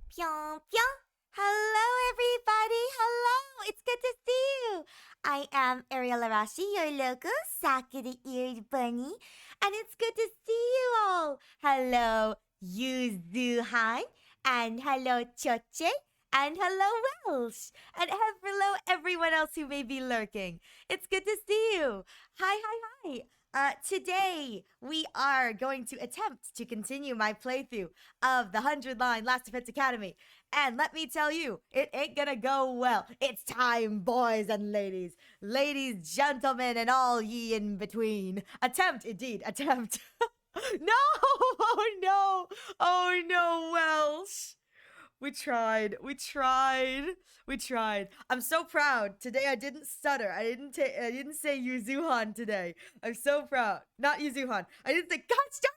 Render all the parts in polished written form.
Pyong pyong. Hello, everybody. Hello. It's good to see you. I am Ariel Arashi, your local sockety-eared bunny, and it's good to see you all. Hello, Yuzuhan, and hello, Choche, and hello, Welsh, and hello, everyone else who may be lurking. It's good to see you. Hi, hi, hi. Today, we are going to attempt to continue my playthrough of the 100 Line Last Defense Academy. And let me tell you, it ain't gonna go well. It's time, boys and ladies, ladies, gentlemen, and all ye in between. Attempt, indeed, attempt. No! Oh no! Oh no, Welsh! We tried. I'm so proud. Today I didn't stutter. I didn't say Yuzuhan today. I'm so proud. Not Yuzuhan. I didn't say gosh darn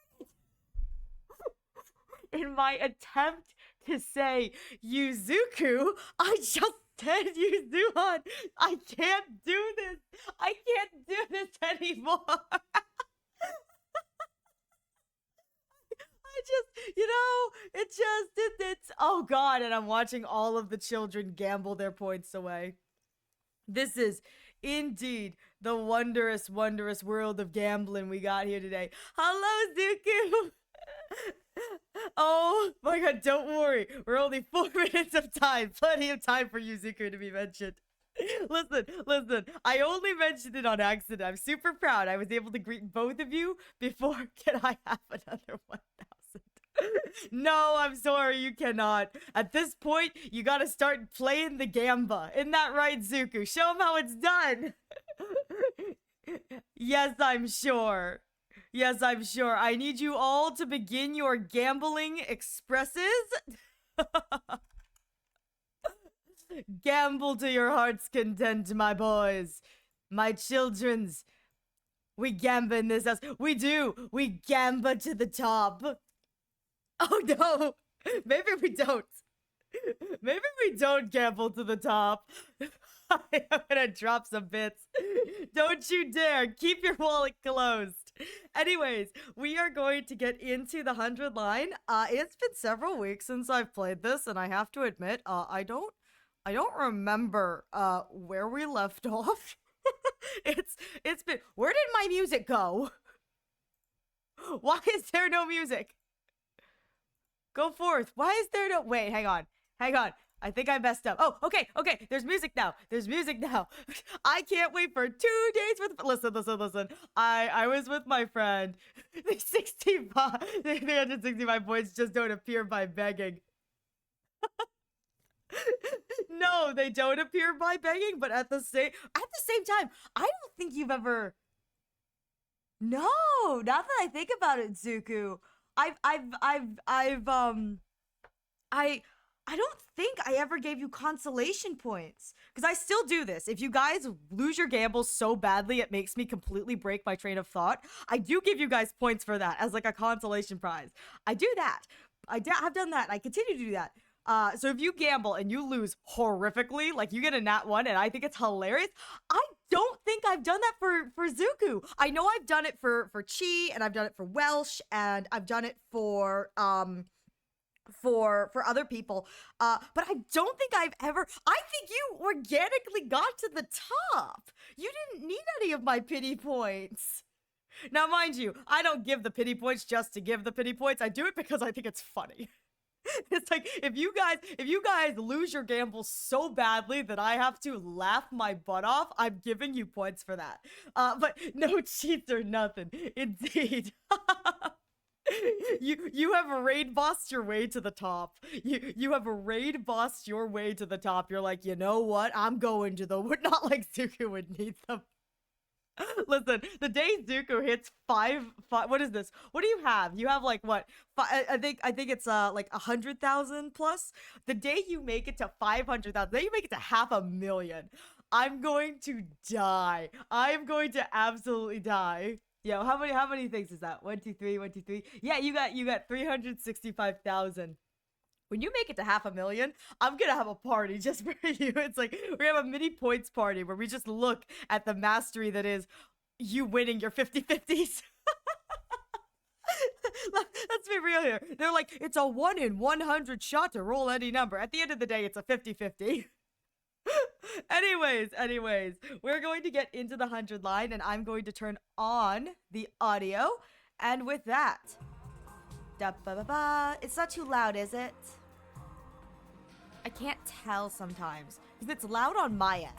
it! In my attempt to say Yuzuku, I just said Yuzuhan. I can't do this. I can't do this anymore. It's oh god, and I'm watching all of the children gamble their points away. This is indeed the wondrous, wondrous world of gambling we got here today. Hello, Zuku! Oh my god, don't worry. We're only 4 minutes of time. Plenty of time for you, Zuku, to be mentioned. Listen. I only mentioned it on accident. I'm super proud. I was able to greet both of you before. Can I have another 1,000? No, I'm sorry, you cannot. At this point, you gotta start playing the gamba. Isn't that right, Zuku? Show him how it's done. Yes, I'm sure. Yes, I'm sure. I need you all to begin your gambling expresses. Gamble to your heart's content, my boys. My children's. We gamba in this house. We do. We gamba to the top. Oh no. Maybe we don't. Maybe we don't gamble to the top. I'm gonna drop some bits. Don't you dare. Keep your wallet closed. Anyways, we are going to get into the 100 line. It's been several weeks since I've played this, and I have to admit, I don't remember where we left off. It's been, where did my music go? Why is there no music? Go forth. Why is there no, wait, hang on. I think I messed up. Oh, okay. There's music now. I can't wait for 2 days with. Listen. I was with my friend. The 365 points just don't appear by begging. No, they don't appear by begging, but at the same time, I don't think you've ever. No, now that I think about it, Zuku, I don't think I ever gave you consolation points because I still do this. If you guys lose your gambles so badly it makes me completely break my train of thought, I do give you guys points for that as like a consolation prize. I do that. I've done that. I continue to do that. So if you gamble and you lose horrifically, like you get a nat 1 and I think it's hilarious, I don't think I've done that for Zuku. I know I've done it for Chi, and I've done it for Welsh, and I've done it for other people. But I don't think I've ever. I think you organically got to the top. You didn't need any of my pity points. Now, mind you, I don't give the pity points just to give the pity points. I do it because I think it's funny. It's like if you guys lose your gamble so badly that I have to laugh my butt off, I'm giving you points for that. But no cheats or nothing. Indeed. You have raid bossed your way to the top. You have raid bossed your way to the top. You're like, you know what? I'm going to the. Not like Zuku would need them. Listen, the day Zuko hits five, what is this? What do you have? You have like what? I think it's like 100,000 plus. The day you make it to 500,000, the day you make it to 500,000, I'm going to die. I'm going to absolutely die. Yo, how many things is that? 1, 2, 3, 1, 2, 3. Yeah, you got 365,000. When you make it to 500,000, I'm gonna have a party just for you. It's like we're gonna have a mini points party where we just look at the mastery that is you winning your 50/50s. Let's be real here. They're like, it's a 1 in 100 shot to roll any number. At the end of the day, it's a 50-50. anyways, we're going to get into the 100 line, and I'm going to turn on the audio. And with that, it's not too loud, is it? I can't tell sometimes because it's loud on my end,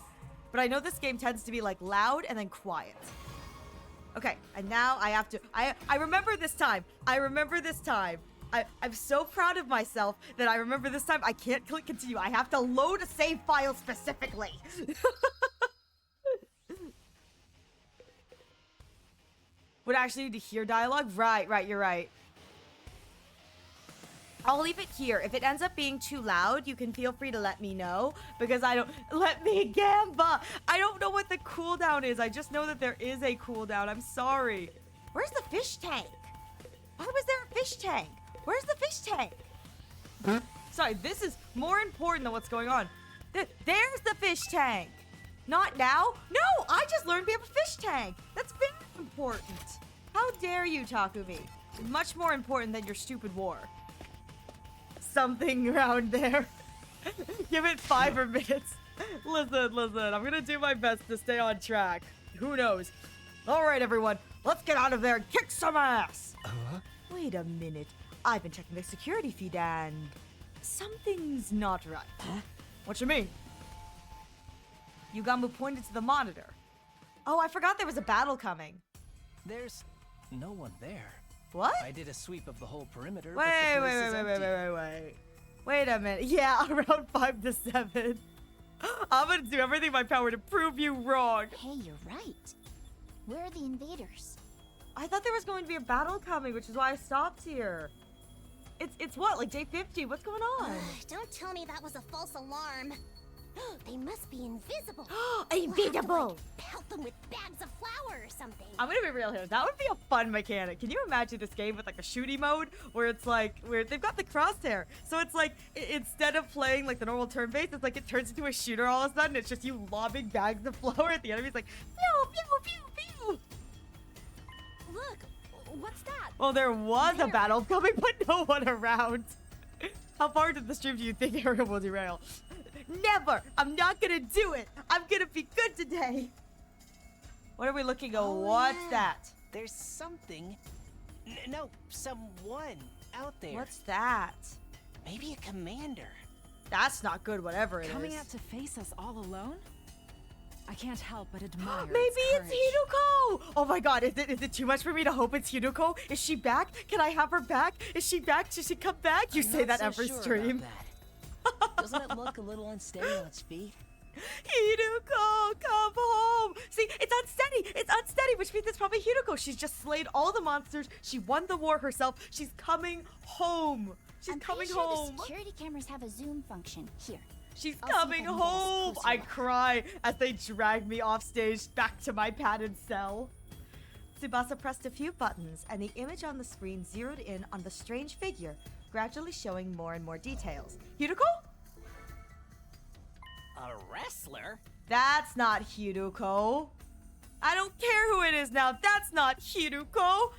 but I know this game tends to be like loud and then quiet. Okay, and now I have to, I remember this time. I'm so proud of myself that I remember this time. I can't click continue. I have to load a save file specifically. Would actually need to hear dialogue? Right, you're right. I'll leave it here. If it ends up being too loud, you can feel free to let me know, because I don't... Let me gamba! I don't know what the cooldown is. I just know that there is a cooldown. I'm sorry. Where's the fish tank? Why was there a fish tank? Where's the fish tank? Huh? Sorry, this is more important than what's going on. There's the fish tank. Not now. No, I just learned we have a fish tank. That's very important. How dare you, Takumi? Much more important than your stupid war. Something around there. Give it 5 more minutes. Listen. I'm gonna do my best to stay on track. Who knows? All right, everyone. Let's get out of there and kick some ass. Wait a minute. I've been checking the security feed and something's not right. Huh? What you mean? Yugambu pointed to the monitor. Oh, I forgot there was a battle coming. There's no one there. What? I did a sweep of the whole perimeter. Wait a minute. Yeah, around 5 to 7. I'm gonna do everything in my power to prove you wrong. Hey, you're right. Where are the invaders? I thought there was going to be a battle coming, which is why I stopped here. It's what, like day 50? What's going on? Don't tell me that was a false alarm. They must be invisible. Invisible! Pelt them with bags of flour or something. I'm gonna be real here. That would be a fun mechanic. Can you imagine this game with like a shooty mode where it's like, where they've got the crosshair. So it's like, instead of playing like the normal turn-based, it's like it turns into a shooter all of a sudden. It's just you lobbing bags of flour at the enemies like, pew, pew, pew, pew. Look, what's that? Well, there was a battle coming, but no one around. How far did the stream do you think Ariel will derail? Never! I'm not gonna do it! I'm gonna be good today! What are we looking at? Oh, What's yeah. that? There's something. No, someone out there. What's that? Maybe a commander. That's not good, whatever it is. Coming out to face us all alone? I can't help but admire. Maybe it's Hiruko! Oh my god, is it too much for me to hope it's Hiruko? Is she back? Can I have her back? Is she back? Should she come back? You I'm say not that so every sure stream. about that. Doesn't it look a little unsteady on its feet? Hiruko, come home! See, it's unsteady! It's unsteady, which means it's probably Hiruko. She's just slayed all the monsters. She won the war herself. She's coming home. She's coming pretty sure home. The security cameras have a zoom function. Here. She's I'll see if coming I can get us home. closer I up. cry as they drag me off stage back to my padded cell. Tsubasa pressed a few buttons, and the image on the screen zeroed in on the strange figure, gradually showing more and more details. Hiruko? A wrestler? That's not Hiruko. I don't care who it is now. That's not Hiruko.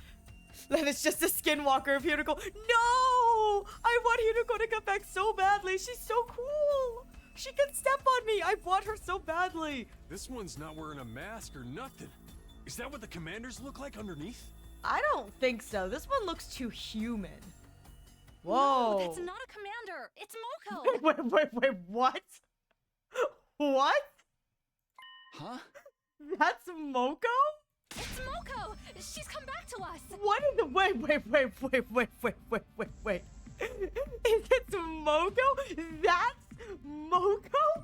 Then it's just a skinwalker of Hiruko. No! I want Hiruko to come back so badly. She's so cool. She can step on me. I want her so badly. This one's not wearing a mask or nothing. Is that what the commanders look like underneath? I don't think so. This one looks too human. No, Whoa. that's not a commander. It's Moko. Wait, what? What? Huh? That's Moko? It's Moko. She's come back to us. What in the wait. Is it Moko? That's Moko?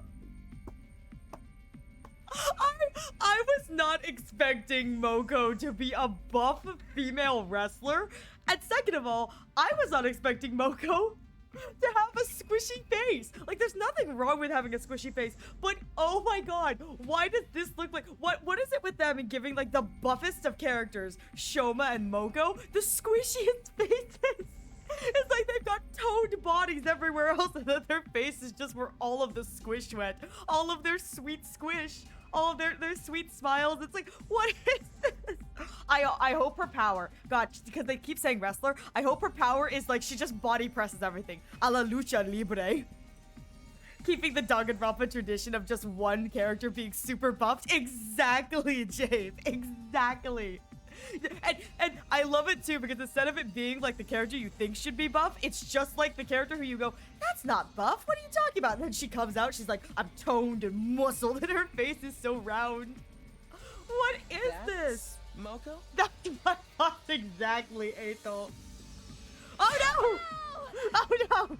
I was not expecting Moko to be a buff female wrestler. And second of all, I was not expecting Moko to have a squishy face. Like, there's nothing wrong with having a squishy face, but oh my god, why does this look like... What is it with them and giving, like, the buffest of characters, Shoma and Moko, the squishiest faces? It's like they've got toned bodies everywhere else, and then their face is just where all of the squish went. All of their sweet squish. All of their sweet smiles. It's like, what is this? I hope her power, God, because they keep saying wrestler, I hope her power is like she just body presses everything. A la lucha libre. Keeping the Danganronpa tradition of just one character being super buffed. Exactly, James. Exactly. And I love it too because instead of it being like the character you think should be buff, it's just like the character who you go, that's not buff. What are you talking about? And then she comes out, she's like, I'm toned and muscled, and her face is so round. What is this? Moko? That's my thoughts exactly, Ethel. Oh no! Oh no!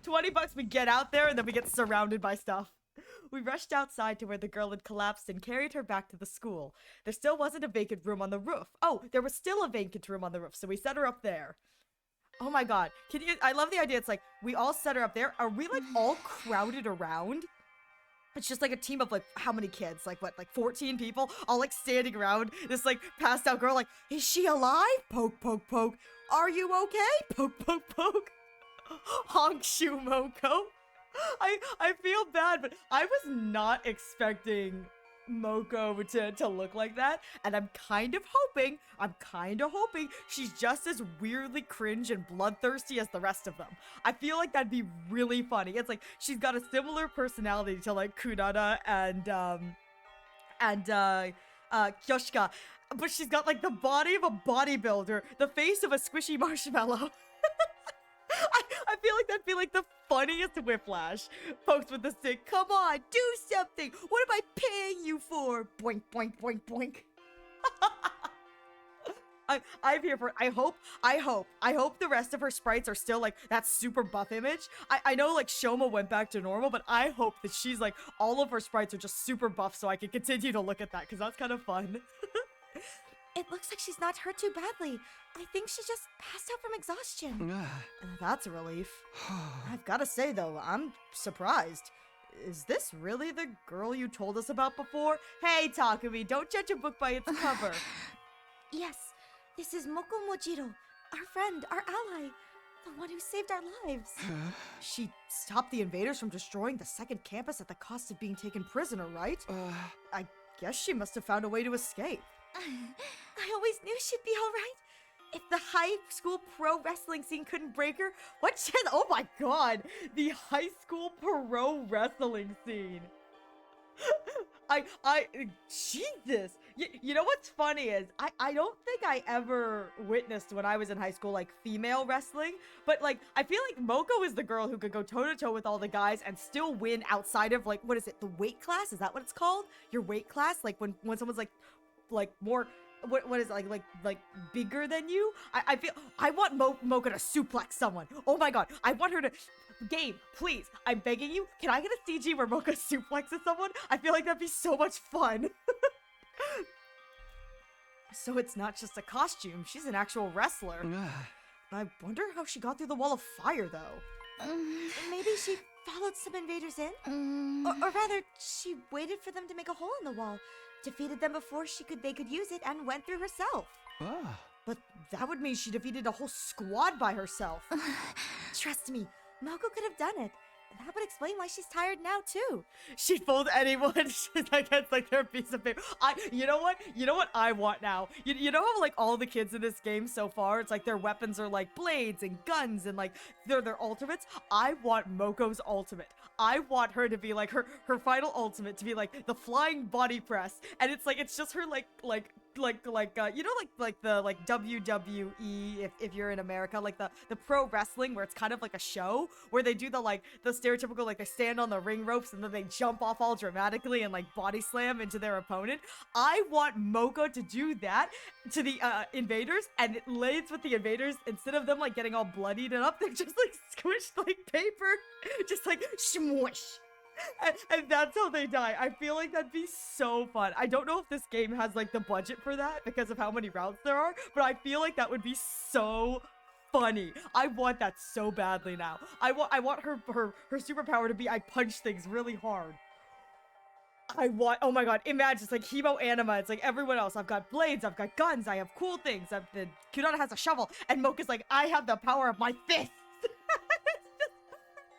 20 bucks, we get out there and then we get surrounded by stuff. We rushed outside to where the girl had collapsed and carried her back to the school. There still wasn't a vacant room on the roof. Oh, there was still a vacant room on the roof, so we set her up there. Oh my god. I love the idea. It's like, we all set her up there. Are we like all crowded around? It's just like a team of like, how many kids? Like what, like 14 people? All like standing around this like passed out girl like, is she alive? Poke, poke, poke. Are you okay? Poke, poke, poke. Honk shoe Moko. I feel bad, but I was not expecting Moko to look like that, and I'm kind of hoping she's just as weirdly cringe and bloodthirsty as the rest of them. I feel like that'd be really funny. It's like she's got a similar personality to like Kunada and Kyoshika, but she's got like the body of a bodybuilder, the face of a squishy marshmallow. I feel like that'd be like the funniest whiplash. Pokes with the stick. Come on, do something. What am I paying you for? Boink, boink, boink, boink. I'm here for it. I hope the rest of her sprites are still like that super buff image. I know like Shoma went back to normal, but I hope that she's like all of her sprites are just super buff so I can continue to look at that because that's kind of fun. It looks like she's not hurt too badly. I think she just passed out from exhaustion. That's a relief. I've got to say though, I'm surprised. Is this really the girl you told us about before? Hey Takumi, don't judge a book by its cover. Yes, this is Moko Mojiro, our friend, our ally, the one who saved our lives. She stopped the invaders from destroying the second campus at the cost of being taken prisoner, right? I guess she must have found a way to escape. I always knew she'd be all right. If the high school pro wrestling scene couldn't break her, what should— oh my god, the high school pro wrestling scene. Jesus. You know what's funny is, I don't think I ever witnessed when I was in high school, like, female wrestling, but, like, I feel like Moko is the girl who could go toe-to-toe with all the guys and still win outside of, like, what is it, the weight class? Is that what it's called? Your weight class? Like, when someone's, like, more— what is it, like bigger than you? I feel I want Mocha to suplex someone. Oh my god, I want her to— Game, please, I'm begging you, can I get a CG where Mocha suplexes someone? I feel like that'd be so much fun. So it's not just a costume, she's an actual wrestler. I wonder how she got through the wall of fire though. Maybe she followed some invaders in? Or rather, she waited for them to make a hole in the wall, defeated them before they could use it, and went through herself. But that would mean she defeated a whole squad by herself. Trust me, Moko could have done it. That would explain why she's tired now, too. She'd fold anyone against, like, their piece of paper. You know what? You know what I want now? You know how, like, all the kids in this game so far, it's like their weapons are, like, blades and guns and, like, they're their ultimates? I want Moko's ultimate. I want her to be, like, her final ultimate to be, like, the flying body press. And it's, like, it's just her, you know, like the WWE, if you're in America, like the pro wrestling where it's kind of like a show where they do the stereotypical, like, they stand on the ring ropes and then they jump off all dramatically and, like, body slam into their opponent. I want Moko to do that to the invaders, and it lays with the invaders. Instead of them, like, getting all bloodied and up, they're just, like, squished like paper. Just, like, smush. And that's how they die. I feel like that'd be so fun. I don't know if this game has, like, the budget for that because of how many routes there are, but I feel like that would be so funny. I want that so badly now. I want her superpower to be I punch things really hard. Oh my god, imagine it's like Hemo Anima, it's like everyone else. I've got blades, I've got guns, I have cool things. Kunada has a shovel, and Mocha's like, I have the power of my fist.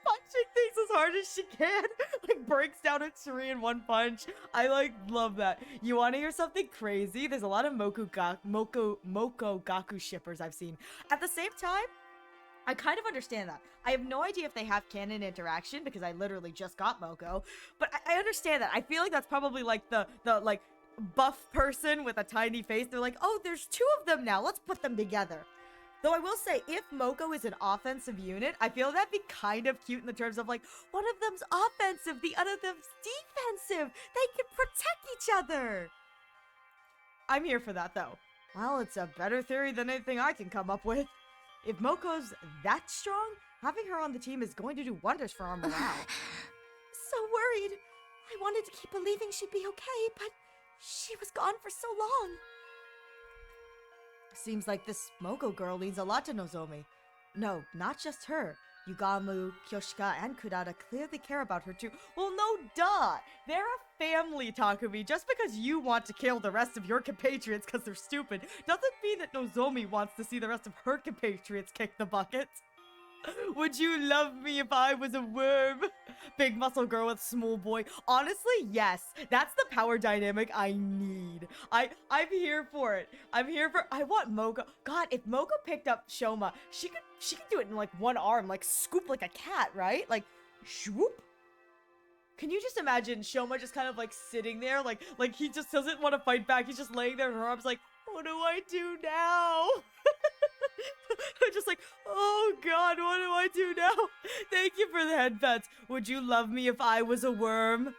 Punching things as hard as she can. Like, breaks down a tree in one punch. I, like, love that. You want to hear something crazy? There's a lot of Moko Gaku shippers I've seen. At the same time, I kind of understand that. I have no idea if they have canon interaction because I literally just got Moko, but I understand that. I feel like that's probably like the like buff person with a tiny face. They're like, oh, there's two of them now. Let's put them together. Though I will say, if Moko is an offensive unit, I feel that'd be kind of cute in the terms of like, one of them's offensive, the other them's defensive. They can protect each other. I'm here for that though. Well, it's a better theory than anything I can come up with. If Moko's that strong, having her on the team is going to do wonders for our morale. So worried. I wanted to keep believing she'd be okay, but she was gone for so long. Seems like this Moko girl means a lot to Nozomi. No, not just her. Yugamu, Kyoshika, and Kurata clearly care about her too. Well, no duh! They're a family, Takumi. Just because you want to kill the rest of your compatriots because they're stupid doesn't mean that Nozomi wants to see the rest of her compatriots kick the bucket. Would you love me if I was a worm? Big muscle girl with small boy. Honestly, yes. That's the power dynamic I need. I'm here for it. I want Moko. God, if Moko picked up Shoma, she could do it in like one arm, like scoop like a cat, right? Like swoop. Can you just imagine Shoma just kind of like sitting there, like he just doesn't want to fight back. He's just laying there in her arms like, what do I do now? I'm just like, oh god, what do I do now? Thank you for the head pets. Would you love me if I was a worm?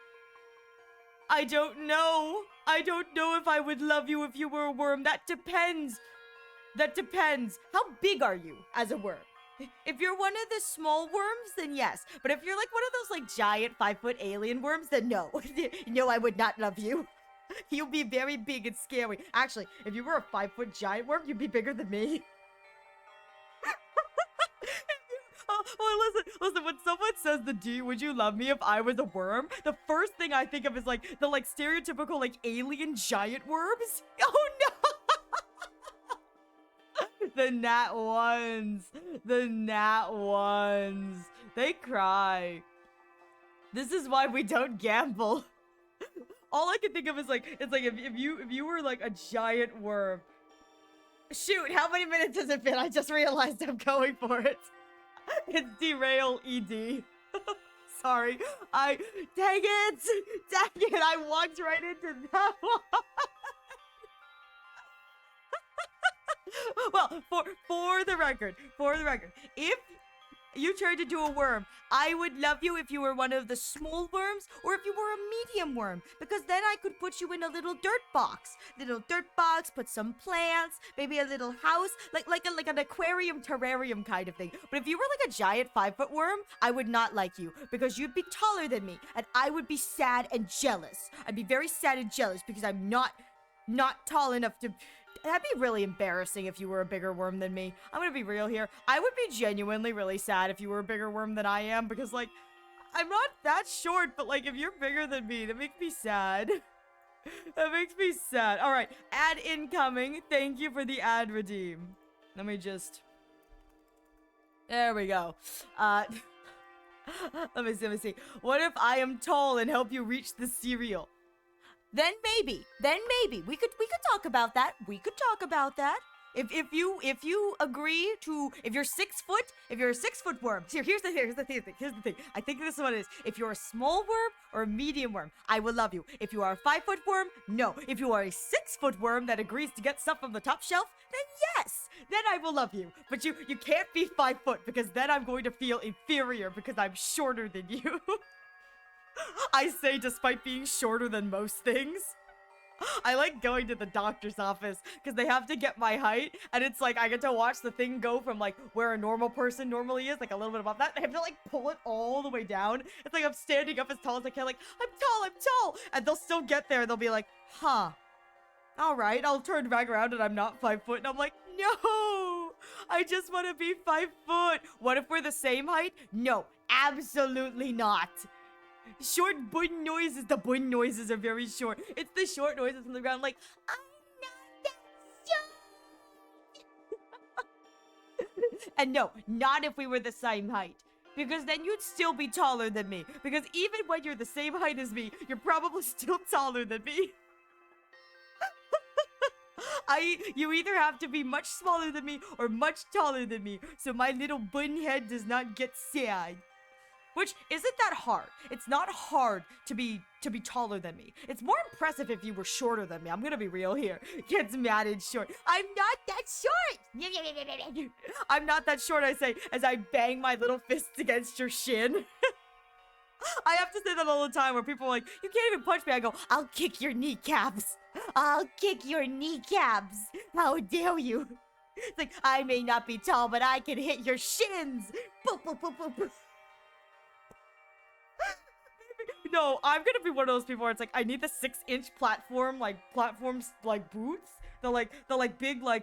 I don't know. I don't know if I would love you if you were a worm. That depends. That depends. How big are you as a worm? If you're one of the small worms, then yes. But if you're like one of those like giant 5-foot alien worms, then no. No, I would not love you. You'll be very big and scary. Actually, if you were a 5-foot giant worm, you'd be bigger than me. Listen, when someone says the D, would you love me if I was a worm? The first thing I think of is like the like stereotypical like alien giant worms. Oh no! The nat ones. The nat ones. They cry. This is why we don't gamble. All I can think of is like, it's like if you were like a giant worm. Shoot, how many minutes has it been? I just realized I'm going for it. It's derail ED. Sorry. Dang it! Dang it! I walked right into that one. Well, for the record, if you turned into a worm, I would love you if you were one of the small worms or if you were a medium worm, because then I could put you in a little dirt box. Put some plants, maybe a little house, like an aquarium terrarium kind of thing. But if you were like a giant 5-foot worm, I would not like you because you'd be taller than me and I would be sad and jealous. I'd be very sad and jealous because I'm not tall enough to... That'd be really embarrassing if you were a bigger worm than me. I'm gonna be real here. I would be genuinely really sad if you were a bigger worm than I am because, like, I'm not that short, but, like, if you're bigger than me, that makes me sad. That makes me sad. All right, ad incoming. Thank you for the ad redeem. Let me just... There we go. Let me see. What if I am tall and help you reach the cereal? Then maybe we could talk about that. If you agree to, if you're 6 foot, if you're a 6-foot worm. Here's the thing. I think this is what it is. If you're a small worm or a medium worm, I will love you. If you are a 5-foot worm, no. If you are a 6-foot worm that agrees to get stuff from the top shelf, then yes. Then I will love you. But you can't be 5 foot because then I'm going to feel inferior because I'm shorter than you. I say despite being shorter than most things. I like going to the doctor's office because they have to get my height, and it's like I get to watch the thing go from like where a normal person normally is, like a little bit above that. I have to like pull it all the way down. It's like I'm standing up as tall as I can, like, I'm tall, and they'll still get there and they'll be like, huh. All right, I'll turn back around and I'm not 5 foot, and I'm like, no, I just want to be 5 foot. What if we're the same height? No, absolutely not. Short bun noises. The bun noises are very short. It's the short noises from the ground, like, I'm not that short. And no, not if we were the same height. Because then you'd still be taller than me. Because even when you're the same height as me, you're probably still taller than me. You either have to be much smaller than me or much taller than me, so my little bun head does not get sad. Which isn't that hard. It's not hard to be taller than me. It's more impressive if you were shorter than me. I'm gonna be real here. Gets mad and short. I'm not that short. I'm not that short, I say, as I bang my little fists against your shin. I have to say that all the time where people are like, you can't even punch me. I go, I'll kick your kneecaps. I'll kick your kneecaps. How dare you? It's like, I may not be tall, but I can hit your shins. Boop, boop, boop, boop, boop. No, I'm gonna be one of those people where it's like, I need the 6-inch platforms, like boots. The big, I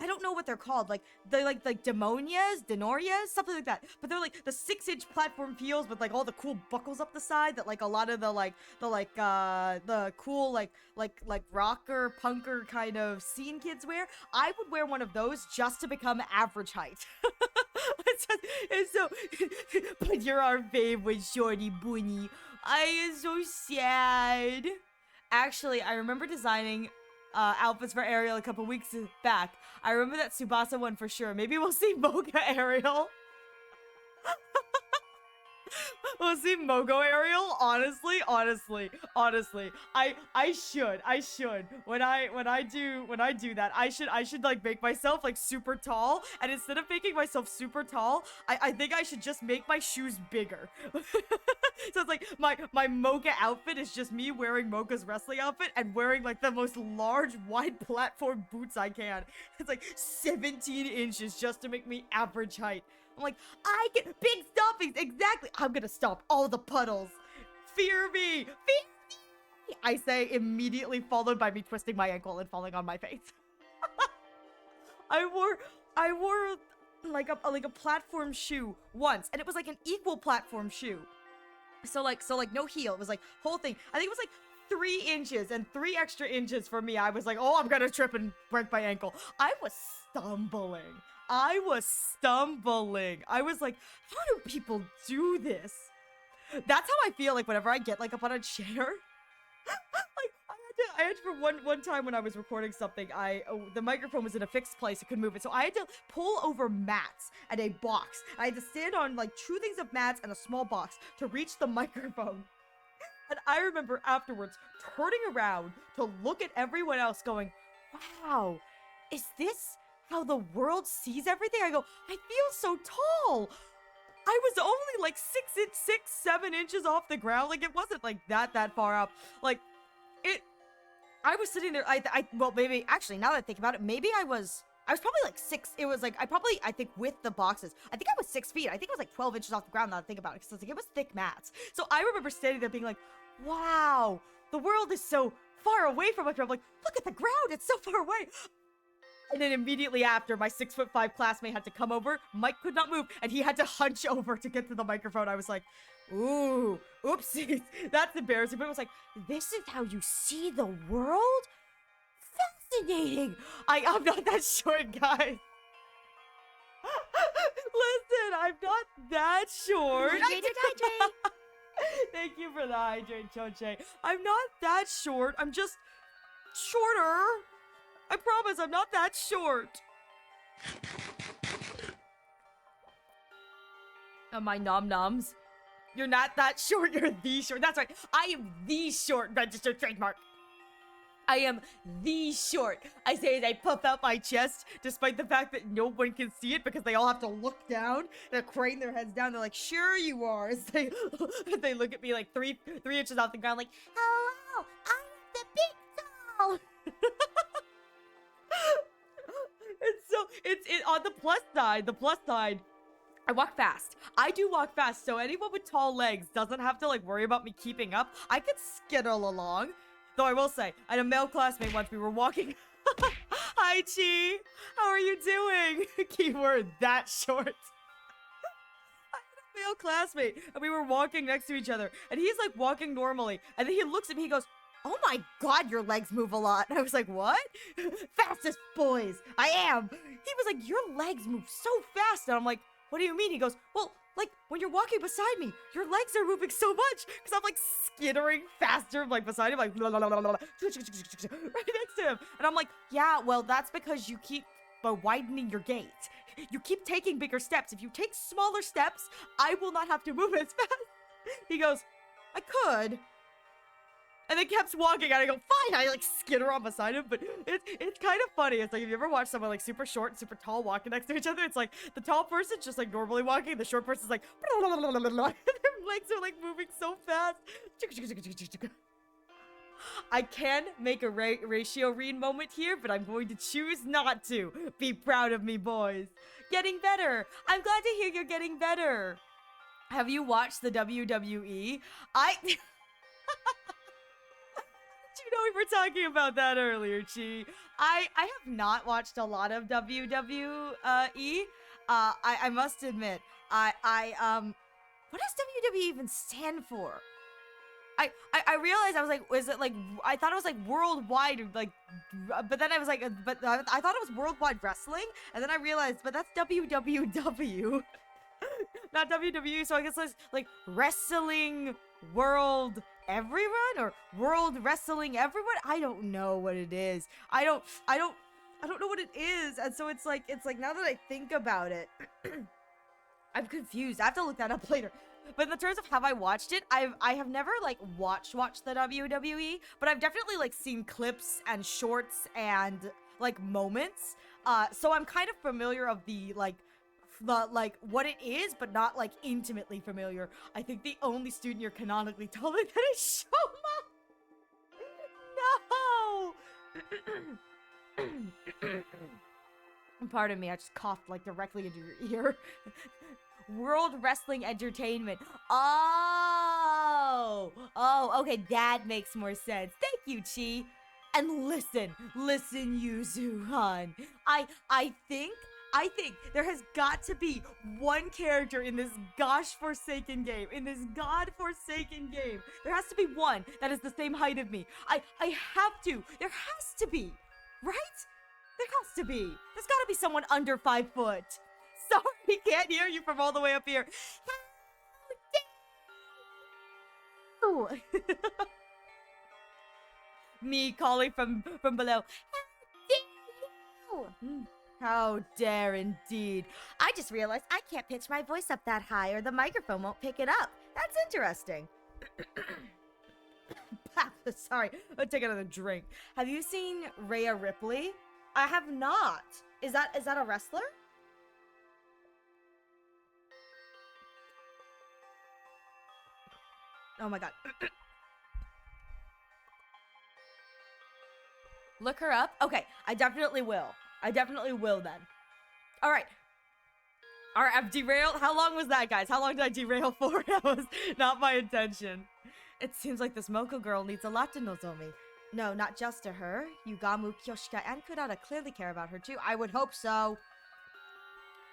don't know what they're called, like denorias, something like that. But they're like the 6-inch platform heels with like all the cool buckles up the side that like a lot of the cool like rocker punker kind of scene kids wear. I would wear one of those just to become average height. it's so, but you're our favorite shorty bunny. I am so sad. Actually, I remember designing outfits for Ariel a couple weeks back. I remember that Tsubasa one for sure. Maybe we'll see Mocha Ariel. We'll see Mogo Ariel. Honestly. I should. When I do that, I should like make myself like super tall. And instead of making myself super tall, I think I should just make my shoes bigger. So it's like my Mocha outfit is just me wearing Mocha's wrestling outfit and wearing like the most large wide platform boots I can. It's like 17 inches just to make me average height. I'm like, I get big stompings. Exactly. I'm gonna stomp all the puddles. Fear me. Fear me. I say, immediately followed by me twisting my ankle and falling on my face. I wore like a platform shoe once, and it was like an equal platform shoe. So like no heel. It was like whole thing. I think it was like 3 inches and 3 extra inches for me. I was like, oh, I'm gonna trip and break my ankle. I was stumbling. I was like, how do people do this? That's how I feel like whenever I get like up on a chair. Like I had to for one time when I was recording something, the microphone was in a fixed place, I couldn't move it. So I had to pull over mats and a box. I had to stand on like 2 things of mats and a small box to reach the microphone. And I remember afterwards turning around to look at everyone else going, wow, is this how the world sees everything? I go, I feel so tall. I was only like 7 inches off the ground. Like it wasn't like that far up. Like I was sitting there. Well, maybe actually now that I think about it, maybe I was probably like 6. It was like, I think with the boxes, I think I was 6 feet. I think it was like 12 inches off the ground now that I think about it. Cause it was thick mats. So I remember standing there being like, wow, the world is so far away from us. I'm like, look at the ground. It's so far away. And then immediately after, my 6'5" classmate had to come over. Mike could not move, and he had to hunch over to get to the microphone. I was like, ooh, oopsies. That's embarrassing. But it was like, this is how you see the world? Fascinating. I'm not that short, guys. Listen, I'm not that short. Thank you for the hydrate, Choche. I'm not that short. I'm just shorter. I promise I'm not that short. My nom-noms. You're not that short, you're the short. That's right. I am the short registered trademark. I am the short. I say as I puff out my chest, despite the fact that no one can see it because they all have to look down. They're craning their heads down. They're like, sure you are. As they look at me like three inches off the ground like, hello, I'm the big doll. It's on the plus side, I walk fast. I do walk fast, so anyone with tall legs doesn't have to like worry about me keeping up. I could skittle along. Though I will say, I had a male classmate once, we were walking. Hi, Chi. How are you doing? Keyword, that short. I had a male classmate, and we were walking next to each other, and he's like walking normally, and then he looks at me, he goes, oh my god, your legs move a lot. And I was like, what? Fastest boys. I am. He was like, your legs move so fast. And I'm like, what do you mean? He goes, well, like, when you're walking beside me, your legs are moving so much. Because I'm, like, skittering faster, like, beside him, like, blah, blah, blah, blah, blah, right next to him. And I'm like, yeah, well, that's because you keep widening your gait. You keep taking bigger steps. If you take smaller steps, I will not have to move as fast. He goes, I could. And then keeps walking, and I go, fine. I like skitter on beside him, but it's kind of funny. It's like, if you ever watch someone like super short and super tall walking next to each other, it's like the tall person's just like normally walking, the short person's like, and their legs are like moving so fast. I can make a ratio read moment here, but I'm going to choose not to. Be proud of me, boys. Getting better. I'm glad to hear you're getting better. Have you watched the WWE? You know, we were talking about that earlier, Chi. I have not watched a lot of WWE. I must admit, what does WWE even stand for? I realized I was like, was it like, I thought it was like worldwide, like, but then I was like, but I thought it was worldwide wrestling, and then I realized, but that's WWW, not WWE, so I guess it's like wrestling world everyone or world wrestling everyone. I don't know what it is. I don't know what it is, and so it's like now that I think about it, I'm confused. I have to look that up later. But in the terms of how I watched it, I have never like watched the WWE, but I've definitely like seen clips and shorts and like moments. So I'm kind of familiar of the what it is, but not like intimately familiar. I think the only student you're canonically taller than is Shoma. No. Pardon me, I just coughed like directly into your ear. World Wrestling Entertainment. Oh, okay, that makes more sense. Thank you, Chi. And listen, Yuzu-han. I think there has got to be one character in this gosh-forsaken game. There has to be one that is the same height of me. I have to. There has to be. Right? There has to be. There's got to be someone under 5 foot. Sorry, can't hear you from all the way up here. Me calling from below. How dare indeed. I just realized I can't pitch my voice up that high or the microphone won't pick it up. That's interesting. Sorry, I'll take another drink. Have you seen Rhea Ripley? I have not. Is that a wrestler? Oh my god. Look her up? Okay, I definitely will. Then. Alright. Alright, I've derailed. How long was that, guys? How long did I derail for? That was not my intention. It seems like this Moko girl needs a lot to Nozomi. No, not just to her. Yugamu, Kyoshika, and Kurata clearly care about her too. I would hope so.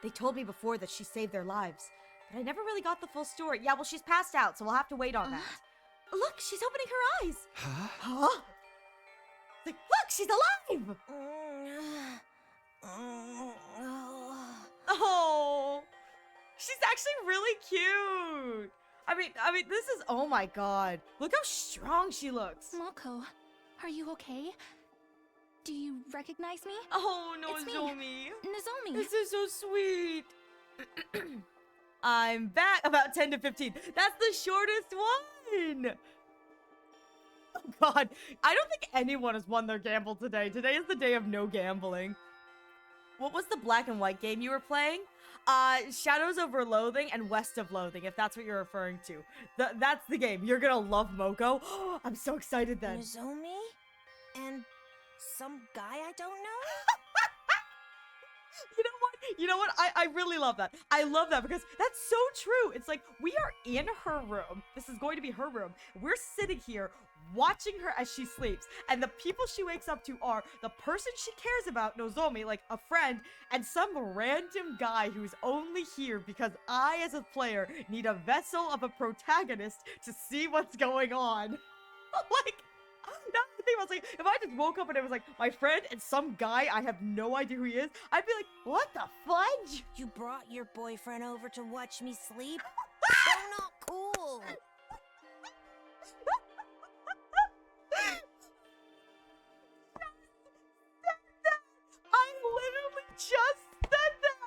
They told me before that she saved their lives. But I never really got the full story. Yeah, well, she's passed out, so we'll have to wait on that. Look, she's opening her eyes. Huh? Like, look, she's alive! Oh, she's actually really cute. I mean, this is, oh my god. Look how strong she looks. Moko, are you okay? Do you recognize me? Oh, no, It's me, Nozomi. Nozomi. This is so sweet. I'm back. About 10 to 15. That's the shortest one. Oh god. I don't think anyone has won their gamble today. Today is the day of no gambling. What was the black and white game you were playing? Shadows over Loathing and West of Loathing, if that's what you're referring to. That's the game. You're gonna love Moko. I'm so excited then. Nozomi? And some guy I don't know? You know what? I really love that. I love that because that's so true. It's like we are in her room. This is going to be her room. We're sitting here watching her as she sleeps. And the people she wakes up to are the person she cares about, Nozomi, like a friend, and some random guy who's only here because I, as a player, need a vessel of a protagonist to see what's going on. Like, that's the thing. I was like, if I just woke up and it was like my friend and some guy I have no idea who he is, I'd be like, what the fudge? you brought your boyfriend over to watch me sleep. So not cool. I literally just said that!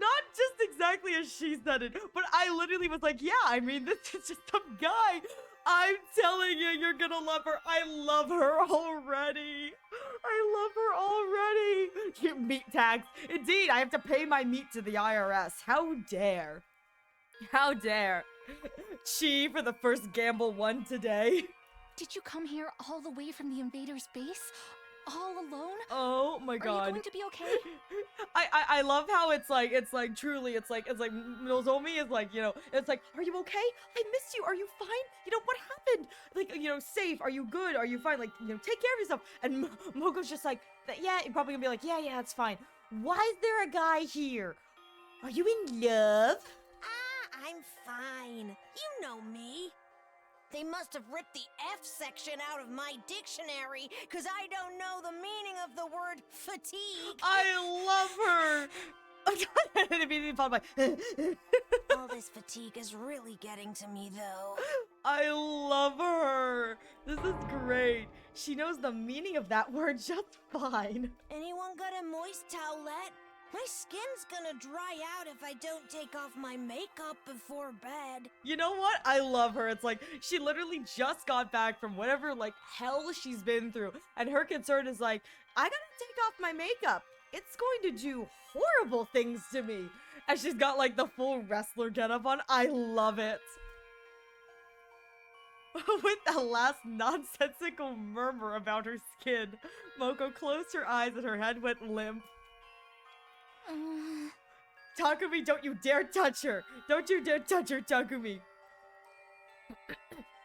Not just exactly as she said it, but I literally was like, yeah, I mean, this is just some guy. I'm telling you, you're gonna love her. I love her already. I love her already. Meat tax. Indeed, I have to pay my meat to the IRS. How dare. How dare. Chi for the first gamble won today. Did you come here all the way from the invader's base? All alone? Oh my god. Are you going to be okay? I love how it's like truly it's like Nozomi is like, you know, it's like, are you okay? I missed you. Are you fine? You know, what happened? Like, you know, safe. Are you good? Are you fine? Like, you know, take care of yourself. And Moko's just like, yeah, you're probably gonna be like, yeah, it's fine. Why is there a guy here? Are you in love? Ah, I'm fine. You know me. They must have ripped the F section out of my dictionary, because I don't know the meaning of the word fatigue. I love her. All this fatigue is really getting to me, though. I love her. This is great. She knows the meaning of that word just fine. Anyone got a moist towelette? My skin's gonna dry out if I don't take off my makeup before bed. You know what? I love her. It's like she literally just got back from whatever like hell she's been through, and her concern is like, I gotta take off my makeup. It's going to do horrible things to me. And she's got like the full wrestler getup on. I love it. With the last nonsensical murmur about her skin, Moko closed her eyes and her head went limp. Takumi, don't you dare touch her! Don't you dare touch her, Takumi!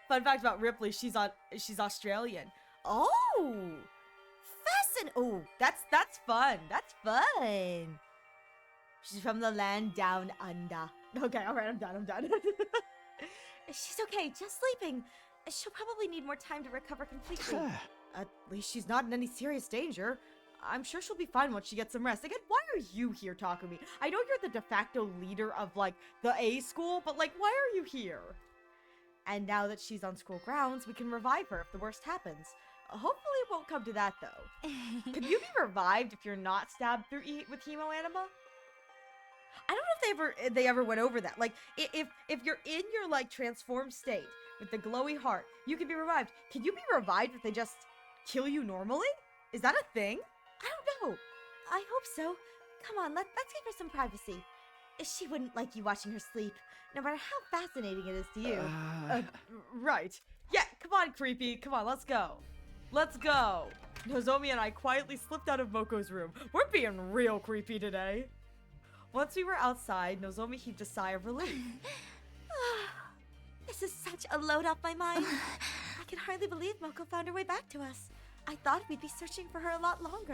Fun fact about Ripley, she's Australian. Oh! Oh, that's fun. That's fun. She's from the land down under. Okay, alright, I'm done. She's okay, just sleeping. She'll probably need more time to recover completely. At least she's not in any serious danger. I'm sure she'll be fine once she gets some rest. Again, why are you here, Takumi? I know you're the de facto leader of, like, the A school, but, like, why are you here? And now that she's on school grounds, we can revive her if the worst happens. Hopefully it won't come to that, though. Could you be revived if you're not stabbed through with hemoanima? I don't know if they ever went over that. Like, if you're in your, like, transformed state with the glowy heart, you can be revived. Can you be revived if they just kill you normally? Is that a thing? I don't know. I hope so. Come on, let's give her some privacy. She wouldn't like you watching her sleep, no matter how fascinating it is to you. Right. Yeah, come on, creepy. Come on, let's go. Let's go. Nozomi and I quietly slipped out of Moko's room. We're being real creepy today. Once we were outside, Nozomi heaved a sigh of relief. This is such a load off my mind. I can hardly believe Moko found her way back to us. I thought we'd be searching for her a lot longer.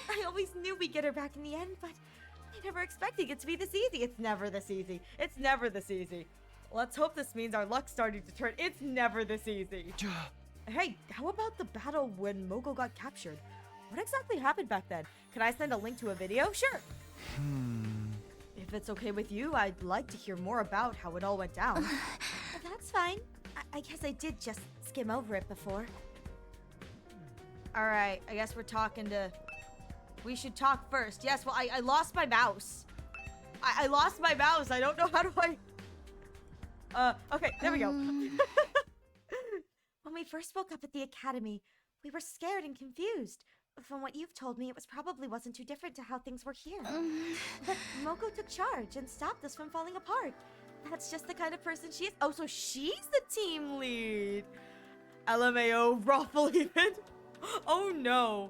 I always knew we'd get her back in the end, but I never expected it to be this easy. It's never this easy. It's never this easy. Let's hope this means our luck's starting to turn. It's never this easy. Hey, how about the battle when Moko got captured? What exactly happened back then? Can I send a link to a video? Sure. If it's okay with you, I'd like to hear more about how it all went down. That's fine. I guess I did just skim over it before. Alright, I guess we're talking to... We should talk first. Yes, well, I lost my mouse. I lost my mouse. I don't know how do I... Okay, there we go. When we first woke up at the academy, we were scared and confused. From what you've told me, it probably wasn't too different to how things were here. But Moko took charge and stopped us from falling apart. That's just the kind of person she is. Oh, so she's the team lead. LMAO, ruffle even. Oh no.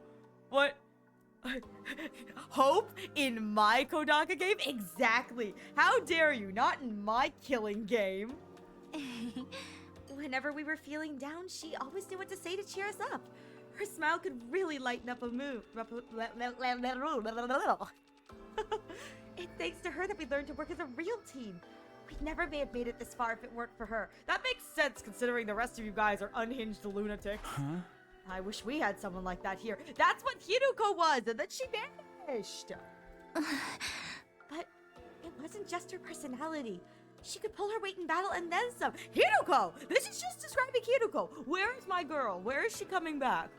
What? Hope in my Kodaka game? Exactly. How dare you? Not in my killing game. Whenever we were feeling down, she always knew what to say to cheer us up. Her smile could really lighten up a mood. It's thanks to her that we learned to work as a real team. We never may have made it this far if it weren't for her. That makes sense considering the rest of you guys are unhinged lunatics. I wish we had someone like that here. That's what Hiruko was, and then she vanished. But just her personality. She could pull her weight in battle and then some. Hiruko! This is just describing Hiruko. Where is my girl? Where is she coming back?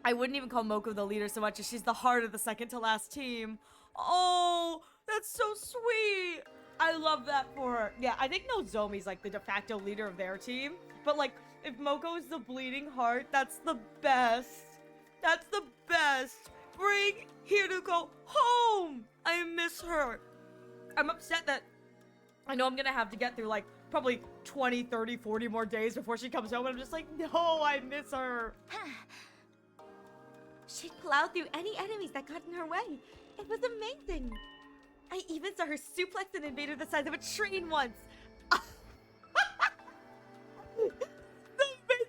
I wouldn't even call Moko the leader so much as she's the heart of the second to last team. Oh, that's so sweet. I love that for her. Yeah, I think Nozomi's like the de facto leader of their team. But like, if Moko is the bleeding heart, that's the best. That's the best. Bring Hiruko home. I miss her. I'm upset that I know I'm gonna have to get through like probably 20, 30, 40 more days before she comes home. And I'm just like, no, I miss her. She'd plow through any enemies that got in her way. It was amazing. I even saw her suplex an invader the size of a train once.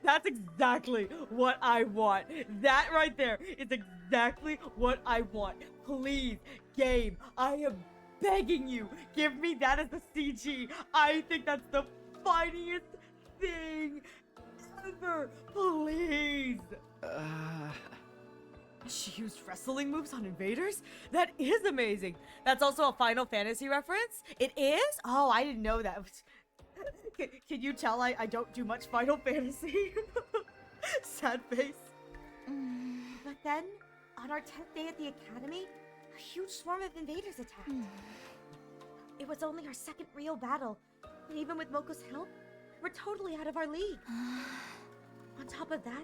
That's exactly what I want. That right there is exactly what I want. Please, game, I am begging you, give me that as the CG. I think that's the funniest thing ever. Please. She used wrestling moves on invaders? That is amazing. That's also a Final Fantasy reference? It is? Oh, I didn't know that. Can you tell I don't do much Final Fantasy? Sad face. But then, on our 10th day at the academy, a huge swarm of invaders attacked. It was only our second real battle, and even with Moko's help, we're totally out of our league. On top of that,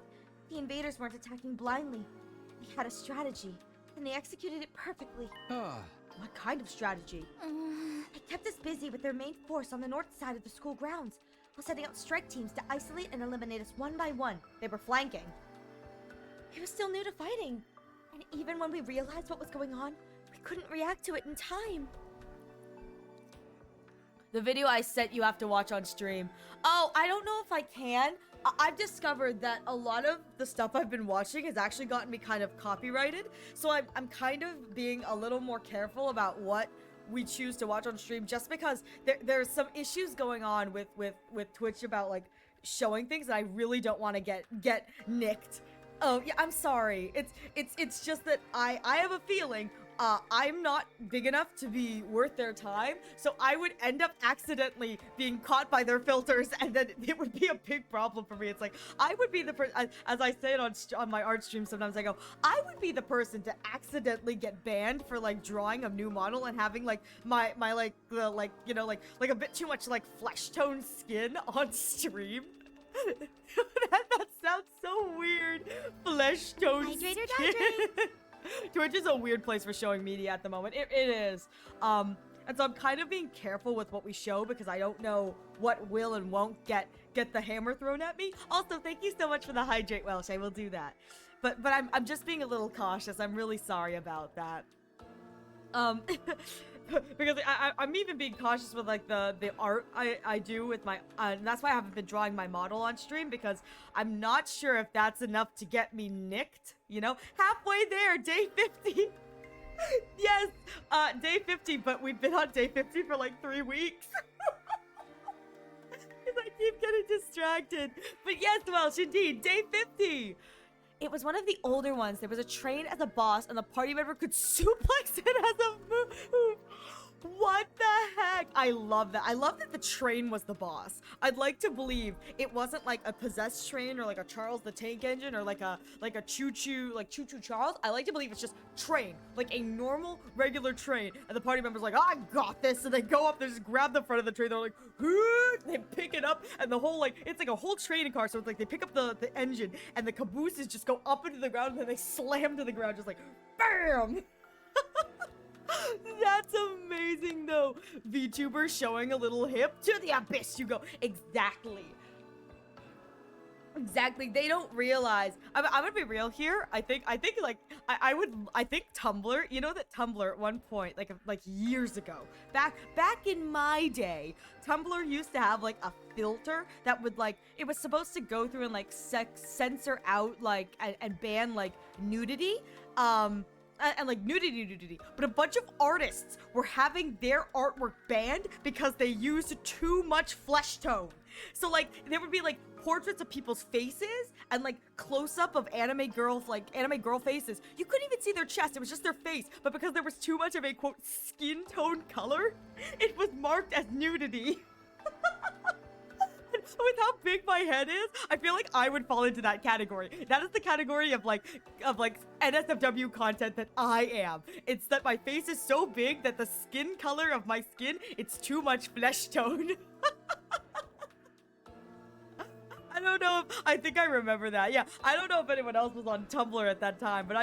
the invaders weren't attacking blindly. They had a strategy, and they executed it perfectly. What kind of strategy? They kept us busy with their main force on the north side of the school grounds, while setting out strike teams to isolate and eliminate us one by one. They were flanking. We were still new to fighting, and even when we realized what was going on, we couldn't react to it in time. The video I sent you have to watch on stream. Oh, I don't know if I can. I've discovered that a lot of the stuff I've been watching has actually gotten me kind of copyrighted. So I'm kind of being a little more careful about what we choose to watch on stream, just because there's some issues going on with Twitch about like showing things that I really don't want to get nicked. Oh yeah, I'm sorry. It's just that I have a feeling I'm not big enough to be worth their time, so I would end up accidentally being caught by their filters, and then it would be a big problem for me. It's like, I would be the person, as I say it on my art stream sometimes, I go, I would be the person to accidentally get banned for like drawing a new model and having like my like the like, you know, like a bit too much like flesh tone skin on stream. that sounds so weird. Flesh tone skin. Twitch is a weird place for showing media at the moment. It is. And so I'm kind of being careful with what we show, because I don't know what will and won't get the hammer thrown at me. Also, thank you so much for the hydrate, Welsh. I will do that. But I'm just being a little cautious. I'm really sorry about that. Because I'm even being cautious with like the art I do with my and that's why I haven't been drawing my model on stream, because I'm not sure if that's enough to get me nicked, you know. Halfway there, day 50. Yes, day 50, but we've been on day 50 for like 3 weeks. Because I keep getting distracted. But yes, Welsh, indeed, day 50. It was one of the older ones. There was a train as a boss, and the party member could suplex it as a move. What the heck? I love that. I love that the train was the boss. I'd like to believe it wasn't like a possessed train or like a Charles the Tank Engine or like a choo-choo Charles. I like to believe it's just train, like a normal regular train, and the party member's like, I got this, and they go up, they just grab the front of the train, they're like, they pick it up, and the whole, like, it's like a whole training car, so it's like they pick up the engine, and the cabooses just go up into the ground, and then they slam to the ground, just like, BAM! That's amazing, though. VTuber showing a little hip. To the abyss you go. Exactly. Exactly. They don't realize. I'm gonna be real here. I think like I think Tumblr. You know that Tumblr at one point, like years ago, back in my day, Tumblr used to have like a filter that would like, it was supposed to go through and like censor out like and ban like nudity. and like nudity, but a bunch of artists were having their artwork banned because they used too much flesh tone. So like there would be like portraits of people's faces and like close-up of anime girl faces. You couldn't even see their chest, it was just their face. But because there was too much of a quote skin tone color, it was marked as nudity. With how big my head is, I feel like I would fall into that category. That is the category of like NSFW content that I am. It's that my face is so big that the skin color of my skin, it's too much flesh tone. I don't know if, I think I remember that. Yeah, I don't know if anyone else was on Tumblr at that time, but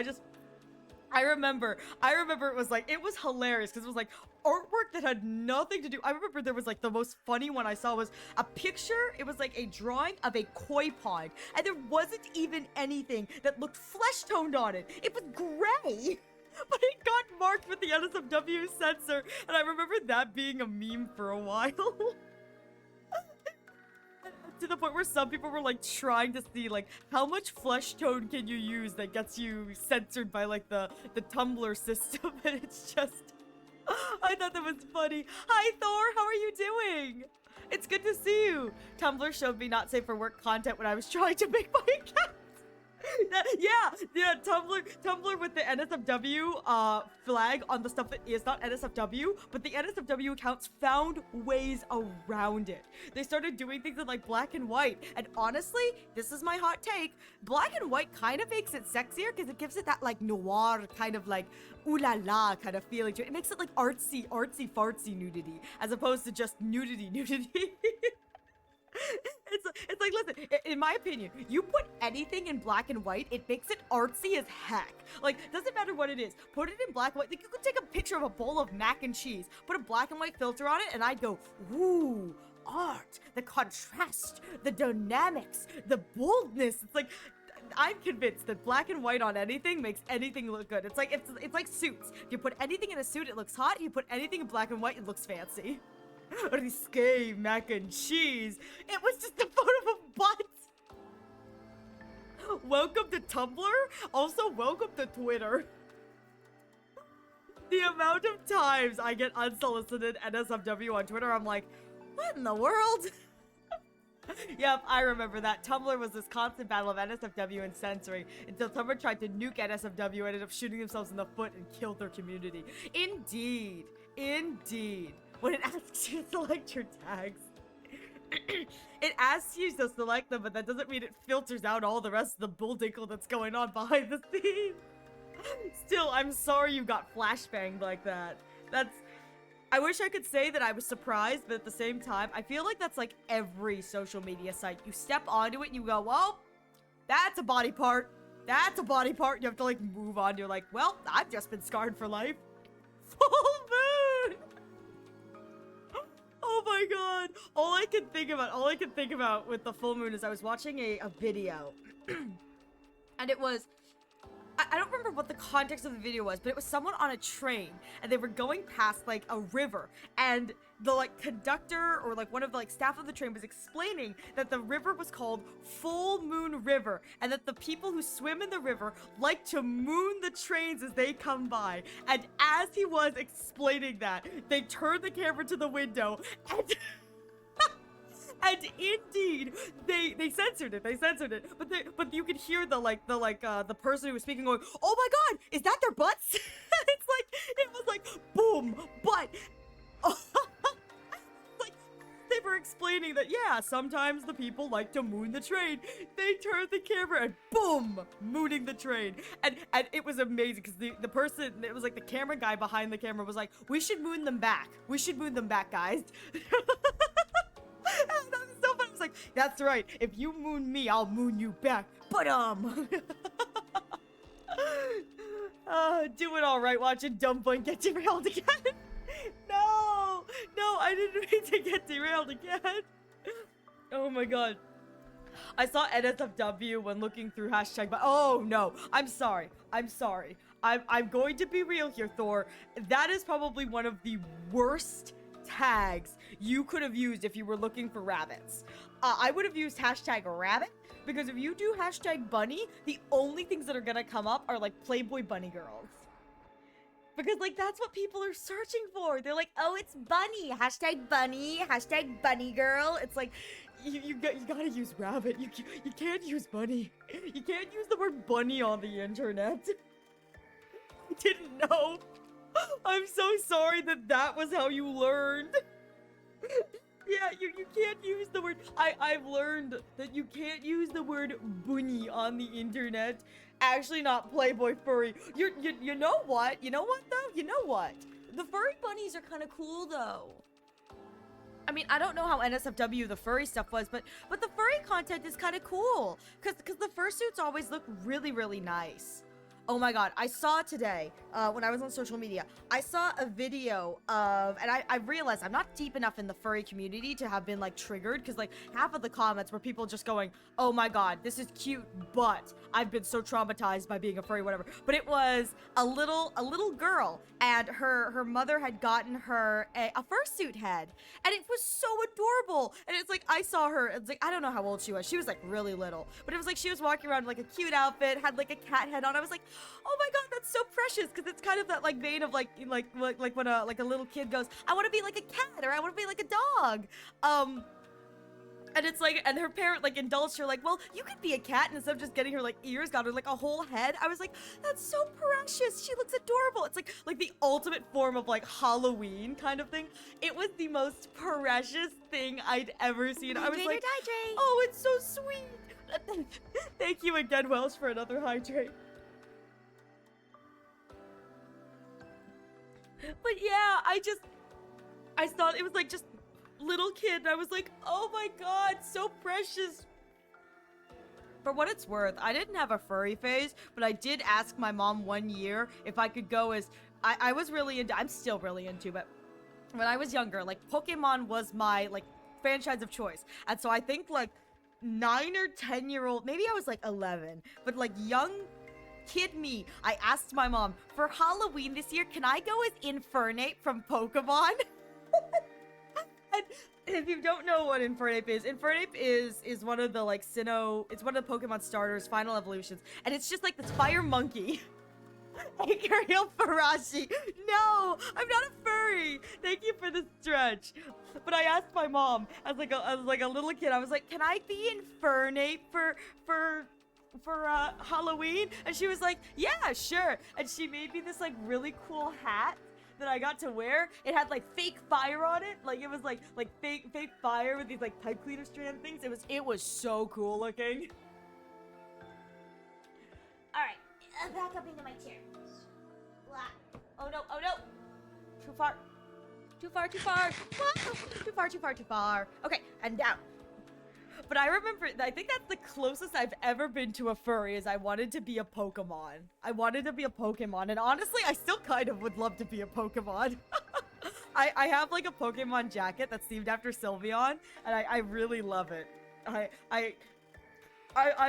I remember it was like, it was hilarious because it was like artwork that had nothing to do. I remember there was like the most funny one I saw was a picture. It was like a drawing of a koi pond and there wasn't even anything that looked flesh toned on it. It was gray. But it got marked with the NSFW censor and I remember that being a meme for a while. To the point where some people were like trying to see like how much flesh tone can you use that gets you censored by like the Tumblr system. And it's just, I thought that was funny. Hi Thor, how are you doing? It's good to see you. Tumblr showed me not safe for work content when I was trying to make my account. Yeah, Tumblr with the NSFW flag on the stuff that is not NSFW, but the NSFW accounts found ways around it. They started doing things in like black and white, and honestly, this is my hot take, black and white kind of makes it sexier because it gives it that like noir kind of like ooh la la kind of feeling to it. It makes it like artsy fartsy nudity, as opposed to just nudity. It's like, listen, in my opinion, you put anything in black and white, it makes it artsy as heck. Like, doesn't matter what it is. Put it in black and white. Like, you could take a picture of a bowl of mac and cheese, put a black and white filter on it, and I'd go, ooh, art, the contrast, the dynamics, the boldness. It's like, I'm convinced that black and white on anything makes anything look good. It's like suits. If you put anything in a suit, it looks hot. If you put anything in black and white, it looks fancy. Risque mac and cheese. It was just a photo of a butt. Welcome to Tumblr. Also, welcome to Twitter. The amount of times I get unsolicited NSFW on Twitter, I'm like, what in the world? Yep, I remember that. Tumblr was this constant battle of NSFW and censoring until Tumblr tried to nuke NSFW and ended up shooting themselves in the foot and killed their community. Indeed. When it asks you to select your tags, it asks you to select them, but that doesn't mean it filters out all the rest of the bulldinkle that's going on behind the scenes. Still, I'm sorry you got flashbanged like that. I wish I could say that I was surprised, but at the same time, I feel like that's like every social media site. You step onto it and you go, well, that's a body part. That's a body part. You have to like move on. You're like, well, I've just been scarred for life. Full moon! Oh my god. All I can think about with the full moon is I was watching a video. And it was, I don't remember what the context of the video was, but it was someone on a train and they were going past like a river and the like conductor or like one of the like staff of the train was explaining that the river was called Full Moon River and that the people who swim in the river like to moon the trains as they come by. And as he was explaining that, they turned the camera to the window and and indeed, they censored it. But you could hear the person who was speaking going, "Oh my God, is that their butts?" it was like boom, butt. Like they were explaining that yeah, sometimes the people like to moon the train. They turned the camera and boom, mooning the train, and it was amazing because the person, it was like the camera guy behind the camera was like, "We should moon them back. We should moon them back, guys." That was so fun. I was like, that's right. If you moon me, I'll moon you back. But doing all right watching Dumbo get derailed again. No, I didn't mean to get derailed again. Oh my god. I saw NSFW when looking through hashtag, but oh no, I'm sorry. I'm going to be real here, Thor. That is probably one of the worst tags you could have used if you were looking for rabbits. I would have used hashtag rabbit because if you do hashtag bunny, the only things that are gonna come up are like Playboy bunny girls. Because, like, that's what people are searching for. They're like, oh, it's bunny. Hashtag bunny girl. It's like, you gotta use rabbit. You can't use bunny. You can't use the word bunny on the internet. I didn't know. I'm so sorry that was how you learned. Yeah, you can't use the word. I've learned that you can't use the word bunny on the internet. Actually, not Playboy furry. You know what? You know what though? You know what? The furry bunnies are kind of cool though. I mean, I don't know how NSFW the furry stuff was, but the furry content is kind of cool. Cause the fursuits always look really, really nice. Oh my god, I saw today, when I was on social media, I saw a video of, and I realized I'm not deep enough in the furry community to have been, like, triggered, because, like, half of the comments were people just going, oh my god, this is cute, but I've been so traumatized by being a furry, whatever. But it was a little girl, and her mother had gotten her a fursuit head, and it was so adorable, and it's like, I saw her, it's like, I don't know how old she was, like, really little, but it was like she was walking around in, like, a cute outfit, had, like, a cat head on. I was like, oh my god, that's so precious, because it's kind of that, like, vein of, like when a little kid goes, I want to be like a cat, or I want to be like a dog, and it's like, and her parent, like, indulged her, like, well, you could be a cat, and instead of just getting her, like, ears, got her, like, a whole head. I was like, that's so precious, she looks adorable. It's like the ultimate form of, like, Halloween kind of thing. It was the most precious thing I'd ever seen. I was like, oh, it's so sweet. Thank you again, Welsh, for another hydrate. But yeah, I thought it was like just little kid, and I was like, oh my god, so precious. For what it's worth, I didn't have a furry phase, but I did ask my mom one year if I could go as, I was really into, I'm still really into, but when I was younger, like, Pokemon was my, like, franchise of choice. And so I think, like, 9 or 10-year-old, maybe I was, like, 11, but, like, young kid me, I asked my mom, for Halloween this year, can I go as Infernape from Pokemon? And if you don't know what Infernape is one of the, like, it's one of the Pokemon starters, final evolutions, and it's just like this fire monkey. Ariel Farashi. No, I'm not a furry. Thank you for the stretch. But I asked my mom as like a little kid, I was like, can I be Infernape for Halloween? And she was like, yeah, sure. And she made me this, like, really cool hat that I got to wear. It had, like, fake fire on it. Like, it was like fake fire with these, like, pipe cleaner strand things. It was so cool looking. Alright, back up into my chair. Oh no, oh no. Too far. Too far, too far. Too far, too far, too far. Okay, and down. But I remember, I think that's the closest I've ever been to a furry, is I wanted to be a Pokemon. I wanted to be a Pokemon, and honestly, I still kind of would love to be a Pokemon. I have, like, a Pokemon jacket that's themed after Sylveon, and I really love it. I'm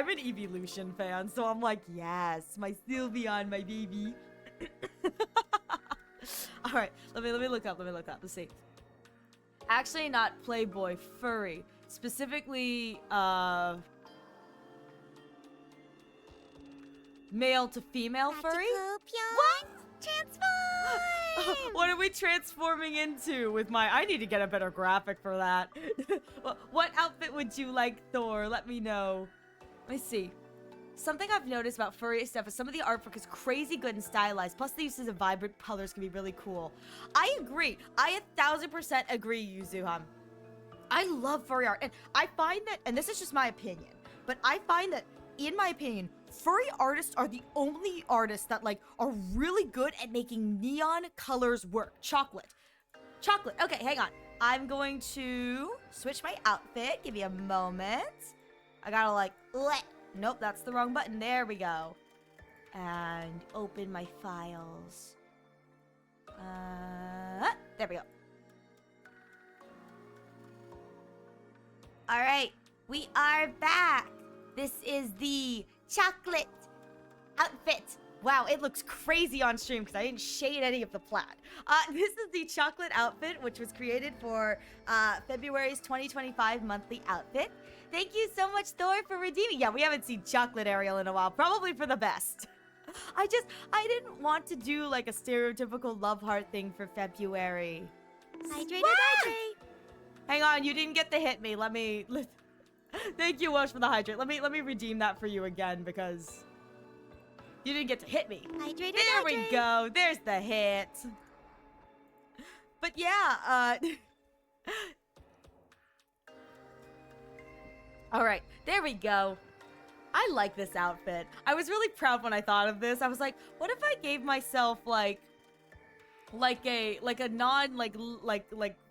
an Evolution fan, so I'm like, yes, my Sylveon, my baby. Alright, let me look up, let's see. Actually, not Playboy, furry. Specifically, male to female furry? What? Transform! What are we transforming into with my... I need to get a better graphic for that. What outfit would you like, Thor? Let me know. Let me see. Something I've noticed about furry stuff is some of the artwork is crazy good and stylized, plus the uses of vibrant colors can be really cool. I agree. I 1000% agree, Yuzuhan. I love furry art, and I find that, and this is just my opinion, but I find that, in my opinion, furry artists are the only artists that, like, are really good at making neon colors work. Chocolate. Okay, hang on. I'm going to switch my outfit. Give me a moment. I gotta, like, nope, that's the wrong button. There we go. And open my files. There we go. All right, we are back. This is the chocolate outfit. Wow, it looks crazy on stream because I didn't shade any of the plaid. This is the chocolate outfit, which was created for February's 2025 monthly outfit. Thank you so much, Thor, for redeeming. Yeah, we haven't seen chocolate Ariel in a while, probably for the best. I didn't want to do like a stereotypical love heart thing for February. Hydrate, What? hydrate. Hang on, you didn't get to hit me. Thank you, Wash, for the hydrate. Let me redeem that for you again because you didn't get to hit me. Hydrate, There we go. There's the hit. But yeah, all right, there we go. I like this outfit. I was really proud when I thought of this. I was like, what if I gave myself like a non like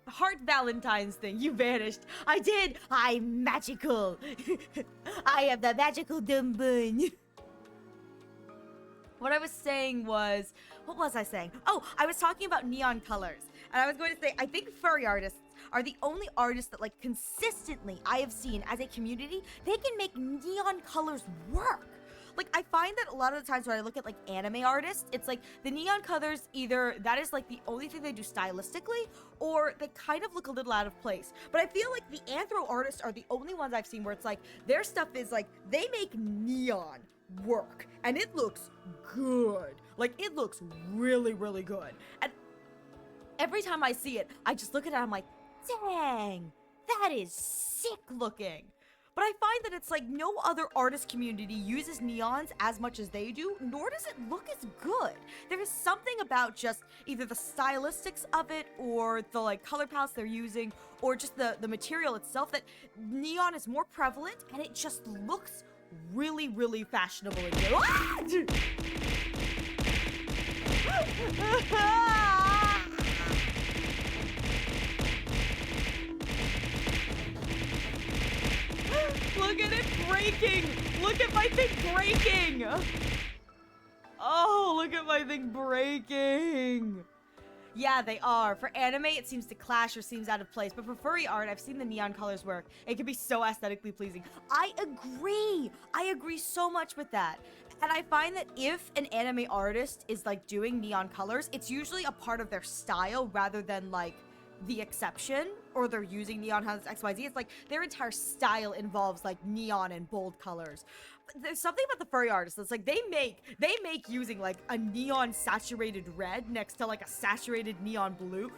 heart Valentine's thing? You vanished. I did. I'm magical. I am the magical dumb bun. What I was saying was, what was I saying? Oh, I was talking about neon colors. And I was going to say, I think furry artists are the only artists that, like, consistently I have seen as a community, they can make neon colors work. Like, I find that a lot of the times when I look at, like, anime artists, it's like the neon colors, either that is, like, the only thing they do stylistically, or they kind of look a little out of place. But I feel like the anthro artists are the only ones I've seen where it's like, their stuff is, like, they make neon work, and it looks good. Like, it looks really, really good. And every time I see it, I just look at it and I'm like, dang, that is sick looking. But I find that it's like no other artist community uses neons as much as they do, nor does it look as good. There is something about just either the stylistics of it or the like color palettes they're using or just the material itself that neon is more prevalent and it just looks really, really fashionable and good. Look at it breaking! Look at my thing breaking! Oh, look at my thing breaking! Yeah, they are. For anime, it seems to clash or seems out of place. But for furry art, I've seen the neon colors work. It can be so aesthetically pleasing. I agree! I agree so much with that. And I find that if an anime artist is like doing neon colors, it's usually a part of their style rather than like the exception, or they're using neon has XYZ. It's like their entire style involves like neon and bold colors. But there's something about the furry artists that's like they make using like a neon saturated red next to like a saturated neon blue.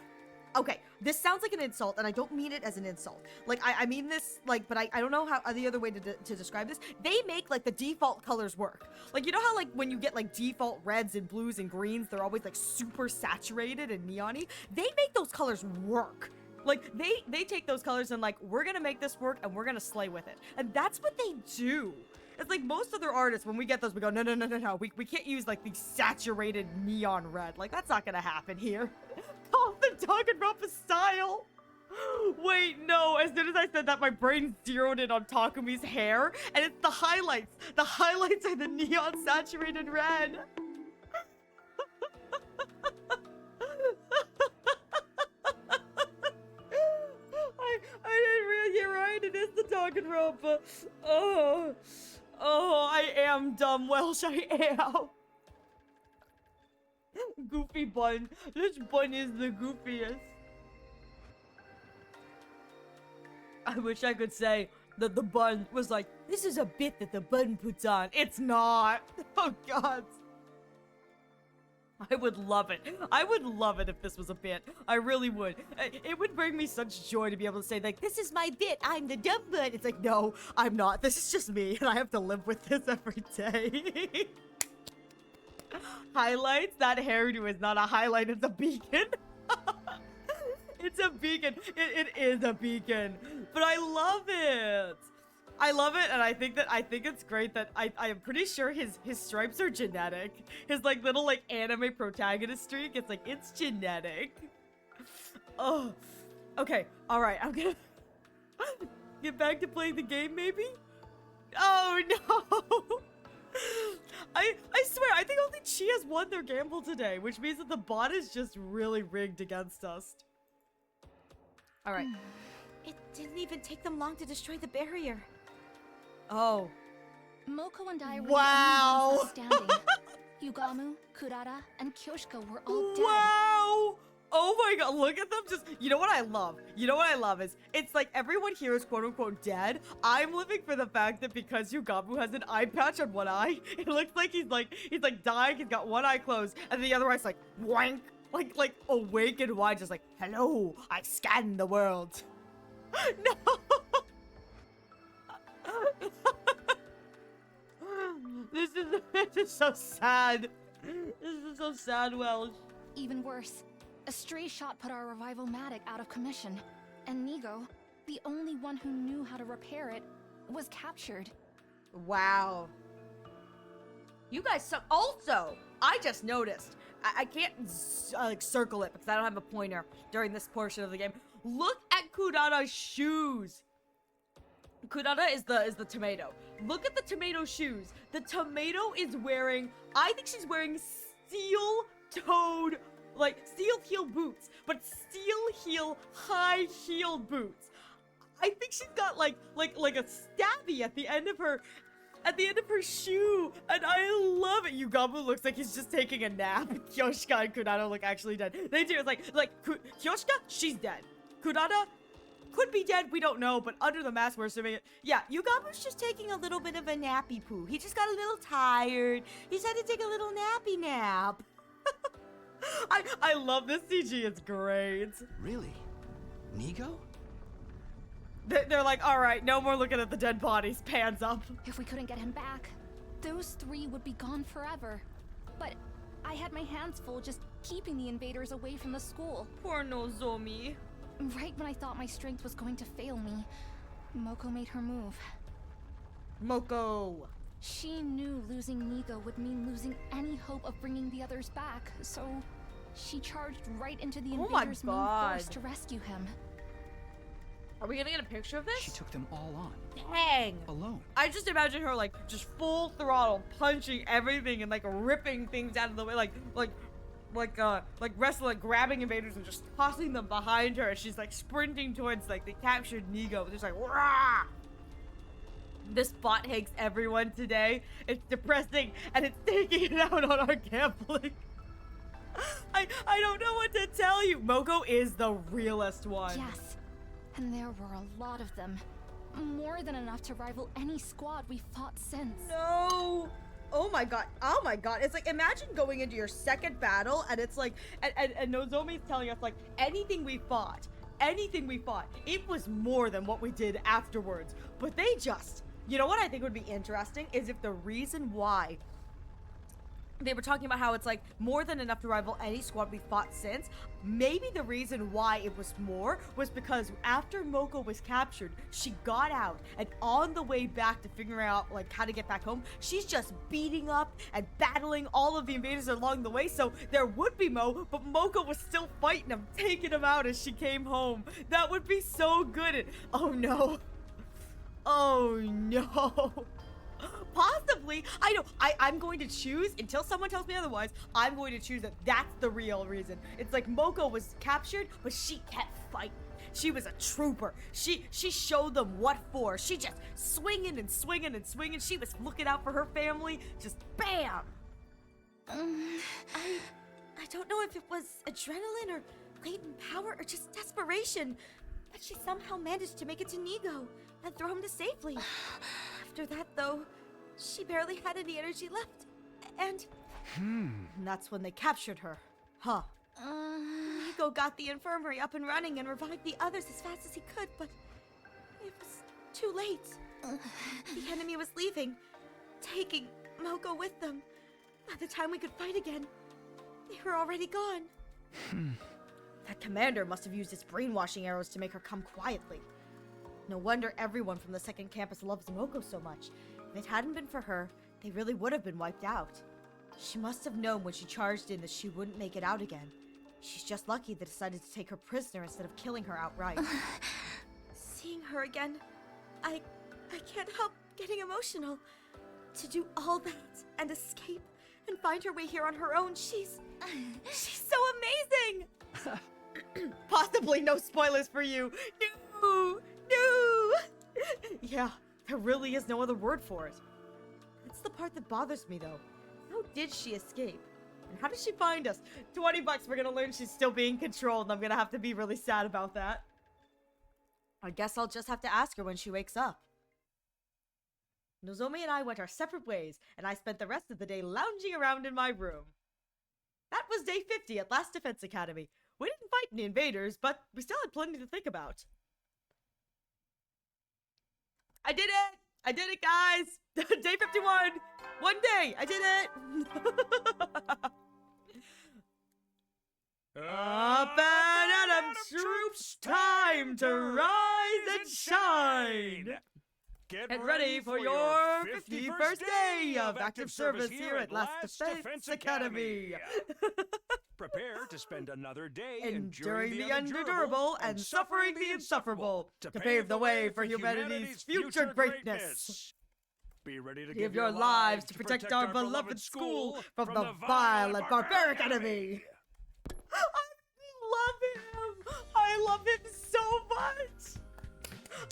Okay, this sounds like an insult, and I don't mean it as an insult. Like, I mean this, like, but I don't know how the other way to describe this. They make, like, the default colors work. Like, you know how, like, when you get, like, default reds and blues and greens, they're always, like, super saturated and neon-y? They make those colors work. Like, they take those colors and, like, we're gonna make this work, and we're gonna slay with it. And that's what they do. It's like most other artists, when we get those, we go, no. We can't use, like, the saturated neon red. Like, that's not gonna happen here. Oh, the Danganronpa style! Wait, no. As soon as I said that, my brain zeroed in on Takumi's hair, and it's the highlights. The highlights are the neon saturated red. I didn't really, you're right, it is the Danganronpa. Oh, I am dumb Welsh, I am. Goofy bun. This bun is the goofiest. I wish I could say that the bun was like, this is a bit that the bun puts on. It's not. Oh, God. I would love it. I would love it if this was a bit. I really would. It would bring me such joy to be able to say, like, this is my bit. I'm the dumb bun. It's like, no, I'm not. This is just me, and I have to live with this every day. Highlights? That hairdo is not a highlight, it's a beacon. It's a beacon. It is a beacon. But I love it. I love it, and I think it's great that I am pretty sure his stripes are genetic. His like little like anime protagonist streak, it's like it's genetic. Oh. Okay, alright, I'm gonna get back to playing the game maybe? Oh no! I swear, I think only Chi has won their gamble today, which means that the bot is just really rigged against us. Alright. It didn't even take them long to destroy the barrier. Oh. Moko and I were Wow. the only ones left standing. Yugamu, Kurara, and Kyoshika were all dead. Wow! Oh my god, look at them just, you know what I love? You know what I love is, it's like everyone here is quote unquote dead. I'm living for the fact that because Yugabu has an eye patch on one eye, it looks like he's dying, he's got one eye closed, and the other eye's like, wank, like awake and wide, just like, hello, I scan the world. No! This is so sad. This is so sad, Welsh. Even worse, a stray shot put our revival Matic out of commission, and Nigo, the only one who knew how to repair it, was captured. Wow. You guys suck. Also, I just noticed. I can't like circle it because I don't have a pointer during this portion of the game. Look at Kurara's shoes. Kurara is the tomato. Look at the tomato shoes. The tomato is wearing, I think she's wearing steel-toed, like steel-heel boots, but steel-heel, high-heeled boots. I think she's got like a stabby at the end of her shoe, and I love it. Yugabu looks like he's just taking a nap. Kyoshika and Kurara look actually dead. They do. It's like Kyoshika, she's dead. Kurara could be dead, we don't know, but under the mask we're assuming it. Yeah, Yugabu's just taking a little bit of a nappy poo. He just got a little tired. He's had to take a little nappy nap. I love this CG, it's great. Really? Nigo? They're like, all right, no more looking at the dead bodies, pans up. If we couldn't get him back, those three would be gone forever. But I had my hands full just keeping the invaders away from the school. Poor Nozomi. Right when I thought my strength was going to fail me, Moko made her move. Moko. She knew losing Nigo would mean losing any hope of bringing the others back, so she charged right into the invaders' main force to rescue him. Are we gonna get a picture of this? She took them all on. Dang. Alone. I just imagine her like just full throttle punching everything and like ripping things out of the way, like wrestling, grabbing invaders and just tossing them behind her. She's like sprinting towards like the captured Nigo. Just like, rah! This bot hates everyone today. It's depressing and it's taking it out on our gambling. I don't know what to tell you. Moko is the realest one. Yes, and there were a lot of them. More than enough to rival any squad we've fought since. No. Oh my god. Oh my god. It's like, imagine going into your second battle and it's like, and Nozomi's telling us like, anything we fought, it was more than what we did afterwards. But they just, you know what I think would be interesting is if the reason why they were talking about how it's like more than enough to rival any squad we fought since. Maybe the reason why it was more was because after Moko was captured, she got out and on the way back to figuring out like how to get back home, she's just beating up and battling all of the invaders along the way. So there would be Mo, but Moko was still fighting him, taking him out as she came home. That would be so good. And, oh no. Oh no. Possibly. I know. I'm going to choose, until someone tells me otherwise, I'm going to choose that that's the real reason. It's like Moko was captured, but she kept fighting. She was a trooper. She showed them what for. She just swinging and swinging and swinging. She was looking out for her family. Just bam. I don't know if it was adrenaline or latent power or just desperation, but she somehow managed to make it to Nigo and throw him to safely. After that, though, she barely had any energy left, and that's when they captured her. Huh. Nigo got the infirmary up and running and revived the others as fast as he could, but it was too late. The enemy was leaving, taking Moko with them. By the time we could fight again, they were already gone. That commander must have used his brainwashing arrows to make her come quietly. No wonder everyone from the second campus loves Moko so much. If it hadn't been for her, they really would have been wiped out. She must have known when she charged in that she wouldn't make it out again. She's just lucky they decided to take her prisoner instead of killing her outright. Seeing her again, I can't help getting emotional. To do all that and escape and find her way here on her own, she's so amazing! Possibly no spoilers for you. No! No! Yeah, there really is no other word for it. That's the part that bothers me, though. How did she escape? How did she find us? $20, we're gonna learn she's still being controlled, and I'm gonna have to be really sad about that. I guess I'll just have to ask her when she wakes up. Nozomi and I went our separate ways, and I spent the rest of the day lounging around in my room. That was day 50 at Last Defense Academy. We didn't fight any invaders, but we still had plenty to think about. I did it! I did it, guys! Day 51! One day! I did it! Up and Adam troops, time to rise and shine! Get ready for your 51st day of active service here at Last Defense Academy! Prepare to spend another day Enduring the undurable and suffering the insufferable to pave the way for humanity's future greatness. Be ready to Give your lives to protect our beloved school from the vile and barbaric enemy. I love him. I love him so much.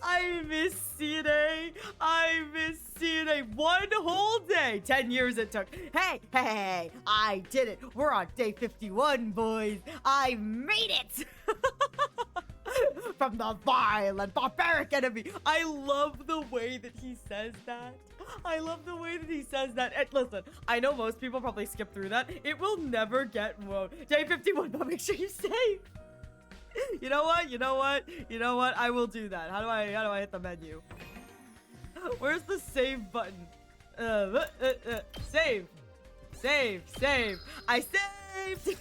I miss CNA. I miss CNA. One whole day. 10 years it took. Hey, I did it. We're on day 51, boys. I made it. From the vile and barbaric enemy. I love the way that he says that. I love the way that he says that. And listen, I know most people probably skip through that. It will never get whoa. Day 51, but make sure you save. You know what? I will do that. How do I hit the menu? Where's the save button? Save. I saved.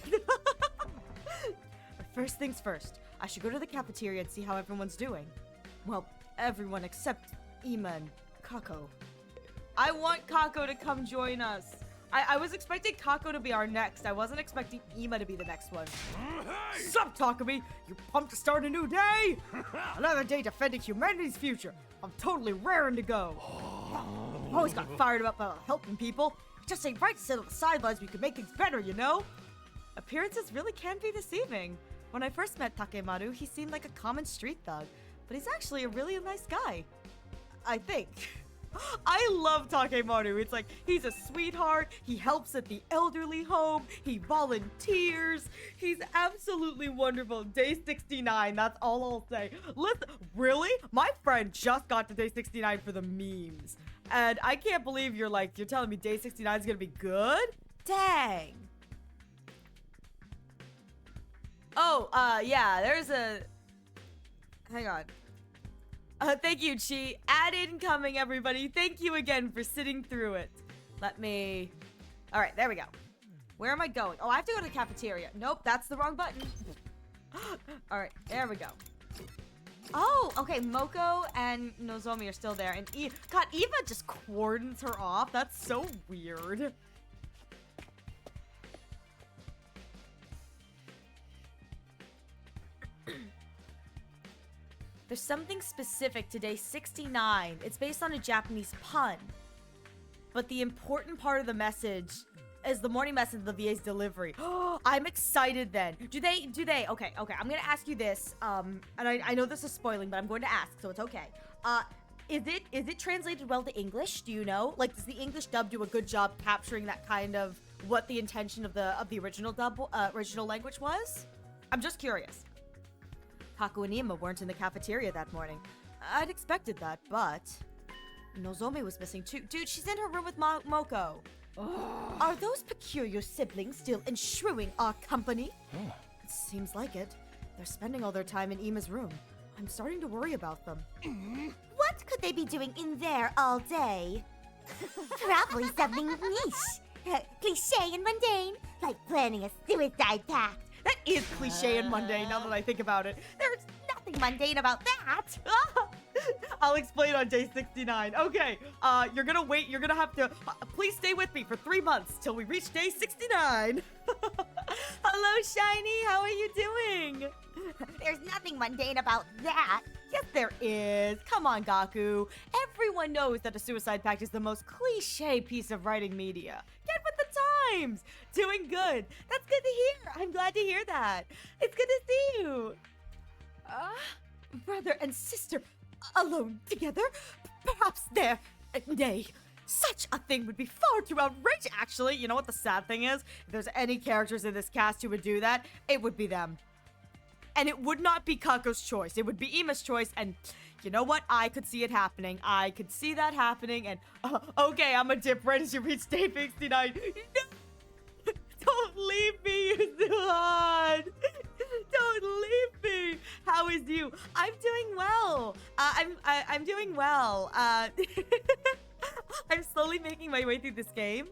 First things first. I should go to the cafeteria and see how everyone's doing. Well, everyone except Ima and Kako. I want Kako to come join us. I was expecting Kako to be our next. I wasn't expecting Ima to be the next one. Sup, Takumi? You pumped to start a new day? Another day defending humanity's future. I'm totally raring to go. Always got fired up about helping people. Just ain't right to sit on the sidelines. We could make things better, you know? Appearances really can be deceiving. When I first met Takemaru, he seemed like a common street thug, but he's actually a really nice guy. I think. I love Takemaru. It's like, he's a sweetheart, he helps at the elderly home, he volunteers, he's absolutely wonderful. Day 69, that's all I'll say. Listen, really? My friend just got to day 69 for the memes. And I can't believe you're telling me day 69 is gonna be good? Dang. Oh, yeah, there's a... Hang on. Thank you, Chi. Ad incoming, everybody. Thank you again for sitting through it. Let me... Alright, there we go. Where am I going? Oh, I have to go to the cafeteria. Nope, that's the wrong button. Alright, there we go. Oh, okay, Moko and Nozomi are still there. And God, Eva just cordons her off. That's so weird. There's something specific to day 69. It's based on a Japanese pun. But the important part of the message is the morning message of the VA's delivery. I'm excited then. Do they, okay, I'm gonna ask you this, and I know this is spoiling, but I'm going to ask, so it's okay. Is it translated well to English? Do you know? Like, does the English dub do a good job capturing that kind of what the intention of the original dub, original language was? I'm just curious. Kako and Ima weren't in the cafeteria that morning. I'd expected that, but... Nozomi was missing too. Dude, she's in her room with Moko. Are those peculiar siblings still enshrining our company? It seems like it. They're spending all their time in Ima's room. I'm starting to worry about them. What could they be doing in there all day? Probably something niche. Cliché and mundane, like planning a suicide pact. That is cliche and mundane now that I think about it. There's nothing mundane about that. I'll explain on day 69. Okay, you're gonna wait. You're gonna have to... please stay with me for 3 months till we reach day 69. Hello, Shiny. How are you doing? There's nothing mundane about that. Yes, there is. Come on, Gaku. Everyone knows that a suicide pact is the most cliche piece of writing media. Get with the times. Doing good. That's good to hear. I'm glad to hear that. It's good to see you. Brother and sister alone together. Perhaps they're... nay. Such a thing would be far too outrageous. Actually, you know what the sad thing is? If there's any characters in this cast who would do that, it would be them. And it would not be Kako's choice. It would be Ima's choice. And you know what? I could see it happening. I could see that happening. And okay, I'm a dip right as you reach day 69. No! Don't leave me, Yuzuhan! Don't leave me! How is you? I'm doing well. I'm doing well. I'm slowly making my way through this game.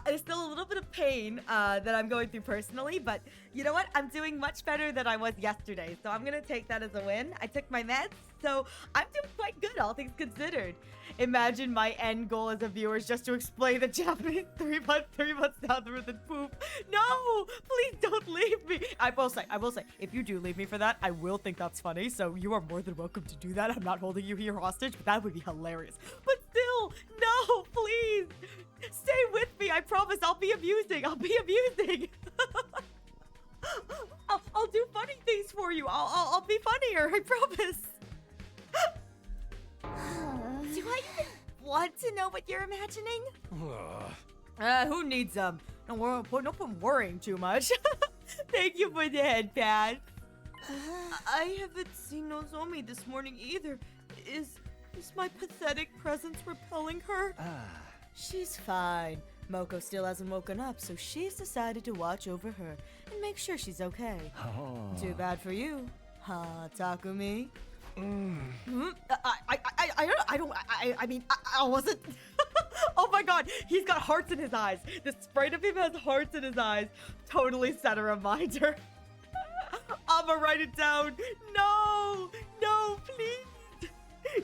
There's still a little bit of pain that I'm going through personally, but you know what? I'm doing much better than I was yesterday, so I'm gonna take that as a win. I took my meds, so I'm doing quite good, all things considered. Imagine my end goal as a viewer is just to explain the Japanese 3 months down the road and poop. No! Please don't leave me! I will say, if you do leave me for that, I will think that's funny, so you are more than welcome to do that. I'm not holding you here hostage, but that would be hilarious. But still, no, please! Stay with me, I promise, I'll be amusing, I'll be amusing! I'll do funny things for you, I'll be funnier, I promise! Do I even want to know what you're imagining? Who needs them? No point worrying too much. Thank you for the head pat. I haven't seen Nozomi this morning either. Is my pathetic presence repelling her? She's fine. Moko still hasn't woken up, so she's decided to watch over her and make sure she's okay. Too bad for you, huh, Takumi? I wasn't. Oh my god, he's got hearts in his eyes. The sprite of him has hearts in his eyes. Totally set a reminder. I'ma write it down. No, please.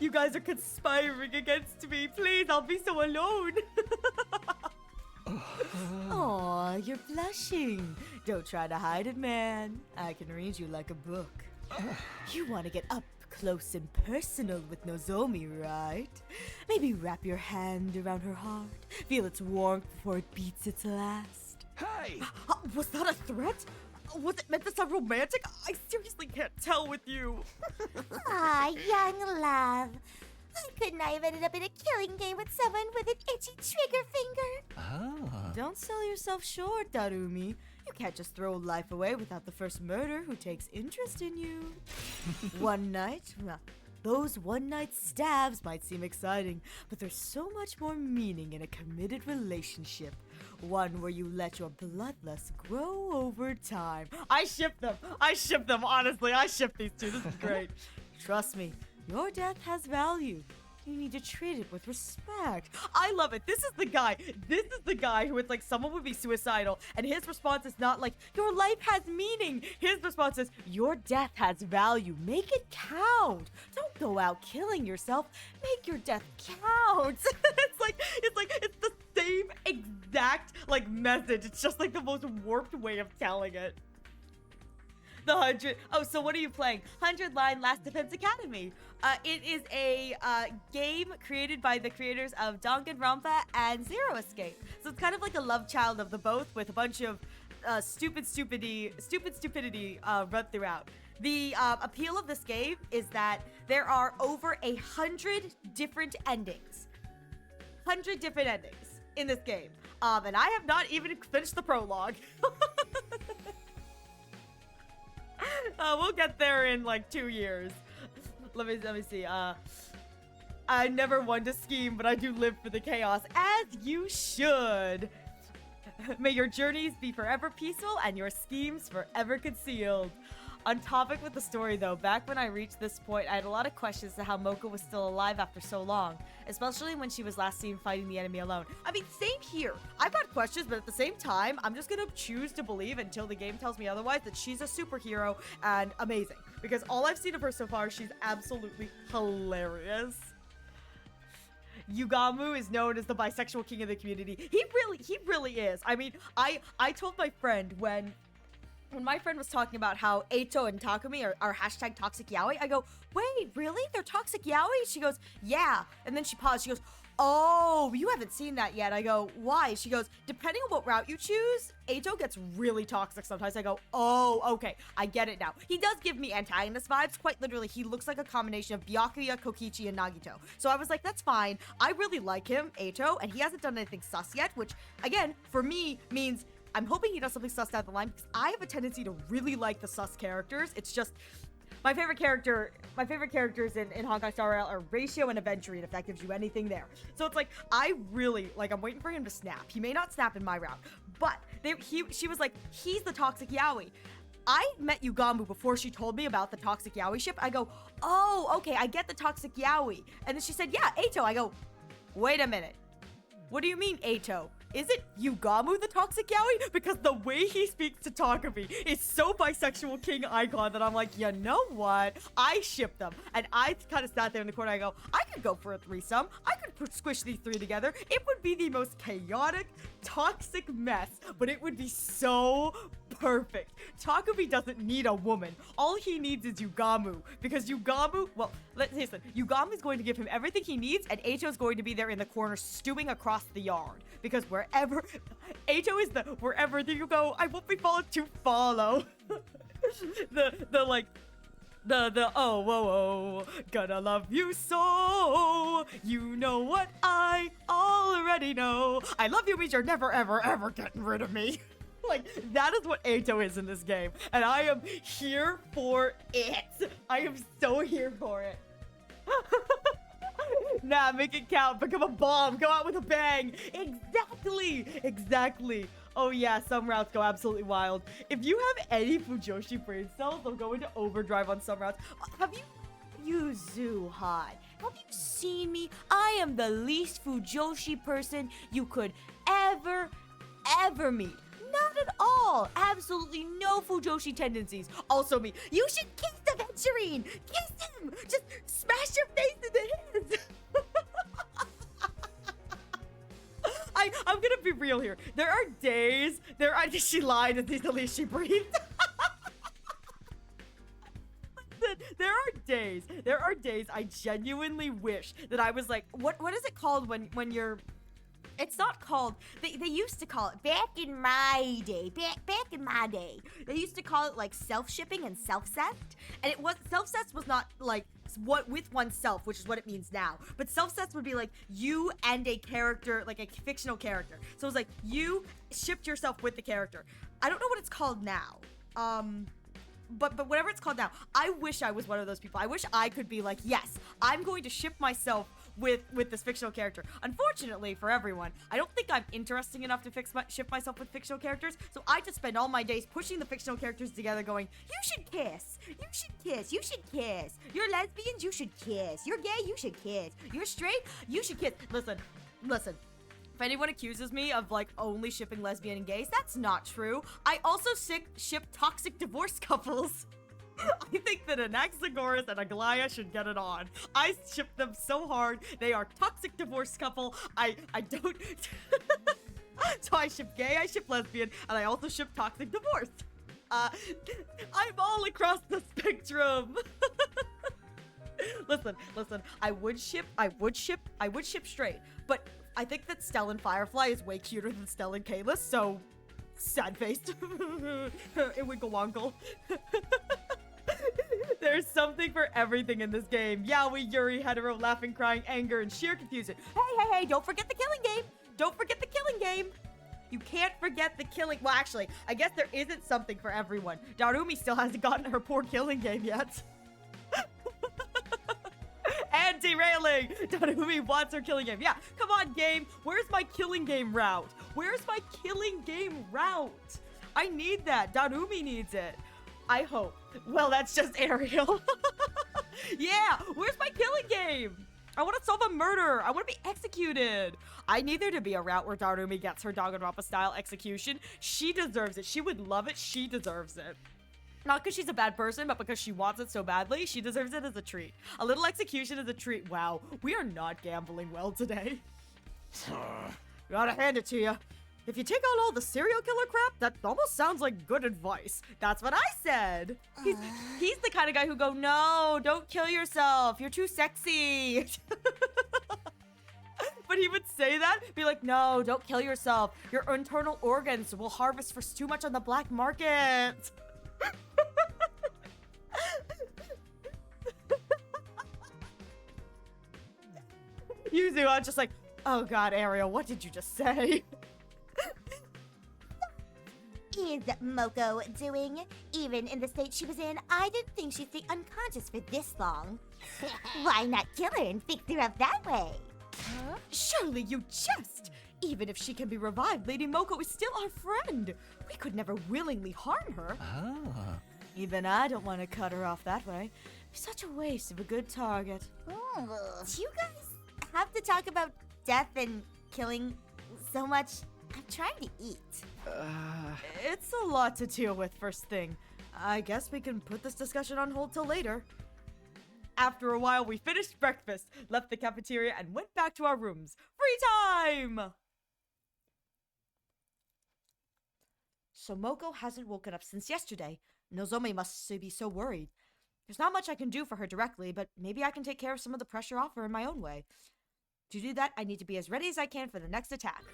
You guys are conspiring against me. Please, I'll be so alone. Aw, you're blushing. Don't try to hide it, man. I can read you like a book. You want to get up close and personal with Nozomi, right? Maybe wrap your hand around her heart. Feel its warmth before it beats its last. Hey! Was that a threat? Was it meant to sound romantic? I seriously can't tell with you. Young love. Couldn't I have ended up in a killing game with someone with an itchy trigger finger? Don't sell yourself short, Darumi. You can't just throw life away without the first murder who takes interest in you. One night? Those one-night stabs might seem exciting, but there's so much more meaning in a committed relationship. One where you let your bloodlust grow over time. I ship them, honestly. I ship these two. This is great. Trust me, your death has value. You need to treat it with respect. I love it. This is the guy who it's like someone would be suicidal and his response is not like, your life has meaning. His response is, your death has value. Make it count. Don't go out killing yourself. Make your death count. It's the same exact like message. It's just like the most warped way of telling it. The 100. Oh, so what are you playing? 100 Line Last Defense Academy. It is a game created by the creators of Danganronpa and Zero Escape. So it's kind of like a love child of the both with a bunch of stupid stupidity run throughout. The appeal of this game is that there are over 100 different endings. 100 different endings in this game. And I have not even finished the prologue. We'll get there in like 2 years. Let me see. I never want to scheme, but I do live for the chaos, as you should. May your journeys be forever peaceful and your schemes forever concealed. On topic with the story though, back when I reached this point, I had a lot of questions to how Moko was still alive after so long, especially when she was last seen fighting the enemy alone. I mean, same here. I've got questions, but at the same time, I'm just gonna choose to believe until the game tells me otherwise that she's a superhero and amazing. Because all I've seen of her so far, she's absolutely hilarious. Yugamu is known as the bisexual king of the community. He really is. I mean, I told my friend when when my friend was talking about how Eito and Takumi are hashtag toxic yaoi, I go, wait, really? They're toxic yaoi? She goes, yeah. And then she paused. She goes, oh, you haven't seen that yet. I go, why? She goes, depending on what route you choose, Eito gets really toxic sometimes. I go, oh, okay, I get it now. He does give me antagonist vibes. Quite literally, he looks like a combination of Byakuya, Kokichi, and Nagito. So I was like, that's fine. I really like him, Eito, and he hasn't done anything sus yet, which, again, for me, means I'm hoping he does something sus down the line, because I have a tendency to really like the sus characters. It's just... My favorite characters in Honkai Star Rail are Ratio and Aventurine, if that gives you anything there. So it's like, I really, like, I'm waiting for him to snap. He may not snap in my route, but she was like, he's the toxic yaoi. I met Yugamu before she told me about the toxic yaoi ship. I go, oh, okay, I get the toxic yaoi. And then she said, yeah, Eito. I go, wait a minute. What do you mean, Eito? Is it Yugamu the toxic yaoi? Because the way he speaks to Takumi is so bisexual king icon that I'm like, you know what? I ship them. And I kind of sat there in the corner. I go, I could go for a threesome. I could squish these three together. It would be the most chaotic, toxic mess, but it would be so perfect. Takumi doesn't need a woman. All he needs is Yugamu. Because Yugamu, well, let's listen. Yugamu's going to give him everything he needs, and Eito's going to be there in the corner stewing across the yard. Because wherever Eito is wherever you go, I won't be followed to follow. Oh, whoa, whoa, gonna love you so. You know what I already know. I love you means you're never, ever, ever getting rid of me. Like, that is what Eito is in this game. And I am here for it. I am so here for it. Nah, make it count. Become a bomb. Go out with a bang. Exactly. Oh yeah, some routes go absolutely wild. If you have any Fujoshi brain cells, they'll go into overdrive on some routes. Have you Zuhad, have you seen me? I am the least Fujoshi person you could ever meet. Not at all. Absolutely no Fujoshi tendencies. Also me. You should kiss Aventurine. Kiss him. Just smash your face into his. I'm gonna be real here. There are days. She lied and at least she breathed. There are days I genuinely wish that I was like, what is it called when you're... It's not called, they used to call it, back in my day, they used to call it like self-shipping and self-cest. And self-cest was not like what with oneself, which is what it means now. But self-cest would be like you and a character, like a fictional character. So it was like you shipped yourself with the character. I don't know what it's called now. But whatever it's called now, I wish I was one of those people. I wish I could be like, yes, I'm going to ship myself with this fictional character. Unfortunately for everyone, I don't think I'm interesting enough to ship myself with fictional characters, so I just spend all my days pushing the fictional characters together going, you should kiss, you should kiss, you should kiss. You're lesbians, you should kiss. You're gay, you should kiss. You're straight, you should kiss. Listen. If anyone accuses me of like only shipping lesbian and gays, that's not true. I also ship toxic divorce couples. I think that Anaxagoras and Aglaya should get it on. I ship them so hard. They are toxic divorce couple. I don't... So I ship gay, I ship lesbian, and I also ship toxic divorce. I'm all across the spectrum. Listen. I would ship straight, but I think that Stell and Firefly is way cuter than Stell and Kalis, so sad-faced. Winkle-wonkle. There's something for everything in this game. Yaoi, Yuri, hetero, laughing, crying, anger, and sheer confusion. Hey, don't forget the killing game. Don't forget the killing game. You can't forget the killing. Well, actually, I guess there isn't something for everyone. Darumi still hasn't gotten her poor killing game yet. Anti-railing! Darumi wants her killing game. Yeah, come on, game. Where's my killing game route? I need that. Darumi needs it. I hope. Well, that's just Ariel. Yeah, where's my killing game? I want to solve a murder. I want to be executed. I need there to be a route where Darumi gets her Danganronpa style execution. She deserves it. She would love it. She deserves it. Not because she's a bad person, but because she wants it so badly. She deserves it as a treat. A little execution is a treat. Wow, we are not gambling well today. Gotta hand it to you. If you take out all the serial killer crap, that almost sounds like good advice. That's what I said. He's the kind of guy who go, no, don't kill yourself. You're too sexy. But he would say that, be like, no, don't kill yourself. Your internal organs will harvest for too much on the black market. Yuzu, I'm just like, oh god, Ariel, what did you just say? Is Moko doing? Even in the state she was in, I didn't think she'd stay unconscious for this long. Why not kill her and fix her up that way? Huh? Surely you jest! Even if she can be revived, Lady Moko is still our friend. We could never willingly harm her. Ah. Even I don't want to cut her off that way. Such a waste of a good target. Do you guys have to talk about death and killing so much? I'm trying to eat. It's a lot to deal with first thing. I guess we can put this discussion on hold till later. After a while, we finished breakfast, left the cafeteria, and went back to our rooms. Free time! So Moko hasn't woken up since yesterday. Nozomi must be so worried. There's not much I can do for her directly, but maybe I can take care of some of the pressure off her in my own way. To do that, I need to be as ready as I can for the next attack.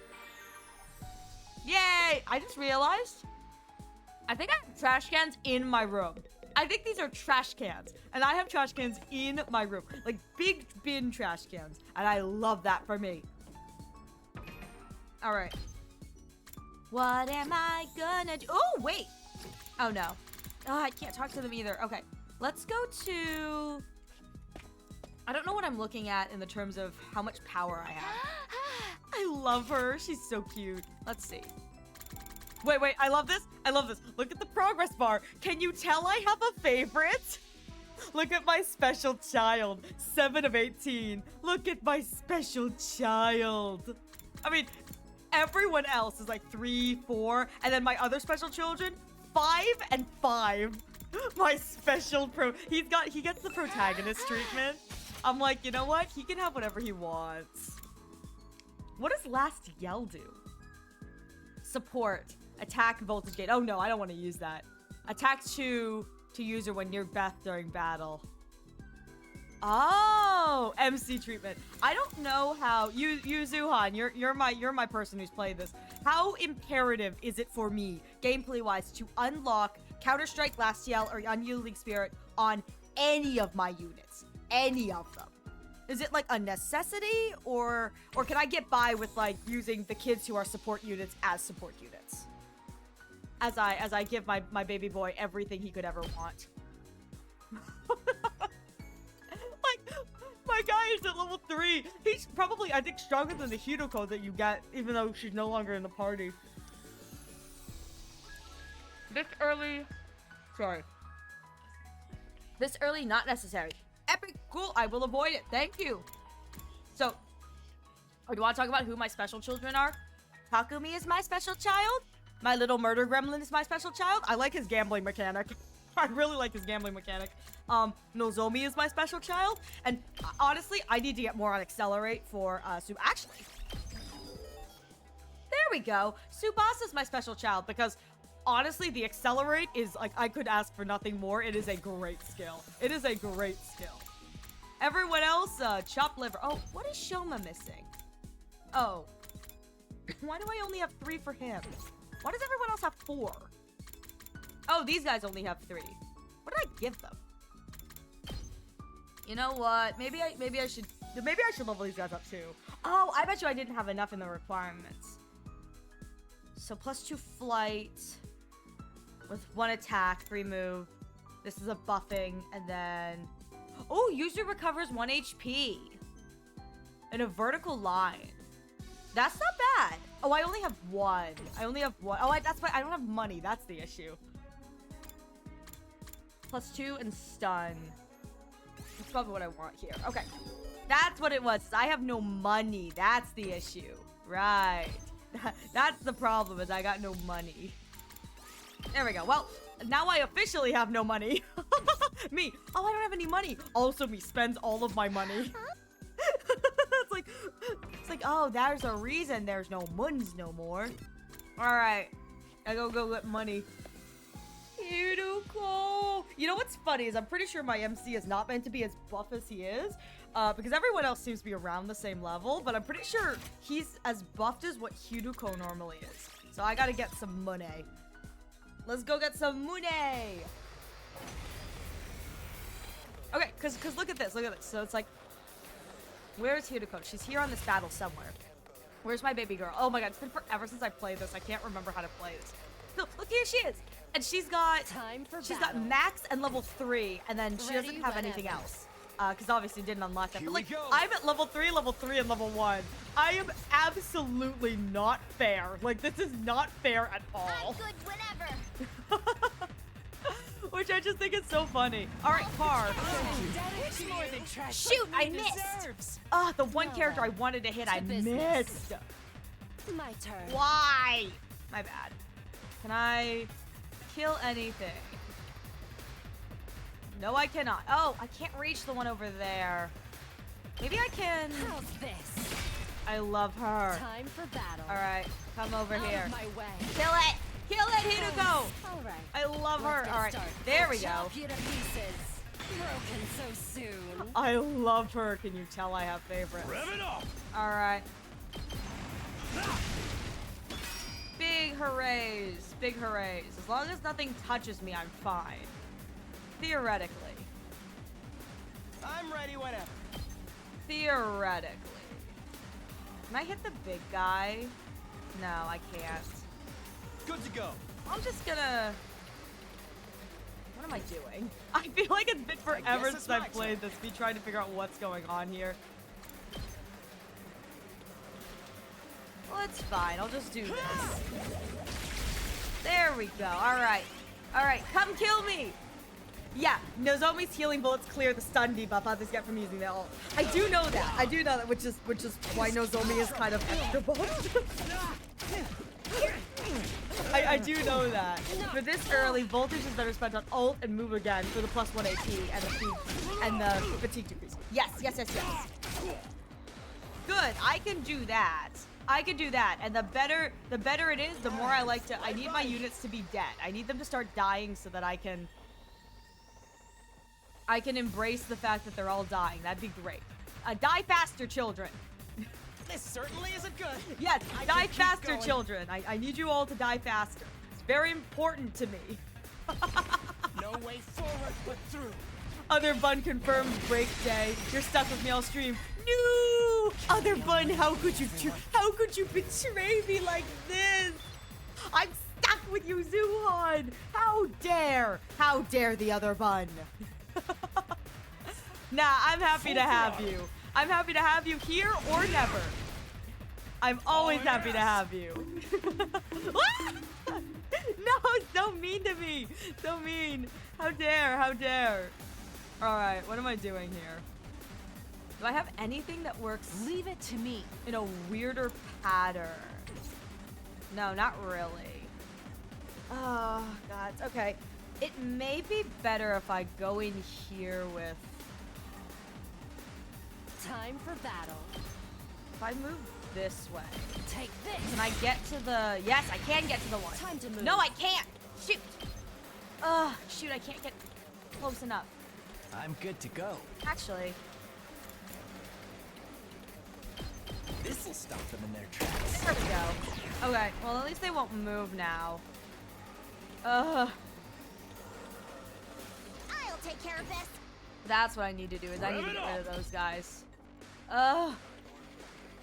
Yay! I just realized I think I have trash cans in my room. I think these are trash cans, and I have trash cans in my room. Like, big bin trash cans, and I love that for me. Alright. What am I gonna do? Oh, wait! Oh, no. Oh, I can't talk to them either. Okay, let's go to... I don't know what I'm looking at in the terms of how much power I have. I love her. She's so cute. Let's see. Wait, I love this. I love this. Look at the progress bar. Can you tell I have a favorite? Look at my special child. 7 of 18. Look at my special child. I mean, everyone else is like 3, 4, and then my other special children, 5 and 5. My special he gets the protagonist treatment. I'm like, you know what? He can have whatever he wants. What does last yell do? Support. Attack voltage gate. Oh no, I don't want to use that. Attack 2 to user when near Beth during battle. Oh, MC treatment. I don't know how Zuhan, you're my person who's played this. How imperative is it for me, gameplay wise, to unlock Counter-Strike, Last Yell, or Unyielding Spirit on any of my units? Any of them? Is it like a necessity, or can I get by with like using the kids who are support units as support units? As I give my baby boy everything he could ever want. Like, my guy is at level 3. He's probably, I think, stronger than the Hidoko that you get, even though she's no longer in the party. This early, not necessary. Epic, cool, I will avoid it, thank you. So, do you want to talk about who my special children are? Takumi is my special child. My little murder gremlin is my special child. I like his gambling mechanic. I really like his gambling mechanic. Nozomi is my special child. And honestly, I need to get more on Accelerate for actually, there we go. Tsubasa is my special child because honestly, the Accelerate is like, I could ask for nothing more. It is a great skill. It is a great skill. Everyone else, chopped liver. Oh, what is Shoma missing? Oh. Why do I only have 3 for him? Why does everyone else have 4? Oh, these guys only have 3. What did I give them? You know what? Maybe I should level these guys up too. Oh, I bet you I didn't have enough in the requirements. So +2 flight with 1 attack, 3 move. This is a buffing, and then oh, user recovers 1 HP in a vertical line. That's not bad. Oh, I only have 1. Oh, that's why I don't have money. That's the issue. +2 and stun. That's probably what I want here. Okay. That's what it was. I have no money. That's the issue. Right. That's the problem, is I got no money. There we go. Well, now I officially have no money. Me. Oh, I don't have any money. Also, me spends all of my money. It's like, oh, there's a reason there's no muns no more. Alright. I go get money. Hiruko! You know what's funny is I'm pretty sure my MC is not meant to be as buff as he is. Because everyone else seems to be around the same level. But I'm pretty sure he's as buffed as what Hiruko normally is. So I gotta get some money. Let's go get some money! Okay, cause look at this, So it's like, where's Hiruko? She's here on this battle somewhere. Where's my baby girl? Oh my god, it's been forever since I played this. I can't remember how to play this. Look, here she is. And she's got max and level 3, and then she doesn't have anything else. Because obviously didn't unlock that. But like, I'm at level 3, and level 1. I am absolutely not fair. Like, this is not fair at all. I'm good whenever. Which I just think is so funny. Alright, car. Shoot, I missed. Ah, the one character I wanted to hit, I missed. My turn. Why? My bad. Can I kill anything? No, I cannot. Oh, I can't reach the one over there. Maybe I can. How's this? I love her. Time for battle. All right, come over here. My way. Kill it! Kill it, Hiruko! All right. I love her. All right, there we go. Chop you to pieces. Broken so soon. I love her. Can you tell I have favorites? Rev it up! All right. Big hoorays. Big hoorays. As long as nothing touches me, I'm fine. Theoretically. I'm ready whenever. Theoretically. Can I hit the big guy? No, I can't. Good to go. I'm just gonna... What am I doing? I feel like it's been forever since I've played this, me trying to figure out what's going on here. Well, it's fine. I'll just do this. There we go. Alright. Alright, come kill me! Yeah, Nozomi's healing bullets clear the stun debuff others get from using their ult. I do know that. I do know that, which is why Nozomi is kind of extra buffed. I do know that. For this early, voltage is better spent on ult and move again for the +1 AP and the fatigue decrease. Yes. Good. I can do that. And the better it is, the more I need my units to be dead. I need them to start dying so that I can embrace the fact that they're all dying. That'd be great. Die faster, children. This certainly isn't good. Yes, die faster, children. I need you all to die faster. It's very important to me. No way forward but through. Other bun confirmed break day. You're stuck with me all stream. No! Other bun, how could you betray me like this? I'm stuck with you, Zuhan. How dare the other bun? Nah, I'm happy to have you. I'm happy to have you here or never. I'm always happy to have you. No, so mean to me. So mean. How dare. Alright, what am I doing here? Do I have anything that works? Leave it to me. In a weirder pattern? No, not really. Oh, God. Okay. It may be better if I go in here with... Time for battle. If I move this way. Take this. Can I get to the... Yes, I can get to the one. Time to move. No, I can't. Shoot. Shoot, I can't get close enough. I'm good to go. Actually... This'll stop them in their tracks. There we go. Okay, well, at least they won't move now. I'll take care of this. That's what I need to do, is I need to get rid of those guys.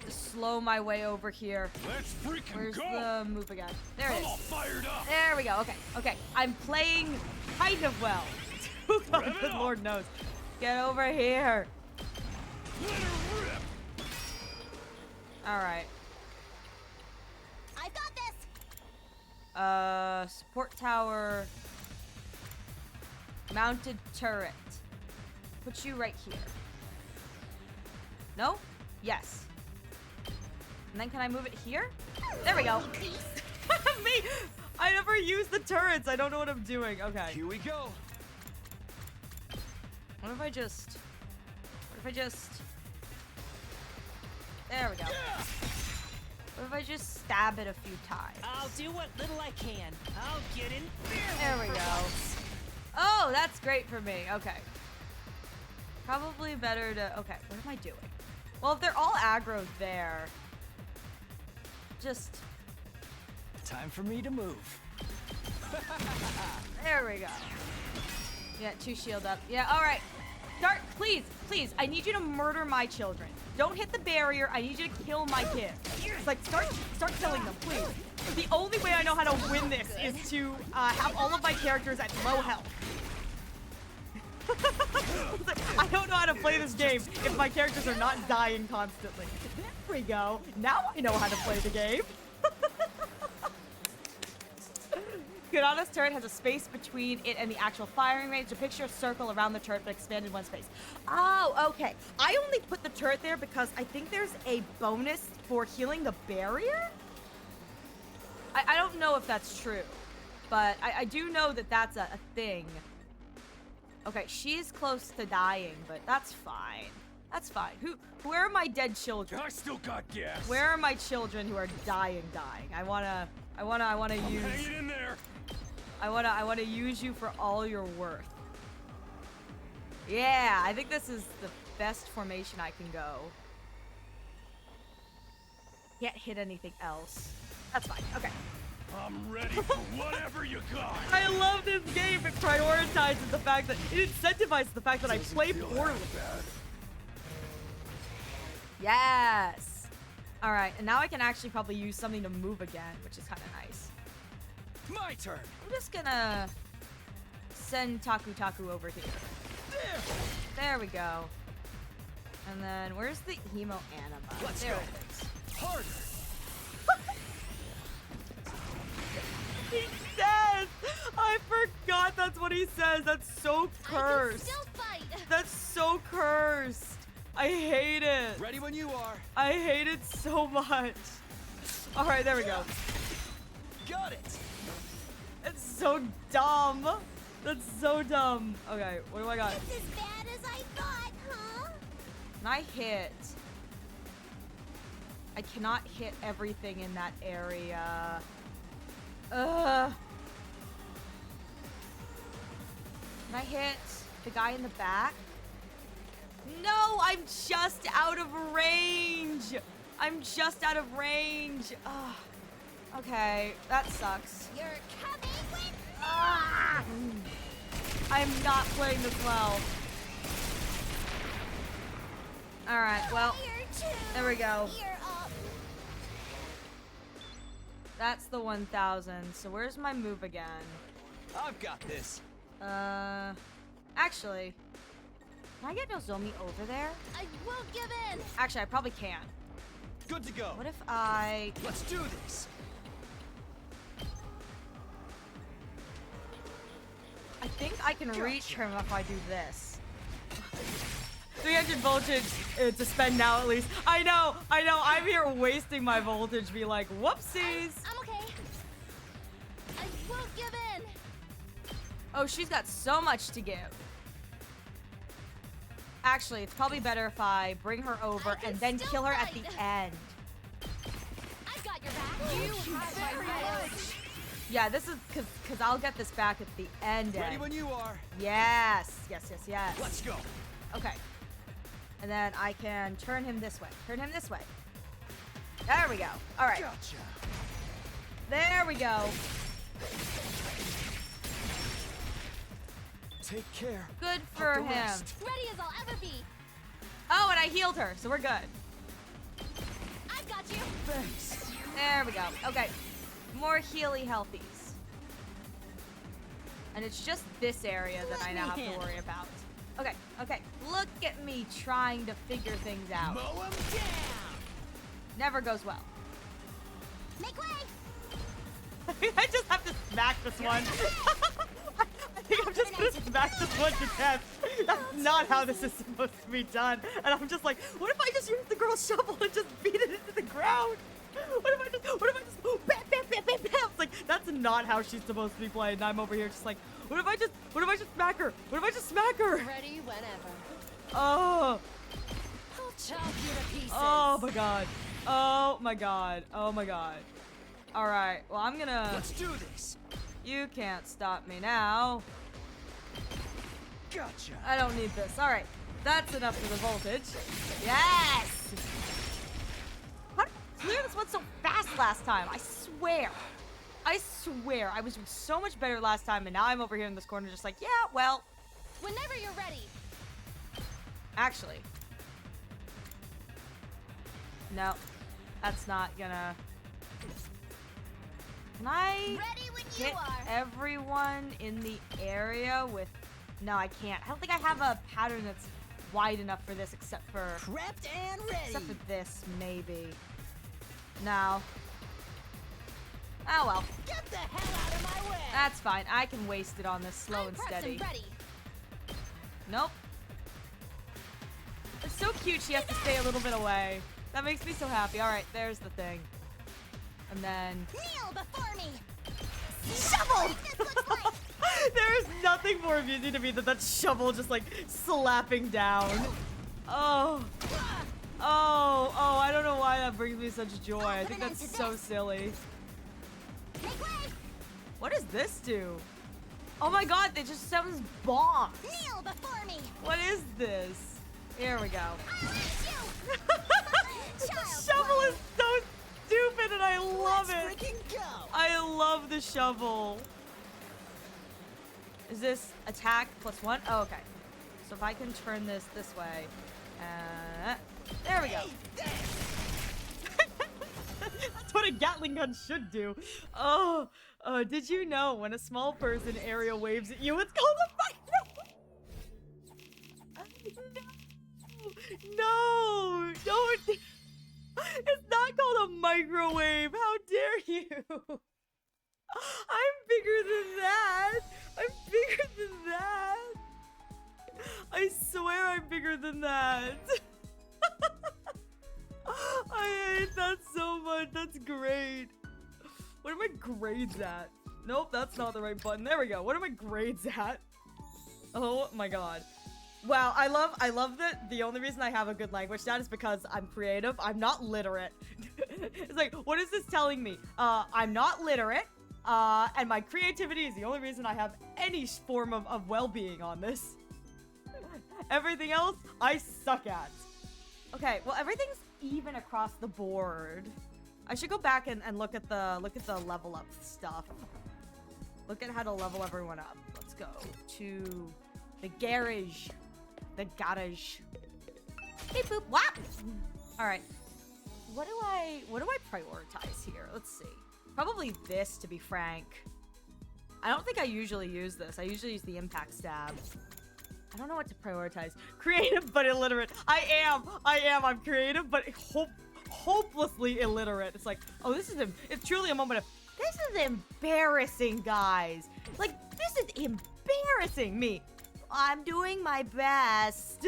Just slow my way over here. Let's freaking Where's go! the move again? There it I'm all is. fired up! There we go. Okay. I'm playing kind of well. Good Lord knows. Get over here. Let her rip! Alright. I've got this. Support tower. Mounted turret. Put you right here. No? Yes. And then can I move it here? There we go. Me! I never use the turrets. I don't know what I'm doing. Okay. Here we go. What if I just... There we go. What if I just stab it a few times? I'll do what little I can. I'll get in There we go. Oh, that's great for me. Okay. Probably better to... Okay, what am I doing? Well, if they're all aggro there... Just... Time for me to move. There we go. Yeah, 2 shield up. Yeah, alright. Start, please, please. I need you to murder my children. Don't hit the barrier. I need you to kill my kids. It's like, start killing them, please. The only way I know how to win this is to have all of my characters at low health. It's like, I don't know how to play this game if my characters are not dying constantly. There we go. Now I know how to play the game. Kurana's turret has a space between it and the actual firing range. To picture a circle around the turret but expanded one space. Oh, okay. I only put the turret there because I think there's a bonus for healing the barrier? I don't know if that's true, but I do know that that's a thing. Okay, she's close to dying, but that's fine. That's fine. Where are my dead children? I still got gas. Where are my children who are dying? I wanna use... Hang it in there. I wanna use you for all your worth. Yeah, I think this is the best formation I can go. Can't hit anything else. That's fine. Okay. I'm ready for whatever you got. I love this game. It prioritizes the fact that it incentivizes the fact that I play poorly. Yes. All right, and now I can actually probably use something to move again, which is kind of nice. My turn. I'm just gonna send Taku over here. There we go. And then where's the emo anima? Let's there go. it is. Harder. He says! I forgot that's what he says. That's so cursed. Still fight. That's so cursed. I hate it. Ready when you are. I hate it so much. All right, there we go. Got it. It's so dumb. That's so dumb. Okay, what do I got? It's as bad as I thought, huh? Can I hit? I cannot hit everything in that area. Can I hit the guy in the back? No, I'm just out of range. I'm just out of range. Ugh. Okay, that sucks. You're coming with me! Ah! I'm not playing this well. All right, well, Fire two. there we go. You're up. That's the 1,000. So where's my move again? I've got this. Actually, can I get Nozomi over there? I won't give in. Actually, I probably can. Good to go. What if I... Let's do this. I think I can reach him if I do this. 300 voltage to spend now at least. I know. I'm here wasting my voltage. Be like, whoopsies. I'm okay. I won't give in. Oh, she's got so much to give. Actually, it's probably better if I bring her over and then kill her at the end. I've got your back. You have my right. Yeah, this is because I'll get this back at the end. Ready when you are. Yes. Let's go. Okay. And then I can turn him this way. Turn him this way. There we go. All right. Gotcha. There we go. Take care. Good of for the him. rest. Ready as I'll ever be. Oh, and I healed her, so we're good. I've got you. Thanks. There we go. Okay. More healy healthies. And it's just this area that I now have to worry about. Okay. Look at me trying to figure things out. Mow 'em down. Never goes well. Make way! I just have to smack this one. I think I'm just gonna smack this one to death. That's not how this is supposed to be done. And I'm just like, what if I just use the girl's shovel and just beat it into the ground? What if I just bam, bam, bam, bam, bam? It's like, that's not how she's supposed to be played. And I'm over here just like, what if I just smack her? What if I just smack her? Ready whenever. Oh, I'll chop you to pieces. oh my God. Oh my god. Oh my god. Alright, well I'm gonna... Let's do this. You can't stop me now. Gotcha. I don't need this. Alright, that's enough for the voltage. Yes! How did I clear this one so fast last time? I swear. I swear. I was so much better last time, and now I'm over here in this corner just like, yeah, well... Whenever you're ready. Actually. No. That's not gonna... Can I Ready when get you are. everyone in the area with... No, I can't. I don't think I have a pattern that's wide enough for this except for... Prepped and ready. Except for this, maybe. No. Oh well. Get the hell out of my way. That's fine. I can waste it on this slow I'm and prepped steady. and ready. Nope. It's so cute she has to stay a little bit away. That makes me so happy. Alright, there's the thing. And then... Kneel before me. Shovel! There is nothing more amusing to me than that shovel just like slapping down. Oh. Oh, I don't know why that brings me such joy. I think that's so silly. Make way. What does this do? Oh my god, it just sounds bombs. Kneel before me. What is this? Here we go. I'll hit you. The Child's shovel play. is so stupid and I love Let's it. freaking go. I love the shovel. Is this attack +1? Oh, okay. So if I can turn this way. There we go. That's what a Gatling gun should do. Oh, did you know when a small person area waves at you, it's called a microwave? No, don't. It's not called a microwave. How dare you? I'm bigger than that. I'm bigger than that. I swear I'm bigger than that. I hate that so much. That's great. What are my grades at? Nope, that's not the right button. There we go. What are my grades at? Oh my god. Wow, I love that the only reason I have a good language stat is because I'm creative. I'm not literate. It's like, what is this telling me? I'm not literate. And my creativity is the only reason I have any form of well-being on this. Everything else, I suck at. Okay, well, everything's even across the board. I should go back and look at the level up stuff. Look at how to level everyone up. Let's go to the garage. The garage. Beep boop whop. All right. What do I prioritize here? Let's see. Probably this, to be frank. I don't think I usually use this. I usually use the impact stab. I don't know what to prioritize. Creative but illiterate. I am. I'm creative but hopelessly illiterate. It's like, oh, it's truly a moment of, this is embarrassing, guys. Like, this is embarrassing me. I'm doing my best.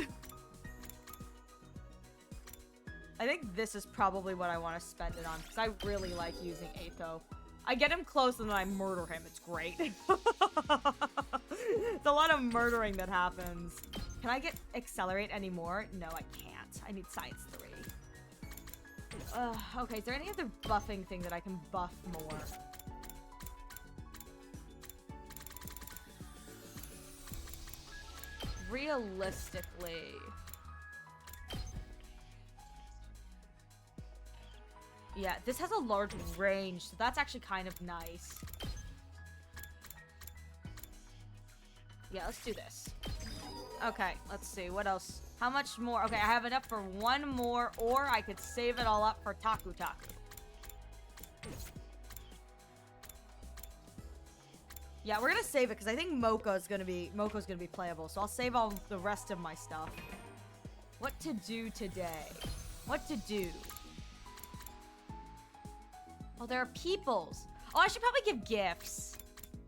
I think this is probably what I want to spend it on, because I really like using Atho. I get him close and then I murder him. It's great. It's a lot of murdering that happens. Can I get accelerate anymore? No, I can't. I need science 3. Okay, is there any other buffing thing that I can buff more? Realistically... yeah, this has a large range, so that's actually kind of nice. Yeah, let's do this. Okay, let's see. What else? How much more? Okay, I have enough for one more, or I could save it all up for Taku Taku. Yeah, we're gonna save it, because I think Moko's gonna be playable, so I'll save all the rest of my stuff. What to do today? What to do? Oh, there are peoples. Oh, I should probably give gifts.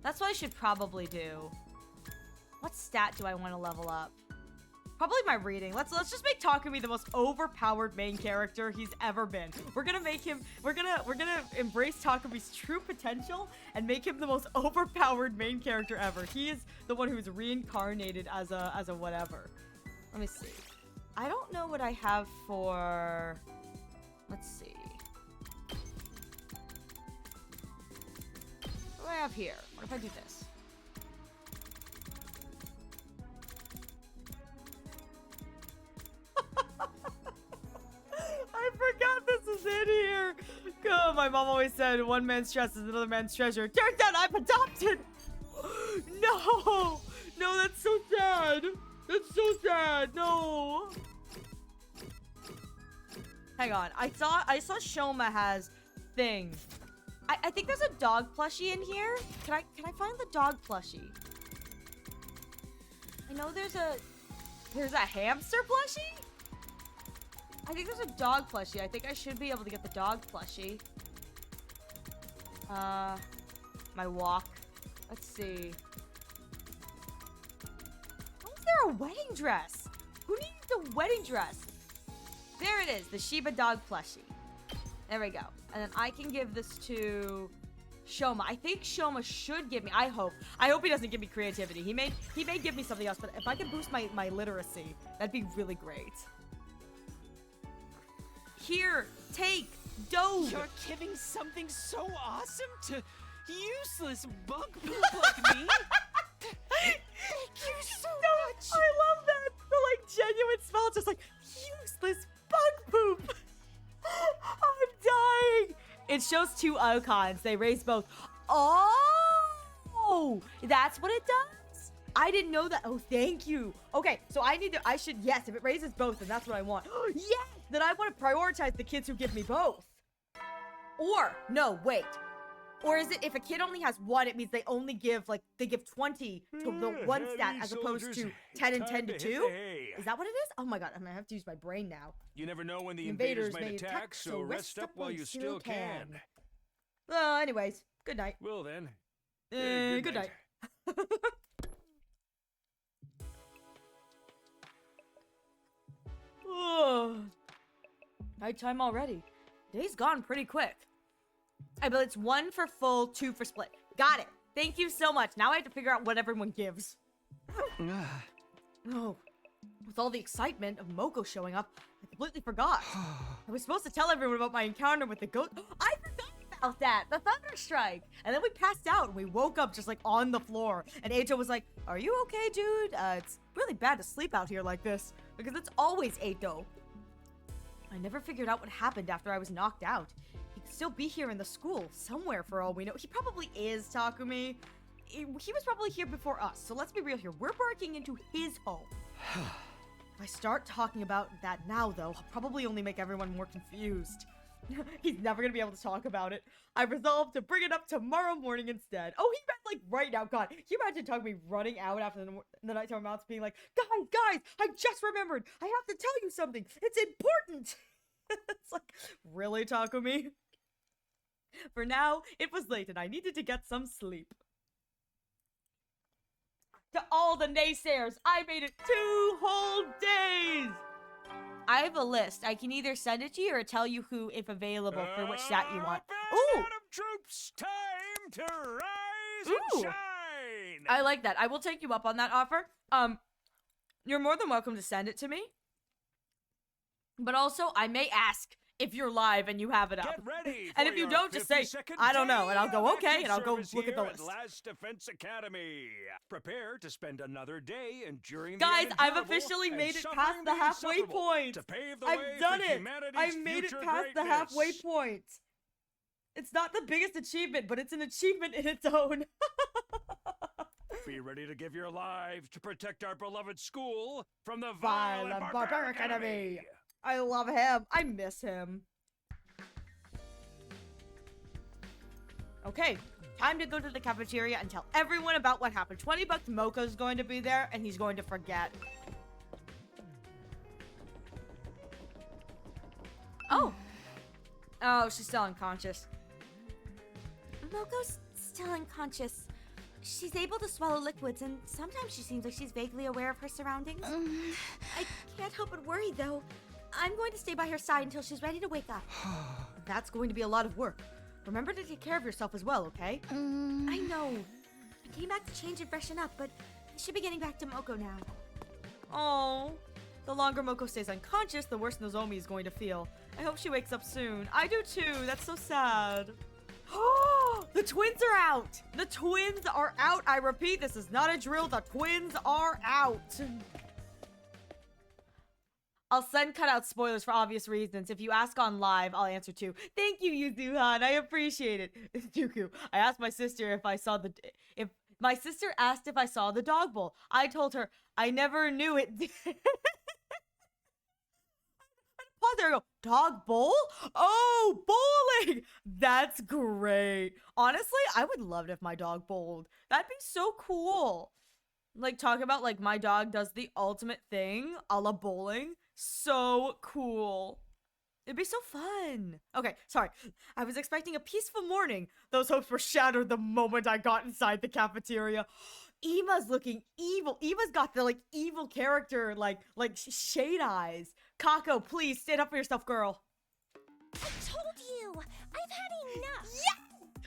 That's what I should probably do. What stat do I want to level up? Probably my reading. Let's just make Takumi the most overpowered main character he's ever been. We're gonna make him. We're gonna embrace Takumi's true potential and make him the most overpowered main character ever. He is the one who's reincarnated as a whatever. Let me see. I don't know what I have for. Let's see. What do I have here? What if I do this? I forgot this is in here. Oh, my mom always said one man's stress is another man's treasure. Turns out I'm adopted. No. No, that's so sad. That's so sad. No. Hang on. I saw Shoma has thing. I think there's a dog plushie in here. Can I find the dog plushie? I know there's a hamster plushie? I think there's a dog plushie. I think I should be able to get the dog plushie. My walk. Let's see. Why is there a wedding dress? Who needs a wedding dress? There it is, the Shiba dog plushie. There we go. And then I can give this to Shoma. I think Shoma should give me, I hope he doesn't give me creativity. He may give me something else, but if I can boost my literacy, that'd be really great. Here, take, dove. You're giving something so awesome to useless bug poop like me? Thank you so much. I love that. The like genuine smell, just like useless bug poop. I'm dying. It shows two icons. They raise both. Oh, that's what it does? I didn't know that. Oh, thank you. Okay, so yes, if it raises both, then that's what I want. Yes, then I want to prioritize the kids who give me both. Or, no, wait. Or is it if a kid only has one, it means they only give, like, they give 20 to the one stat as opposed to 10 and 10 to 2? Is that what it is? Oh my god, I'm gonna have to use my brain now. You never know when the invaders may attack, so rest up while you still can. Well, anyways, good night. Well then. Good night. Oh, nighttime already. Day's gone pretty quick. But it's 1 for full, 2 for split. Got it. Thank you so much. Now I have to figure out what everyone gives. Oh, with all the excitement of Moko showing up, I completely forgot. I was supposed to tell everyone about my encounter with the goat. I forgot about that. The thunder strike. And then we passed out and we woke up just like on the floor. And Ajo was like, "Are you okay, dude? It's really bad to sleep out here like this." Because it's always Ajo. I never figured out what happened after I was knocked out. He could still be here in the school, somewhere for all we know. He probably is, Takumi. He was probably here before us, so let's be real here. We're breaking into his home. If I start talking about that now, though, I'll probably only make everyone more confused. He's never gonna be able to talk about it. I resolved to bring it up tomorrow morning instead. Oh, he meant like right now. God, can you imagine Takumi running out after the nighttime amounts being like, guys, I just remembered. I have to tell you something. It's important. It's like, really, Takumi? For now, it was late and I needed to get some sleep. To all the naysayers, I made it 2 whole days! I have a list. I can either send it to you or tell you who, if available, for which stat you want. Ooh! Troops, time to rise Ooh. and shine! I like that. I will take you up on that offer. You're more than welcome to send it to me. But also, I may ask if you're live and you have it up. Get ready And if you don't, just say, I don't know, and I'll go, okay, and I'll go look at the list. Last Defense Academy. Prepare to spend another day enduring Guys, the I've unendurable officially and made it suffering past the the halfway insufferable point. To pave the I've way done for it. humanity's I've made it future past the greatness. halfway point. It's not the biggest achievement, but it's an achievement in its own. Be ready to give your lives to protect our beloved school from the Vile vile and barbaric enemy. I love him. I miss him. Okay, time to go to the cafeteria and tell everyone about what happened. 20 bucks, Moko's going to be there, and he's going to forget. Oh. Oh, she's still unconscious. Moko's still unconscious. She's able to swallow liquids, and sometimes she seems like she's vaguely aware of her surroundings. I can't help but worry, though. I'm going to stay by her side until she's ready to wake up. That's going to be a lot of work. Remember to take care of yourself as well, okay? I know. I came back to change and freshen up, but I should be getting back to Moko now. Oh, the longer Moko stays unconscious, the worse Nozomi is going to feel. I hope she wakes up soon. I do too. That's so sad. The twins are out! The twins are out! I repeat, this is not a drill. The twins are out! I'll send cutout spoilers for obvious reasons. If you ask on live, I'll answer too. Thank you, Yuzuhan. I appreciate it. Dooku, I asked my sister if I saw the... My sister asked if I saw the dog bowl. I told her I never knew it. Pause there and go, dog bowl? Oh, bowling! That's great. Honestly, I would love it if my dog bowled. That'd be so cool. Like, talk about, like, my dog does the ultimate thing a la bowling. So cool. It'd be so fun. Okay, sorry. I was expecting a peaceful morning. Those hopes were shattered the moment I got inside the cafeteria. Emma's looking evil. Emma's got the, like, evil character, like shade eyes. Kako, please, stand up for yourself, girl. I told you! I've had enough! Yes!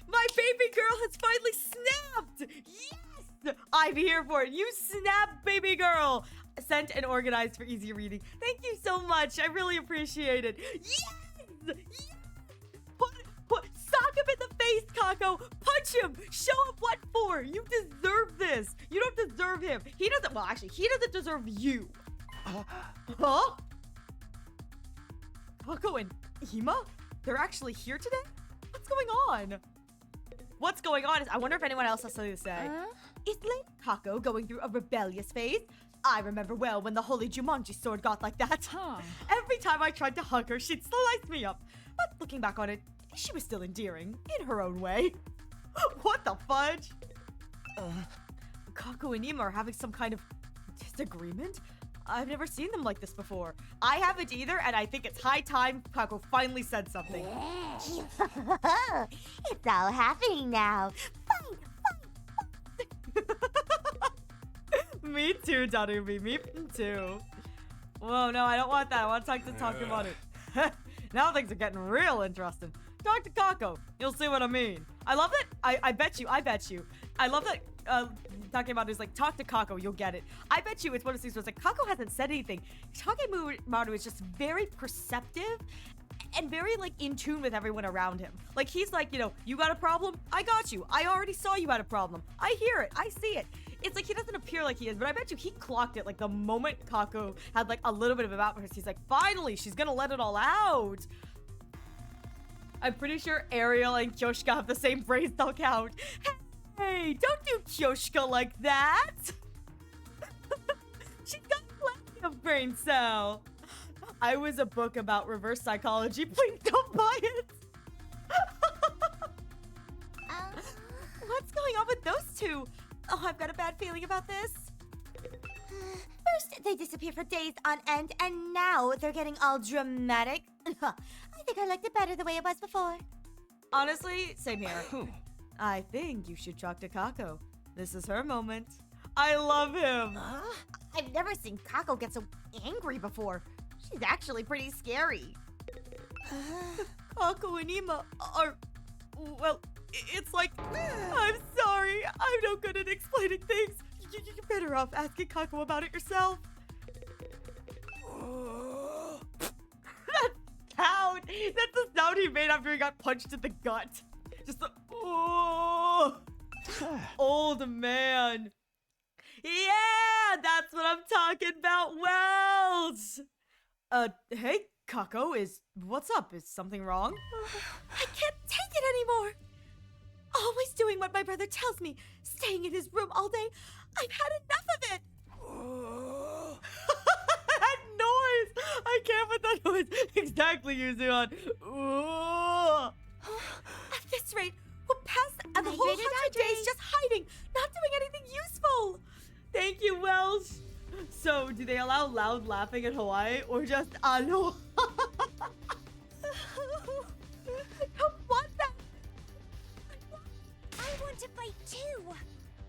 My baby girl has finally snapped! Yes! I'm here for it. You snap, baby girl! Sent and organized for easy reading. Thank you so much. I really appreciate it. Yes! Yes! Sock him in the face, Kako! Punch him! Show him what for! You deserve this! You don't deserve him. He doesn't, well, actually, he doesn't deserve you. Huh? Kako and Emma? They're actually here today? What's going on? What's going on is, I wonder if anyone else has something to say. Is Lady Kako going through a rebellious phase? I remember well when the holy Jumanji sword got like that. Every time I tried to hug her, she'd slice me up. But looking back on it, she was still endearing, in her own way. What the fudge? Kako and Emma are having some kind of disagreement? I've never seen them like this before. I haven't either, and I think it's high time Kako finally said something. It's all happening now. Fine, Me too, Darubi. Me too. Whoa, no, I don't want that. I want to talk about it. Now things are getting real interesting. Talk to Kako. You'll see what I mean. I love it. I bet you. I love that talking about it is like, talk to Kako. You'll get it. I bet you it's one of those things where it's like, Kako hasn't said anything. Takemaru is just very perceptive and very, like, in tune with everyone around him. Like, he's like, you know, you got a problem? I got you. I already saw you had a problem. I hear it. I see it. It's like he doesn't appear like he is, but I bet you he clocked it, like, the moment Kako had, like, a little bit of about her. He's like, finally, she's gonna let it all out. I'm pretty sure Ariel and Kyoshka have the same brain cell count. Hey, don't do Kyoshka like that. She's got plenty of brain cell. I was a book about reverse psychology. Please don't buy it. What's going on with those two? Oh, I've got a bad feeling about this. First, they disappeared for days on end, and now they're getting all dramatic. I think I liked it better the way it was before. Honestly, same here. I think you should talk to Kako. This is her moment. I love him. I've never seen Kako get so angry before. She's actually pretty scary. Kako and Emma are... Well, it's like... I'm sorry. I'm no good at explaining things. You're better off asking Kako about it yourself. That sound! That's the sound he made after he got punched in the gut. Just the... Oh! Old man. Yeah! That's what I'm talking about, Wells! Hey, Kako, what's up? Is something wrong? I can't take it anymore. Always doing what my brother tells me, staying in his room all day. I've had enough of it. That noise! I can't put that noise. Exactly, Yuzuan. At this rate, we'll pass the whole 100 days just hiding, not doing anything useful. Thank you, Wells. So, do they allow loud laughing in Hawaii or just aloha? Don't want that. I want to fight too!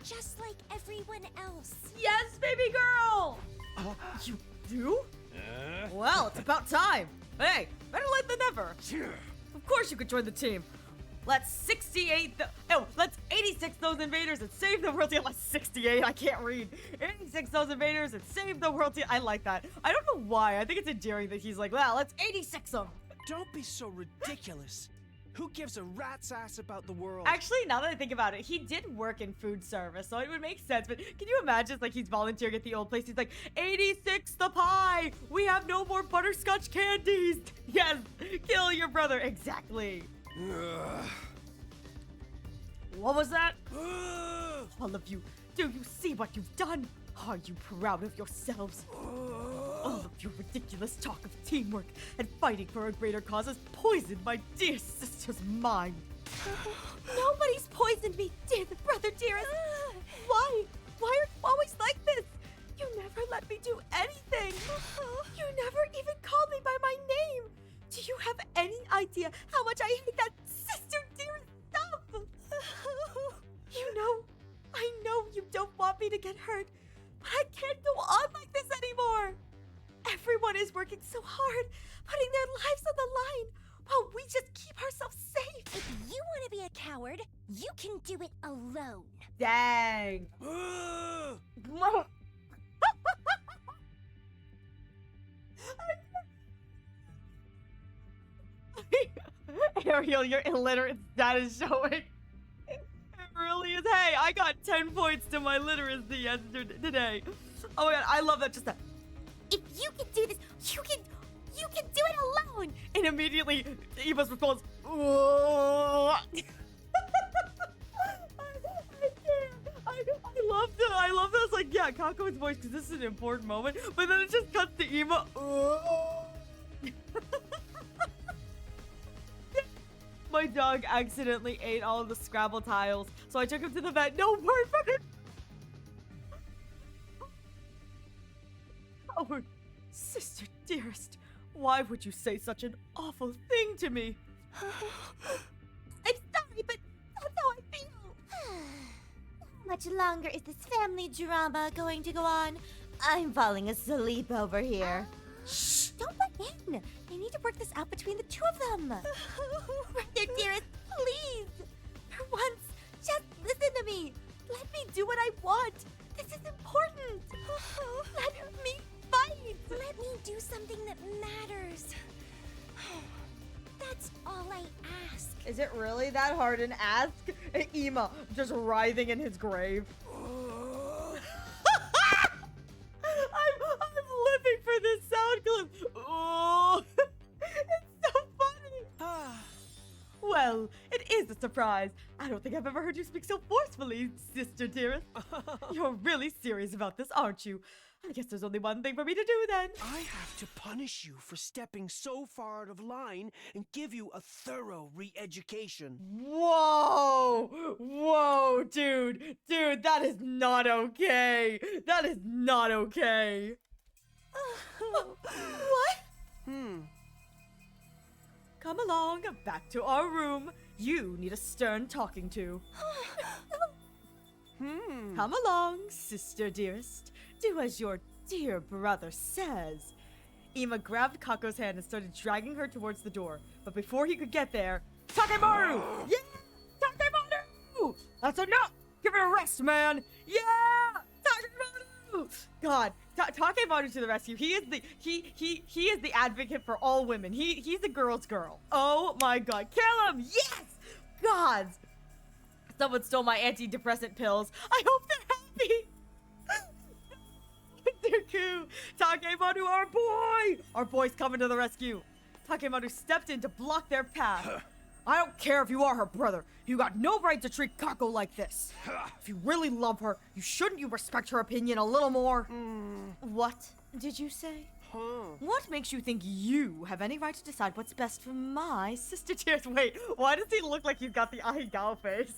Just like everyone else. Yes, baby girl! You do? Well, it's about time. Hey, better late than never. Of course you could join the team. Let's 86 those invaders and save the world. Let's 68. I can't read. 86 those invaders and save the world. I like that. I don't know why. I think it's endearing that he's like, well, let's 86 them. Don't be so ridiculous. Who gives a rat's ass about the world? Actually, now that I think about it, he did work in food service, so it would make sense. But can you imagine, like, he's volunteering at the old place? He's like, 86 the pie! We have no more butterscotch candies! Yes! Kill your brother! Exactly! What was that? All of you, do you see what you've done? Are you proud of yourselves? All of your ridiculous talk of teamwork and fighting for a greater cause has poisoned my dear sister's mind. Nobody's poisoned me, dear brother dearest. Why? Why are you always like this? You never let me do anything. You never even called me by my name. Do you have any idea how much I hate that sister dearest stuff? I know you don't want me to get hurt, but I can't go on like this anymore. Everyone is working so hard, putting their lives on the line, while we just keep ourselves safe. If you want to be a coward, you can do it alone. Dang. Ariel, your illiterate status showing. It really is. Hey, I got 10 points to my literacy yesterday today. Oh my god, I love that. Just that. If you can do this, you can do it alone. And immediately, Eva's response. I love that. I love that. It's like, yeah, Kako's voice, because this is an important moment. But then it just cuts to Eva. My dog accidentally ate all of the Scrabble tiles, so I took him to the vet. No word from him. Howard, sister dearest, why would you say such an awful thing to me? I'm sorry, but that's how I feel. How much longer is this family drama going to go on? I'm falling asleep over here. Shh! Don't let in! They need to work this out between the two of them! Brother dearest, please! For once, just listen to me! Let me do what I want! This is important! Let me fight! Let me do something that matters. That's all I ask. Is it really that hard an ask? Ema just writhing in his grave. I'm living for this sound clip. Oh, it's so funny. Well, it is a surprise. I don't think I've ever heard you speak so forcefully, sister dearest. You're really serious about this, aren't you? I guess there's only one thing for me to do then. I have to punish you for stepping so far out of line and give you a thorough re-education. Whoa! Whoa, dude! Dude, that is not okay! That is not okay! What? Come along, back to our room. You need a stern talking to. Come along, sister dearest. Do as your dear brother says. Ema grabbed Kako's hand and started dragging her towards the door. But before he could get there, Takemaru! Yeah! Takemaru! That's enough! Give it a rest, man! Yeah! Takemaru! God, Takemaru to the rescue. He is the advocate for all women. He's the girl's girl. Oh my god. Kill him! Yes! God! Someone stole my antidepressant pills. I hope they're happy! Deku! Takemaru, our boy! Our boy's coming to the rescue. Takemaru stepped in to block their path. I don't care if you are her brother. You got no right to treat Kako like this. If you really love her, shouldn't you respect her opinion a little more? What did you say? What makes you think you have any right to decide what's best for my sister tears? Wait, why does he look like he's got the Ahigao face?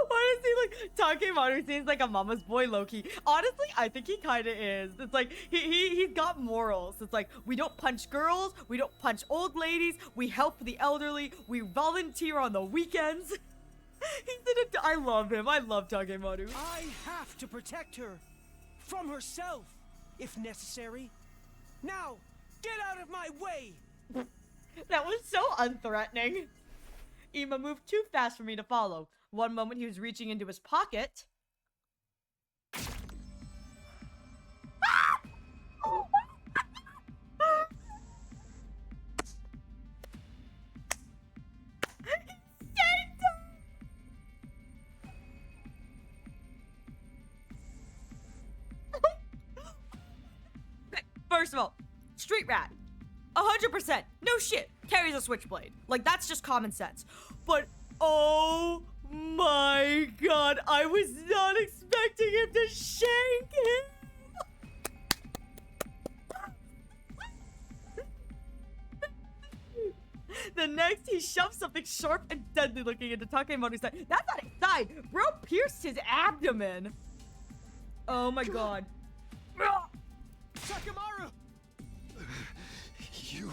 Why does he look? Takemaru seems like a mama's boy, Loki. Honestly, I think he kind of is. It's like he's got morals. It's like we don't punch girls, we don't punch old ladies, we help the elderly, we volunteer on the weekends. I love him. I love Takemaru. I have to protect her from herself, if necessary. Now, get out of my way! That was so unthreatening. Ema moved too fast for me to follow. One moment he was reaching into his pocket. First of all, street rat. 100%. No shit. Carries a switchblade. Like, that's just common sense. But, oh my god, I was not expecting him to shank him. The next, he shoves something sharp and deadly looking into Takemaru's side. That's not his side. Bro pierced his abdomen. Oh my god. Takemaru! You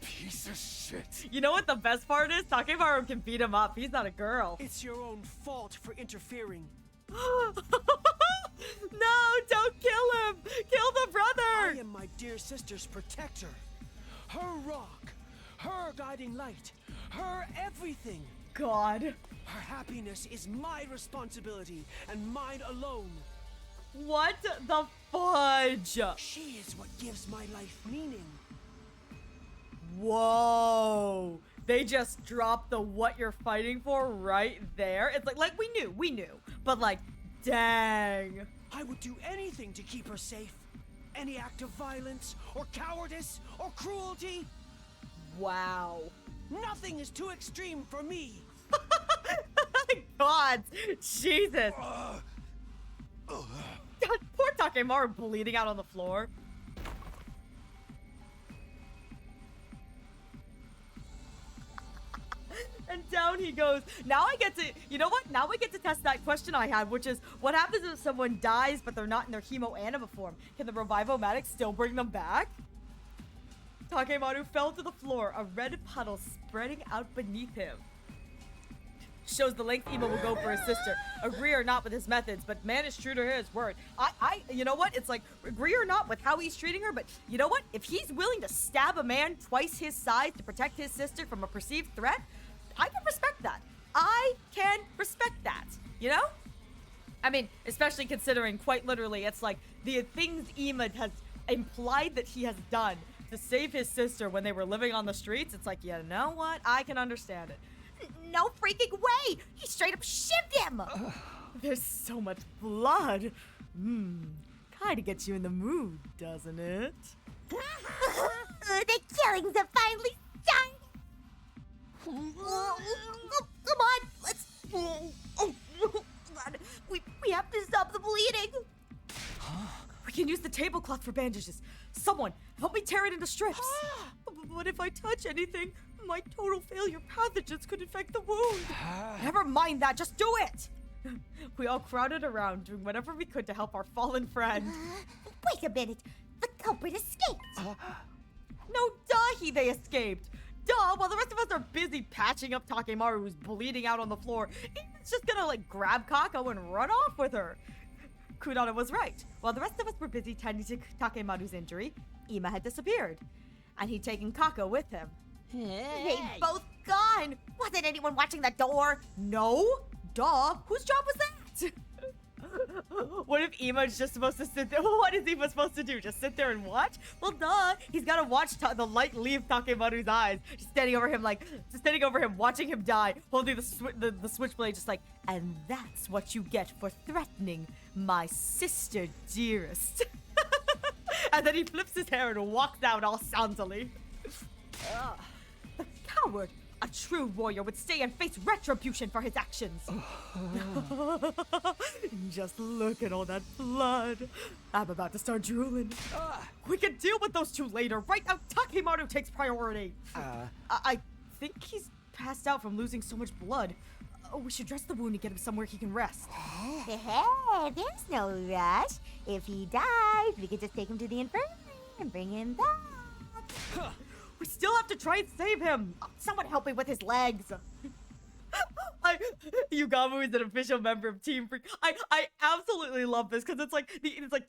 piece of shit. You know what the best part is? Takemaru can beat him up. He's not a girl. It's your own fault for interfering. No, don't kill him. Kill the brother. I am my dear sister's protector. Her rock. Her guiding light. Her everything. God. Her happiness is my responsibility and mine alone. What the fudge? She is what gives my life meaning. Whoa. They just dropped the what you're fighting for right there. It's like we knew. But like, dang. I would do anything to keep her safe. Any act of violence or cowardice or cruelty. Wow. Nothing is too extreme for me. God, Jesus. God, poor Takemaru bleeding out on the floor. And down he goes. Now I get to, you know what? Now we get to test that question I had, which is, what happens if someone dies but they're not in their hemo-anima form? Can the Revivomatic still bring them back? Takemaru fell to the floor, a red puddle spreading out beneath him. Shows the length Ema will go for his sister. Agree or not with his methods, but man is true to his word. You know what? It's like, agree or not with how he's treating her, but you know what? If he's willing to stab a man twice his size to protect his sister from a perceived threat, I can respect that. I can respect that, you know? I mean, especially considering, quite literally, it's like the things Ema has implied that he has done to save his sister when they were living on the streets. It's like, you know what? I can understand it. No freaking way! He straight up shivved him! There's so much blood. Kinda gets you in the mood, doesn't it? The killings have finally started! Come on, let's... God, we have to stop the bleeding! We can use the tablecloth for bandages. Someone, help me tear it into strips. But if I touch anything, my total failure pathogens could infect the wound. Never mind that, just do it! We all crowded around, doing whatever we could to help our fallen friend. Wait a minute, the culprit escaped! No, they escaped. Duh, while the rest of us are busy patching up Takemaru who's bleeding out on the floor, he's just gonna like grab Kako and run off with her. Kudana was right. While the rest of us were busy tending to Takemaru's injury, Ema had disappeared. And he'd taken Kako with him. They've both gone! Wasn't anyone watching the door? No? Duh. Whose job was that? What if Ema's just supposed to sit there? What is Ema supposed to do? Just sit there and watch? Well, duh. He's gotta watch the light leave Takemaru's eyes. Just standing over him, watching him die, holding the switchblade, just like, and that's what you get for threatening my sister, dearest. And then he flips his hair and walks out all soundly. The coward! A true warrior would stay and face retribution for his actions. Just look at all that blood. I'm about to start drooling. We can deal with those two later. Right now, Takemaru takes priority. I think he's passed out from losing so much blood. We should dress the wound and get him somewhere he can rest. Hey, there's no rush. If he dies, we could just take him to the infirmary and bring him back. We still have to try and save him. Someone help me with his legs. Yugamu is an official member of Team Freak. I absolutely love this because it's like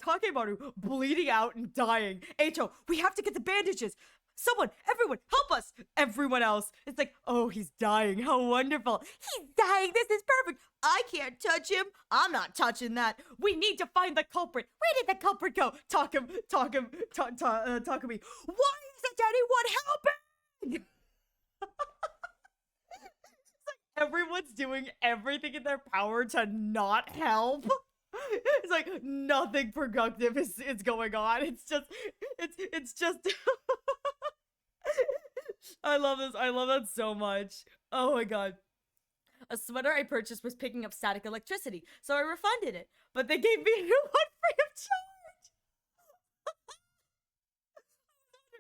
Takemaru bleeding out and dying. Eicho, we have to get the bandages. Someone, everyone, help us. Everyone else. It's like, oh, he's dying. How wonderful. He's dying. This is perfect. I can't touch him. I'm not touching that. We need to find the culprit. Where did the culprit go? Takumi. Why isn't anyone helping? It's like everyone's doing everything in their power to not help. It's like nothing productive is going on. It's just I love this. I love that so much. Oh my god. A sweater I purchased was picking up static electricity, so I refunded it. But they gave me a new one free of charge.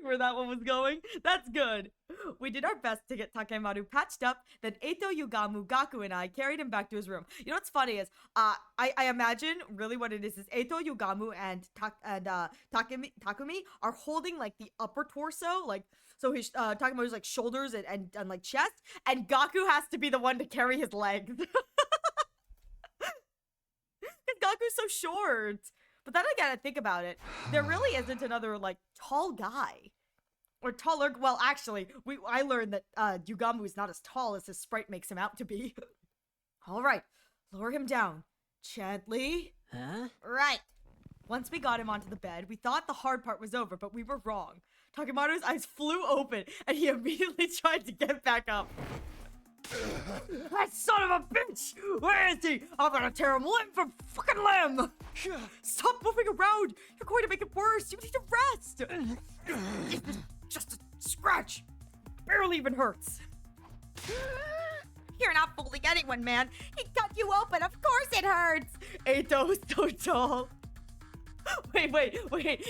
Where that one was going. That's good. We did our best to get Takemaru patched up, then Eito, Yugamu, Gaku, and I carried him back to his room. You know what's funny is, I imagine really what it is Eito, Yugamu, and Takumi are holding like the upper torso, like, so his Takemaru's like shoulders and like chest, and Gaku has to be the one to carry his legs. Because Gaku's so short. But then I gotta think about it. There really isn't another, like, tall guy. Or taller. Well, actually, I learned that Yugamu is not as tall as his sprite makes him out to be. Alright, lower him down. Gently. Huh? Right. Once we got him onto the bed, we thought the hard part was over, but we were wrong. Takemaru's eyes flew open, and he immediately tried to get back up. That son of a bitch! Where is he? I'm gonna tear him limb from fucking limb! Stop moving around! You're going to make it worse! You need to rest! Just a scratch! Barely even hurts. You're not fooling anyone, man! He cut you open! Of course it hurts! Eito's so tall. Wait.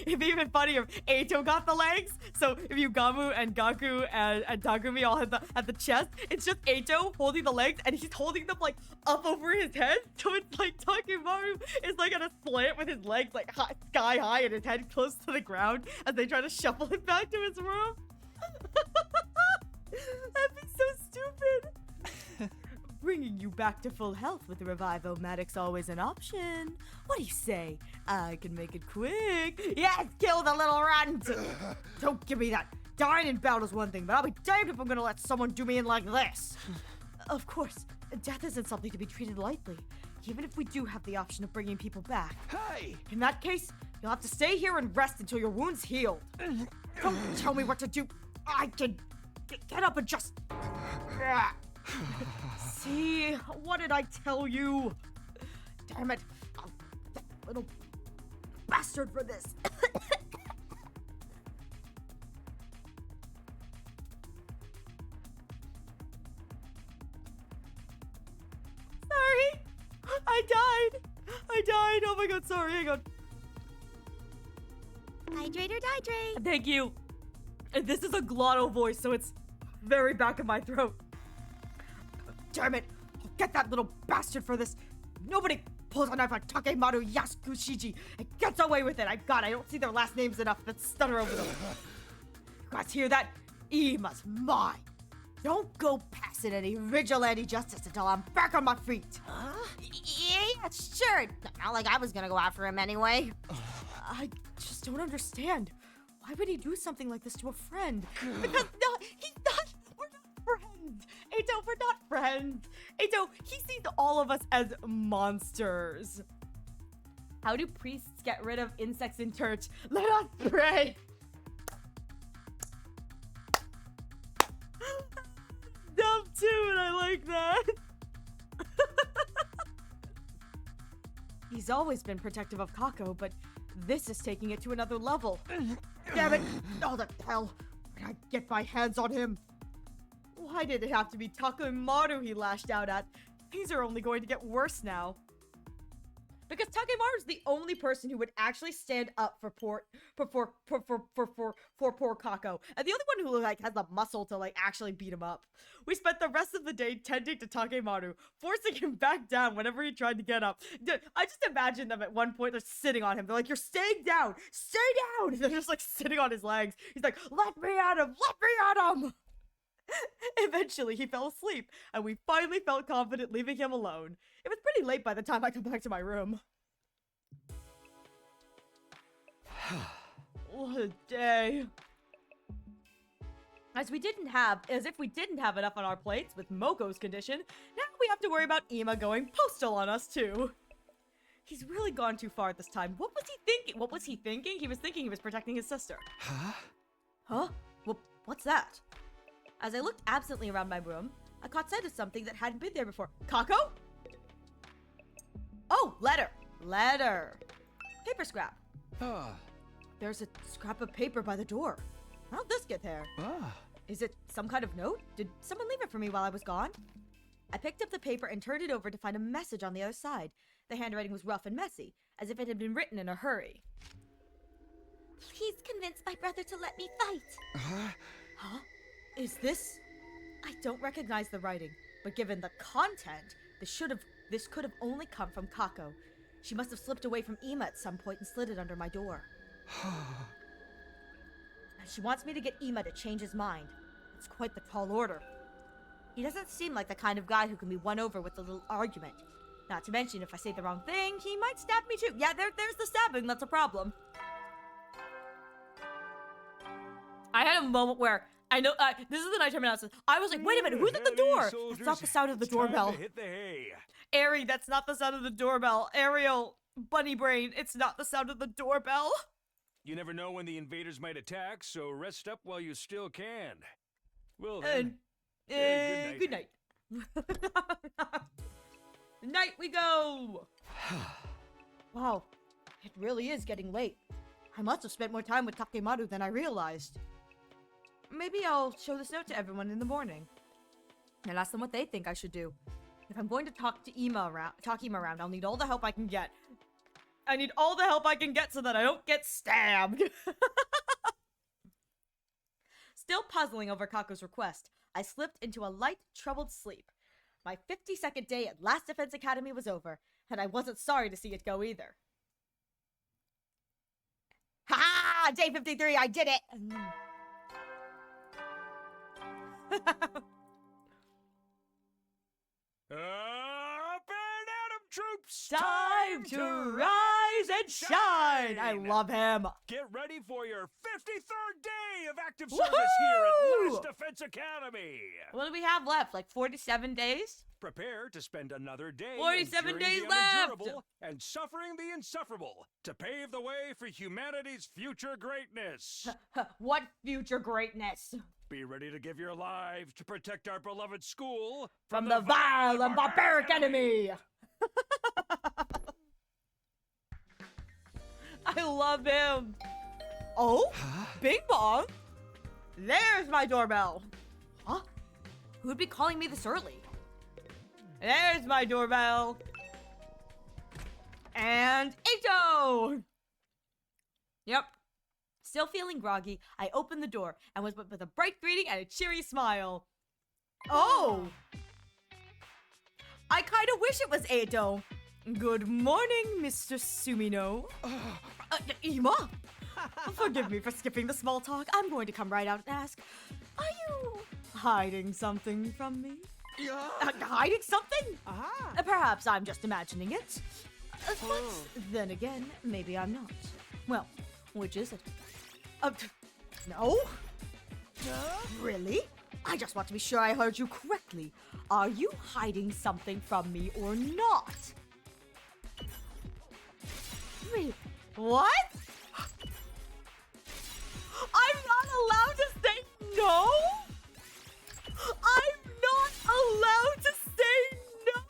It'd be even funnier if Eito got the legs. So if Yugamu and Gaku and Takumi all had the chest, it's just Eito holding the legs and he's holding them like up over his head. So it's like Takemaru is like on a slant with his legs like sky high and his head close to the ground as they try to shuffle him back to his room. That'd be so stupid. Bringing you back to full health with the Revive-O-Matic's always an option. What do you say? I can make it quick. Yes, kill the little runt. Don't give me that. Dying in battle's one thing, but I'll be damned if I'm gonna let someone do me in like this. Of course, death isn't something to be treated lightly, even if we do have the option of bringing people back. Hey! In that case, you'll have to stay here and rest until your wound's healed. Don't tell me what to do. I can get up and just... See, what did I tell you? Damn it. That little bastard for this. Sorry. I died. Oh my god, sorry. Hang on. Hydrate or dihydrate. Thank you. And this is a glottal voice, so it's very back of my throat. Damn it! I'll get that little bastard for this. Nobody pulls a knife on Takemaru Yasukushiji and gets away with it. I don't see their last names enough. Let's stutter over them. You guys hear that? Ima's mine. Don't go passing any vigilante justice until I'm back on my feet. Huh? Yeah, sure. Not like I was gonna go after him anyway. I just don't understand. Why would he do something like this to a friend? Because no, he's not. We're not friends. Eito, we're not friends. Eito, he sees all of us as monsters. How do priests get rid of insects in church? Let us pray. Dumb tune, I like that. He's always been protective of Kako, but this is taking it to another level. Damn it! Oh, the hell! When I get my hands on him! Why did it have to be Takemaru he lashed out at? Things are only going to get worse now. Because Takemaru's the only person who would actually stand up for poor Kako, and the only one who like has the muscle to like actually beat him up. We spent the rest of the day tending to Takemaru, forcing him back down whenever he tried to get up. I just imagine them at one point they're sitting on him. They're like, "You're staying down, stay down." They're just like sitting on his legs. He's like, "Let me at him, let me at him." Eventually, he fell asleep, and we finally felt confident leaving him alone. It was pretty late by the time I got back to my room. What a day. As if we didn't have enough on our plates with Moko's condition, now we have to worry about Ima going postal on us too. He's really gone too far this time. What was he thinking? He was thinking he was protecting his sister. Huh? Well, what's that? As I looked absently around my room, I caught sight of something that hadn't been there before. Kako? Oh, letter. Letter. Paper scrap. Ah. There's a scrap of paper by the door. How'd this get there? Ah. Is it some kind of note? Did someone leave it for me while I was gone? I picked up the paper and turned it over to find a message on the other side. The handwriting was rough and messy, as if it had been written in a hurry. Please convince my brother to let me fight. Huh? Is this? I don't recognize the writing, but given the content, this could have only come from Kako. She must have slipped away from Ima at some point and slid it under my door. She wants me to get Ima to change his mind. It's quite the tall order. He doesn't seem like the kind of guy who can be won over with a little argument. Not to mention, if I say the wrong thing, he might stab me too. Yeah, there's the stabbing, that's a problem. I had a moment where, I know, this is the nighttime announcement. I was like, wait a minute, who's at the door? Soldiers, That's not the sound of the doorbell. Time to hit the hay. Ari, that's not the sound of the doorbell. Ariel, bunny brain, it's not the sound of the doorbell. You never know when the invaders might attack, so rest up while you still can. Well then, Good night. Night we go! Wow, it really is getting late. I must have spent more time with Takemaru than I realized. Maybe I'll show this note to everyone in the morning and ask them what they think I should do. If I'm going to talk Ima around, I'll need all the help I can get. I need all the help I can get so that I don't get stabbed. Still puzzling over Kako's request, I slipped into a light, troubled sleep. My 50-second day at Last Defense Academy was over, and I wasn't sorry to see it go either. Ha! Day 53, I did it! Up and at 'em, troops! Time to rise and shine! I love him! Get ready for your 53rd day of active service here at Last Defense Academy! What do we have left? Like 47 days? Prepare to spend another day 47 enduring days the left! unendurable and suffering the insufferable to pave the way for humanity's future greatness. What future greatness? Be ready to give your lives to protect our beloved school From the vile and barbaric enemy! I love him! Oh? Bing bong? There's my doorbell! Huh? Who'd be calling me this early? There's my doorbell! And Ito! Yep. Still feeling groggy, I opened the door and was met with a bright greeting and a cheery smile. Oh! I kind of wish it was Ito. Good morning, Mr. Sumino. Ima? Forgive me for skipping the small talk. I'm going to come right out and ask, are you hiding something from me? Hiding something? Perhaps I'm just imagining it. But then again, maybe I'm not. Well, which is it? No? Really? I just want to be sure I heard you correctly. Are you hiding something from me or not? Really? What? I'm not allowed to say no? I'm not allowed to say no!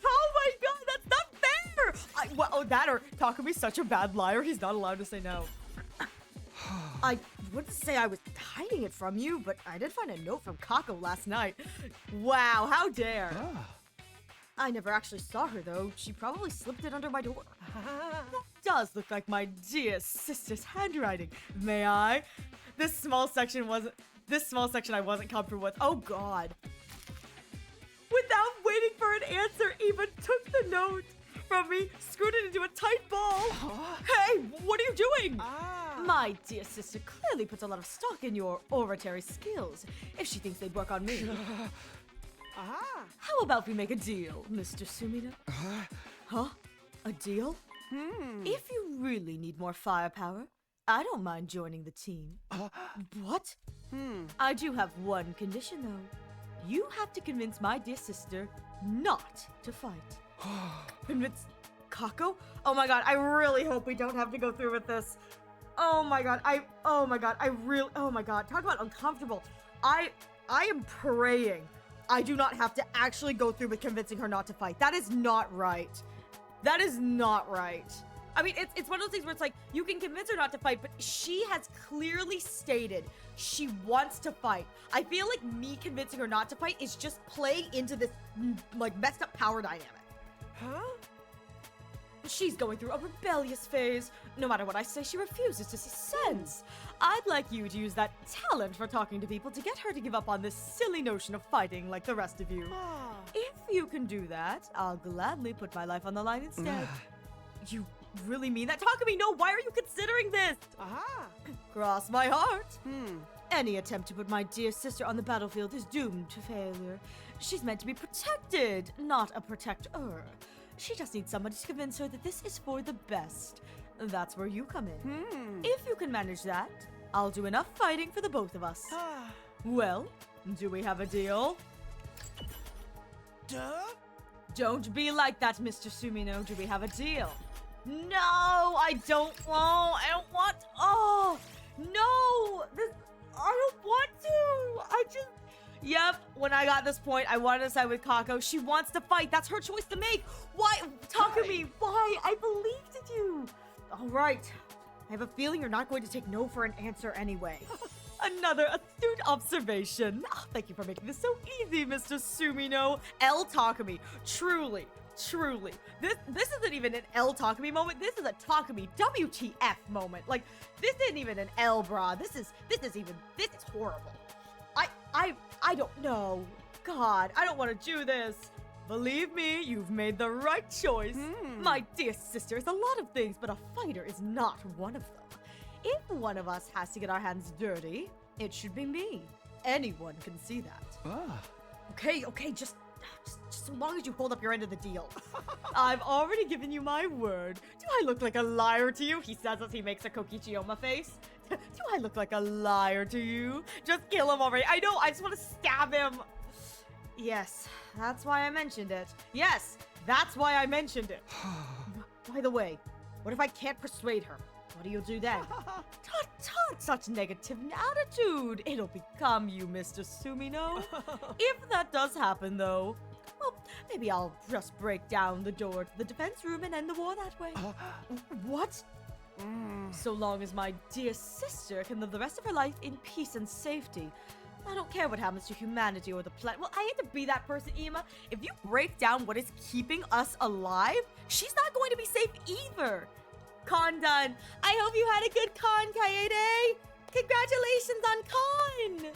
Oh my god, that's not fair! Well, that or Takumi's such a bad liar, he's not allowed to say no. I wouldn't say I was hiding it from you, but I did find a note from Kako last night. Wow, how dare! I never actually saw her though. She probably slipped it under my door. That does look like my dear sister's handwriting. May I? This small section I wasn't comfortable with. Oh god. Without waiting for an answer, Eva took the note from me, screwed it into a tight ball. Hey, what are you doing? My dear sister clearly puts a lot of stock in your oratory skills, if she thinks they'd work on me. How about we make a deal, Mr. Sumino? Huh? A deal? If you really need more firepower, I don't mind joining the team. What? I do have one condition, though. You have to convince my dear sister not to fight. Convince Kako? Oh my god, I really hope we don't have to go through with this. Oh my god, talk about uncomfortable. I am praying I do not have to actually go through with convincing her not to fight. That is not right. That is not right. I mean, it's one of those things where it's like, you can convince her not to fight, but she has clearly stated she wants to fight. I feel like me convincing her not to fight is just playing into this, like, messed up power dynamic. Huh? She's going through a rebellious phase. No matter what I say, she refuses to see sense. I'd like you to use that talent for talking to people to get her to give up on this silly notion of fighting like the rest of you. If you can do that, I'll gladly put my life on the line instead. You really mean that? Talk to me. No, why are you considering this? Cross my heart. Any attempt to put my dear sister on the battlefield is doomed to failure. She's meant to be protected, not a protector. She just needs somebody to convince her that this is for the best. That's where you come in. If you can manage that, I'll do enough fighting for the both of us. Well, do we have a deal? Duh? Don't be like that, Mr. Sumino. Do we have a deal? No, I don't want. Oh, no. I don't want to. Yep, when I got this point, I wanted to side with Kako. She wants to fight. That's her choice to make. Why? Talk to me. Why? I believed in you. All right. I have a feeling you're not going to take no for an answer anyway. Another astute observation. Oh, thank you for making this so easy, Mr. Sumino. L Takumi. Truly. This isn't even an L Takumi moment. This is a Takumi WTF moment. Like, this isn't even an L, brah. This is horrible. I don't know. God, I don't want to do this. Believe me, you've made the right choice. My dear sister is a lot of things, but a fighter is not one of them. If one of us has to get our hands dirty, it should be me. Anyone can see that. Okay, just so long as you hold up your end of the deal. I've already given you my word. Do I look like a liar to you? He says as he makes a Kokichiyama face. Do I look like a liar to you? Just kill him already. I know, I just want to stab him. Yes, that's why I mentioned it. Yes, that's why I mentioned it. By the way, what if I can't persuade her? What do you do then? Tut, such negative attitude. It'll become you, Mr. Sumino. If that does happen, though, well, maybe I'll just break down the door to the defense room and end the war that way. What? So long as my dear sister can live the rest of her life in peace and safety. I don't care what happens to humanity or the planet. Well, I hate to be that person, Ima. If you break down what is keeping us alive, she's not going to be safe either. Con done. I hope you had a good con, Kaede. Congratulations on con.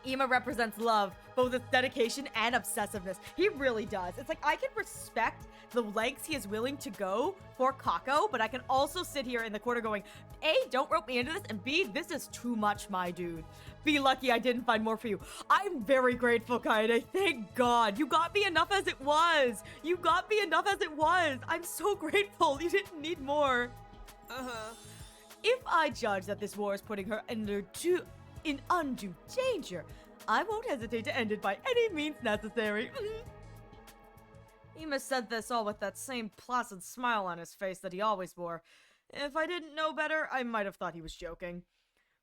Ima represents love, both its dedication and obsessiveness. He really does. It's like, I can respect the lengths he is willing to go for Kako, but I can also sit here in the corner going, A, don't rope me into this, and B, this is too much, my dude. Be lucky I didn't find more for you. I'm very grateful, Kaede. Thank God. You got me enough as it was. I'm so grateful. You didn't need more. If I judge that this war is putting her in undue danger, I won't hesitate to end it by any means necessary. Ima said this all with that same placid smile on his face that he always wore. If I didn't know better, I might have thought he was joking.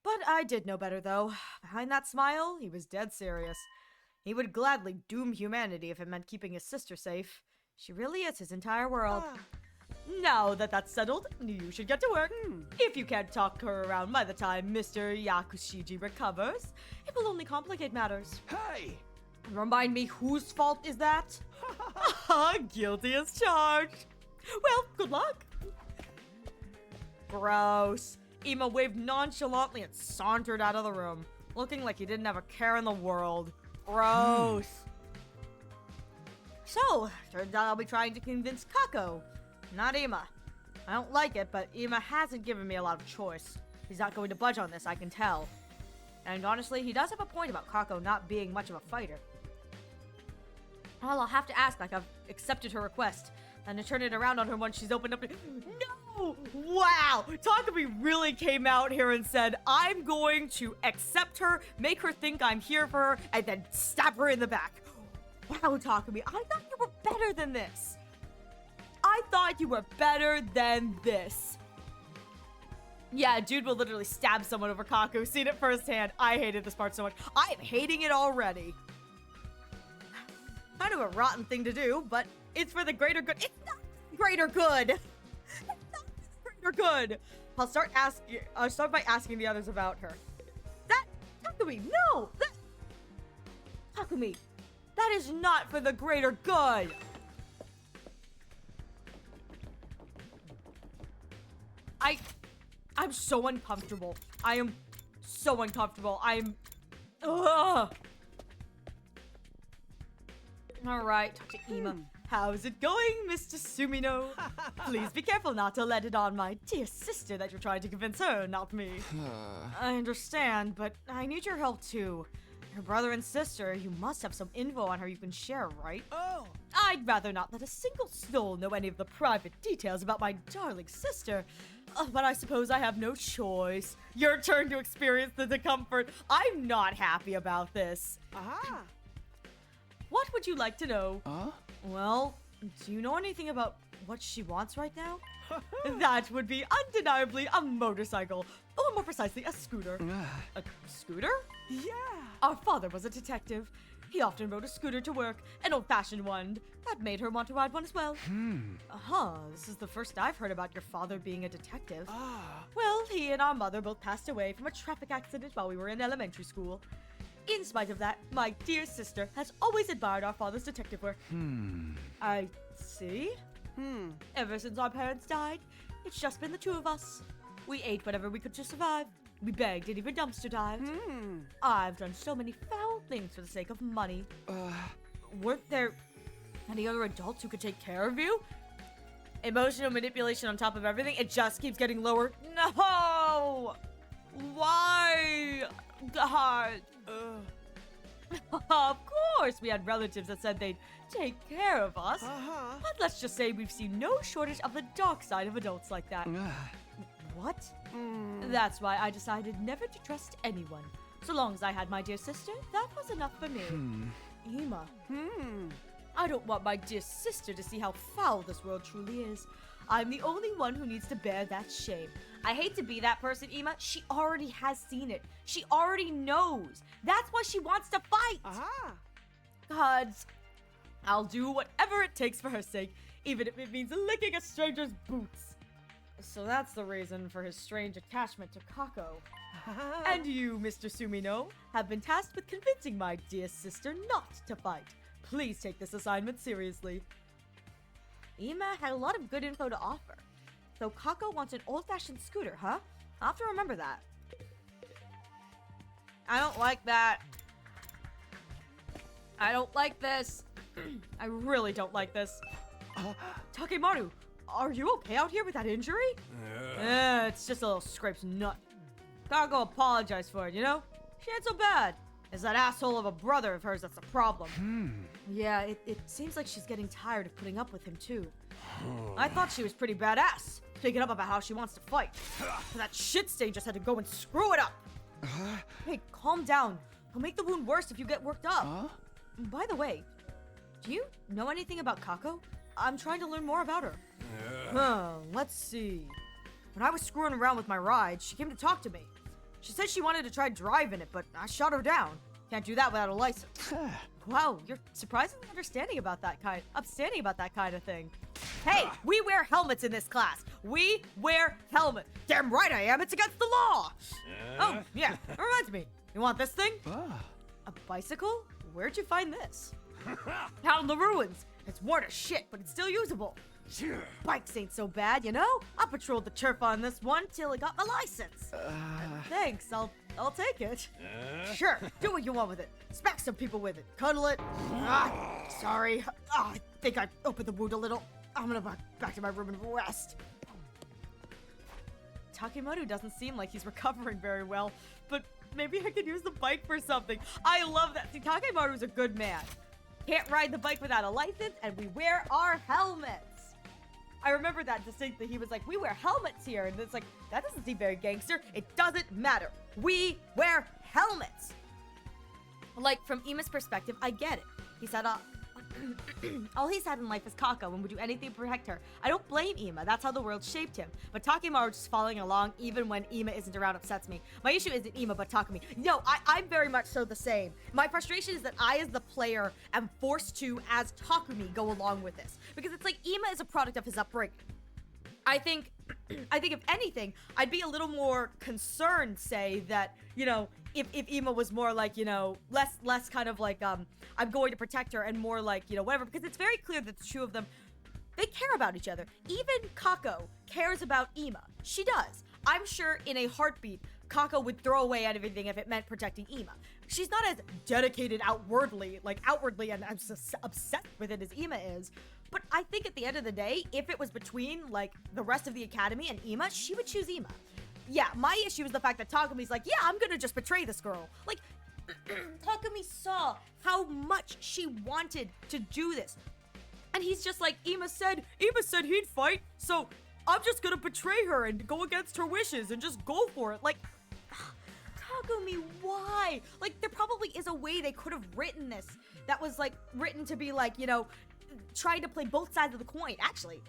But I did know better, though. Behind that smile, he was dead serious. He would gladly doom humanity if it meant keeping his sister safe. She really is his entire world. Now that that's settled, you should get to work. If you can't talk her around by the time Mr. Yakushiji recovers, it will only complicate matters. Hey! Remind me, whose fault is that? Guilty as charged. Well, good luck. Gross. Ima waved nonchalantly and sauntered out of the room, looking like he didn't have a care in the world. Gross. So, turns out I'll be trying to convince Kako, not Ima. I don't like it, but Ima hasn't given me a lot of choice. He's not going to budge on this, I can tell. And honestly, he does have a point about Kako not being much of a fighter. Well, I'll have to ask like I've accepted her request, and to turn it around on her once she's opened up to— No! Wow! Takumi really came out here and said, I'm going to accept her, make her think I'm here for her, and then stab her in the back. Wow, Takumi, I thought you were better than this. Yeah, dude will literally stab someone over Kako. Seen it firsthand. I hated this part so much. I'm hating it already. Kind of a rotten thing to do, but It's for the greater good. It's not greater good. It's not greater good. I'll start by asking the others about her. That Takumi, no. Takumi, that is not for the greater good. I'm so uncomfortable. I am so uncomfortable. Ugh. All right, talk to Ima. How's it going, Mr. Sumino? Please be careful not to let it on my dear sister that you're trying to convince her, not me. I understand, but I need your help too. Your brother and sister, you must have some info on her you can share, right? Oh! I'd rather not let a single soul know any of the private details about my darling sister. But I suppose I have no choice. Your turn to experience the discomfort. I'm not happy about this. Ah! What would you like to know? Huh? Well, do you know anything about what she wants right now? That would be undeniably a motorcycle. Or more precisely, a scooter. A scooter? Yeah! Our father was a detective. He often rode a scooter to work, an old-fashioned one. That made her want to ride one as well. This is the first I've heard about your father being a detective. Ah! Well, he and our mother both passed away from a traffic accident while we were in elementary school. In spite of that, my dear sister has always admired our father's detective work. I see. Ever since our parents died, it's just been the two of us. We ate whatever we could to survive. We begged and even dumpster dived. I've done so many foul things for the sake of money. Weren't there any other adults who could take care of you? Emotional manipulation on top of everything. It just keeps getting lower. No! Why? God. Of course, we had relatives that said they'd take care of us. But let's just say we've seen no shortage of the dark side of adults like that. What? That's why I decided never to trust anyone. So long as I had my dear sister, that was enough for me. Ima. I don't want my dear sister to see how foul this world truly is. I'm the only one who needs to bear that shame. I hate to be that person, Ima. She already has seen it. She already knows. That's why she wants to fight. Ah! Gods, I'll do whatever it takes for her sake, even if it means licking a stranger's boots. So that's the reason for his strange attachment to Kako. And you, Mr. Sumino, have been tasked with convincing my dear sister not to fight. Please take this assignment seriously. Ima had a lot of good info to offer. So Kako wants an old-fashioned scooter, huh? I'll have to remember that. I don't like that. I don't like this. I really don't like this. Takemaru, are you okay out here with that injury? It's just a little scraped nut. Kako apologized for it, you know? She ain't so bad. It's that asshole of a brother of hers that's the problem. Yeah, it seems like she's getting tired of putting up with him, too. I thought she was pretty badass, speaking up about how she wants to fight. But that shit stain just had to go and screw it up. Hey, calm down. It'll make the wound worse if you get worked up. By the way, do you know anything about Kako? I'm trying to learn more about her. Let's see. When I was screwing around with my ride, she came to talk to me. She said she wanted to try driving it, but I shut her down. Can't do that without a license. Wow, you're surprisingly upstanding about that kind of thing. Hey, we wear helmets in this class. We wear helmets. Damn right I am. It's against the law. Oh, yeah. That reminds me. You want this thing? A bicycle? Where'd you find this? Out in the ruins. It's worn to shit, but it's still usable. Bikes ain't so bad, you know? I patrolled the turf on this one till I got my license. Thanks, I'll take it. Sure, do what you want with it. Smack some people with it. Cuddle it. Sorry. I think I opened the wound a little. I'm gonna back to my room and rest. Takemaru doesn't seem like he's recovering very well, but maybe I could use the bike for something. I love that. See, Takemaru's a good man. Can't ride the bike without a license, and we wear our helmets. I remember that distinctly. He was like, we wear helmets here. And it's like, that doesn't seem very gangster. It doesn't matter. We wear helmets. Like, from Ima's perspective, I get it. He said, All he's had in life is Kako and would do anything to protect her. I don't blame Ima, that's how the world shaped him. But Takemaru just following along even when Ima isn't around upsets me. My issue isn't Ima, but Takumi. No, I'm very much so the same. My frustration is that I, as the player, am forced to, as Takumi, go along with this. Because it's like Ima is a product of his upbringing. I think if anything, I'd be a little more concerned, say, that, you know, if Ima was more like, you know, less kind of like, I'm going to protect her, and more like, you know, whatever, because it's very clear that the two of them, they care about each other. Even Kako cares about Ima. She does. I'm sure in a heartbeat, Kako would throw away everything if it meant protecting Ima. She's not as dedicated outwardly and obsessed with it as Ima is. But I think at the end of the day, if it was between, like, the rest of the academy and Ima, she would choose Ima. Yeah, my issue is the fact that Takumi's like, yeah, I'm gonna just betray this girl. Like, Takumi saw how much she wanted to do this. And he's just like, Ima said he'd fight, so I'm just gonna betray her and go against her wishes and just go for it. Like, Takumi, why? Like, there probably is a way they could have written this that was, like, written to be, like, you know, trying to play both sides of the coin. Actually,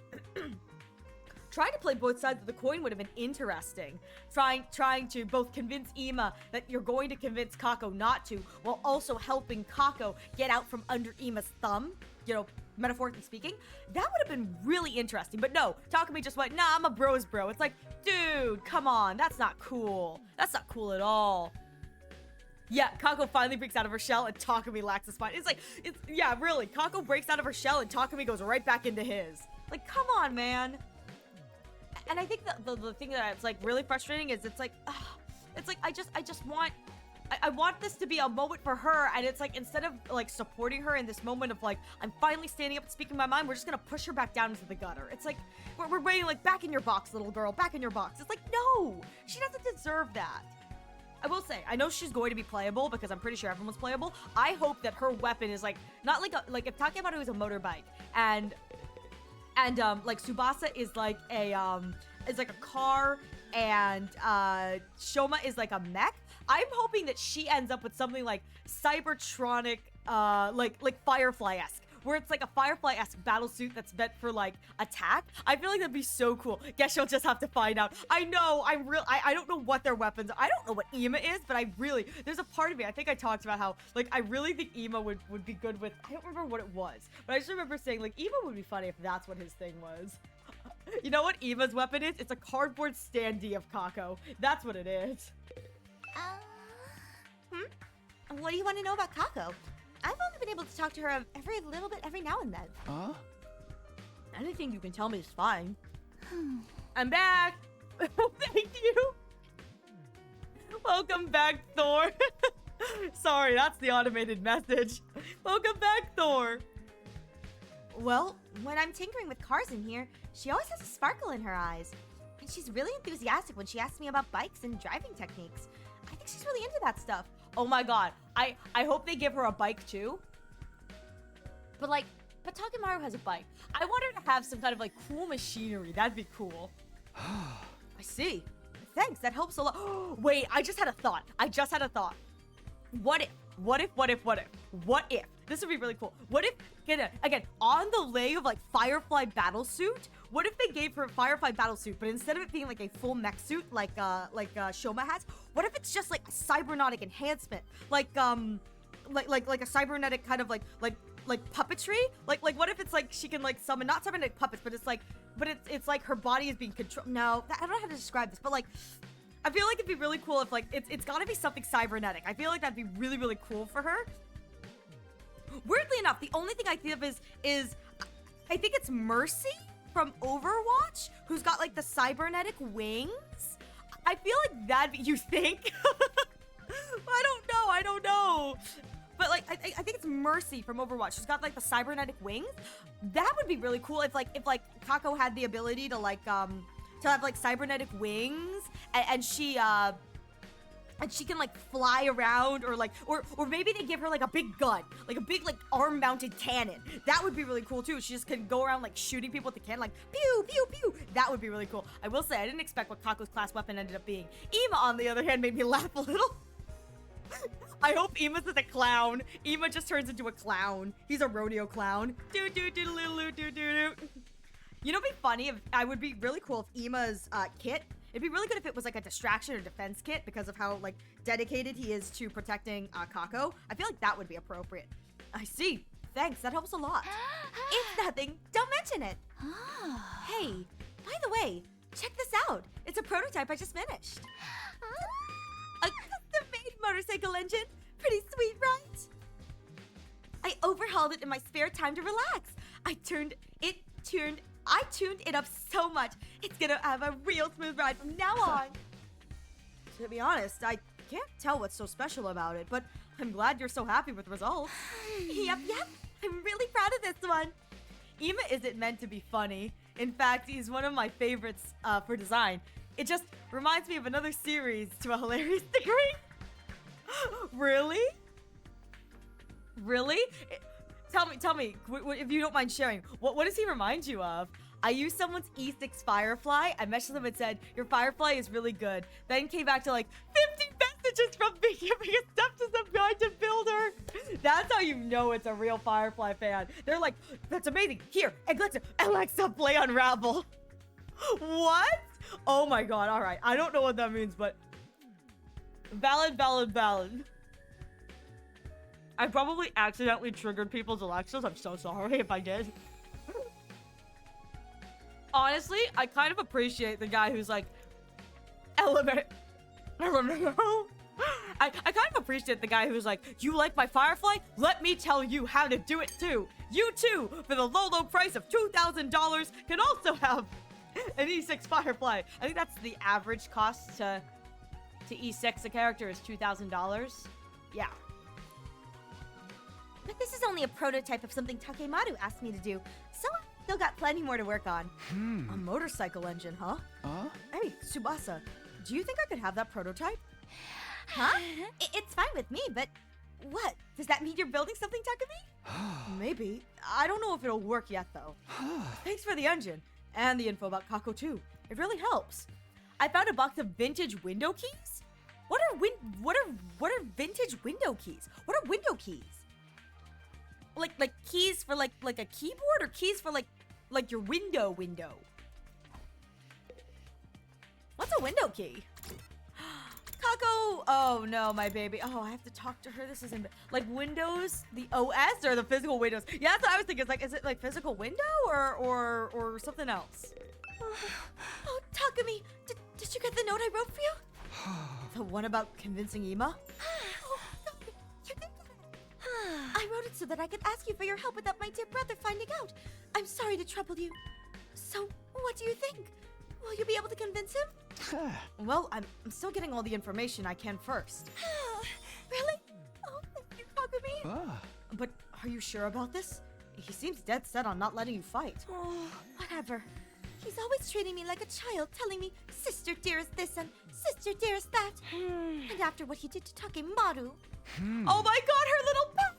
trying to play both sides of the coin would have been interesting. Trying to both convince Ima that you're going to convince Kako not to, while also helping Kako get out from under Ima's thumb, you know, metaphorically speaking. That would have been really interesting. But no, Takumi just went, nah, I'm a bro's bro. It's like, dude, come on, that's not cool. That's not cool at all. Yeah, Kako finally breaks out of her shell and Takumi lacks the spine. Yeah, really. Kako breaks out of her shell and Takumi goes right back into his. Like, come on, man. And I think the thing that's, like, really frustrating is it's like I just want, I want this to be a moment for her, and it's like, instead of, like, supporting her in this moment of, like, I'm finally standing up and speaking my mind, we're just gonna push her back down into the gutter. It's like, we're waiting, like, back in your box, little girl, back in your box. It's like, no, she doesn't deserve that. I will say, I know she's going to be playable because I'm pretty sure everyone's playable. I hope that her weapon is, like, not like if Takemaru is a motorbike and like Tsubasa is like a car and Shoma is like a mech. I'm hoping that she ends up with something like Cybertronic, like Firefly-esque, where it's like a Firefly-esque battle suit that's meant for, like, attack. I feel like that'd be so cool. Guess you'll just have to find out. I know, I don't know what their weapons are. I don't know what Ima is, but there's a part of me, I think I talked about how, like, I really think Ima would be good with, I don't remember what it was, but I just remember saying, like, Ima would be funny if that's what his thing was. You know what Ima's weapon is? It's a cardboard standee of Kako. That's what it is. What do you want to know about Kako? I've only been able to talk to her every now and then. Huh? Anything you can tell me is fine. I'm back. Thank you. Welcome back, Thor. Sorry, that's the automated message. Welcome back, Thor. Well, when I'm tinkering with cars in here, she always has a sparkle in her eyes. And she's really enthusiastic when she asks me about bikes and driving techniques. I think she's really into that stuff. Oh my god. I hope they give her a bike too. But Takemaru has a bike. I want her to have some kind of, like, cool machinery. That'd be cool. I see. Thanks, that helps a lot. Wait, I just had a thought. What if? This would be really cool. What if, again, on the lay of, like, Firefly battlesuit, what if they gave her a Firefly battlesuit, but instead of it being, like, a full mech suit, like Shoma has, what if it's just, like, a cybernetic enhancement? Like a cybernetic kind of, like puppetry? Like, what if it's, like, she can, like, summon, not cybernetic puppets, but it's, like, it's like her body is being controlled. No, I don't know how to describe this, but, like, I feel like it'd be really cool if, like, it's gotta be something cybernetic. I feel like that'd be really, really cool for her. Weirdly enough, the only thing I think of is I think it's Mercy from Overwatch, who's got, like, the cybernetic wings. I feel like that'd be, you think? I don't know. But, like, I think it's Mercy from Overwatch, who's got, like, the cybernetic wings. That would be really cool if Kako had the ability to, like, to have, like, cybernetic wings, and she can, like, fly around, or, like, or maybe they give her, like, a big gun, like a big, like, arm-mounted cannon. That would be really cool too. She just can go around, like, shooting people with the cannon, like, pew, pew, pew. That would be really cool. I will say, I didn't expect what Kako's class weapon ended up being. Ima, on the other hand, made me laugh a little. I hope Ima's is a clown. Ima just turns into a clown. He's a rodeo clown. Do do do do do do do. You know, it'd be funny if I would be really cool if Ima's kit. It'd be really good if it was like a distraction or defense kit because of how like dedicated he is to protecting Kako. I feel like that would be appropriate. I see. Thanks. That helps a lot. It's nothing. Don't mention it. Hey, by the way, check this out. It's a prototype I just finished. A custom-made motorcycle engine. Pretty sweet, right? I overhauled it in my spare time to relax. I tuned it up so much. It's gonna have a real smooth ride from now on. To be honest, I can't tell what's so special about it, but I'm glad you're so happy with the results. Yep. I'm really proud of this one. Ima isn't meant to be funny. In fact, he's one of my favorites for design. It just reminds me of another series to a hilarious degree. Really? Really? Tell me, if you don't mind sharing, what does he remind you of? I used someone's E6 Firefly. I messaged them and said, your Firefly is really good. Then came back to like 50 messages from me giving a step to some guide to build her. That's how you know it's a real Firefly fan. They're like, that's amazing. Here, Alexa, play Unravel. What? Oh my god, all right. I don't know what that means, but valid. I probably accidentally triggered people's Alexas. I'm so sorry if I did. Honestly, I kind of appreciate the guy who's like, elevator. I kind of appreciate the guy who's like, you like my Firefly? Let me tell you how to do it too. You too, for the low price of $2,000, can also have an E6 Firefly. I think that's the average cost to E6 a character is $2,000. Yeah. But this is only a prototype of something Takemaru asked me to do, so I've still got plenty more to work on. A motorcycle engine, huh? Hey, Tsubasa, do you think I could have that prototype? Huh? It's fine with me, but what? Does that mean you're building something, Takumi? Maybe. I don't know if it'll work yet, though. Thanks for the engine. And the info about Kako, too. It really helps. I found a box of vintage window keys? What are vintage window keys? What are window keys? Like keys for like a keyboard, or keys for like your window? What's a window key? Kako! Oh no, my baby. Oh, I have to talk to her. This isn't like Windows, the OS, or the physical Windows. Yeah, that's what I was thinking. It's like, is it like physical window or something else? Oh, Takumi, did you get the note I wrote for you? The one about convincing Ima? You did that. I wrote it so that I could ask you for your help without my dear brother finding out. I'm sorry to trouble you. So, what do you think? Will you be able to convince him? Well, I'm still getting all the information I can first. Really? Oh, thank you, Takumi. But are you sure about this? He seems dead set on not letting you fight. Oh, whatever. He's always treating me like a child, telling me, sister dearest this and sister dearest that. And after what he did to Takemaru. Oh my god, her little pout!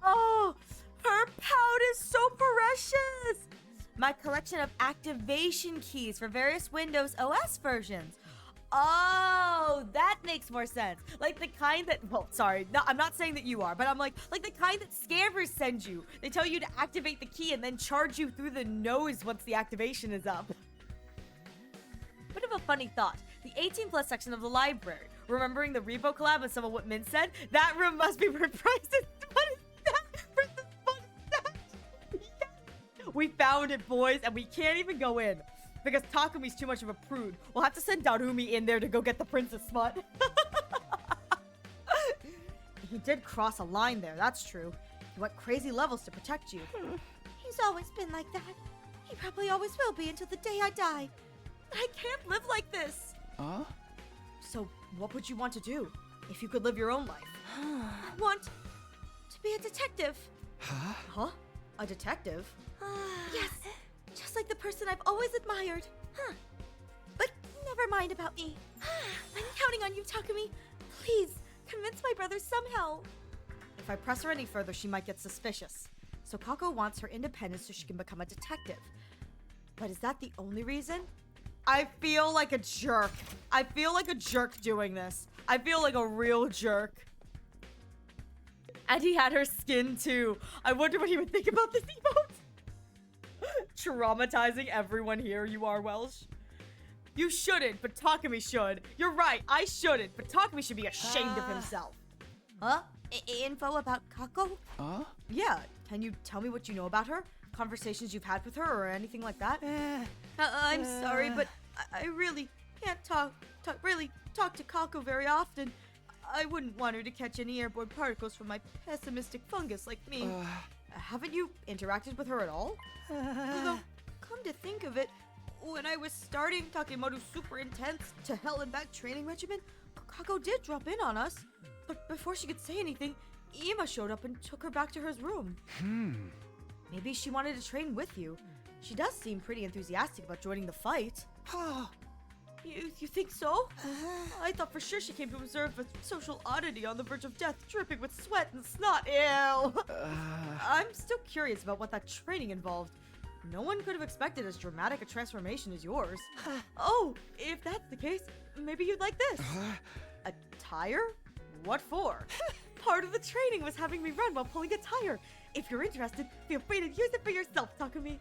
Oh, her pout is so precious! My collection of activation keys for various Windows OS versions. Oh, that makes more sense. Like the kind that, well, sorry, no, I'm not saying that you are, but I'm like the kind that scammers send you. They tell you to activate the key and then charge you through the nose once the activation is up. Bit of a funny thought. The 18+ section of the library. Remembering the repo collab and some of what Min said? That room must be repriced. What is that? What is that? Yes. We found it, boys, and we can't even go in. Because Takumi's too much of a prude. We'll have to send Darumi in there to go get the princess smut. He did cross a line there, that's true. He went crazy levels to protect you. He's always been like that. He probably always will be until the day I die. But I can't live like this. So, what would you want to do if you could live your own life? I want to be a detective. Huh? A detective? Yes, just like the person I've always admired. But never mind about me. I'm counting on you, Takumi. Please, convince my brother somehow. If I press her any further, she might get suspicious. So Kako wants her independence so she can become a detective. But is that the only reason? I feel like a jerk. I feel like a jerk doing this. I feel like a real jerk. And he had her skin too. I wonder what he would think about this emote. Traumatizing everyone here, you are, Welsh. You shouldn't, but Takumi should. You're right, I shouldn't, but Takumi should be ashamed of himself. Huh? Info about Kako? Yeah, can you tell me what you know about her? Conversations you've had with her or anything like that? I'm sorry, but I really can't talk to Kako very often. I wouldn't want her to catch any airborne particles from my pessimistic fungus like me. Haven't you interacted with her at all? Although, come to think of it, when I was starting Takemoto's super intense to hell and back training regimen, Kako did drop in on us. But before she could say anything, Ima showed up and took her back to her room. Maybe she wanted to train with you. She does seem pretty enthusiastic about joining the fight. You think so? I thought for sure she came to observe a social oddity on the verge of death, dripping with sweat and snot. Ew. I'm still curious about what that training involved. No one could have expected as dramatic a transformation as yours. Oh, if that's the case, maybe you'd like this. A tire? What for? Part of the training was having me run while pulling a tire. If you're interested, feel free to use it for yourself, Takumi.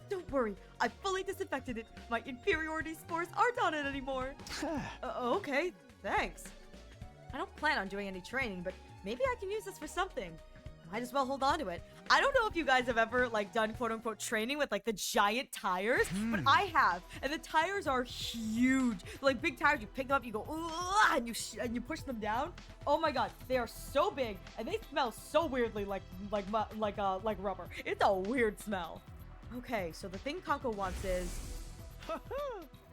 Don't worry, I've fully disinfected it. My inferiority spores aren't on it anymore. Okay, thanks. I don't plan on doing any training, but maybe I can use this for something. Might as well hold on to it. I don't know if you guys have ever like done quote-unquote training with like the giant tires, but I have, and the tires are huge. Like big tires, you pick them up, you go and you push them down. Oh my god, they are so big and they smell so weirdly like rubber. It's a weird smell. Okay, so the thing Kako wants is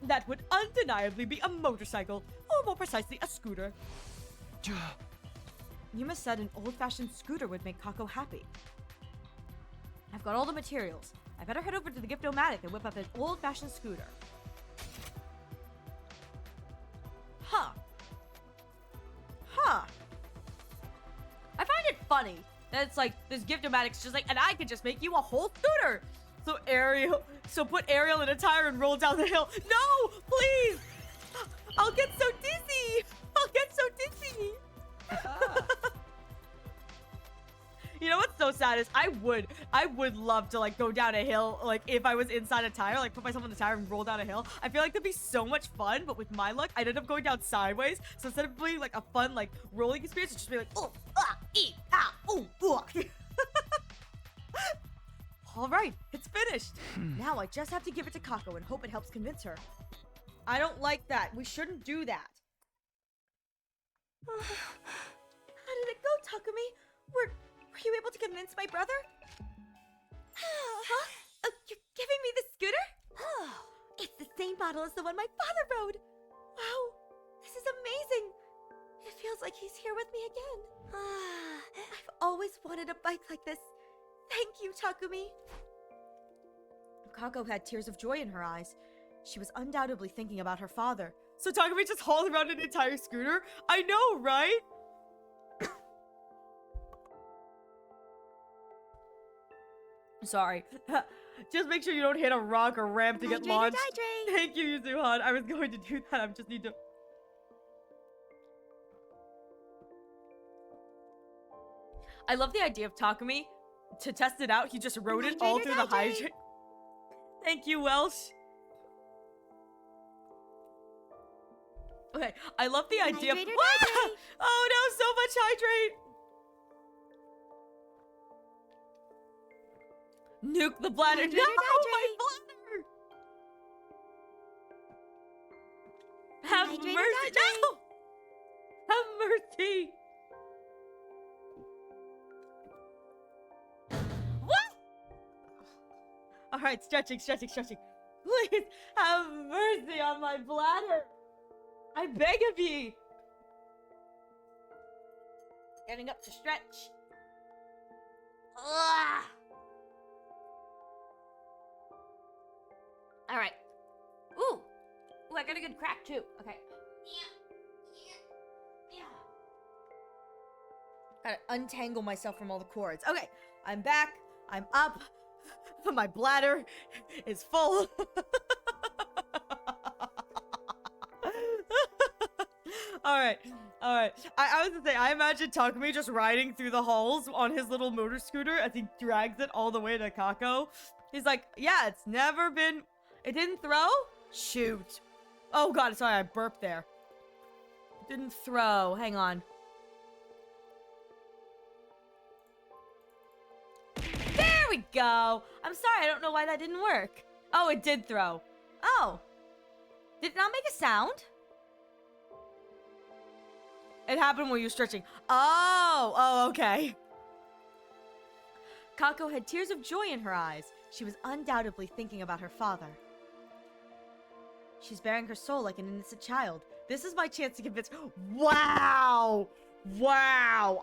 that would undeniably be a motorcycle, or more precisely, a scooter. Yuma said an old-fashioned scooter would make Kako happy. I've got all the materials. I better head over to the Gift-O-Matic and whip up an old-fashioned scooter. Huh. I find it funny that it's like, this Gift-O-Matic's just like, and I could just make you a whole scooter! So put Ariel in a tire and roll down the hill. No, please! I'll get so dizzy! You know what's so sad is I would love to like go down a hill, like if I was inside a tire, like put myself in the tire and roll down a hill. I feel like that'd be so much fun, but with my luck, I'd end up going down sideways. So instead of being like a fun like rolling experience, it'd just be like, oh, ah, ee, ah, ooh, ooh. All right, it's finished. Now I just have to give it to Kako and hope it helps convince her. I don't like that. We shouldn't do that. How did it go, Takumi? Were you able to convince my brother? Huh? You're giving me the scooter? It's the same model as the one my father rode. Wow, this is amazing. It feels like he's here with me again. I've always wanted a bike like this. Thank you, Takumi. Kako had tears of joy in her eyes. She was undoubtedly thinking about her father. So Takumi just hauled around an entire scooter? I know, right? Sorry. Just make sure you don't hit a rock or ramp to get launched. Thank you, Yuzuhan. I was going to do that. I just need to... I love the idea of Takumi. To test it out, he just rode it all through the hydrant. Thank you, Welsh. Okay, I love the idea of... Oh no, so much hydrate! Nuke the bladder. No, my bladder! Have mercy. No! Have mercy. All right, stretching. Please have mercy on my bladder. I beg of ye. Getting up to stretch. Ugh. All right. Ooh, I got a good crack too. Okay. Yeah. Gotta untangle myself from all the cords. Okay, I'm back. I'm up. My bladder is full. Alright. I was gonna say, I imagine Takumi just riding through the halls on his little motor scooter as he drags it all the way to Kako. He's like, yeah, it's never been... It didn't throw? Shoot. Oh god, sorry, I burped there. It didn't throw. Hang on. There we go! I'm sorry, I don't know why that didn't work. Oh, it did throw. Oh. Did it not make a sound? It happened when you were stretching. Oh, okay. Kako had tears of joy in her eyes. She was undoubtedly thinking about her father. She's bearing her soul like an innocent child. This is my chance to convince... Wow! Wow!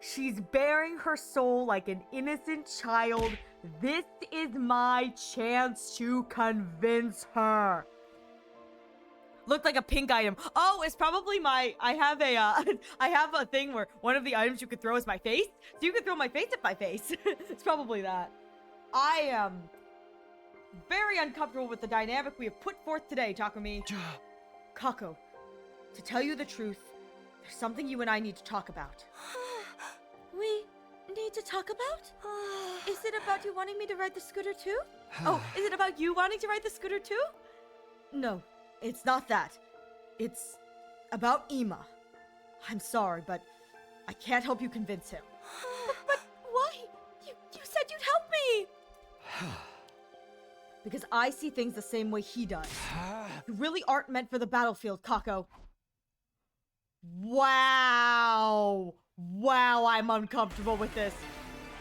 She's bearing her soul like an innocent child. This is my chance to convince her. Looked like a pink item. Oh, it's probably my... I have a thing where one of the items you could throw is my face. So you can throw my face at my face. It's probably that. I am very uncomfortable with the dynamic we have put forth today, Takumi. Kako, to tell you the truth, there's something you and I need to talk about. We need to talk about? Is it about you wanting me to ride the scooter too? Oh, is it about you wanting to ride the scooter too? No, it's not that. It's about Ima. I'm sorry, but I can't help you convince him. But why? You said you'd help me! Because I see things the same way he does. You really aren't meant for the battlefield, Kako. Wow, I'm uncomfortable with this.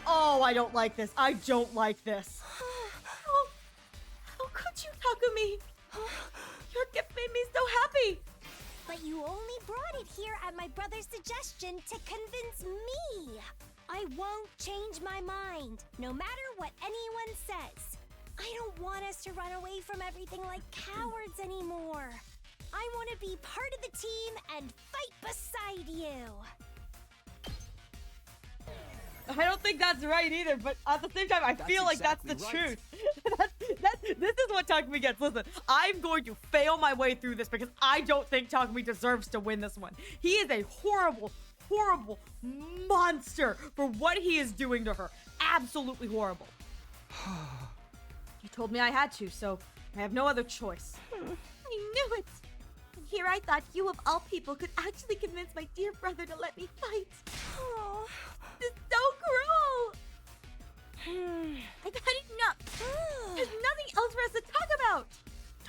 Oh, I don't like this. I don't like this. How could you, Takumi? Your gift made me so happy. But you only brought it here at my brother's suggestion to convince me. I won't change my mind, no matter what anyone says. I don't want us to run away from everything like cowards anymore. I want to be part of the team and fight beside you. I don't think that's right either, but at the same time, I feel like that's the truth. This is what Takumi gets. Listen, I'm going to fail my way through this because I don't think Takumi deserves to win this one. He is a horrible, horrible monster for what he is doing to her. Absolutely horrible. You told me I had to, so I have no other choice. I knew it. And here I thought you of all people could actually convince my dear brother to let me fight. Oh, this is so cruel. I've had enough. There's nothing else for us to talk about.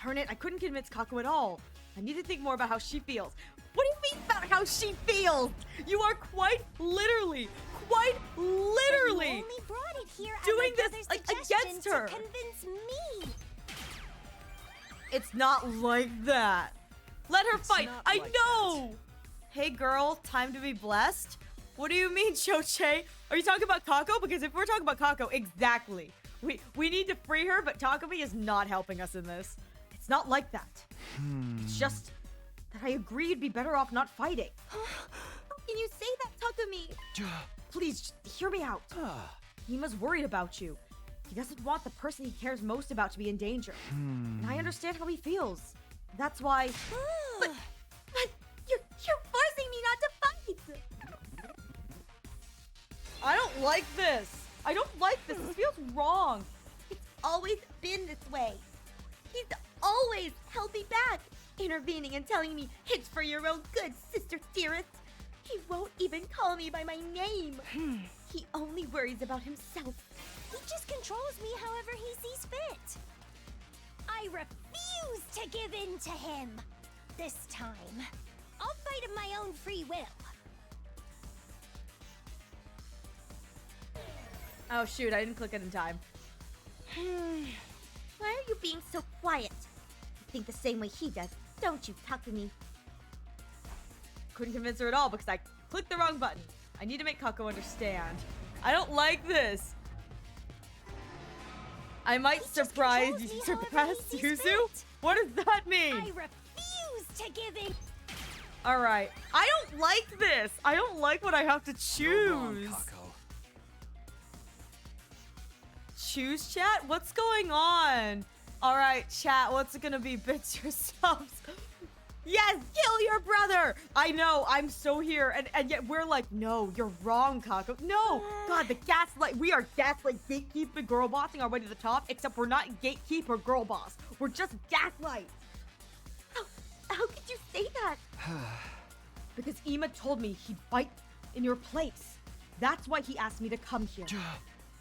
Darn it, I couldn't convince Kako at all. I need to think more about how she feels. What do you mean about how she feels? You are quite literally You only brought it here at doing my this brother's like suggestion against her. to convince me. It's not like that. Let her fight. not I like know. Hey girl, time to be blessed. What do you mean, Choche? Are you talking about Kako? Because if we're talking about Kako, exactly. We need to free her, but Takumi is not helping us in this. It's not like that. It's just that I agree you'd be better off not fighting. How can you say that, Takumi? Please, just hear me out. Ima's worried about you. He doesn't want the person he cares most about to be in danger. And I understand how he feels. That's why... But you're forcing me not to fight. I don't like this. I don't like this. This feels wrong. It's always been this way. He's always held me back, intervening and telling me it's for your own good, Sister Dearest. He won't even call me by my name. He only worries about himself. He just controls me however he sees fit. I refuse to give in to him. This time, I'll fight of my own free will. Oh shoot, I didn't click it in time. Why are you being so quiet? You think the same way he does, don't you, Takumi? Couldn't convince her at all because I clicked the wrong button. I need to make Kako understand. I don't like this. I might surprise Yuzu? fit. What does that mean? I refuse to give in. Alright. I don't like this. I don't like what I have to You're wrong, choose. Kako. Choose chat? What's going on? All right, chat. What's it gonna be? Bits or subs? Yes, kill your brother. I know. I'm so here, and yet we're like, no, you're wrong, Kako. No, God, the gaslight. We are gaslight gatekeeper girl bossing our way to the top. Except we're not gatekeeper girl boss. We're just gaslight. How could you say that? Because Ima told me he'd fight in your place. That's why he asked me to come here.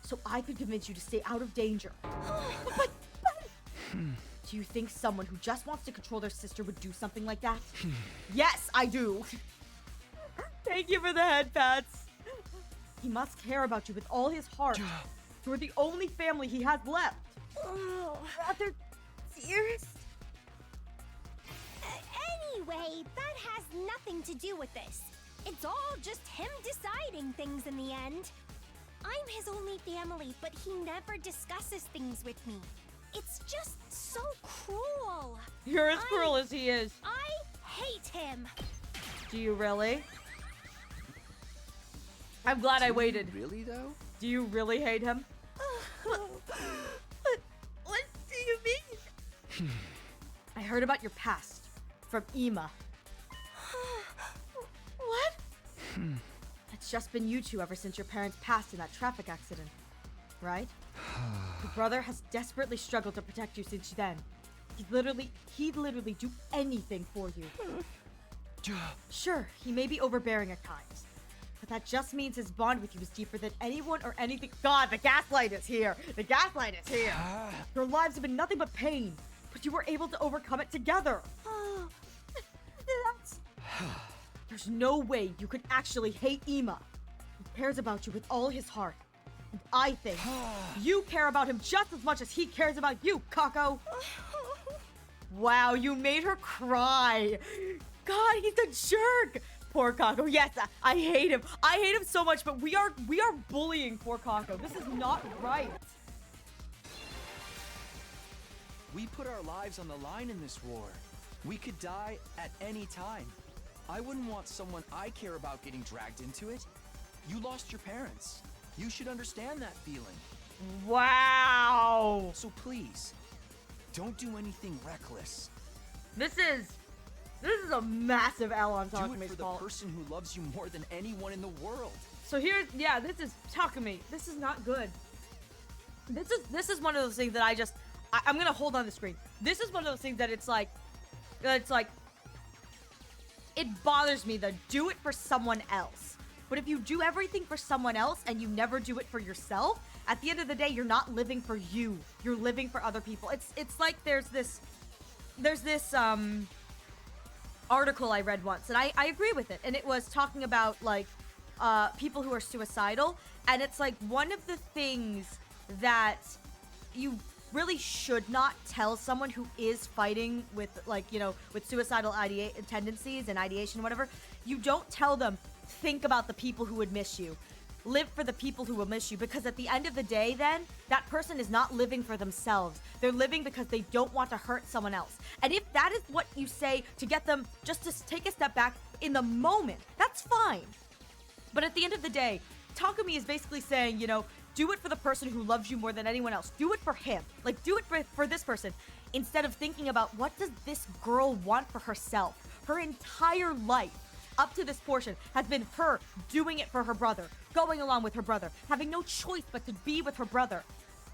So I could convince you to stay out of danger. But do you think someone who just wants to control their sister would do something like that? Yes, I do. Thank you for the head pats. He must care about you with all his heart. You're the only family he has left. Oh, brother, dearest. Anyway, that has nothing to do with this. It's all just him deciding things in the end. I'm his only family, but he never discusses things with me. It's just so cruel. You're as cruel as he is. I hate him. Do you really? I'm glad I waited. Really, though? Do you really hate him? What do you mean? I heard about your past from Ima. What? It's just been you two ever since your parents passed in that traffic accident, right? Your brother has desperately struggled to protect you since then. He'd literally do anything for you. Sure, he may be overbearing at times, but that just means his bond with you is deeper than anyone or anything. God, the gaslight is here. The gaslight is here. Your lives have been nothing but pain, but you were able to overcome it together. That's... There's no way you could actually hate Ima. He cares about you with all his heart. And I think you care about him just as much as he cares about you, Kako. Wow, you made her cry. God, he's a jerk. Poor Kako. Yes, I hate him. I hate him so much, but we are bullying poor Kako. This is not right. We put our lives on the line in this war. We could die at any time. I wouldn't want someone I care about getting dragged into it. You lost your parents. You should understand that feeling. Wow. So please, don't do anything reckless. This is a massive L on Do it Takumi's for the fault. person who loves you more than anyone in the world. So here, yeah, this is Takumi. This is not good. This is one of those things that I'm gonna hold on the screen. This is one of those things that it's like, it bothers me that do it for someone else. But if you do everything for someone else and you never do it for yourself, at the end of the day, you're not living for you. You're living for other people. It's like there's this article I read once, and I agree with it. And it was talking about like people who are suicidal, and it's like one of the things that you really should not tell someone who is fighting with, like, you know, with suicidal tendencies and ideation, whatever. You don't tell them, think about the people who would miss you. Live for the people who will miss you, because at the end of the day, then, that person is not living for themselves. They're living because they don't want to hurt someone else. And if that is what you say to get them just to take a step back in the moment, that's fine. But at the end of the day, Takumi is basically saying, you know, do it for the person who loves you more than anyone else. Do it for him. Like, do it for this person. Instead of thinking about, what does this girl want for herself? Her entire life, up to this portion, has been her doing it for her brother, going along with her brother, having no choice but to be with her brother.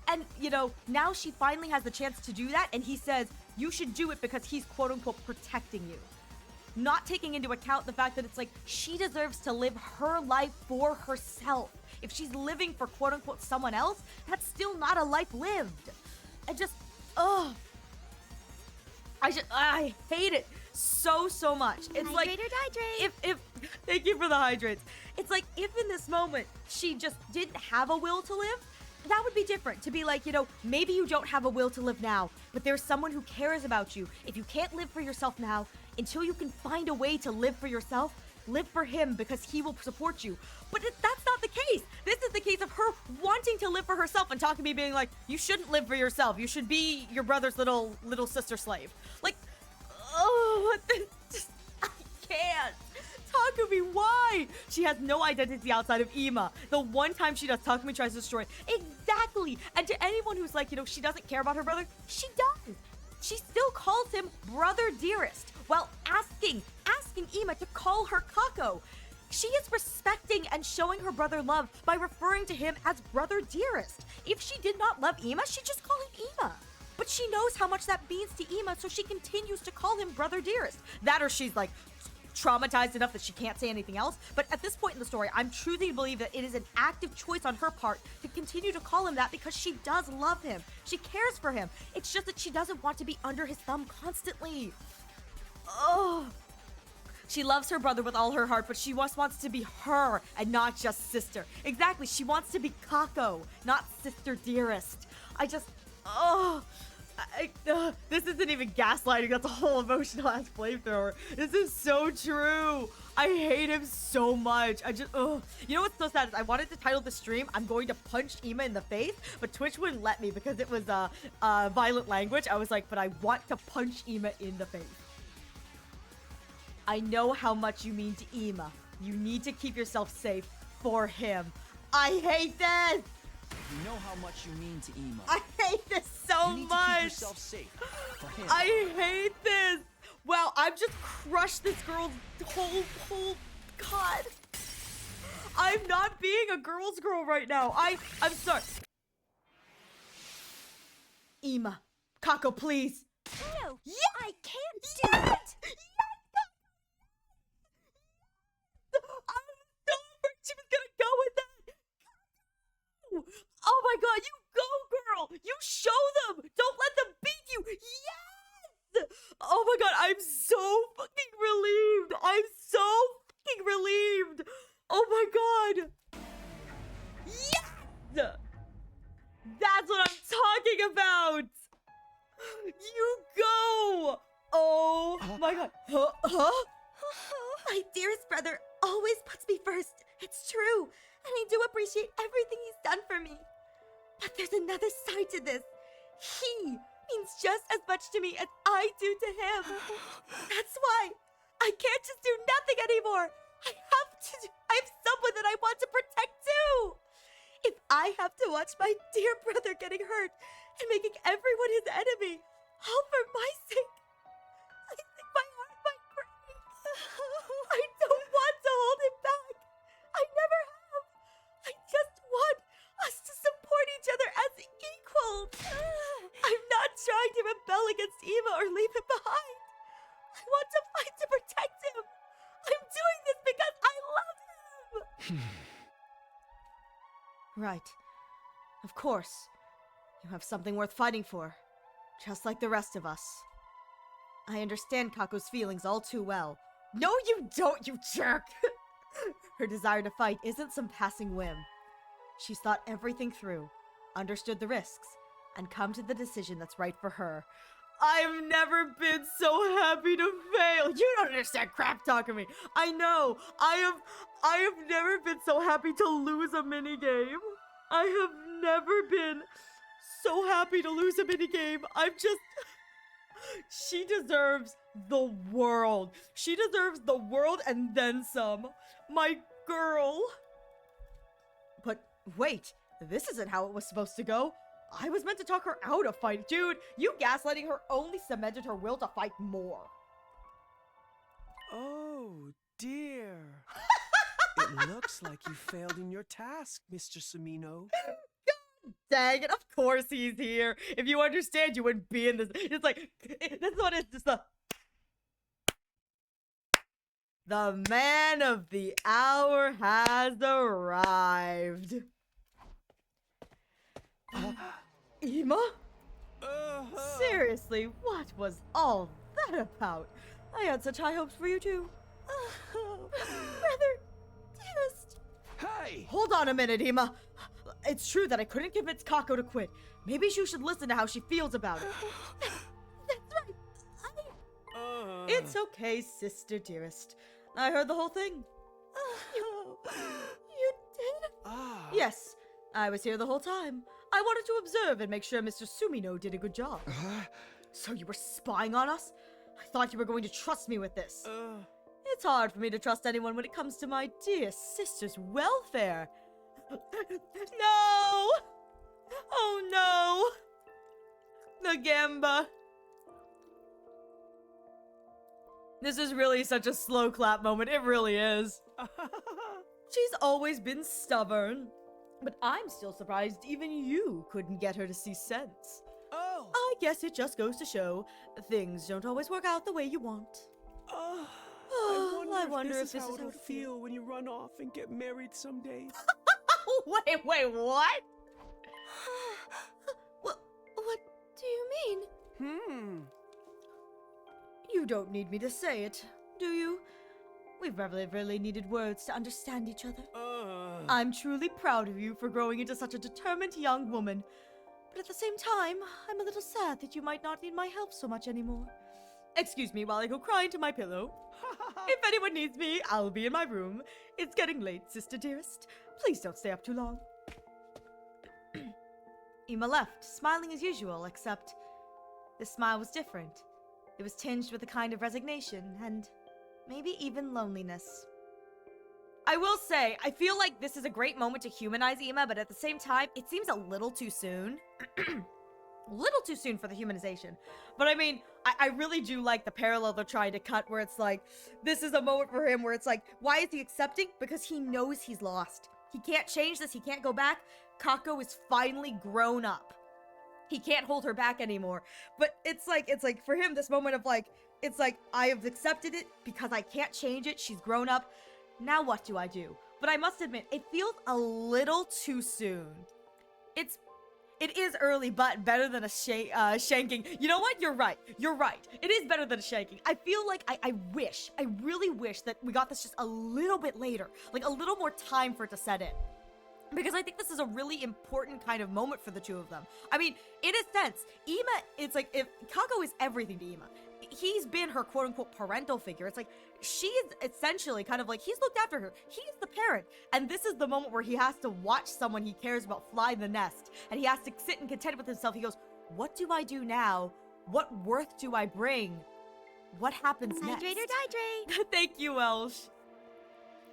And, you know, now she finally has the chance to do that, and he says, you should do it because he's quote-unquote protecting you. Not taking into account the fact that it's like, she deserves to live her life for herself. If she's living for quote-unquote someone else, that's still not a life lived. I hate it so much. It's like, Hydrate or dihydrate. if thank you for the hydrates. It's like, if in this moment she just didn't have a will to live, that would be different. To be like, you know, maybe you don't have a will to live now, but there's someone who cares about you. If you can't live for yourself now, until you can find a way to live for yourself, live for him, because he will support you. But that's not the case. This is the case of her wanting to live for herself, and Takumi being like, you shouldn't live for yourself. You should be your brother's little sister slave. Like, oh, just, I can't. Takumi? Why? She has no identity outside of Ima. The one time she does, Takumi tries to destroy it. Exactly. And to anyone who's like, she doesn't care about her brother, she does. She still calls him brother dearest while asking Ima to call her Kako. She is respecting and showing her brother love by referring to him as brother dearest. If she did not love Ima, she'd just call him Ima. But she knows how much that means to Ima, so she continues to call him brother dearest. That or she's like traumatized enough that she can't say anything else. But at this point in the story, I'm choosing to believe that it is an active choice on her part to continue to call him that because she does love him. She cares for him. It's just that she doesn't want to be under his thumb constantly. Oh. She loves her brother with all her heart, but she just wants to be her and not just sister. Exactly, she wants to be Kako, not sister dearest. This isn't even gaslighting, that's a whole emotional ass flamethrower. This is so true. I hate him so much. You know what's so sad is I wanted to title the stream, I'm going to punch Ima in the face, but Twitch wouldn't let me because it was violent language. I was like, but I want to punch Ima in the face. I know how much you mean to Ima. You need to keep yourself safe for him. I hate this! You know how much you mean to Ima. I hate this so you need much! To keep yourself safe for him. I hate this! Wow, I've just crushed this girl's whole... God. I'm not being a girl's girl right now. I'm sorry. Ima. Kako, please. No, I can't do that. She was gonna go with that. Oh my god, you go, girl. You show them. Don't let them beat you. Yes. Oh my god, I'm so fucking relieved. I'm so fucking relieved. Oh my god. Yes. That's what I'm talking about. You go. Oh my god. Huh? My dearest brother always puts me first. It's true, and I do appreciate everything he's done for me. But there's another side to this. He means just as much to me as I do to him. That's why I can't just do nothing anymore. I have someone that I want to protect too. If I have to watch my dear brother getting hurt and making everyone his enemy, all for my sake, I think my heart might break. I don't want to hold him back. I never have. I just want us to support each other as equals. I'm not trying to rebel against Ima or leave him behind. I want to fight to protect him. I'm doing this because I love him. Right. Of course. You have something worth fighting for. Just like the rest of us. I understand Kako's feelings all too well. No, you don't, you jerk! Her desire to fight isn't some passing whim. She's thought everything through, understood the risks, and come to the decision that's right for her. I've never been so happy to fail. You don't understand crap talk of me. I know. I have never been so happy to lose a minigame. I have never been so happy to lose a minigame. She deserves the world. She deserves the world and then some. My girl. But wait, this isn't how it was supposed to go. I was meant to talk her out of fighting. Dude, you gaslighting her only cemented her will to fight more. Oh, dear. It looks like you failed in your task, Mr. Sumino. Dang it, of course he's here. If you understand, you wouldn't be in this. It's like, this is what it's just the man of the hour has arrived. Ima? Seriously, what was all that about? I had such high hopes for you too. Brother, dearest. Hey! Hold on a minute, Ima. It's true that I couldn't convince Kako to quit. Maybe you should listen to how she feels about it. That's right. It's okay, sister dearest. I heard the whole thing. You did? Yes, I was here the whole time. I wanted to observe and make sure Mr. Sumino did a good job. So you were spying on us? I thought you were going to trust me with this. It's hard for me to trust anyone when it comes to my dear sister's welfare. No! Oh no! The Gamba. This is really such a slow clap moment. It really is. She's always been stubborn. But I'm still surprised even you couldn't get her to see sense. Oh. I guess it just goes to show things don't always work out the way you want. I wonder if this is how it'll feel when you run off and get married someday. Wait, what? What do you mean? You don't need me to say it, do you? We've really needed words to understand each other. I'm truly proud of you for growing into such a determined young woman. But at the same time, I'm a little sad that you might not need my help so much anymore. Excuse me while I go cry into my pillow. If anyone needs me, I'll be in my room. It's getting late, sister dearest. Please don't stay up too long. Ima left, smiling as usual, except this smile was different. It was tinged with a kind of resignation and maybe even loneliness. I will say, I feel like this is a great moment to humanize Ima, but at the same time, it seems a little too soon. Little too soon for the humanization. But I mean, I really do like the parallel they're trying to cut where it's like, this is a moment for him where it's like, why is he accepting? Because he knows he's lost. He can't change this, he can't go back. Kako is finally grown up. He can't hold her back anymore. But it's like for him, this moment of like, it's like, I have accepted it because I can't change it. She's grown up. Now what do I do? But I must admit, it feels a little too soon. It is early, but better than a shanking. You know what? You're right. It is better than a shanking. I feel like I really wish that we got this just a little bit later. Like a little more time for it to set in. Because I think this is a really important kind of moment for the two of them. I mean, in a sense, Ima, it's like, if Kako is everything to Ima. He's been her quote-unquote parental figure. It's like, she is essentially kind of like, he's looked after her. He's the parent. And this is the moment where he has to watch someone he cares about fly the nest. And he has to sit and content with himself. He goes, what do I do now? What worth do I bring? What happens next? Hydrate or dihydrate. Thank you, Welsh.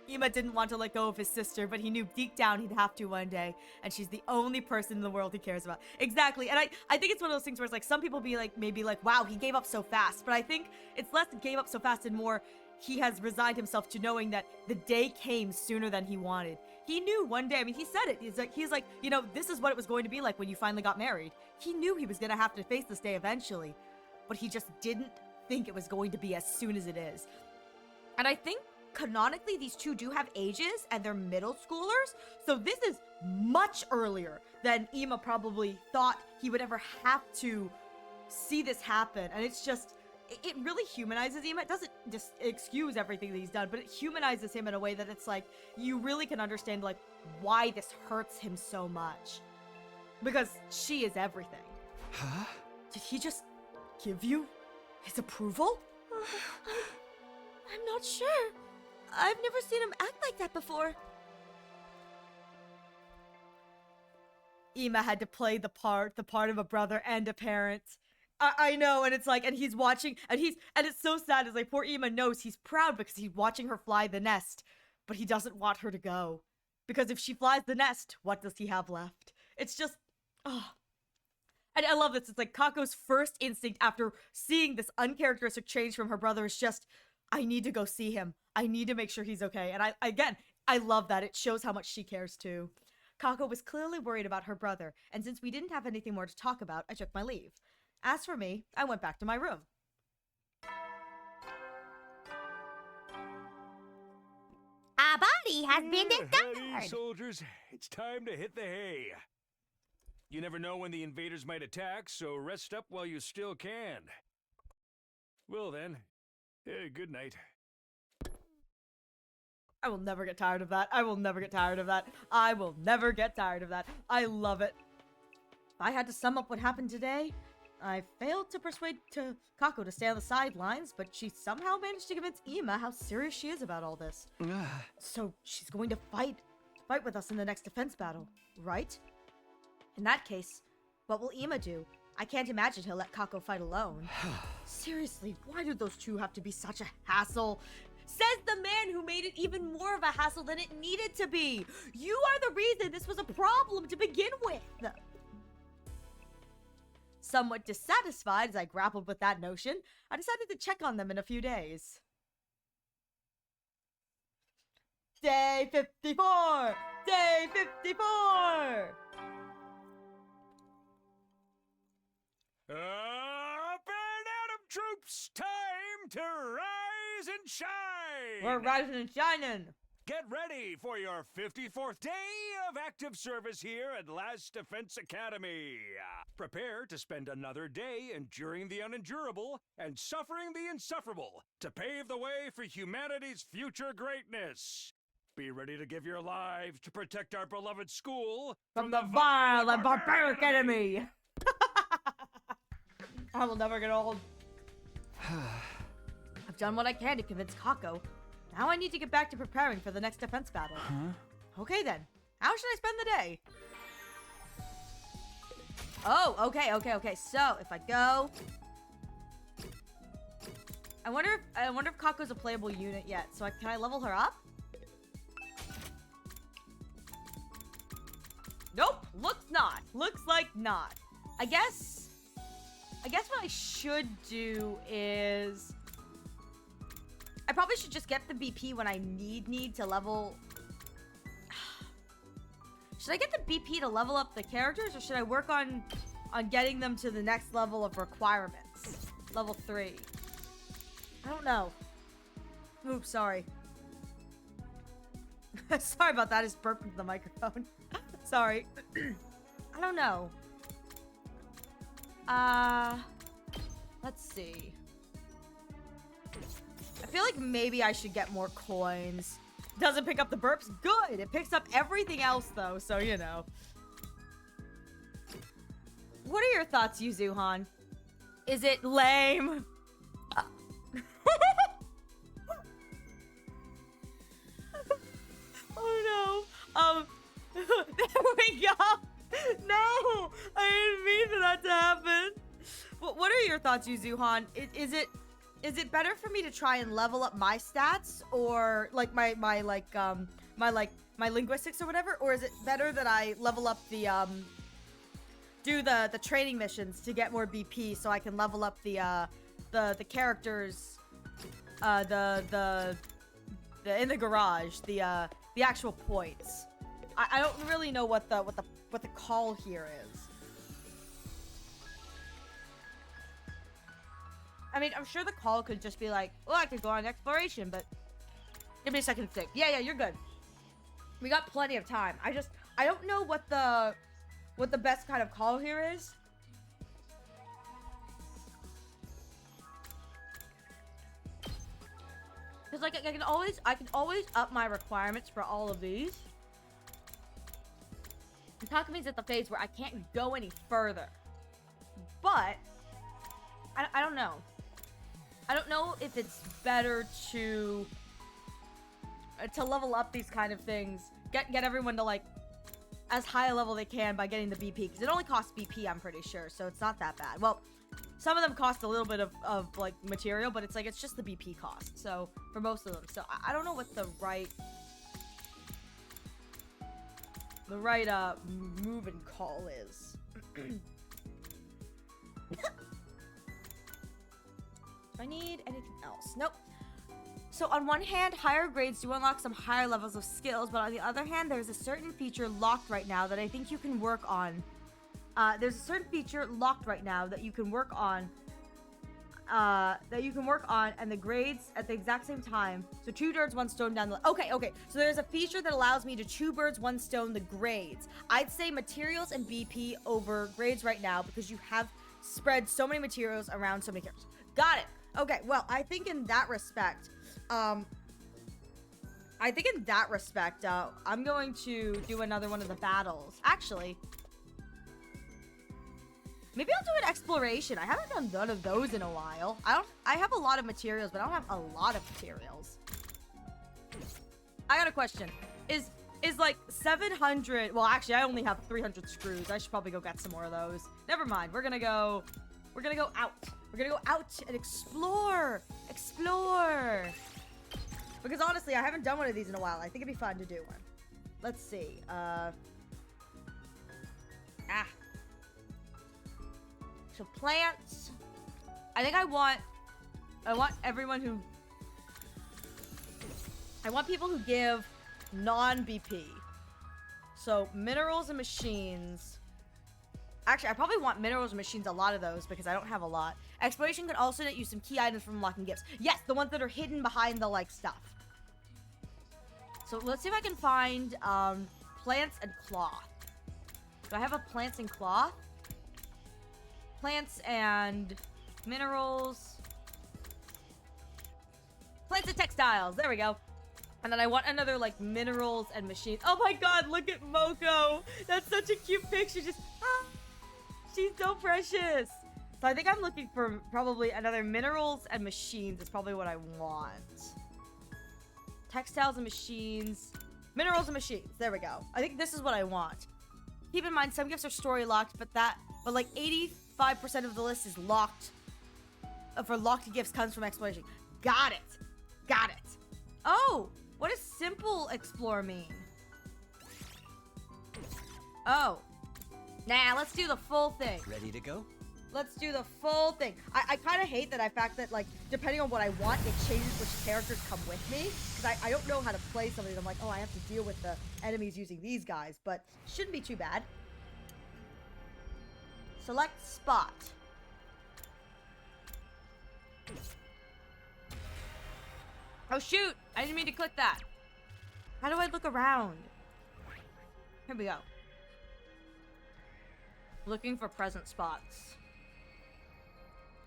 Ima didn't want to let go of his sister, but he knew deep down he'd have to one day, and she's the only person in the world he cares about. Exactly, and I think it's one of those things where it's like, some people be like, maybe like, wow, he gave up so fast, but I think it's less gave up so fast and more he has resigned himself to knowing that the day came sooner than he wanted. He knew one day, I mean, he said it, he's like, you know, this is what it was going to be like when you finally got married. He knew he was gonna have to face this day eventually, but he just didn't think it was going to be as soon as it is. And I think canonically, these two do have ages, and they're middle schoolers, so this is much earlier than Ima probably thought he would ever have to see this happen, and it's just, it really humanizes Ima. It doesn't just excuse everything that he's done, but it humanizes him in a way that it's like, you really can understand, like, why this hurts him so much. Because she is everything. Huh? Did he just give you his approval? I'm not sure. I've never seen him act like that before. Ima had to play the part of a brother and a parent. I know, and it's like, and he's watching, and it's so sad. It's like, poor Ima knows he's proud because he's watching her fly the nest, but he doesn't want her to go. Because if she flies the nest, what does he have left? It's just, oh. And I love this. It's like Kako's first instinct after seeing this uncharacteristic change from her brother is just, I need to go see him. I need to make sure he's okay. And I love that. It shows how much she cares too. Kako was clearly worried about her brother, and since we didn't have anything more to talk about, I took my leave. As for me, I went back to my room. Our body has been Howdy, discovered. soldiers. It's time to hit the hay. You never know when the invaders might attack, so rest up while you still can. Well then, good night. I will never get tired of that. I will never get tired of that. I will never get tired of that. I love it. If I had to sum up what happened today, I failed to persuade Kako to stay on the sidelines, but she somehow managed to convince Ima how serious she is about all this. So she's going to fight with us in the next defense battle, right? In that case, what will Ima do? I can't imagine he'll let Kako fight alone. Seriously, why do those two have to be such a hassle? Says the man who made it even more of a hassle than it needed to be. You are the reason this was a problem to begin with. Somewhat dissatisfied as I grappled with that notion, I decided to check on them in a few days. Day 54! Day 54! Up and Adam troops, time to rise and shine! We're rising and shining! Get ready for your 54th day of active service here at Last Defense Academy. Prepare to spend another day enduring the unendurable and suffering the insufferable to pave the way for humanity's future greatness. Be ready to give your lives to protect our beloved school from the vile and barbaric enemy. I will never get old. I've done what I can to convince Kako. Now I need to get back to preparing for the next defense battle. Huh? Okay then. How should I spend the day? Oh, okay. So, if I go... I wonder if Kako's a playable unit yet. So can I level her up? Nope, looks not. Looks like not. I guess what I should do is... I probably should just get the BP when I need to level... Should I get the BP to level up the characters, or should I work on getting them to the next level of requirements? Level 3. I don't know. Oops, sorry. Sorry about that, I just burped into the microphone. Sorry. I don't know. Let's see. I feel like maybe I should get more coins. Doesn't pick up the burps? Good! It picks up everything else, though, so you know. What are your thoughts, Yuzuhan? Is it lame? Oh no. There we go! No! I didn't mean for that to happen. What are your thoughts, Yuzuhan? Is it better for me to try and level up my stats, or like my linguistics or whatever, or is it better that I level up the do the training missions to get more BP so I can level up the characters the in the garage, the actual points. I don't really know what the call here is. I mean, I'm sure the call could just be like, oh, I could go on exploration, but give me a second to think. Yeah, you're good. We got plenty of time. I don't know what the best kind of call here is. Cause like I can always up my requirements for all of these. And Takumi's at the phase where I can't go any further. But I don't know. I don't know if it's better to level up these kind of things. Get everyone to like as high a level they can by getting the BP, because it only costs BP, I'm pretty sure, so it's not that bad. Well, some of them cost a little bit of like material, but it's like it's just the BP cost. So for most of them, so I don't know what the right move and call is. Do I need anything else? Nope. So on one hand, higher grades do unlock some higher levels of skills, but on the other hand, there's a certain feature locked right now that I think you can work on. There's a certain feature locked right now that you can work on. And the grades at the exact same time. So 2 birds, 1 stone down the... Okay. So there's a feature that allows me to 2 birds, 1 stone the grades. I'd say materials and BP over grades right now, because you have spread so many materials around so many characters. Got it. Okay, well, I think in that respect, I'm going to do another one of the battles. Actually, maybe I'll do an exploration. I haven't done none of those in a while. I have a lot of materials, but I don't have a lot of materials. I got a question. Is like 700... Well, actually, I only have 300 screws. I should probably go get some more of those. Never mind. We're gonna go out. We're gonna go out and explore. Because honestly, I haven't done one of these in a while. I think it'd be fun to do one. Let's see. So plants. I think I want everyone who... I want people who give non-BP. So minerals and machines. Actually, I probably want minerals and machines, a lot of those, because I don't have a lot. Exploration can also net you some key items from unlocking gifts. Yes, the ones that are hidden behind the, like, stuff. So let's see if I can find, plants and cloth. Do I have a plants and cloth? Plants and minerals. Plants and textiles. There we go. And then I want another, like, minerals and machines. Oh my god, look at Moko. That's such a cute picture. Just, she's so precious. So I think I'm looking for probably another minerals and machines is probably what I want. Textiles and machines. Minerals and machines. There we go. I think this is what I want. Keep in mind, some gifts are story locked, but like 85% of the list is locked. For locked gifts comes from exploration. Got it. Got it. Oh, what does simple explore mean? Oh. Nah, let's do the full thing. Ready to go? Let's do the full thing. I kind of hate that fact that, like, depending on what I want, it changes which characters come with me. Because I don't know how to play somebody. I'm like, oh, I have to deal with the enemies using these guys. But shouldn't be too bad. Select spot. Oh, shoot. I didn't mean to click that. How do I look around? Here we go. Looking for present spots.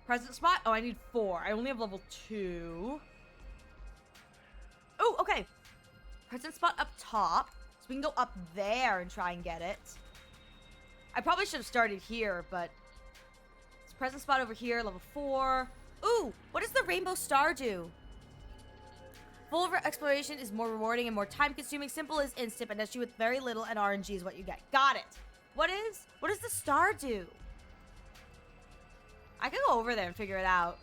Present spot? Oh, I need 4. I only have level 2. Oh, okay. Present spot up top. So we can go up there and try and get it. I probably should have started here, but... It's present spot over here, level 4. Ooh, what does the rainbow star do? Full exploration is more rewarding and more time-consuming. Simple is instant, but nets you with very little, and RNG is what you get. Got it. What does the star do? I can go over there and figure it out.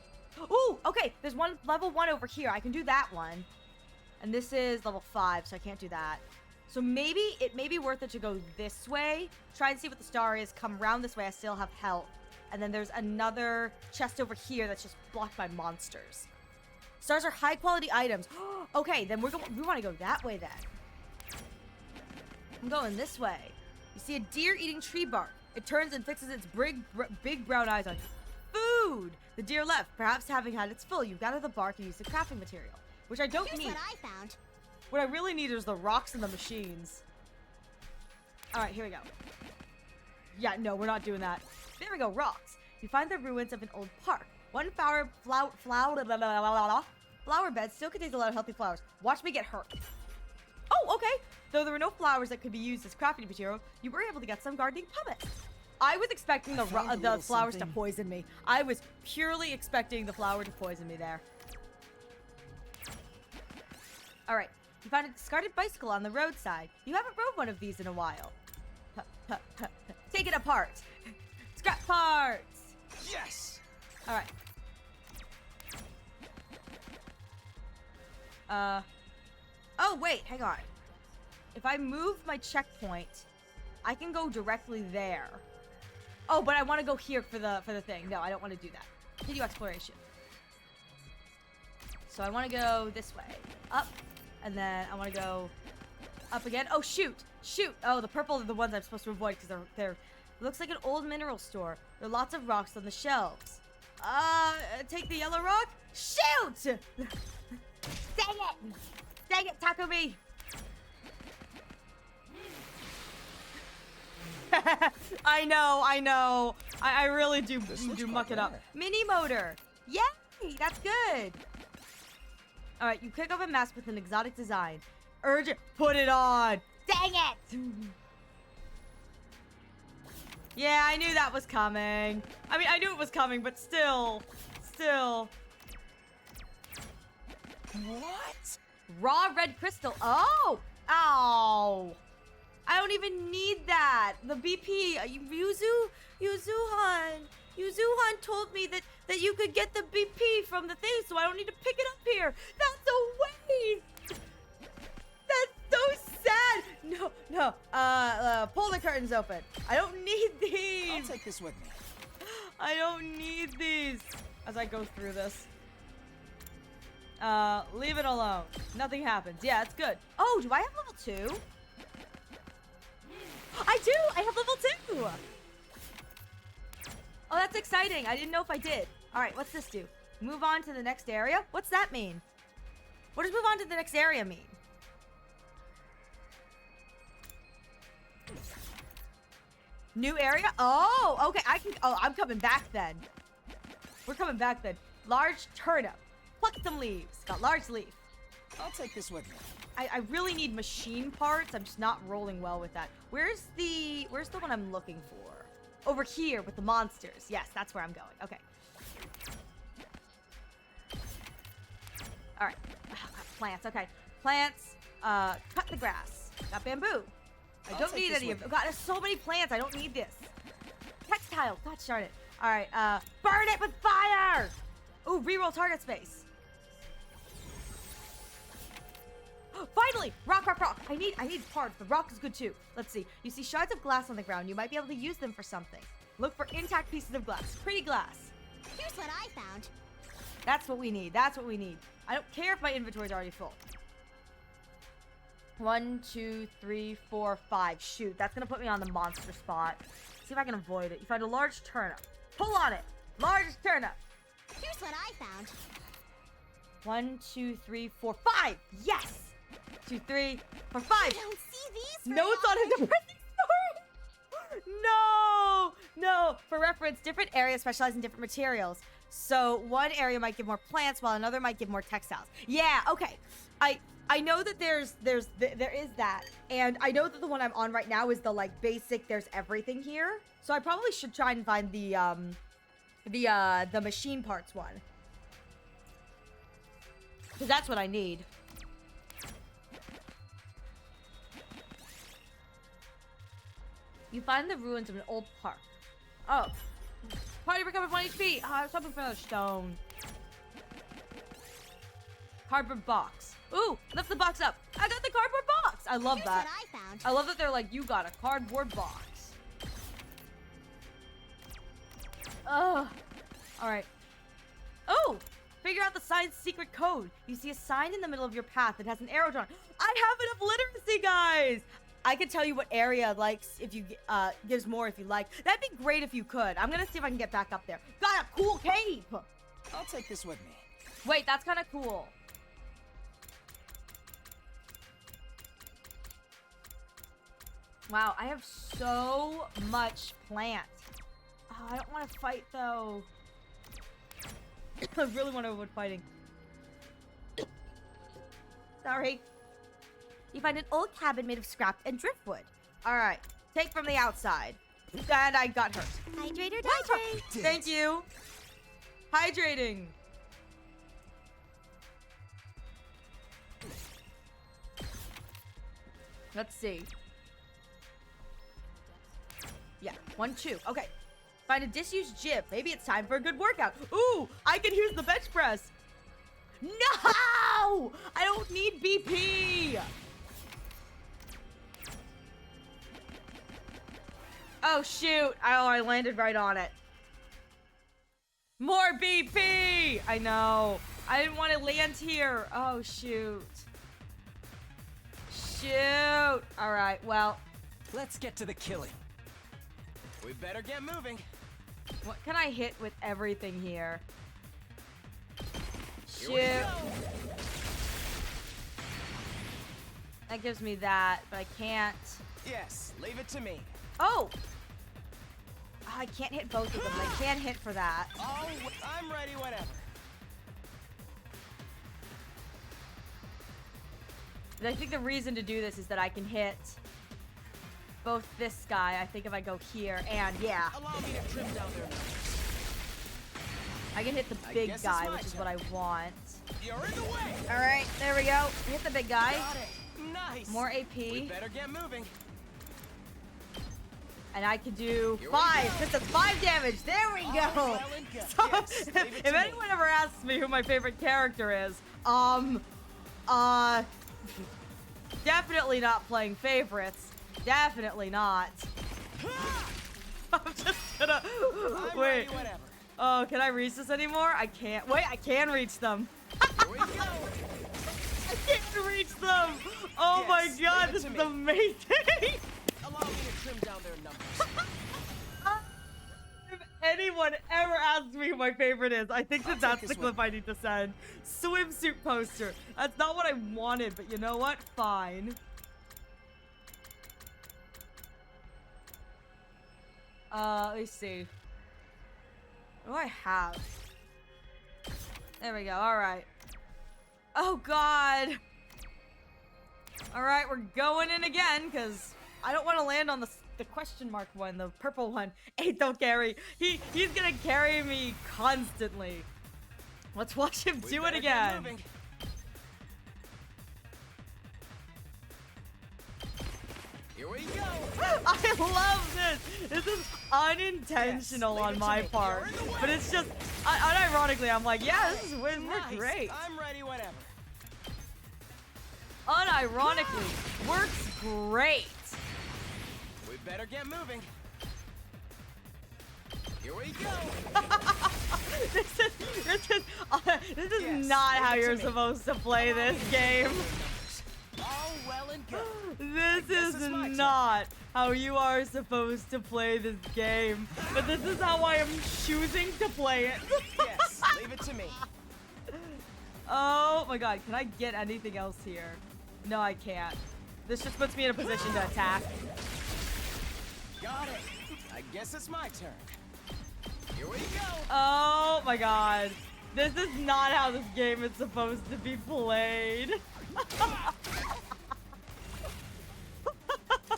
Ooh, okay. There's one level 1 over here. I can do that one. And this is level 5, so I can't do that. So maybe it may be worth it to go this way. Try and see what the star is. Come around this way. I still have health. And then there's another chest over here that's just blocked by monsters. Stars are high-quality items. Okay, then we want to go that way then. I'm going this way. You see a deer eating tree bark. It turns and fixes its big brown eyes on you. Food! The deer left, perhaps having had its fill. You gather the bark and use the crafting material, which I don't need. Here's what I found. What I really need is the rocks and the machines. Alright, here we go. Yeah, no, we're not doing that. There we go, rocks. You find the ruins of an old park. One flower bed still contains a lot of healthy flowers. Watch me get hurt. Oh, okay. Though there were no flowers that could be used as crafting material, you were able to get some gardening pumice. I was expecting the flowers to poison me. I was purely expecting the flower to poison me there. All right. You find a discarded bicycle on the roadside. You haven't rode one of these in a while. Take it apart. Scrap parts. Yes! All right. Oh, wait, hang on. If I move my checkpoint, I can go directly there. Oh, but I want to go here for the thing. No, I don't want to do that. Continue exploration. So I want to go this way. Up. And then I want to go up again. Oh, shoot. Shoot. Oh, the purple are the ones I'm supposed to avoid because they're... It looks like an old mineral store. There are lots of rocks on the shelves. Take the yellow rock. Shoot! Dang it! Dang it, Taco Me! I know. I really do muck it up. Mini motor. Yay! That's good. All right, you pick up a mask with an exotic design. Urgent. Put it on. Dang it! Yeah, I knew that was coming. I mean, I knew it was coming, but still. What? Raw red crystal. Oh! Ow! I don't even need that. The BP. Yuzuhan told me that you could get the BP from the thing, so I don't need to pick it up here. That's a these. That's so sad. No. Pull the curtains open. I don't need these. I'll take this with me. I don't need these. As I go through this. Leave it alone. Nothing happens. Yeah, it's good. Oh, do I have level 2? I do! I have level 2! Oh, that's exciting. I didn't know if I did. Alright, what's this do? Move on to the next area? What's that mean? What does move on to the next area mean? New area? Oh, okay. I'm coming back then. We're coming back then. Large turnip. Pluck some leaves. Got large leaf. I'll take this with me. I really need machine parts. I'm just not rolling well with that. Where's the one I'm looking for? Over here with the monsters. Yes, that's where I'm going. Okay. All right. Plants. Okay. Plants. Cut the grass. Got bamboo. I don't need any of them. God, there's so many plants. I don't need this. Textile. God darn it. All right. Burn it with fire. Ooh, reroll target space. Finally! Rock. I need parts. The rock is good too. Let's see. You see shards of glass on the ground. You might be able to use them for something. Look for intact pieces of glass. Pretty glass. Here's what I found. That's what we need. That's what we need. I don't care if my inventory's already full. 1, 2, 3, 4, 5. Shoot, that's gonna put me on the monster spot. See if I can avoid it. You find a large turnip. Pull on it. Large turnip. Here's what I found. 1, 2, 3, 4, 5. Yes. 2, 3, 4, 5. I don't see these. Notes on a depressing story. No. For reference, different areas specialize in different materials. So one area might give more plants, while another might give more textiles. Yeah. Okay. I know that there is that, and I know that the one I'm on right now is the like basic. There's everything here. So I probably should try and find the machine parts one, because that's what I need. You find the ruins of an old park. Oh. Party recovered 1 HP. Oh, I was hoping for another stone. Cardboard box. Ooh, lift the box up. I got the cardboard box. I love that. Here's what I found. I love that they're like, you got a cardboard box. Ugh. Alright. Oh! Figure out the sign's secret code. You see a sign in the middle of your path that has an arrow drawn. I have enough literacy, guys! I could tell you what area likes if you gives more if you like. That'd be great if you could. I'm gonna see if I can get back up there. Got a cool cape! I'll take this with me. Wait, that's kind of cool. Wow, I have so much plant. Oh, I don't want to fight though. I really want to avoid fighting. Sorry. You find an old cabin made of scrap and driftwood. All right, take from the outside. And I got hurt. Hydrate or dihydrate. Thank you. Hydrating. Let's see. Yeah, 1, 2. Okay. Find a disused gym. Maybe it's time for a good workout. Ooh, I can use the bench press. No! I don't need BP. Oh, shoot. Oh, I landed right on it. More BP! I know. I didn't want to land here. Oh, shoot. Shoot. All right, well. Let's get to the killing. We better get moving. What can I hit with everything here? Shoot. That gives me that, but I can't. Yes, leave it to me. Oh! Oh, I can't hit both of them. I can't hit for that. Oh, I'm ready whenever. But I think the reason to do this is that I can hit both this guy, I think if I go here, and yeah. Allow me to trim down their numbers. I can hit the big guy, which is what I want. You're in the way. All right, there we go. Hit the big guy. Got it. Nice. More AP. We better get moving. And I can do 5. This does 5 damage. There we go. Well and good. So, Yes, leave it if to anyone me. ever asks me who my favorite character is, Definitely not playing favorites. Definitely not. I'm just gonna... I'm Wait. ready, whatever. Oh, can I reach this anymore? I can't. Wait, I can reach them. Here we go. I can't reach them. Oh Yes, my leave god, it this to is me. amazing. Allow me to trim down their numbers. If anyone ever asks me who my favorite is, I think that that's take the this clip I need to send. Swimsuit poster. That's not what I wanted, but you know what? Fine. Let me see. What do I have? There we go. All right. Oh, God. All right, we're going in again, because I don't want to land on the question mark one, the purple one. Hey, don't carry. He's going to carry me constantly. Let's watch him do it again. Here we go. I love this. This is unintentional Yes, on leave it my to me. part, You're in the way. but it's just unironically. I'm like, yeah, this is we're Nice. great. I'm ready, whatever. Unironically, works great. We better get moving. Here we go. This is Yes, not leave how it to you're me. supposed to play this game. All well and good. This guess is it's my turn. not how you are supposed to play this game. But this is how I am choosing to play it. Yes, leave it to me. Oh my god, can I get anything else here? No, I can't. This just puts me in a position to attack. Got it. I guess it's my turn. Here we go. Oh my god. This is not how this game is supposed to be played.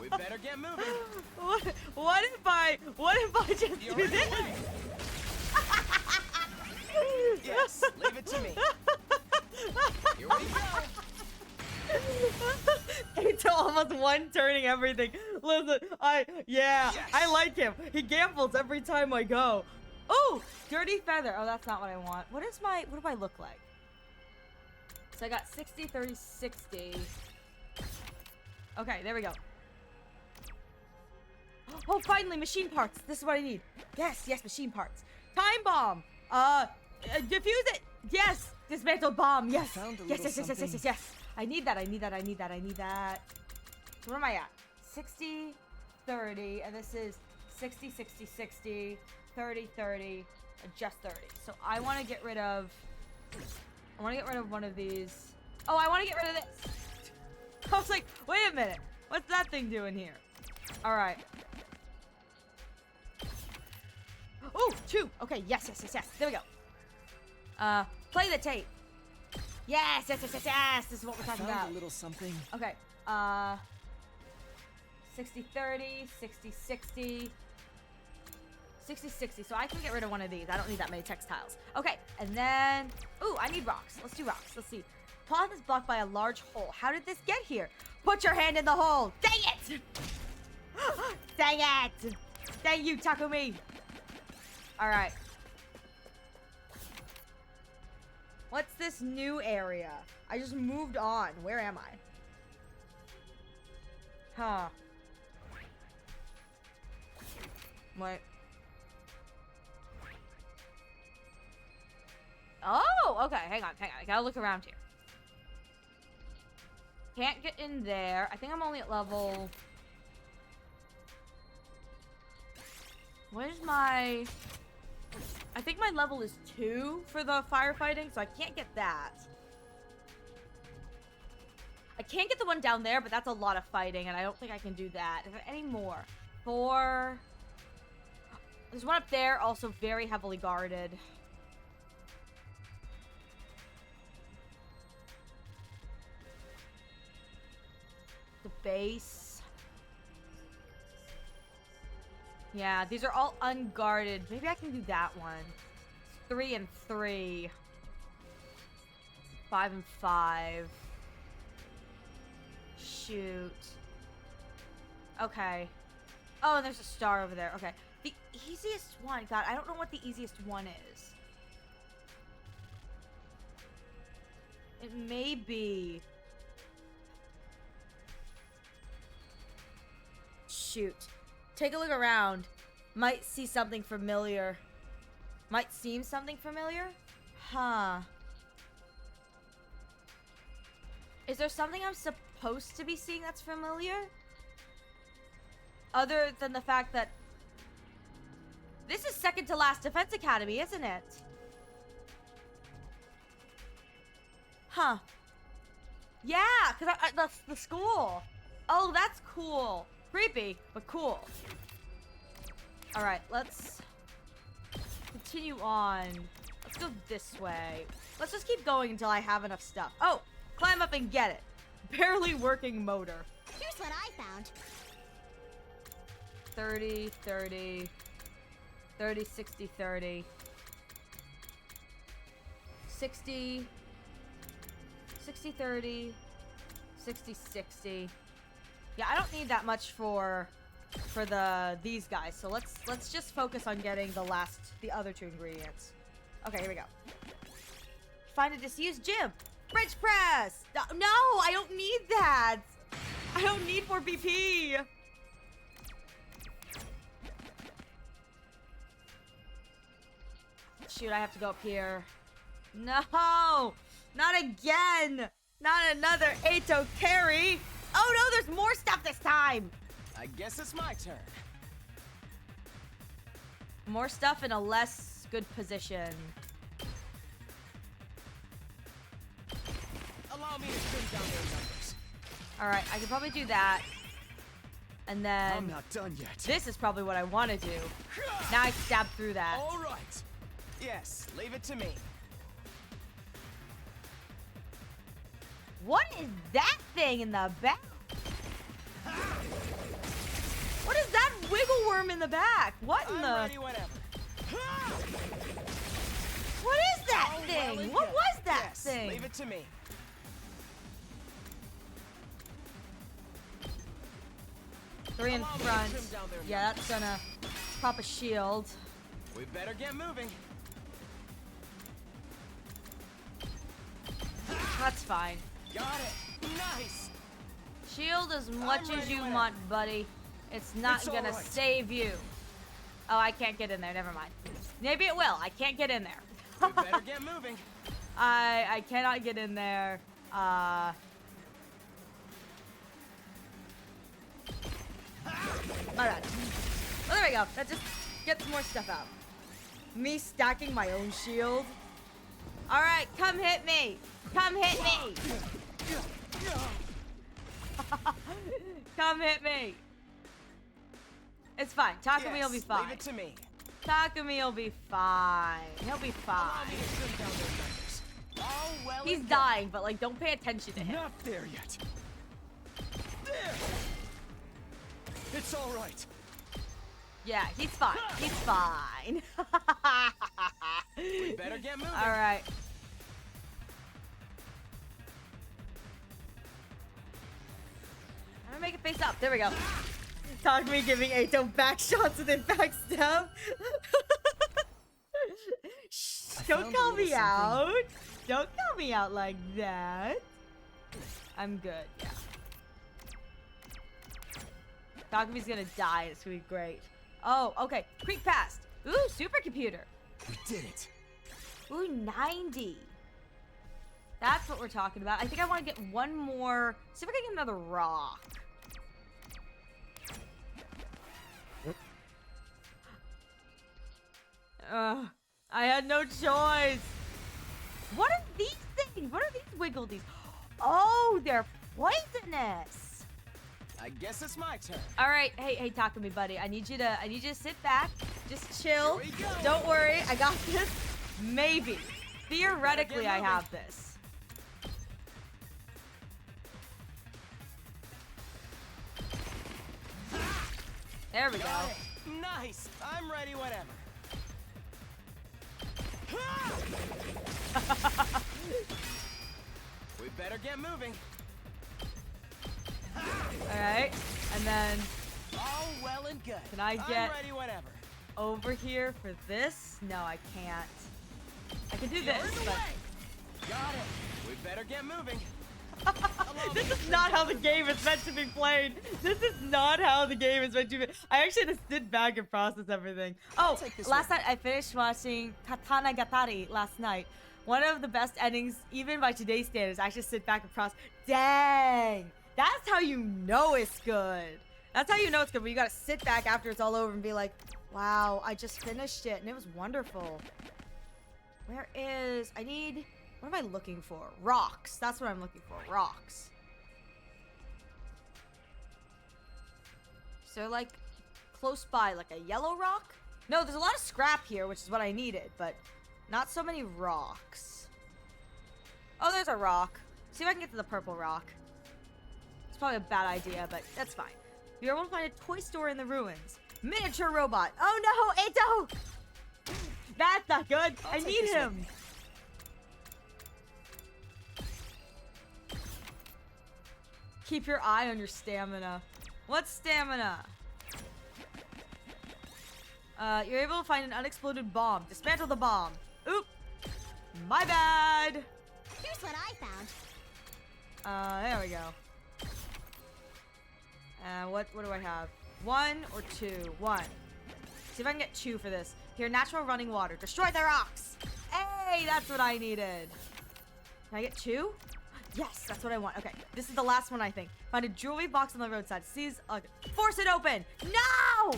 We better get moving. What if I just You're do in the this? way. Yes, leave it to me. Here we go. It's almost one turning everything. Listen, I Yes. like him. He gambles every time I go. Oh, dirty feather. Oh, that's not what I want. What do I look like? So I got 60, 30, 60. Okay, there we go. Oh, finally, machine parts. This is what I need. Yes, machine parts. Time bomb. Defuse it. Yes, dismantled bomb. Yes. found a Yes, little yes. I need that. So where am I at? 60, 30, and this is 60, 60, 60, 30, 30, and just 30. So I want to get rid of one of these. Oh, I want to get rid of this. I was like, wait a minute. What's that thing doing here? All right. Oh, 2. Okay, yes. There we go. Play the tape. Yes. This is what we're talking about. Found a little something. Okay, 60-30, 60-60, 60-60, so I can get rid of one of these. I don't need that many textiles. Okay, and then, ooh, I need rocks. Let's do rocks. Let's see. Path is blocked by a large hole. How did this get here? Put your hand in the hole. Dang it! Dang it! Dang you, Takumi! All right. What's this new area? I just moved on. Where am I? Huh. What? Oh, okay. Hang on. I gotta look around here. Can't get in there. I think I'm only at level... Where's my... I think my level is 2 for the firefighting, so I can't get that. I can't get the one down there, but that's a lot of fighting, and I don't think I can do that. Is there any more? 4... There's one up there, also very heavily guarded. The base. Yeah, these are all unguarded. Maybe I can do that one. 3 and 3. 5 and 5. Shoot. Okay. Oh, and there's a star over there. Okay. The easiest one. God, I don't know what the easiest one is. It may be. Shoot. Take a look around. Might see something familiar. Might seem something familiar? Huh. Is there something I'm supposed to be seeing that's familiar? Other than the fact that... This is second to last Defense Academy, isn't it? Huh. Yeah, because that's the school. Oh, that's cool. Creepy, but cool. Alright, let's continue on. Let's go this way. Let's just keep going until I have enough stuff. Oh, climb up and get it. Barely working motor. Here's what I found. 30, 30, 30, 60, 30. 60, 60, 30, 60, 60. Yeah, I don't need that much for these guys. So let's just focus on getting the other two ingredients. Okay, here we go. Find a disused gym. Bench press. No, I don't need that. I don't need more BP. Shoot, I have to go up here. No, not again. Not another Ato carry. Oh no, there's more stuff this time. I guess it's my turn. More stuff in a less good position. Allow me to trim down those numbers. Alright, I could probably do that. And then... I'm not done yet. This is probably what I want to do. Now I stab through that. All right. Yes, leave it to me. What is that thing in the back? What is that wiggle worm in the back? What in I'm ready whenever. What is that Oh, thing? well, What yes. was that Yes, thing? leave it to me. 3 in Allow me to front. trim down their Yeah, that's gonna pop a shield. We better get moving. That's fine. Got it. Nice. Shield as much as ready you whenever. want, buddy. It's not It's gonna all right. save you. Oh, I can't get in there. Never mind. Maybe it will. I can't get in there. We better get moving. I cannot get in there. Alright. Oh, there we go. That just gets more stuff out. Me stacking my own shield. Alright, come hit me. Come hit me. Come hit me. It's fine. Takumi will be Yes, fine. leave it to me. Takumi will be fine. He'll be Allow fine. me to trim down those numbers. All well He's and dying, but like, don't pay attention to him. Not there yet. There. It's all right. Yeah, he's fine. He's fine. We better get moving. All right. I'm gonna make it face up. There we go. Takumi giving Ato back shots with a backstab. Shh, don't found a call little me out. Don't call me out like that. I'm good, yeah. Takumi's gonna die and it's gonna be great. Oh, okay. Creep past. Ooh, supercomputer. We did it. Ooh, 90. That's what we're talking about. I think I want to get one more. See if I can get another rock. I had no choice. What are these things? What are these wiggledies? Oh, they're poisonous. I guess it's my turn. All right, hey, Takumi, buddy. I need you to sit back, just chill. Here we go. Don't worry, I got this. Maybe, theoretically, I moving. have this. There we go. Got it. Nice. I'm ready whenever. We better get moving. All right, and then All well and good. Can I get- I'm ready whenever. over here for this. No, I can't. I can do You're this, in the but way. Got it. We better get moving. This is not how the game is meant to be played. This is not how the game is meant to be. I actually had to sit back and process everything. Oh, last night I finished watching Katana Gatari last night. One of the best endings, even by today's standards. I actually sit back and process. Dang, that's how you know it's good. That's how you know it's good. But you gotta sit back after it's all over and be like, wow, I just finished it and it was wonderful. Where is... I need... What am I looking for? Rocks. That's what I'm looking for. Rocks. So, like, close by, like a yellow rock? No, there's a lot of scrap here, which is what I needed, but not so many rocks. Oh, there's a rock. See if I can get to the purple rock. It's probably a bad idea, but that's fine. You're able to find a toy store in the ruins. Miniature robot. Oh no, Eito! That's not good. I need him. Keep your eye on your stamina. What's stamina? You're able to find an unexploded bomb. Dismantle the bomb. Oop. My bad. Here's what I found. There we go. What do I have? 1 or 2? 1. See if I can get 2 for this. Here, natural running water. Destroy the rocks. Hey, that's what I needed. Can I get 2? Yes, that's what I want. Okay, this is the last one, I think. Find a jewelry box on the roadside. Seize. Force it open. No!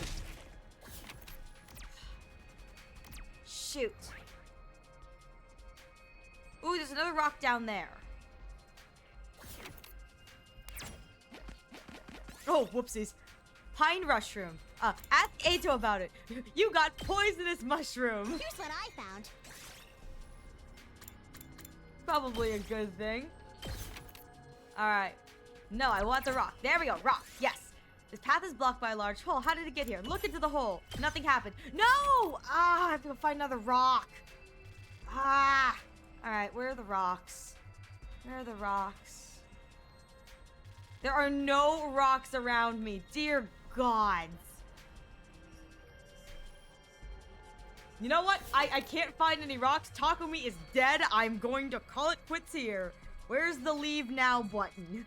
Shoot. Ooh, there's another rock down there. Oh, whoopsies. Pine mushroom. Ask Eito about it. You got poisonous mushroom. Here's what I found. Probably a good thing. Alright. No, I want the rock. There we go. Rock. Yes. This path is blocked by a large hole. How did it get here? Look into the hole. Nothing happened. No! I have to go find another rock. Alright, where are the rocks? Where are the rocks? There are no rocks around me. Dear gods. You know what? I can't find any rocks. Takumi is dead. I'm going to call it quits here. Where's the leave now button?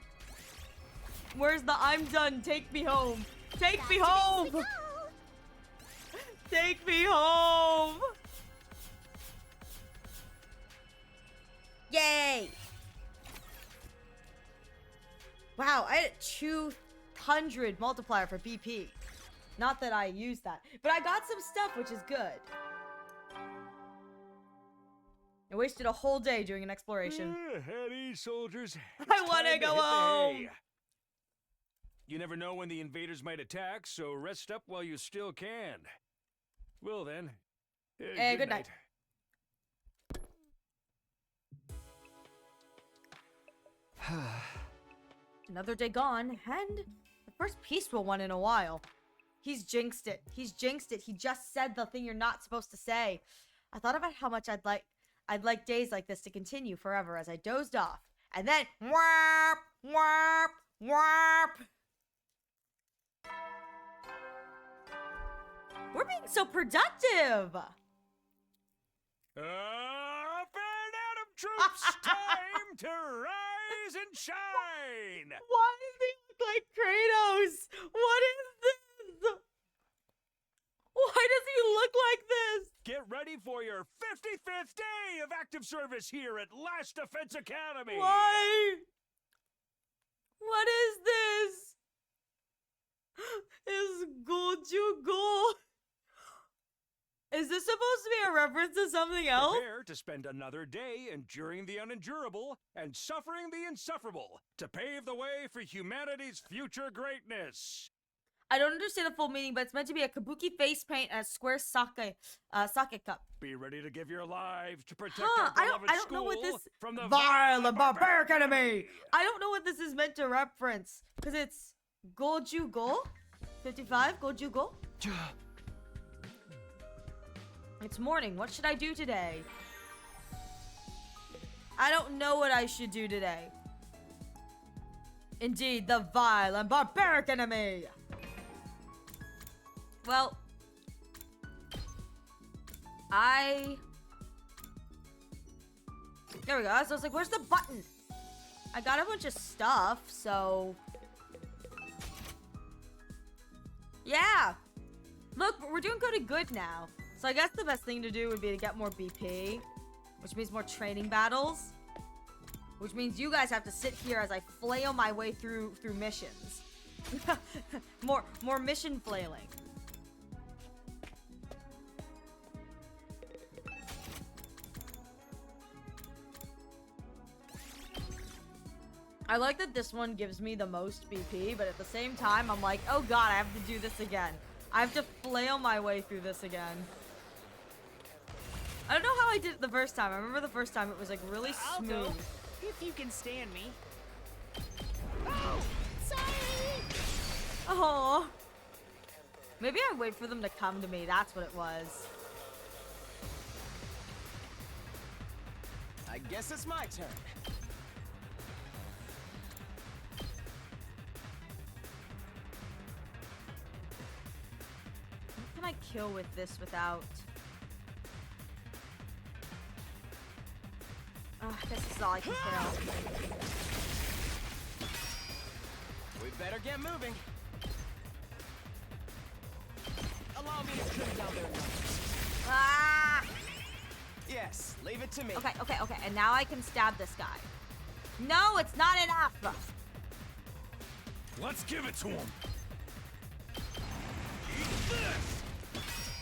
Where's the I'm done, take me home? Take me home! Take me home! Yay! Wow, I had a 200 multiplier for BP. Not that I used that, but I got some stuff, which is good. I wasted a whole day doing an exploration. Heady, soldiers. I want to go home. You never know when the invaders might attack, so rest up while you still can. Well then, good night. Another day gone, and the first peaceful one in a while. He's jinxed it. He's jinxed it. He just said the thing you're not supposed to say. I thought about how much I'd like days like this to continue forever as I dozed off. And then, warp, warp, warp. We're being so productive. Up and Adam troops, time to rise and shine. Why does he look like Kratos? What is this? Why does he look like this? Get ready for your 55th day of active service here at Last Defense Academy. Why? What is this? Is Goju-go? Is this supposed to be a reference to something else? Prepare to spend another day enduring the unendurable and suffering the insufferable to pave the way for humanity's future greatness. I don't understand the full meaning, but it's meant to be a kabuki face paint and a square sake cup. Be ready to give your lives to protect Huh, our beloved I don't know what this from the vile and barbaric enemy. I don't know what this is meant to reference because it's Goju-go, 55 Goju-go. It's morning. What should I do today? I don't know what I should do today. Indeed, the vile and barbaric enemy. Well, There we go. So I was like, where's the button? I got a bunch of stuff, so... Yeah! Look, we're doing good now. So I guess the best thing to do would be to get more BP, which means more training battles, which means you guys have to sit here as I flail my way through missions. more mission flailing. I like that this one gives me the most BP, but at the same time, I'm like, oh god, I have to do this again. I have to flail my way through this again. I don't know how I did it the first time. I remember the first time it was like really smooth. I'll go, if you can stand me. Oh, sorry. Oh. Maybe I wait for them to come to me. That's what it was. I guess it's my turn. What can I kill with this without... Oh, I guess this is all I can kill. We better get moving. Allow me to trim down their numbers. Ah! Yes, leave it to me. Okay. And now I can stab this guy. No, it's not enough. Let's give it to him.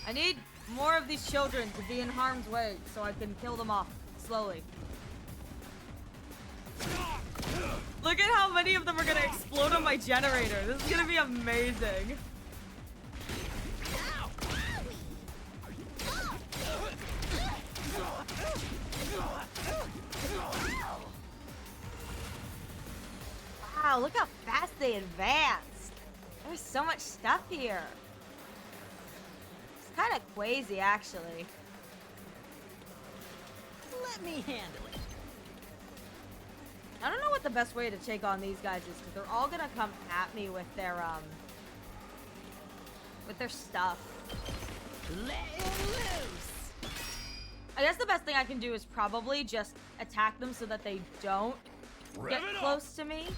I need more of these children to be in harm's way so I can kill them off slowly. Look at how many of them are gonna explode on my generator. This is gonna be amazing. Wow, look how fast they advanced. There's so much stuff here. It's kind of crazy, actually. Let me handle it. I don't know what the best way to take on these guys is, because they're all gonna come at me with their stuff. Let him loose. I guess the best thing I can do is probably just attack them so that they don't get close to me.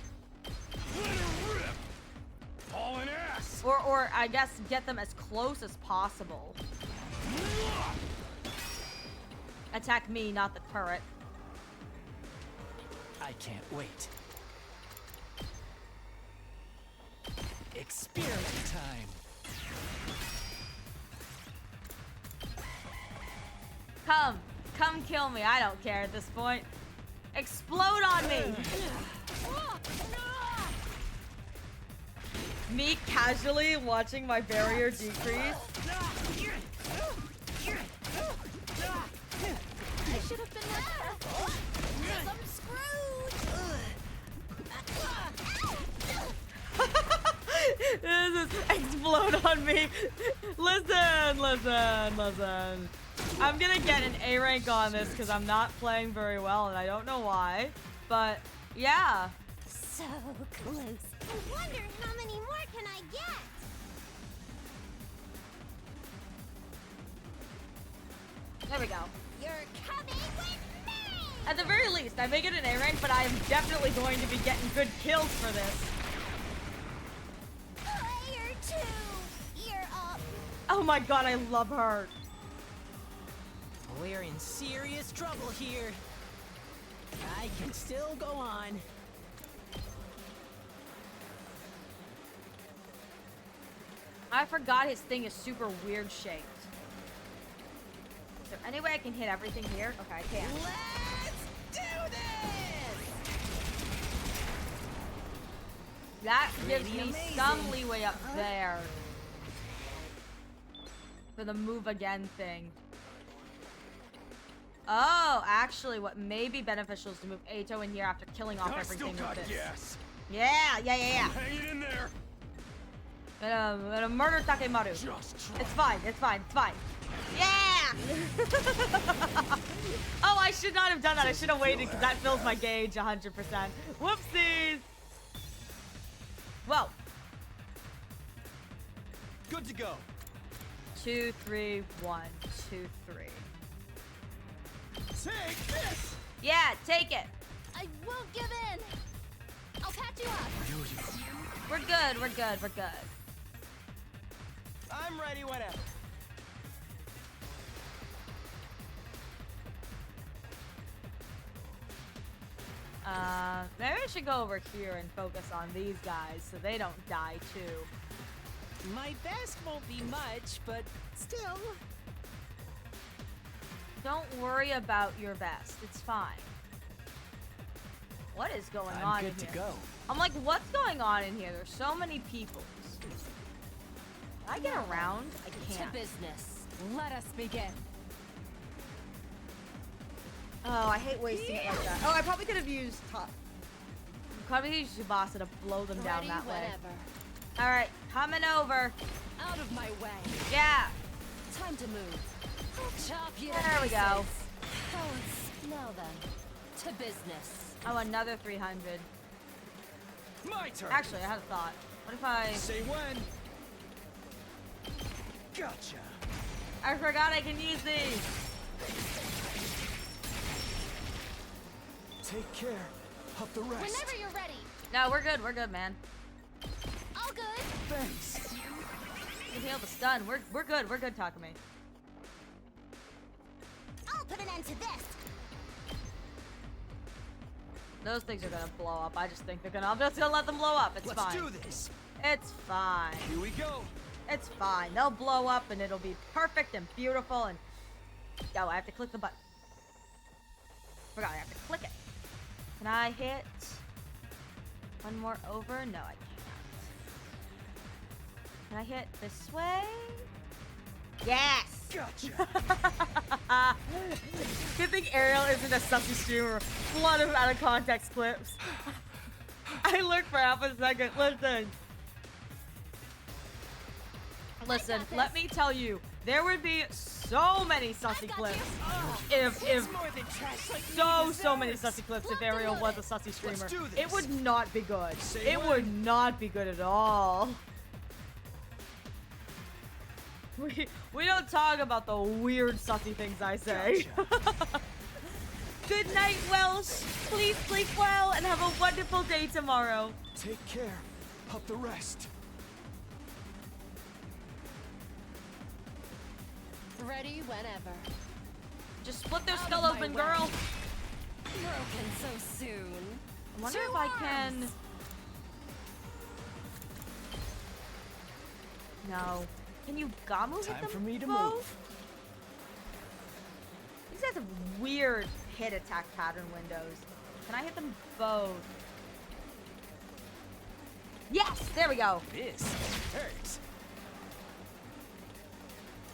Let her rip! Hauling ass! Or I guess get them as close as possible. Attack me, not the turret. I can't wait. Experiment time. Come kill me. I don't care at this point. Explode on me. Me casually watching my barrier decrease. I should have been more careful. I'm screwed. This is explode on me. Listen. I'm gonna get an A rank on this because I'm not playing very well and I don't know why. But yeah. So close. I wonder how many more can I get? There we go. You're coming with me! At the very least, I may get an A rank, but I am definitely going to be getting good kills for this. Player 2, you're up. Oh my god, I love her. We're in serious trouble here. I can still go on. I forgot his thing is super weird shaped. Is there any way I can hit everything here? Okay, I can. Let's do this! That gives Pretty me amazing. some leeway up there. For the move again thing. Oh, actually, what may be beneficial is to move Ato in here after killing off I still everything with got this. gas. Yeah. Hang it in there. Gonna murder Takemaru. Just try. It's fine. Yeah! Oh, I should not have done that. I should have waited because that fills my gauge 100%. Whoopsies! Whoa. Good to go. 2, 3, 1, 2, 3. Take this! Yeah, take it. I won't give in. I'll patch you up. We're good, we're good, we're good. I'm ready whenever. Maybe I should go over here and focus on these guys so they don't die too. My best won't be much, but still. Don't worry about your best. It's fine. What is going on I'm in good here? to go. I'm like, what's going on in here? There's so many people. Can I get around? I can't. To business. Let us begin. Oh, I hate wasting it like that. Oh, I probably could have used top. Probably used Tsubasa to blow them down that way. All right, coming over. Out of my way. Yeah. Time to move. I'll chop you. There we go. Now then, to business. Oh, another 300. My turn. Actually, I had a thought. What if I... Say when. Gotcha. I forgot I can use these. Take care of the rest. Whenever you're ready. No, we're good, man. All good. Thanks. You heal the stun. We're good, Takumi. I'll put an end to this. Those things are gonna blow up. I just think they're gonna. I'm just gonna let them blow up. It's Let's fine. do this. It's fine. Here we go. It's fine. They'll blow up and it'll be perfect and beautiful and... Oh, I have to click the button. Forgot I have to click it. Can I hit one more over? No, I can't. Can I hit this way? Yes! Gotcha. Good thing Ariel isn't a sussy streamer. A lot of out of context clips. I lurked for half a second. Listen, let me tell you, there would be so many sussy clips if More than trash like so many sussy clips if Ariel was a sussy streamer. do this. It would not be good. Say It when. would not be good at all. We don't talk about the weird sussy things I say. Gotcha. Good night, Welsh. Please sleep well and have a wonderful day tomorrow. Take care of the rest. Ready whenever. Just split their Out skull of my open, way. girl. Broken so soon. I wonder Two if I can... arms. No. Can you Gamu hit Time them for me to both? move. These guys have weird hit attack pattern windows. Can I hit them both? Yes! There we go. This hurts.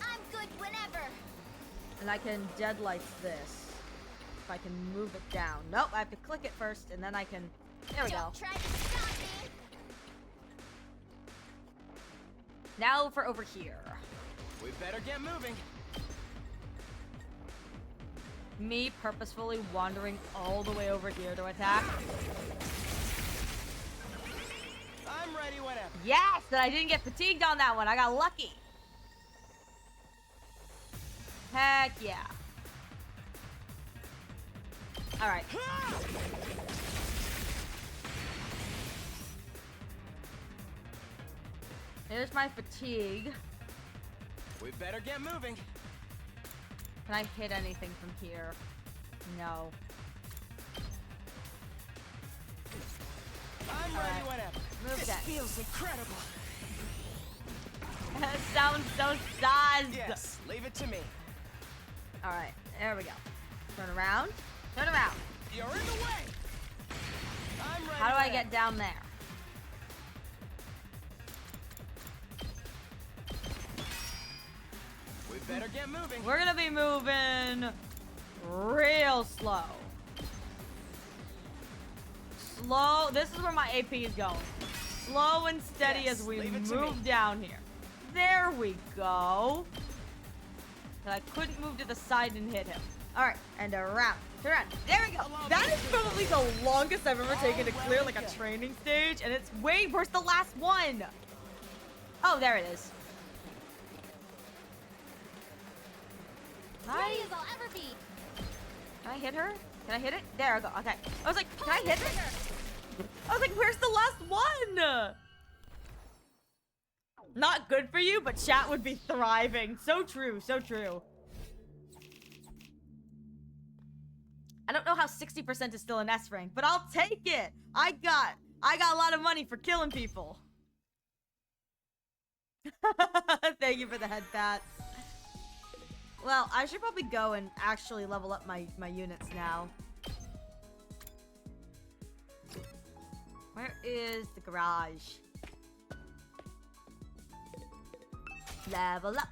I'm good whenever. And I can deadlight this. If I can move it down. Nope, I have to click it first and then I can... There we go. Don't try to stop me. Now for over here. We better get moving. Me purposefully wandering all the way over here to attack. I'm ready whenever. Yes! And I didn't get fatigued on that one. I got lucky. Heck yeah. Alright. There's my fatigue. We better get moving. Can I hit anything from here? No. I'm ready whenever. Move This that. feels incredible. That sounds so sad. Yes, leave it to me. Alright, there we go. Turn around. Turn around. You're in the way. I'm ready. How do I whenever. get down there? We better get moving. We're gonna be moving real slow. Slow. This is where my AP is going. Slow and steady Yes, as we leave it to move me. down here. There we go. But I couldn't move to the side and hit him. All right, and around. Turn around. There we go. That is probably the longest I've ever taken to clear like a training stage, and it's way worse the last one. Oh, there it is. Ready as I'll ever be. Can I hit her? Can I hit it? There I go. Okay. I was like, can I hit it? I was like, where's the last one? Not good for you, but chat would be thriving. So true, so true. I don't know how 60% is still an S rank, but I'll take it. I got a lot of money for killing people. Thank you for the head pat. Well, I should probably go and actually level up my units now. Where is the garage? Level up.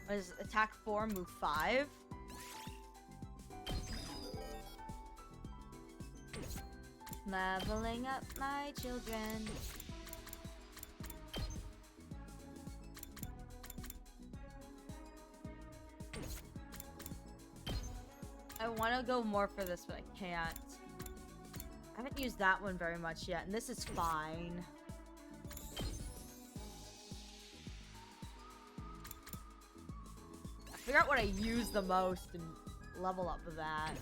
What is attack 4, move 5? Leveling up my children. I want to go more for this, but I can't. I haven't used that one very much yet, and this is fine. Figure out what I use the most and level up with that.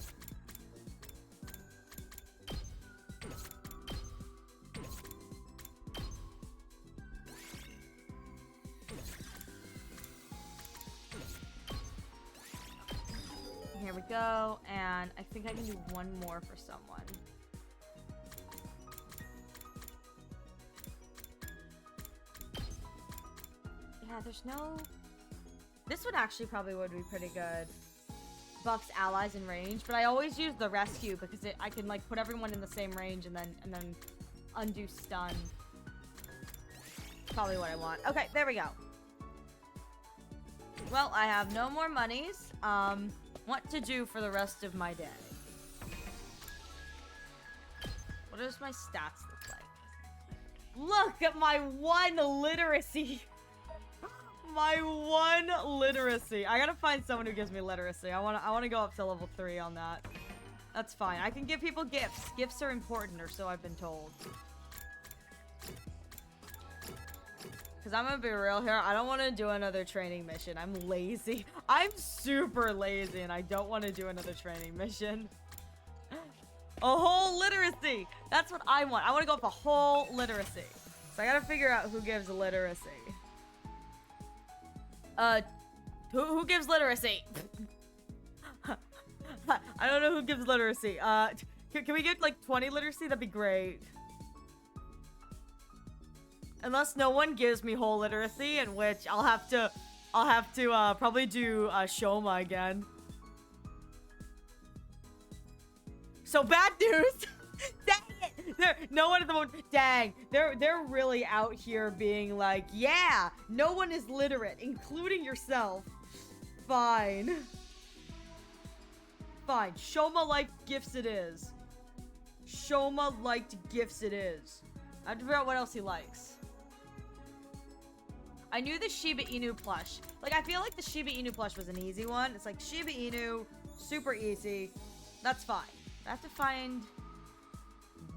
Here we go, and I think I can do one more for someone. Yeah, there's no... This one actually probably would be pretty good. Buffs allies in range, but I always use the rescue because I can like put everyone in the same range and then undo stun. Probably what I want. Okay, there we go. Well, I have no more monies. What to do for the rest of my day? What does my stats look like? Look at my 1 literacy. My 1 literacy. I gotta find someone who gives me literacy. I wanna go up to level 3 on that. That's fine. I can give people gifts. Gifts are important, or so I've been told. Because I'm gonna be real here. I don't want to do another training mission. I'm lazy. I'm super lazy, and I don't want to do another training mission. A whole literacy. That's what I want. I want to go up a whole literacy. So I gotta figure out who gives literacy. Who gives literacy? I don't know who gives literacy. Can we get like 20 literacy? That'd be great. Unless no one gives me whole literacy, in which I'll have to probably do Shoma again. So bad news. Dang it! No one at the moment. Dang, they're really out here being like, yeah, no one is literate, including yourself. Fine. Fine. Shoma liked gifts it is. Shoma liked gifts it is. I have to figure out what else he likes. I knew the Shiba Inu plush. Like, I feel like the Shiba Inu plush was an easy one. It's like Shiba Inu, super easy. That's fine. I have to find...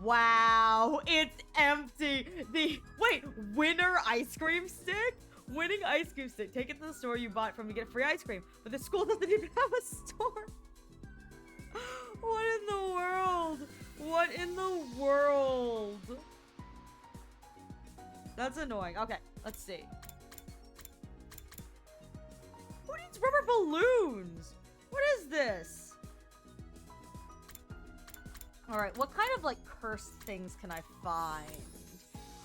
Wow, it's empty. Wait, winner ice cream stick? Winning ice cream stick. Take it to the store you bought from to get free ice cream. But the school doesn't even have a store. What in the world? What in the world? That's annoying. Okay, let's see. Who needs rubber balloons? What is this? Alright, what kind of, like, cursed things can I find?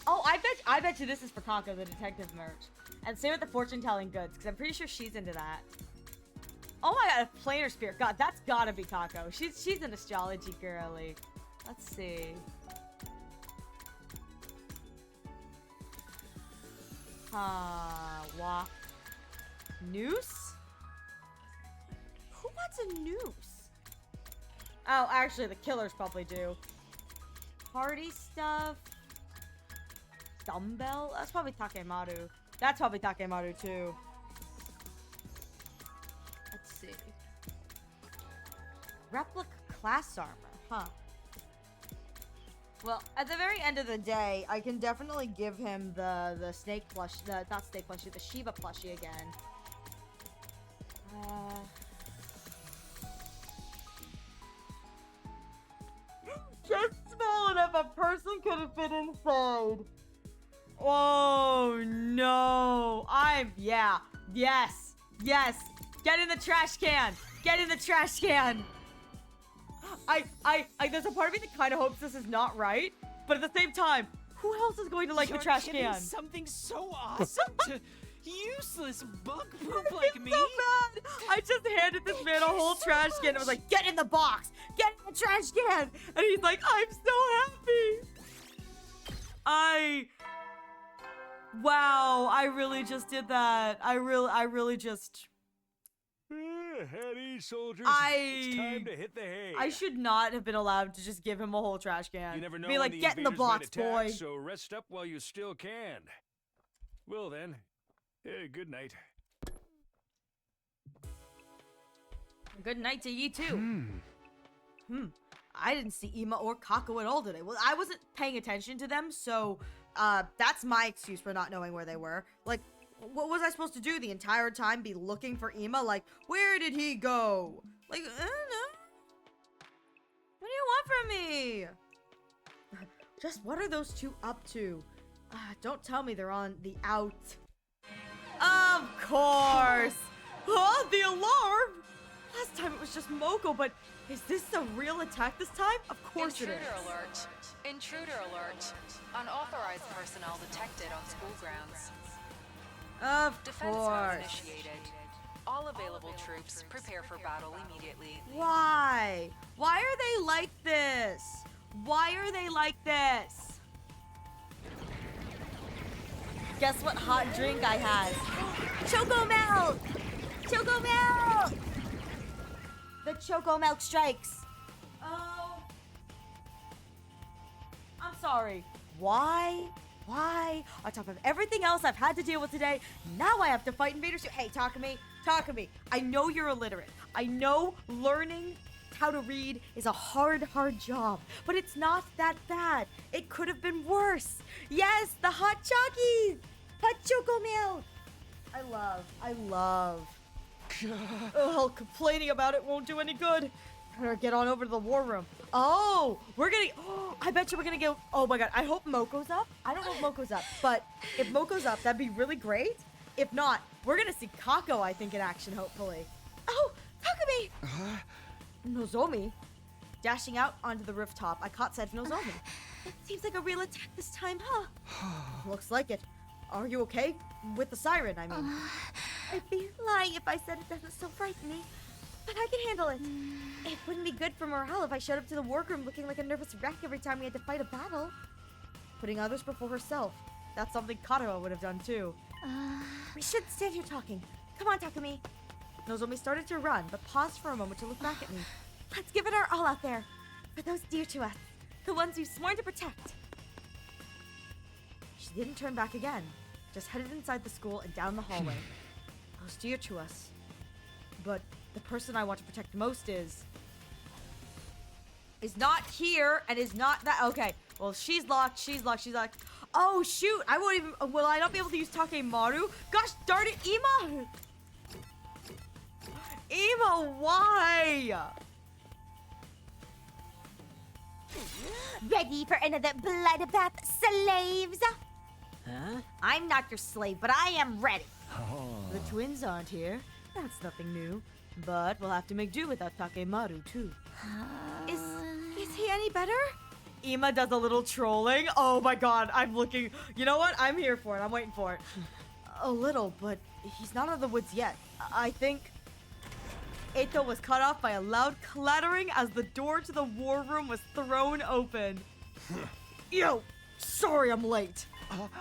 Oh, I bet you this is for Kako, the detective merch. And same with the fortune-telling goods, because I'm pretty sure she's into that. Oh my god, a planar spear. God, that's gotta be Kako. She's an astrology girly. Let's see. Walk. Noose? Who wants a noose? Oh, actually, the killers probably do. Party stuff. Dumbbell? That's probably Takemaru. That's probably Takemaru, too. Let's see. Replica class armor, huh? Well, at the very end of the day, I can definitely give him the snake plush, not snake plushie, the Shiba plushie again. Just small enough a person could have fit inside. Oh no! Yes. Get in the trash can. Get in the trash can. There's a part of me that kind of hopes this is not right, but at the same time, who else is going to like the trash You're giving can? something so awesome to useless bug poop like me. So bad. I just handed this man a whole trash can and was like, get in the box, get in the trash can, and he's like, I'm so happy. Wow, I really just did that. I really just. At ease, soldiers. It's time to hit the hay. I should not have been allowed to just give him a whole trash can. You never know Be when like, the get in the invaders might box, attack, boy. So rest up while you still can. Well then, good night. Good night to you too. I didn't see Ima or Kako at all today. Well, I wasn't paying attention to them, so that's my excuse for not knowing where they were. Like, what was I supposed to do the entire time? Be looking for Ima? Like, where did he go? Like, I don't know. What do you want from me? Just what are those two up to? Don't tell me they're on the out. Of course! Huh? The alarm? Last time it was just Moko, but is this a real attack this time? Of course it is. Intruder alert. Intruder alert. Unauthorized personnel detected on school grounds. Of Defense course. mode initiated. All available troops prepare for battle immediately. Why? Why are they like this? Why are they like this? Guess what hot drink I had? Choco milk! Choco milk! The Choco milk strikes. Oh. I'm sorry. Why? Why? On top of everything else I've had to deal with today, now I have to fight invaders too. Hey, talk to me. Talk to me. I know you're illiterate. I know learning how to read is a hard job, but it's not that bad. It could have been worse. Yes, the hot chockies. Hot choco milk. I love. Oh, complaining about it won't do any good. Better get on over to the war room. Oh, I bet you we're gonna go. Oh my god, I hope Moko's up. I don't know if Moko's up, but if Moko's up, that'd be really great. If not, we're gonna see Kako, I think, in action, hopefully. Oh, Takumi! Nozomi? Dashing out onto the rooftop, I caught sight of Nozomi. It seems like a real attack this time, huh? Looks like it. Are you okay? With the siren, I mean. I'd be lying if I said it doesn't still frighten me. But I can handle it. It wouldn't be good for morale if I showed up to the workroom looking like a nervous wreck every time we had to fight a battle. Putting others before herself. That's something Katawa would have done too. We shouldn't stand here talking. Come on, Takumi. Nozomi started to run, but paused for a moment to look back at me. Let's give it our all out there. For those dear to us. The ones we've sworn to protect. She didn't turn back again. Just headed inside the school and down the hallway. Those dear to us. But the person I want to protect most is not here and is not that. Okay, well, she's locked. Oh, shoot. I won't even. Will I not be able to use Takemaru? Gosh darn it, Ima! Ima, why? Ready for another bloodbath, slaves? Huh? I'm not your slave, but I am ready. The twins aren't here. That's nothing new. But we'll have to make do without Takemaru, too. Is he any better? Ima does a little trolling. Oh my god, I'm looking. You know what? I'm here for it. I'm waiting for it. A little, but he's not out of the woods yet. I think Eito was cut off by a loud clattering as the door to the war room was thrown open. Yo, sorry I'm late.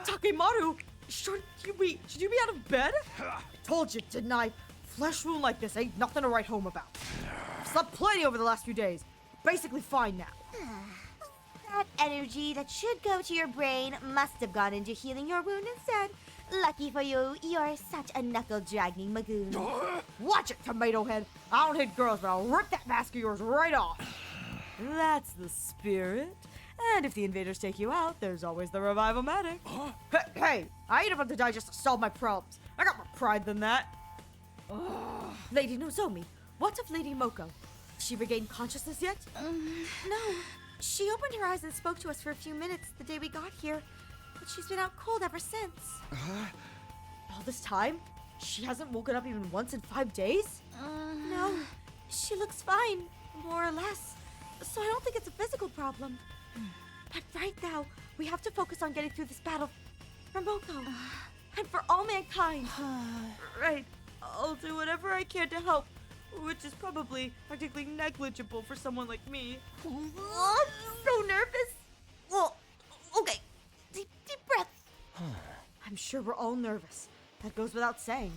Takemaru, should you be out of bed? I told you, didn't I? Flesh wound like this ain't nothing to write home about. Slept plenty over the last few days. Basically fine now. That energy that should go to your brain must have gone into healing your wound instead. Lucky for you, you're such a knuckle-dragging magoon. Watch it, tomato head. I don't hit girls, but I'll rip that mask of yours right off. That's the spirit. And if the invaders take you out, there's always the revival-matic. Hey, I ain't about to die just to solve my problems. I got more pride than that. Lady Nozomi, what of Lady Moko? She regained consciousness yet? No. She opened her eyes and spoke to us for a few minutes the day we got here, but she's been out cold ever since. All this time? She hasn't woken up even once in 5 days? No. She looks fine, more or less. So I don't think it's a physical problem. But right now, we have to focus on getting through this battle for Moko. And for all mankind. Right. I'll do whatever I can to help, which is probably practically negligible for someone like me. Oh, I'm so nervous. Well, okay. Deep breath. I'm sure we're all nervous. That goes without saying.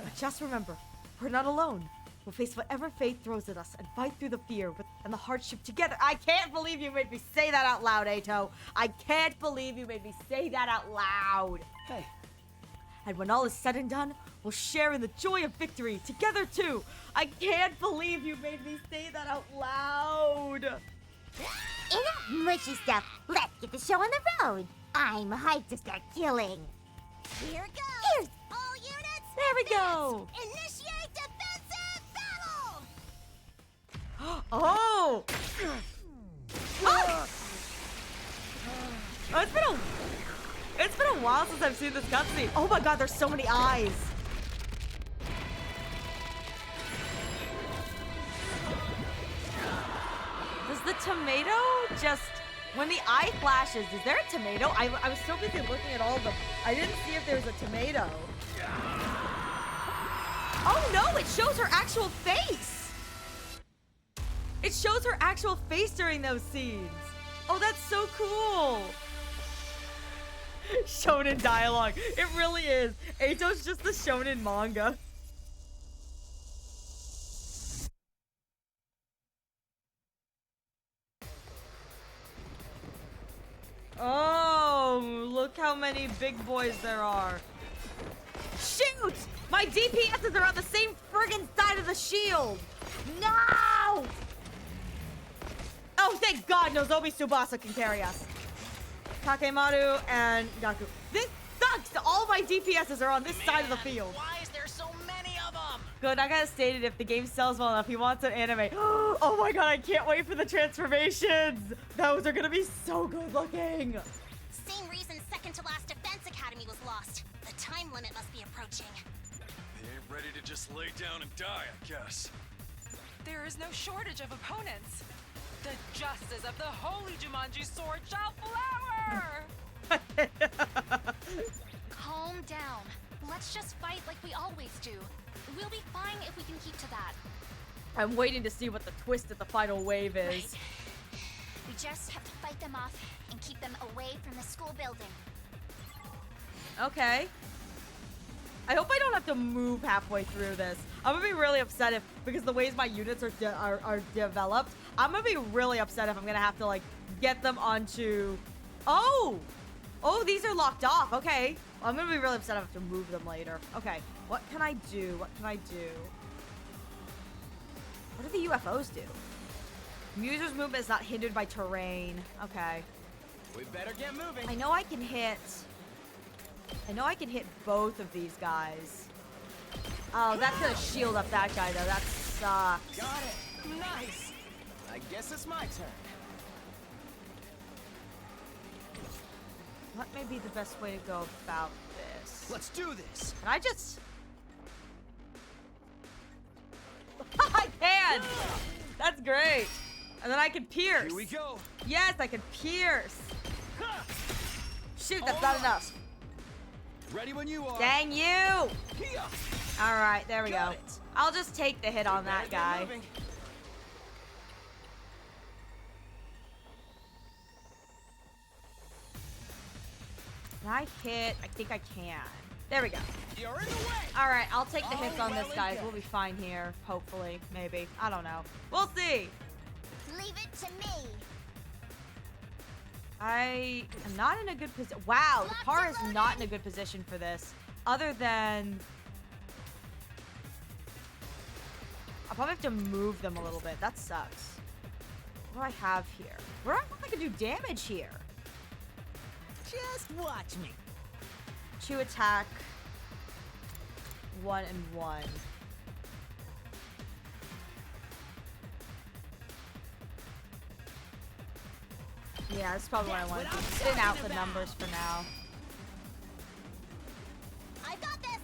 But just remember, we're not alone. We'll face whatever fate throws at us and fight through the fear and the hardship together. I can't believe you made me say that out loud, Eito. I can't believe you made me say that out loud. Hey. And when all is said and done, we'll share in the joy of victory together too. I can't believe you made me say that out loud. Enough mushy stuff. Let's get the show on the road. I'm hyped to start killing. Here it goes. Here's all units. There we go. Initiate defensive battle. Oh! Oh! It's been a while since I've seen this cutscene. Oh my god, there's so many eyes. Does the tomato just... When the eye flashes, is there a tomato? I was so busy looking at all of them. I didn't see if there was a tomato. Oh no, it shows her actual face. It shows her actual face during those scenes. Oh, that's so cool. Shonen dialogue. It really is. Eito's just the shonen manga. Oh, look how many big boys there are. Shoot! My DPSs are on the same friggin' side of the shield. No! Oh, thank God Nozomi Tsubasa can carry us. Takemaru and Gaku. This sucks! All my DPSs are on this side of the field. Why is there so many of them? Good, I gotta state it. If the game sells well enough, he wants an anime. Oh my god, I can't wait for the transformations. Those are gonna be so good looking. Same reason second to last Defense Academy was lost. The time limit must be approaching. They ain't ready to just lay down and die, I guess. There is no shortage of opponents. The justice of the holy Jumanji sword shall flower! Calm down. Let's just fight like we always do. We'll be fine if we can keep to that. I'm waiting to see what the twist at the final wave is. Right. We just have to fight them off and keep them away from the school building. Okay. I hope I don't have to move halfway through this. I'm gonna be really upset if, because the ways my units are developed, I'm gonna be really upset if I'm gonna have to like get them onto. Oh, these are locked off. Okay, I'm gonna be really upset if I have to move them later. Okay, what can I do? What can I do? What do the UFOs do? User's movement is not hindered by terrain. Okay. We better get moving. I know I can hit both of these guys. Oh, that's gonna shield up that guy though. That sucks. Got it. Nice. I guess it's my turn. What may be the best way to go about this? Let's do this. Can I just... I can! That's great. And then I can pierce. Here we go. Yes, I can pierce. Shoot, that's not enough. Ready when you are. Dang you! All right, there we go. Got it. I'll just take the hit on that guy. Moving. Can I hit? I think I can. There we go. You're in the way. All right, I'll take the hits Oh, on this, well, guys. yeah. We'll be fine here. Hopefully. Maybe. I don't know. We'll see. Leave it to me. I am not in a good position. Wow, the car is not in a good position for this. Other than... I'll probably have to move them a little bit. That sucks. What do I have here? Where am I can do damage here. Just watch me. 2 attack. 1 and 1. Yeah, that's probably what I want to do. Thin out the numbers for now. I got this.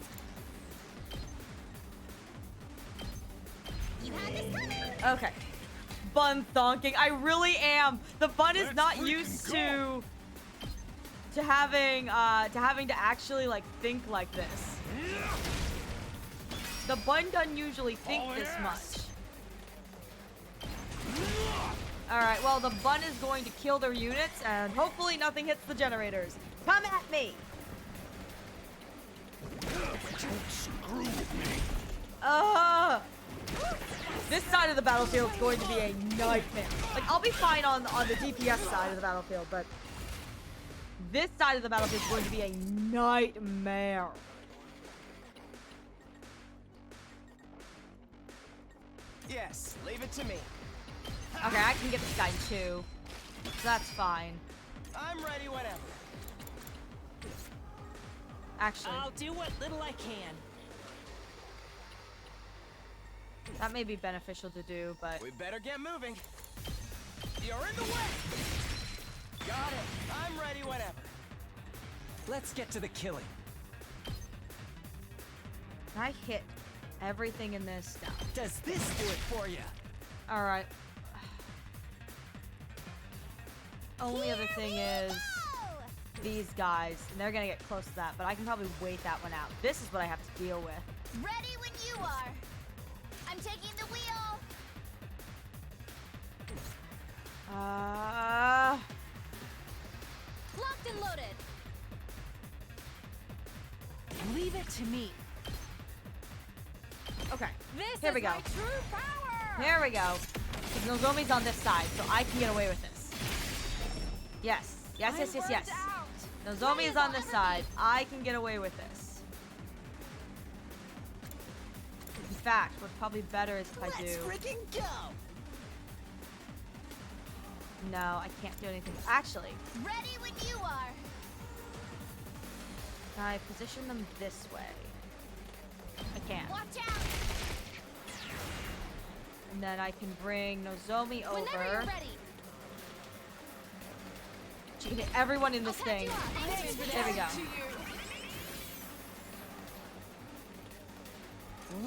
You had this coming. Okay. Bun thonking. I really am. The bun is not used to having to actually like think like this. The bun doesn't usually think this much. Alright, well the bun is going to kill their units and hopefully nothing hits the generators. Come at me! This side of the battlefield is going to be a nightmare. Like, I'll be fine on the DPS side of the battlefield, but this side of the battlefield is going to be a nightmare. Yes, leave it to me. Okay, I can get this guy too. So that's fine. I'm ready whenever. Actually, I'll do what little I can. that may be beneficial to do, but... We better get moving. You're in the way. Got it. I'm ready whenever. Let's get to the killing. Can I hit everything in this stuff? Does this do it for you? Alright. Only other thing is these guys, and they're gonna get close to that, but I can probably wait that one out. This is what I have to deal with. Ready when you are. I'm taking the wheel. Locked and loaded. Leave it to me. Okay, This here is we go. my true power. Here we go. The Nozomi's on this side, so I can get away with this. Yes. Yes, yes, yes, yes. Nozomi is on this side. I can get away with this. In fact, what's probably better is if I do... Let's freaking go. No, I can't do anything. Actually, Ready when you are. can I position them this way? I can. Watch out. And then I can bring Nozomi Whenever over. you're ready. She can hit everyone in this I'll catch thing. you up. There we go.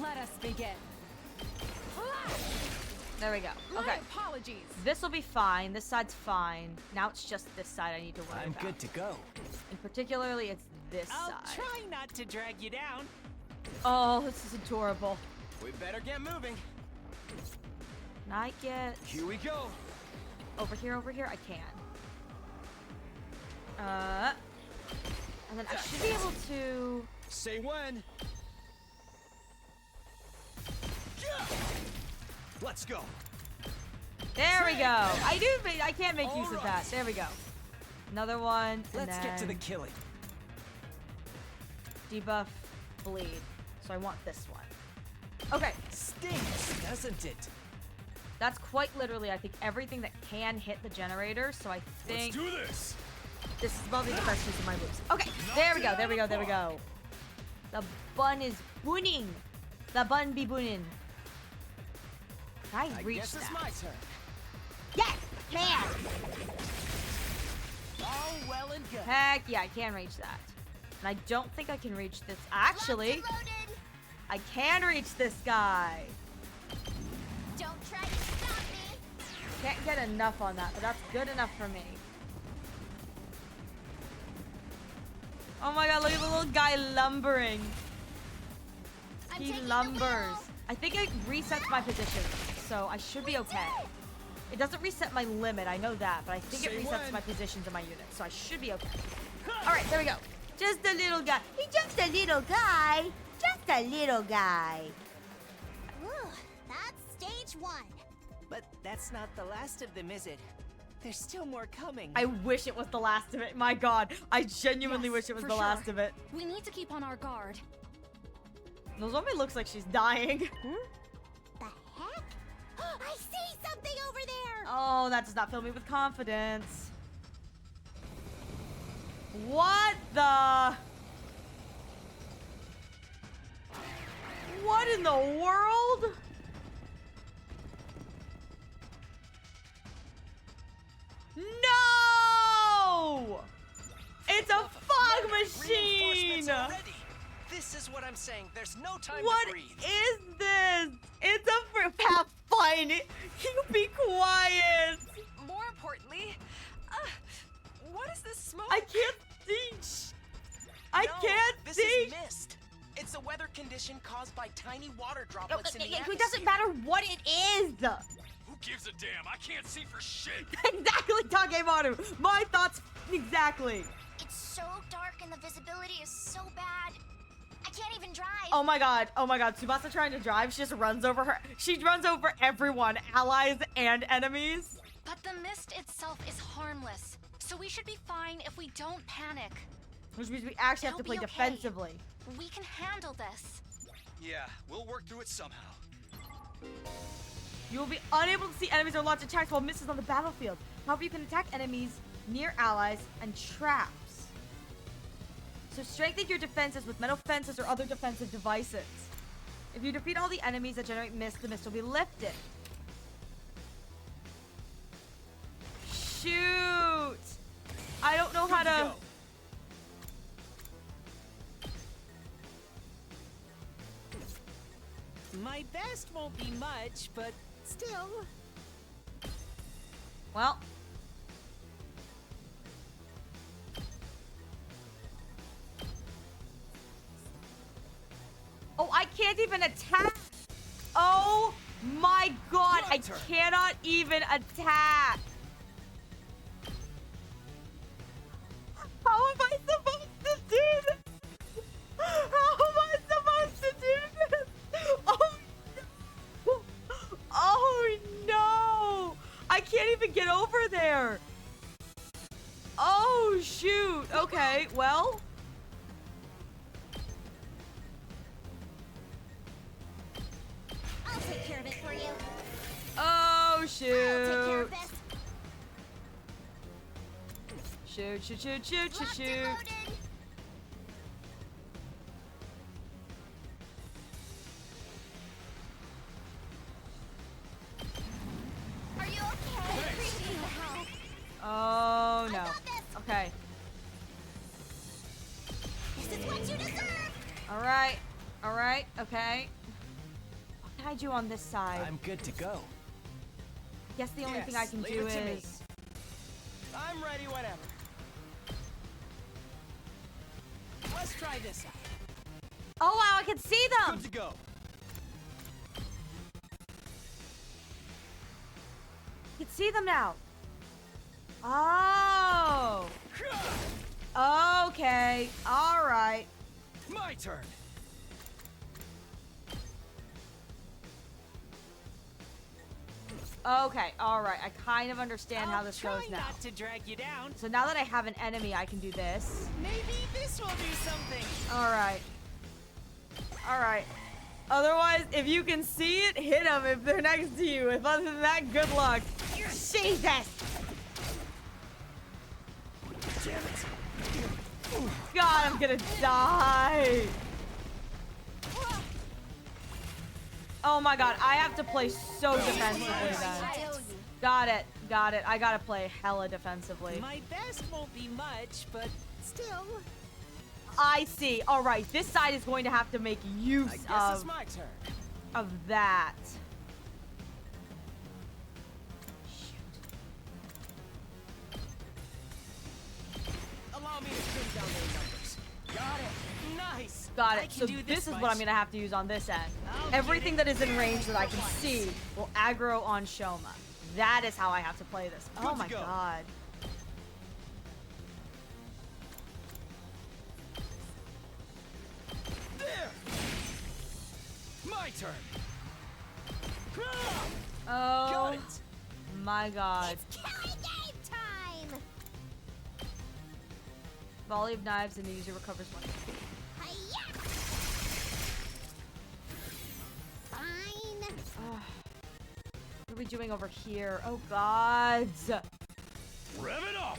Let us begin. There we go. My Okay. apologies. This will be fine. This side's fine. Now it's just this side I need to worry I'm about. good to go. And particularly, it's this I'll side. try not to drag you down. Oh, this is adorable. We better get moving. Can I get Here we go. over here? I can. And then I should be able to... Say when. Let's go. There we go. I can't make use of that. There we go. Another one. And Let's get to the then killing. debuff, bleed. So I want this one. Okay. Stings, doesn't it? That's quite literally, I think, everything that can hit the generator. So I think Let's do this. this is probably the best use of my moves. Okay. There we go. There we go. There we go. The bun is booning. The bun be booning. Can I reach guess it's that? my turn. Yes, man. All well and good. Heck yeah, I can reach that. And I don't think I can reach this. Actually, Locked and loaded. I can reach this guy. Don't try to stop me. Can't get enough on that, but that's good enough for me. Oh my god, look at the little guy lumbering. I'm He taking the lumbers. wheel. I think it resets my position, so I should be okay. It doesn't reset my limit, I know that, but I think it Say resets when. my positions of my unit, so I should be okay. Alright, there we go. Just a little guy. He's just a little guy. Just a little guy. Ooh, that's stage 1. But that's not the last of them, is it? There's still more coming. I wish it was the last of it. My god, I genuinely wish it was for the last sure. of it. We need to keep on our guard. Nozomi looks like she's dying. The heck? I see something over there! Oh, that does not fill me with confidence. What the? What in the world? No! It's a fog machine! This is what I'm saying. There's no time What to breathe. is this? It's a Have fun. You be quiet. More importantly, what is this smoke? I can't see. I can't this see. is mist. It's a weather condition caused by tiny water droplets in the atmosphere. It doesn't matter what it is. Who gives a damn? I can't see for shit. Exactly, Takemaru. My thoughts exactly. It's so dark and the visibility is so bad. I can't even drive. Oh my god. Oh my god. Tsubasa trying to drive. She just runs over her. She runs over everyone, allies and enemies. But the mist itself is harmless, so we should be fine if we don't panic. Which means we actually have to play It'll be okay. defensively. We can handle this. Yeah, we'll work through it somehow. You will be unable to see enemies or launch attacks while mist is on the battlefield. However, you can attack enemies, near allies, and traps. So strengthen your defenses with metal fences or other defensive devices. If you defeat all the enemies that generate mist, the mist will be lifted. Shoot! I don't know how to... My best won't be much, but still. Well. Oh, I can't even attack. Oh my god, I cannot even attack. How am I supposed to do this? How am I supposed to do this? Oh no. Oh no. I can't even get over there. Oh shoot. Okay, well. I'll take care of it for you. Oh shoot. I'll take care of this. Shoot, shoot, shoot, shoot, shoot, Locked and shoot. loaded. Are you okay? Appreciate the help. Oh no. I got this. Okay. This is what you deserve. Alright. Alright. Okay. What can I do on this side? I'm good to go. Guess the only thing I can leave do it to me. is... I'm ready whenever. Let's try this out. Oh wow, I can see them! Good to go. I can see them now. Oh. Okay. Alright. My turn. Okay, alright. I kind of understand how this I'll goes try now. not to drag you down. So now that I have an enemy, I can do this. Maybe this will do something. Alright. Alright. Otherwise, if you can see it, hit them if they're next to you. If other than that, good luck. Jesus! Damn it. God, I'm gonna die. Oh my god, I have to play so defensively then. Got it, got it. I gotta play hella defensively. My best won't be much, but still. I see. Alright, this side is going to have to make use I guess it's my turn. of that. Allow me to trim down those numbers. Got it. Nice. Got I it. can So do this this is what much. I'm gonna have to use on this end. I'll get Everything it. that is in range that I can see will aggro on Shoma. That is how I have to play this. Oh to my go. god. There. My turn. Oh Got it. my god. Killing game time. Volley of knives and the user recovers one. Hi-ya. Fine. What are we doing over here? Oh, God. Rev it up!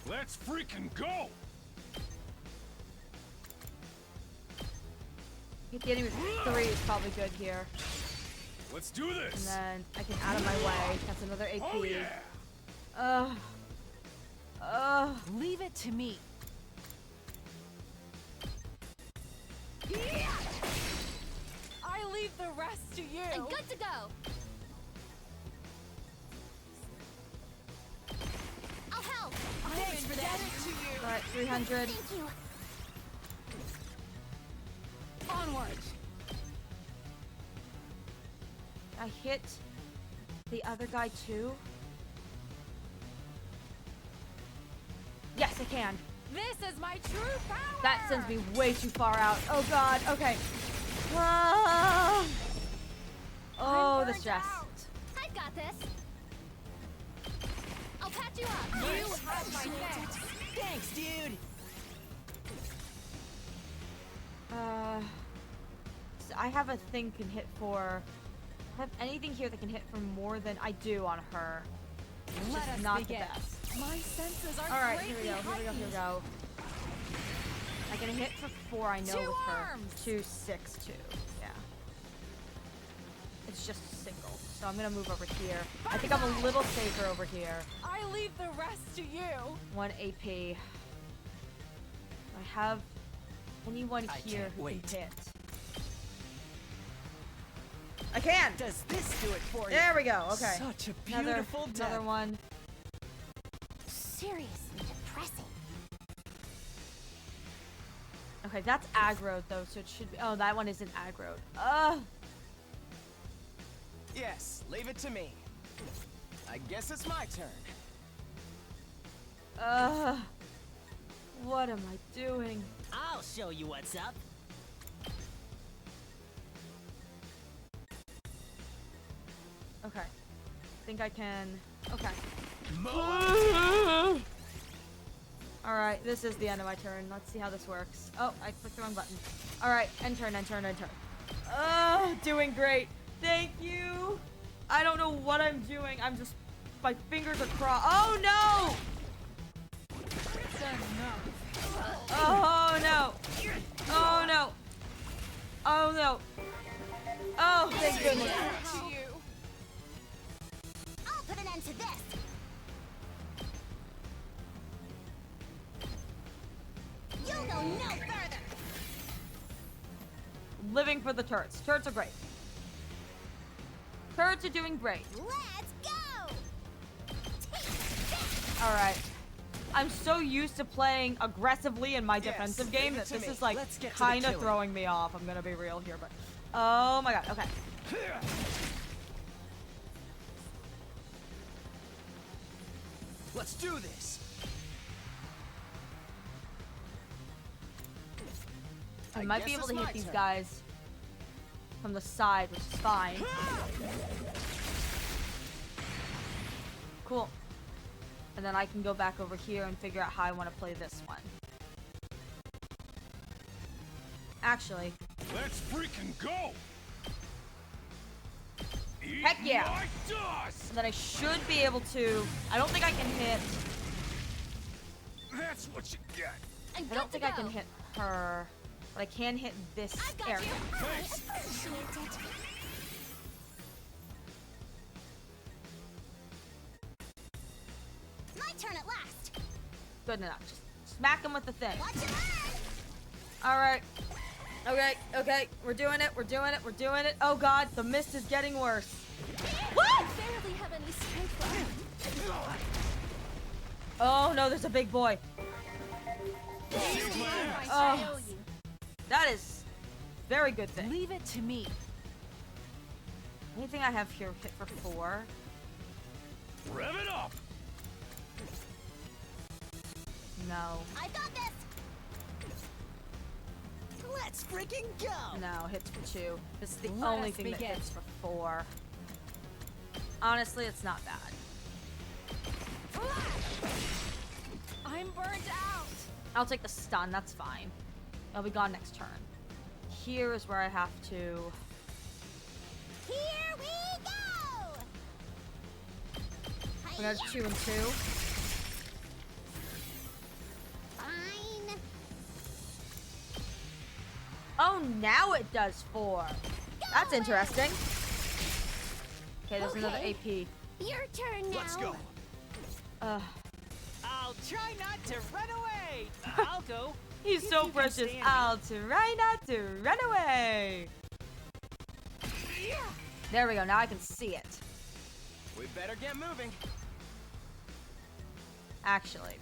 Let's freaking go! Hit the enemy with 3 is probably good here. Let's do And this! then I can out of my way. That's another AP. Oh yeah! Leave it to me. I leave the rest to you. And good to go. I'll help. Thanks for that. To you. All right, 300. Thank you. Onward. I hit the other guy too. Yes, I can. This is my true power. That sends me way too far out. Oh, God. Okay. Ah. Oh, the burned stress. out. I've got this. I'll patch you up. You have my thanks. Thanks, dude. So I have a thing can hit for. I have anything here that can hit for more than I do on her. Which Let is us not begin. the best. My senses are All right, here we greatly go. Here we go. Here we heightened. go. I can hit for 4. I know 2 with her. arms. 2, 6, 2. Yeah. It's just single. So I'm gonna move over here. I think I'm a little safer over here. I leave the rest to you. 1 AP. I have anyone I here can't who wait. can hit. I can! Does this do it for you? There we go. Okay. Such a Another, beautiful another death. one. Seriously depressing. Okay, that's aggroed though, so it should be. Oh, that one isn't aggroed. Ugh. Yes, leave it to me. I guess it's my turn. What am I doing? I'll show you what's up. Okay. Think I can. Okay. Alright, this is the end of my turn. Let's see how this works. Oh, I clicked the wrong button. Alright, end turn, end turn, end turn. Doing great. Thank you. I don't know what I'm doing. I'm just. My fingers are crossed. Oh no! Oh no! Oh no! Oh no! Oh, thank goodness. To you. I'll put an end to this. You'll go no further. Living for the turrets. Turrets are great. Turrets are doing great. Let's go. Alright. I'm so used to playing aggressively in my Yes, defensive game leave that it to this me. is like Let's get to the kind of killing. throwing me off. I'm gonna be real here, but oh my god. Okay. Let's do this. I might be guess able to it's hit my these turn. guys from the side, which is fine. Cool. And then I can go back over here and figure out how I want to play this one. Actually, Let's freaking go! Eat Heck yeah. my dust! and then I should be able to. I don't think I can hit. That's what you get. And I good don't to think I go. can hit her, but I can hit this I've got area. you. Thanks. Appreciate it. My turn at last. Good enough. Just smack him with the thing. Watch your back. All right. Okay. Okay. We're doing it. We're doing it. We're doing it. Oh God, the mist is getting worse. What? I barely have any strength left. Oh no, there's a big boy. Oh, that is very good thing. Leave it to me. Anything I have here hit for 4. Rev it up! No. I got this. Let's freaking go! No, hits for 2. This is the Let only us thing that begin. hits for 4. Honestly, it's not bad. I'm burnt out. I'll take the stun, that's fine. I'll be gone next turn. Here is where I have to. Here we go. We got 2 and 2. Fine. Oh, now it does 4. That's interesting. Okay, there's another AP. Your turn now. Let's go. I'll try not to run away. I'll go. He's If so you can precious. stand me. I'll try not to run away. There we go. Now I can see it. We better get moving. Actually,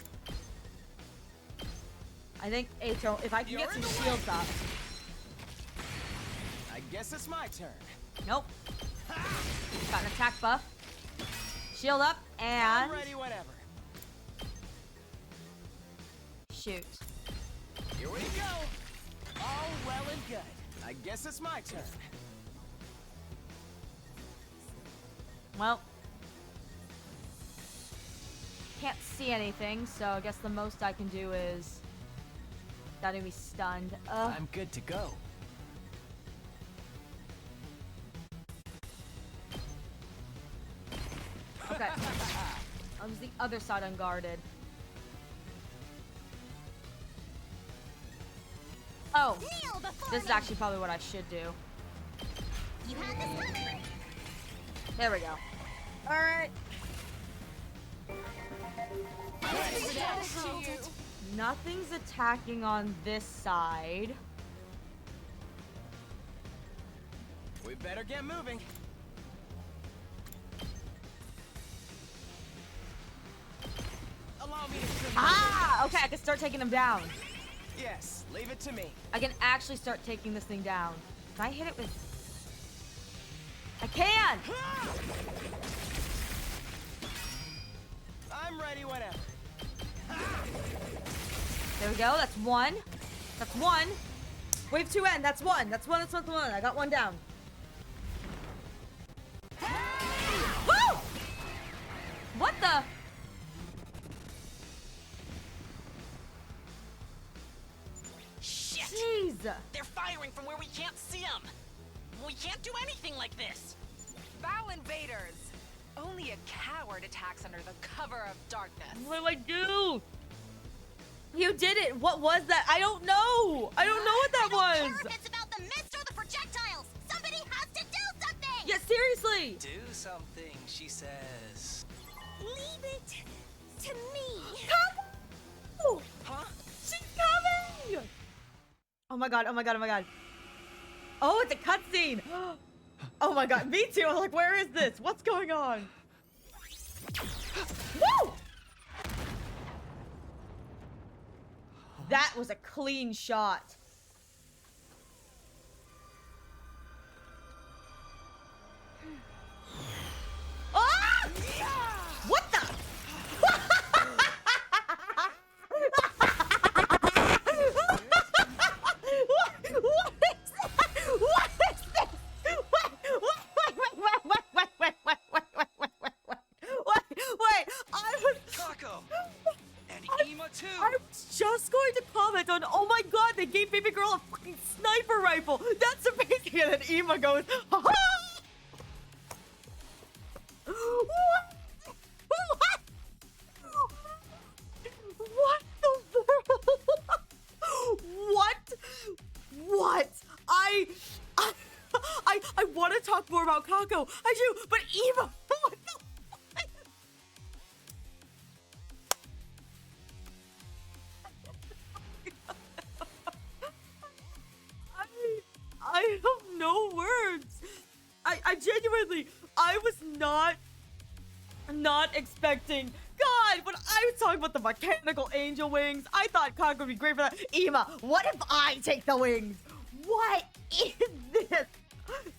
I think Ato, if I can get some shields up. I guess it's my turn. Nope. Got an attack buff. Shield up I'm and ready whenever. shoot. Here we go. All well and good. I guess it's my turn. Well, can't see anything, so I guess the most I can do is that be stunned. Ugh. I'm good to go. Okay. I was the other side unguarded. Oh, Kneel before this is me. actually probably what I should do. You had this coming. There we go. All right. Nothing's attacking on this side. We better get moving. Allow me to... Ah! Okay, I can start taking them down. Yes, leave it to me. I can actually start taking this thing down. Can I hit it with... I can! I'm ready whenever. There we go. That's 1. That's 1. Wave 2N. That's 1. That's 1. That's 1. That's 1. I got 1 down. Woo! What the? Shit! Jeez. They're firing from where we can't see them. We can't do anything like this. Bow invaders! Only a coward attacks under the cover of darkness. What do I do? You did it. What was that? I don't know. I don't know what that I don't was. care if it's about the mist or the projectiles. Somebody has to do something. Yeah, seriously. Do something, she says. Leave it to me. Kako! Huh? She's coming! Oh my god, oh my god, oh my god. Oh, it's a cutscene! Oh my god, me too! I'm like, where is this? What's going on? Woo! That was a clean shot. Ah! What the? Kako! And Ema too! I was just going to comment on, oh my god, they gave baby girl a fucking sniper rifle. That's amazing. And then Ema goes, ha ha! What? What the world? What? What? I want to talk more about Kako. I do, but Ema, what the fuck? I have no words. I genuinely, I was not expecting. God, when I was talking about the mechanical angel wings, I thought Kako would be great for that. Ema, what if I take the wings? What is this?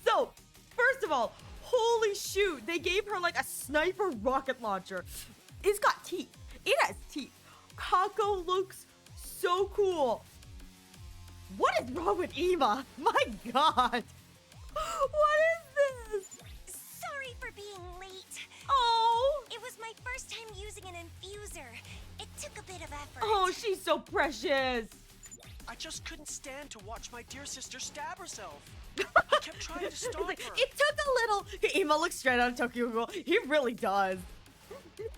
So, first of all, holy shoot, they gave her like a sniper rocket launcher. It's got teeth. It has teeth. Kako looks so cool. What is wrong with Ema? My god. What is this? Sorry for being late. Oh. It was my first time using an infuser. It took a bit of effort. Oh, she's so precious. I just couldn't stand to watch my dear sister stab herself. I kept trying to stop her. It took a little. Ema looks straight out of Tokyo Ghoul. He really does.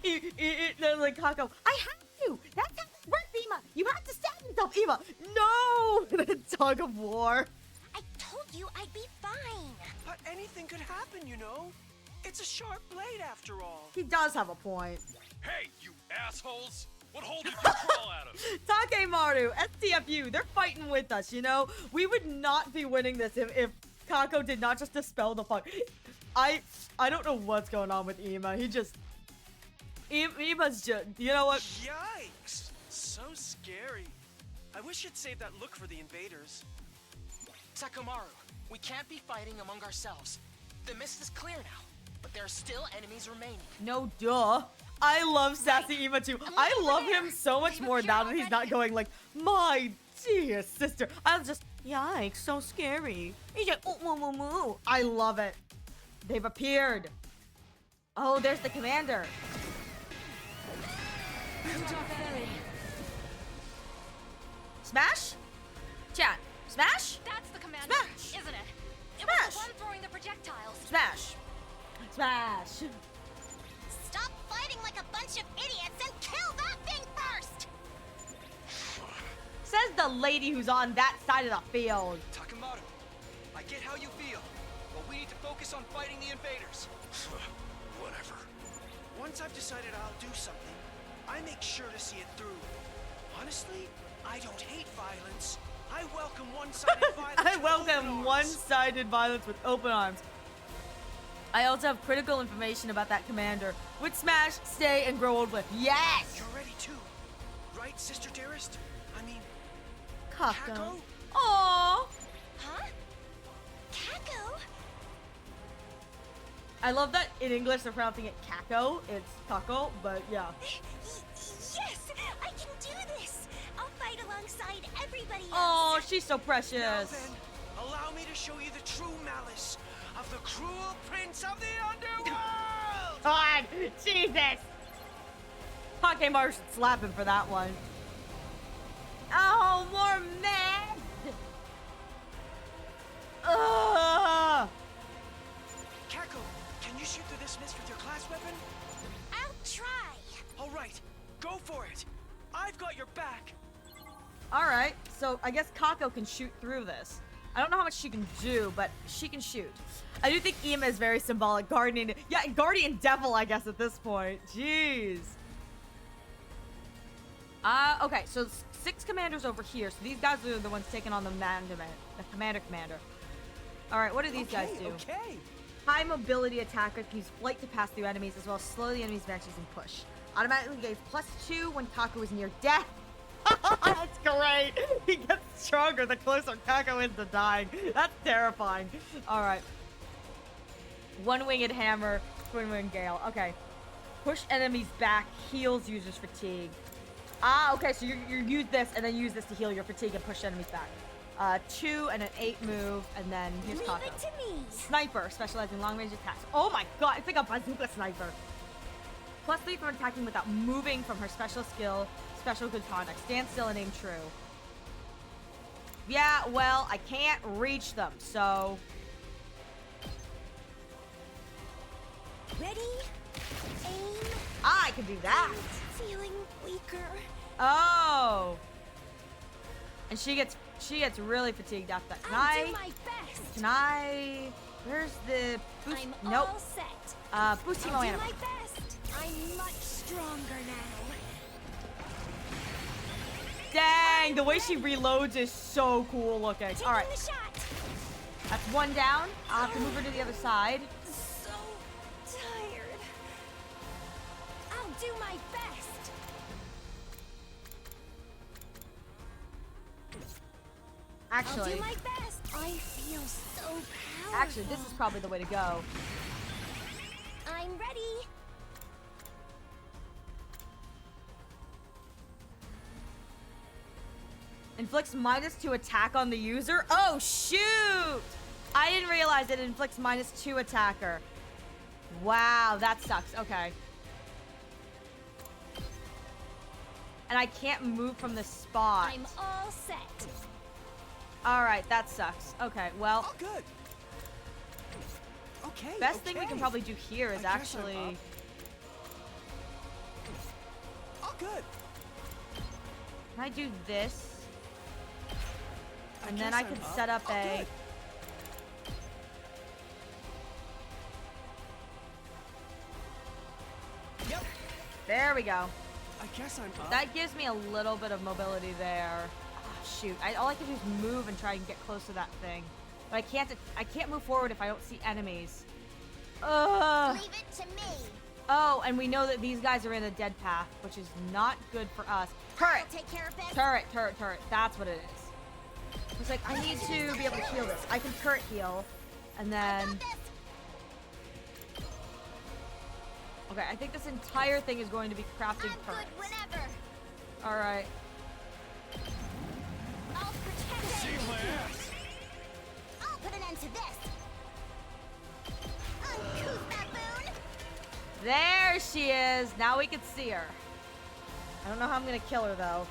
They're like, Kako, I have to. That's how it works, Ema. You have to stab yourself, Ema. No. The tug of war. I told you I'd be fine. But anything could happen, you know. It's a sharp blade after all. He does have a point. Hey, you assholes! What hole did you crawl out of? Takemaru, STFU, they're fighting with us, you know? We would not be winning this if Kako did not just dispel the fuck. I don't know what's going on with Ema. He just... Ema's just... You know what? Yikes! So scary. I wish you'd save that look for the invaders. Takomaru, we can't be fighting among ourselves. The mist is clear now, but there are still enemies remaining. No, duh. I love sassy Ema too. I love him so much more now that he's not going like, my dear sister. I was just, yikes, so scary. He's like, ooh, moo, moo, moo. I love it. They've appeared. Oh, there's the commander. Smash? Chat. Smash? That's the commander, Smash! isn't it? It Smash! was the one throwing the projectiles. Smash. Smash. Stop fighting like a bunch of idiots and kill that thing first! Says the lady who's on that side of the field. Takemaru, I get how you feel, but we need to focus on fighting the invaders. Whatever. Once I've decided I'll do something, I make sure to see it through. Honestly, I don't hate violence. I welcome one-sided violence. I with welcome open arms. one-sided violence with open arms. I also have critical information about that commander. Would smash, stay, and grow old with. Yes! You're ready too, right, sister dearest? I mean, Kako. Kako? Aww. Huh? Kako? I love that in English they're pronouncing it Kako. It's Kako, but yeah. Yes! I can do this! I'll fight alongside everybody else! Oh, she's so Now precious. then, allow me to show you the true malice of the cruel prince of the underworld! God, Jesus. Takemaru should slap him for that one. Oh, more mad. Ugh. Kako, can you shoot through this mist with your class weapon? I'll try! All right, go for it. I've got your back. All right, so I guess Kako can shoot through this. I don't know how much she can do, but she can shoot. I do think Ema is very symbolic. Guardian, yeah, Guardian Devil, I guess, at this point. Jeez. Okay, so 6 commanders over here. So these guys are the ones taking on the commander. All right, what do these guys do? Okay. High mobility attacker can use flight to pass through enemies, as well as slow the enemy's advances and push. Automatically gains +2 when Kako is near death. That's great. He gets stronger the closer Kako is to dying. That's terrifying. All right. One-winged hammer, twin-winged gale. Okay. Push enemies back, heals users fatigue. Ah, okay. So you use this and then use this to heal your fatigue and push enemies back. 2 and an 8 move, and then here's Leave Kako. it to me! Sniper, specializing in long-range attacks. Oh my god, it's like a bazooka sniper. +3 from attacking without moving from her special skill, special good conduct. Stand still and aim true. Yeah, well, I can't reach them, so... Ready? Aim. I can do that. Feeling weaker. Oh. And she gets really fatigued after that. I'll do my best. Can I... Where's the boost? I'm Nope. all set. Boostimo I'll do animal. my best. I'm much stronger now. Dang, the way she reloads is so cool looking. Taking All right, the shot. that's 1 down. I'll have to move her to the other side. So tired. I'll do my best. Actually, I'll do my best. I feel so powerful. actually, this is probably the way to go. I'm ready. Inflicts -2 attack on the user. Oh, shoot! I didn't realize it inflicts -2 attacker. Wow, that sucks. Okay. And I can't move from the spot. I'm all set. All right, that sucks. Okay, well, Oh, good. Okay. best thing we can probably do here is I guess I'm actually... up. Good. Can I do this? And then guess I can I'm set up Oh, a... good. Yep. There we go. I guess I'm up. That gives me a little bit of mobility there. Oh, shoot. All I can do is move and try and get close to that thing. But I can't move forward if I don't see enemies. Ugh. Leave it to me. Oh, and we know that these guys are in a dead path, which is not good for us. Turret! I'll take care of this. Turret, turret, turret. That's what it is. It's like, I need to be able to heal this. I can turret heal. And then... Got this. Okay, I think this entire thing is going to be crafting I'm turrets. good whenever. Alright. I'll protect it. Save my ass. I'll put an end to this. Uncouth baboon. There she is. Now we can see her. I don't know how I'm gonna kill her though.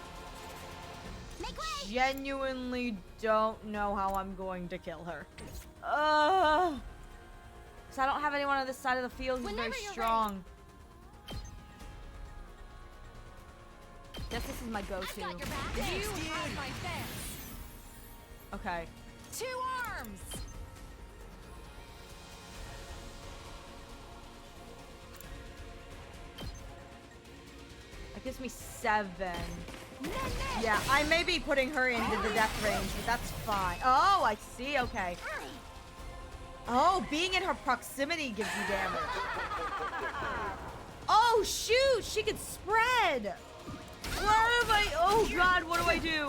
Make way. Genuinely don't know how I'm going to kill her. So I don't have anyone on this side of the field who's Whenever very you're strong. Guess this is my I've go-to. got your back. You have my thanks. Okay. 2 arms. That gives me 7. Yeah, I may be putting her into the death range, but that's fine. Oh, I see. Okay. Oh, being in her proximity gives you damage. Oh, shoot! She can spread! What am I... Oh, God, what do I do?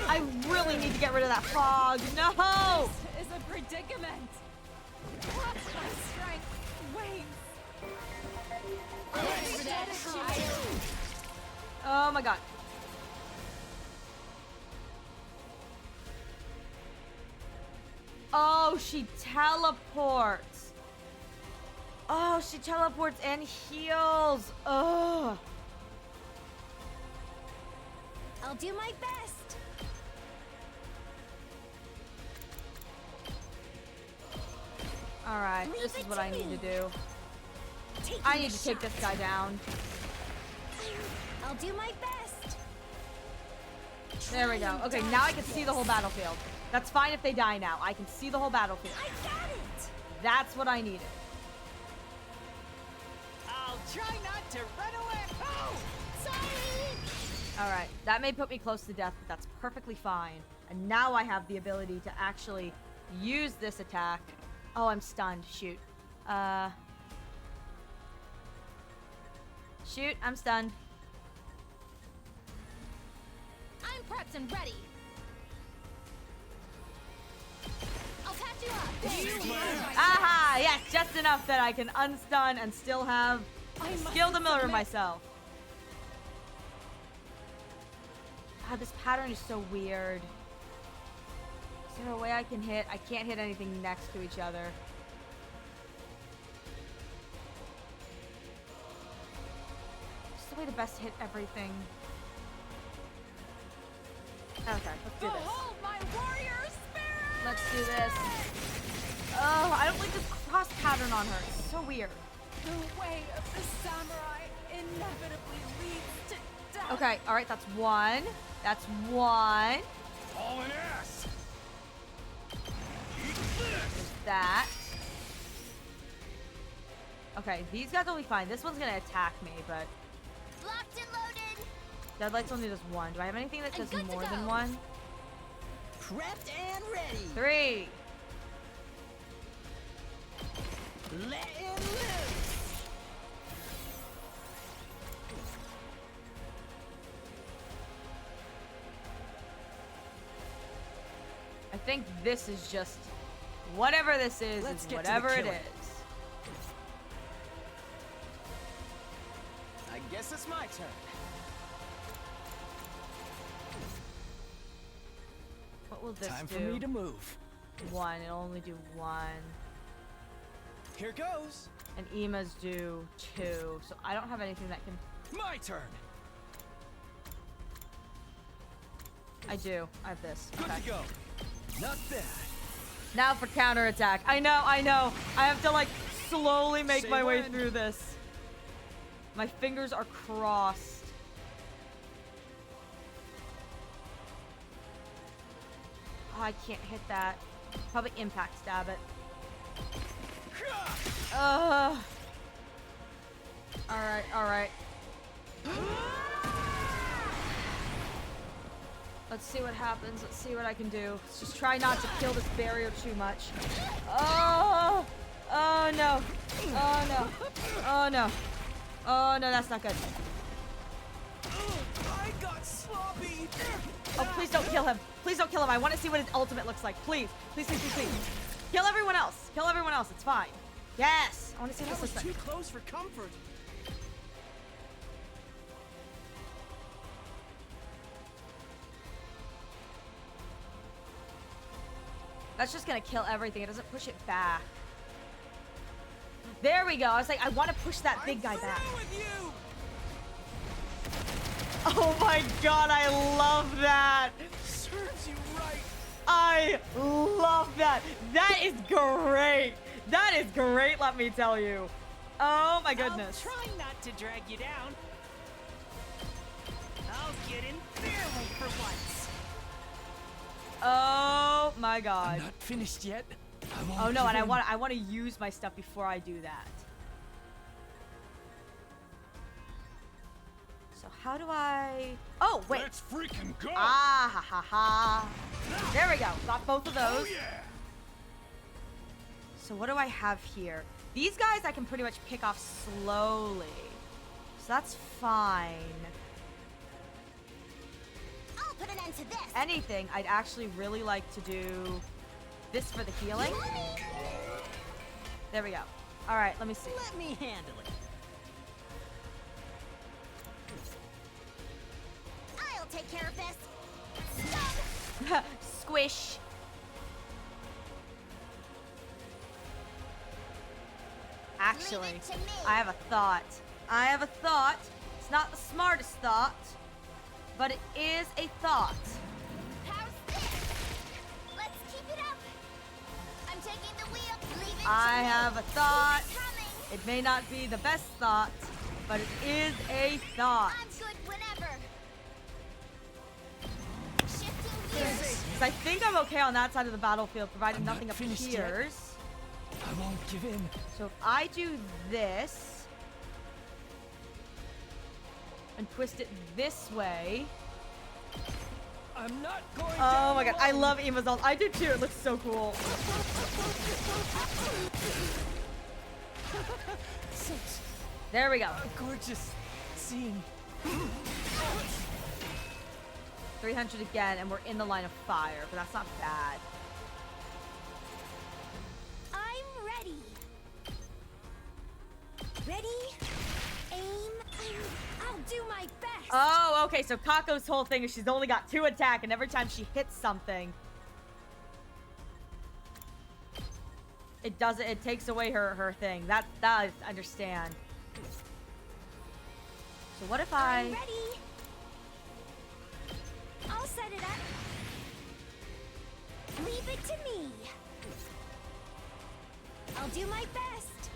I really need to get rid of that fog. No! This is a predicament. My strength wanes. Oh, my God. Oh, she teleports. Oh, she teleports and heals. Ugh. I'll do my best. All right, Leave this is it what to I need me. to do. Taking I need the to take this shot. guy down. I'll do my best. There we go. Okay, now I can see the whole battlefield. That's fine if they die now. I can see the whole battlefield. I got it. That's what I needed. I'll try not to run away. Oh! Sorry. All right, that may put me close to death, but that's perfectly fine. And now I have the ability to actually use this attack. Oh, I'm stunned. Shoot. Shoot, I'm stunned. I'm prepped and ready. I'll patch you up. Aha! Yes, just enough that I can unstun and still have skill to murder myself. God, this pattern is so weird. Is there a way I can hit? I can't hit anything next to each other. Just the way to best hit everything. Okay, let's do this. Behold my warrior spirit. Let's do this. Oh, I don't like this cross pattern on her. It's so weird. The way of the samurai inevitably leads to death. Okay, all right, that's 1. That's 1. All an ass. There's that. Okay, these guys will be fine. This one's gonna attack me, but Locked and loaded. Deadlight's only does 1. Do I have anything that I'm does good to more than go. 1? Prepped and ready. 3. Letting loose. I think this is just whatever this is Let's get to the whatever it killing. is. I guess it's my turn. What will this Time do? for me to move. 1. It'll only do 1. Here goes. And Ema's do 2. So I don't have anything that can... My turn. I do. I have this. Good Okay. to go. Not bad. Now for counterattack. I know. I have to, like, slowly make Say my way when. through this. My fingers are crossed. Oh, I can't hit that. Probably impact stab it. Alright, alright. Let's see what happens. Let's see what I can do. Let's just try not to kill this barrier too much. Oh! Oh no. Oh no. Oh no. Oh no, that's not good. I got sloppy. Oh, please don't kill him. Please don't kill him. I want to see what his ultimate looks like. Please. Please, please, please, please. Kill everyone else. Kill everyone else. It's fine. Yes. I want to see what That this was looks too like. close for comfort. That's just gonna kill everything. It doesn't push it back. There we go. I was like, I want to push that big guy back. With you. Oh my god, I love that. Serves you right. I love that. That is great. That is great, let me tell you. Oh my goodness. I'll try not to drag you down. I'll get in their way for once. Oh my god. I'm not finished yet. I won't Oh no, give and in. I want to use my stuff before I do that. So how do I... Oh, wait. Let's freaking go! Ah, ha, ha, ha. There we go. Got both of those. Oh yeah! So what do I have here? These guys I can pretty much pick off slowly. So that's fine. I'll put an end to this. Anything, I'd actually really like to do this for the healing. There we go. All right, let me see. Let me handle it. I'll take care of this. Stun. Squish. Actually, Leave it to me. I have a thought. I have a thought. It's not the smartest thought, but it is a thought. How's this? Let's keep it up. I'm taking the wheel. Leave it I to me. have a thought. Keep it coming. It may not be the best thought, but it is a thought. I'm good whenever. Shifting gears. 'Cause I think I'm okay on that side of the battlefield, provided I'm not nothing finished yet. appears. I won't give in. So if I do this and twist it this way. I'm not going Oh my god, I alone. love Ema's ult. I do too, it looks so cool. Such There we go. a gorgeous scene. 300 again, and we're in the line of fire, but that's not bad. I'm ready. Ready? Aim. I'll do my best. Oh, okay, so Kako's whole thing is she's only got 2 attack, and every time she hits something, it takes away her thing. That I understand. So what if I'm ready. I'll set it up. Leave it to me. I'll do my best.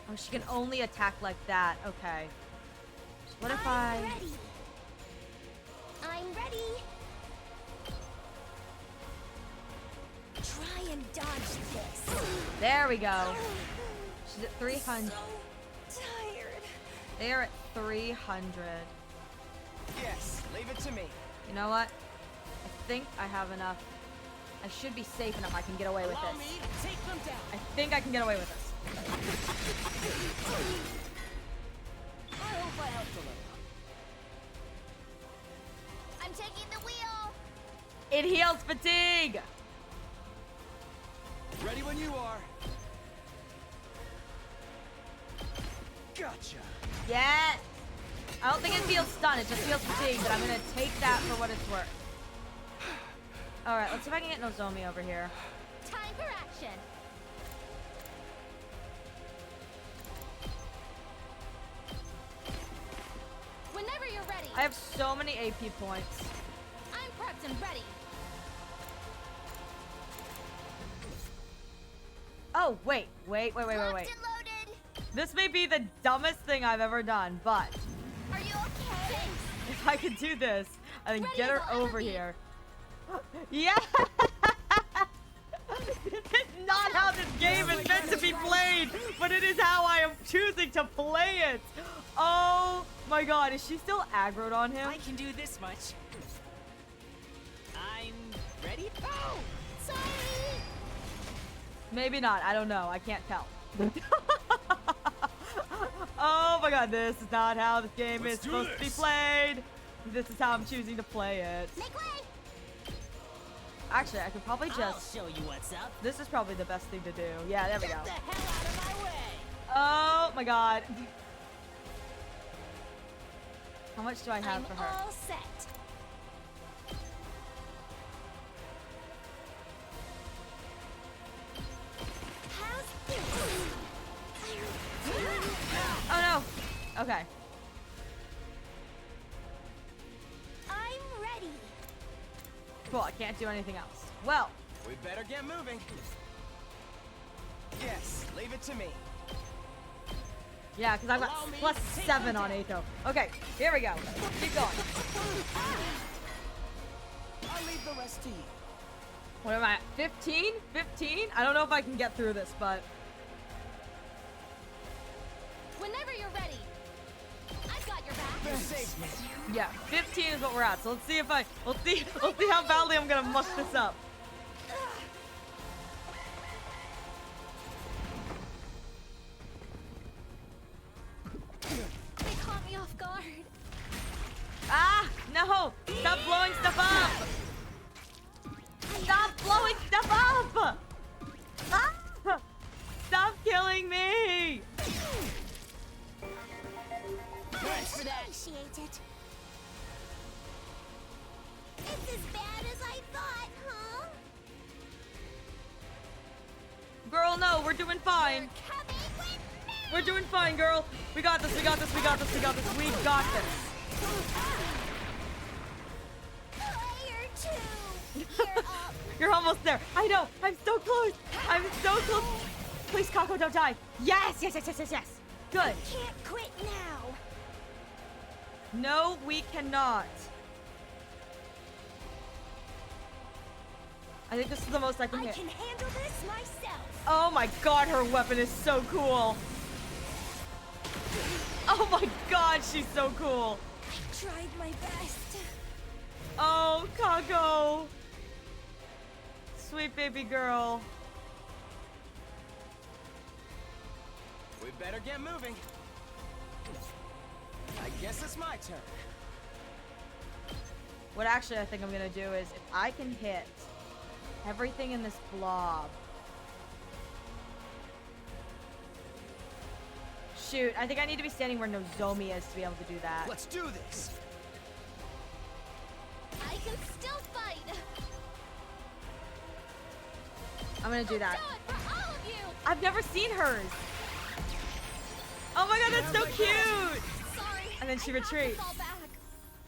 Oh, she can only attack like that. Okay. So what if I'm ready. I'm ready. Try and dodge this. There we go. She's at 300. So tired. They're at 300. Yes, leave it to me. You know what? I think I have enough. I should be safe enough I can get away with Allow this. me to take them down. I think I can get away with this. I hope I helped a little. I'm taking the wheel. It heals fatigue! Ready when you are. Gotcha. Yes! I don't think it feels stun, it just feels fatigue, but I'm gonna take that for what it's worth. Alright, let's see if I can get Nozomi over here. Time for action. Whenever you're ready. I have so many AP points. I'm prepped and ready. Oh, wait. This may be the dumbest thing I've ever done, but Are you okay? if I could do this and then get her over here. Yeah! This is not how this game is meant to be played, but it is how I am choosing to play it. Oh my god, is she still aggroed on him? I can do this much. I'm ready. Oh! Sorry. Maybe not. I don't know. I can't tell. Oh my god, this is not how this game is supposed to be played. This is how I'm choosing to play it. Make way. Actually, I could probably I'll just... show you what's up. This is probably the best thing to do. Yeah, there we go. Get the hell out of my way! Oh my god. How much do I have I'm for her? all set. How's this? Oh no. Okay. I'm ready. Cool, I can't do anything else. Well, We better get moving. Yes, leave it to me. yeah, because I've got Allow me plus to take 7 them on down. Atho. Okay, here we go. Keep going. I'll leave the rest to you. What am I at? 15? 15? I don't know if I can get through this, but... Whenever you're ready. I've got your back. You saved me. Yeah, 15 is what we're at. So let's see if we'll see how badly I'm gonna muck this up. They caught me off guard. Ah, no! Stop blowing stuff up! Stop blowing stuff up! Ah! Stop killing me! Thanks for that. Appreciate it. It's as bad as I thought, huh? Girl, no, we're doing fine. Coming with me. We're doing fine, girl. We got this, we got this, we got this, we got this. We got this. Player 2. You're up. You're almost there. I know. I'm so close. I'm so close. Please, Kako, don't die. Yes, yes, yes, yes, yes, yes. Good. Can't quit now. No, we cannot. I think this is the most I can I hit. can handle this myself. Oh my god, her weapon is so cool. Oh my god, she's so cool. I tried my best. Oh, Kako. Sweet baby girl. We better get moving. I guess it's my turn. What actually I think I'm gonna do is if I can hit everything in this blob. Shoot, I think I need to be standing where Nozomi is to be able to do that. Let's do this. I can still fight. I'm gonna do that. Do it for all of you. I've never seen hers. Oh my god, that's so cute. Sorry. And then she I have to retreats. fall back.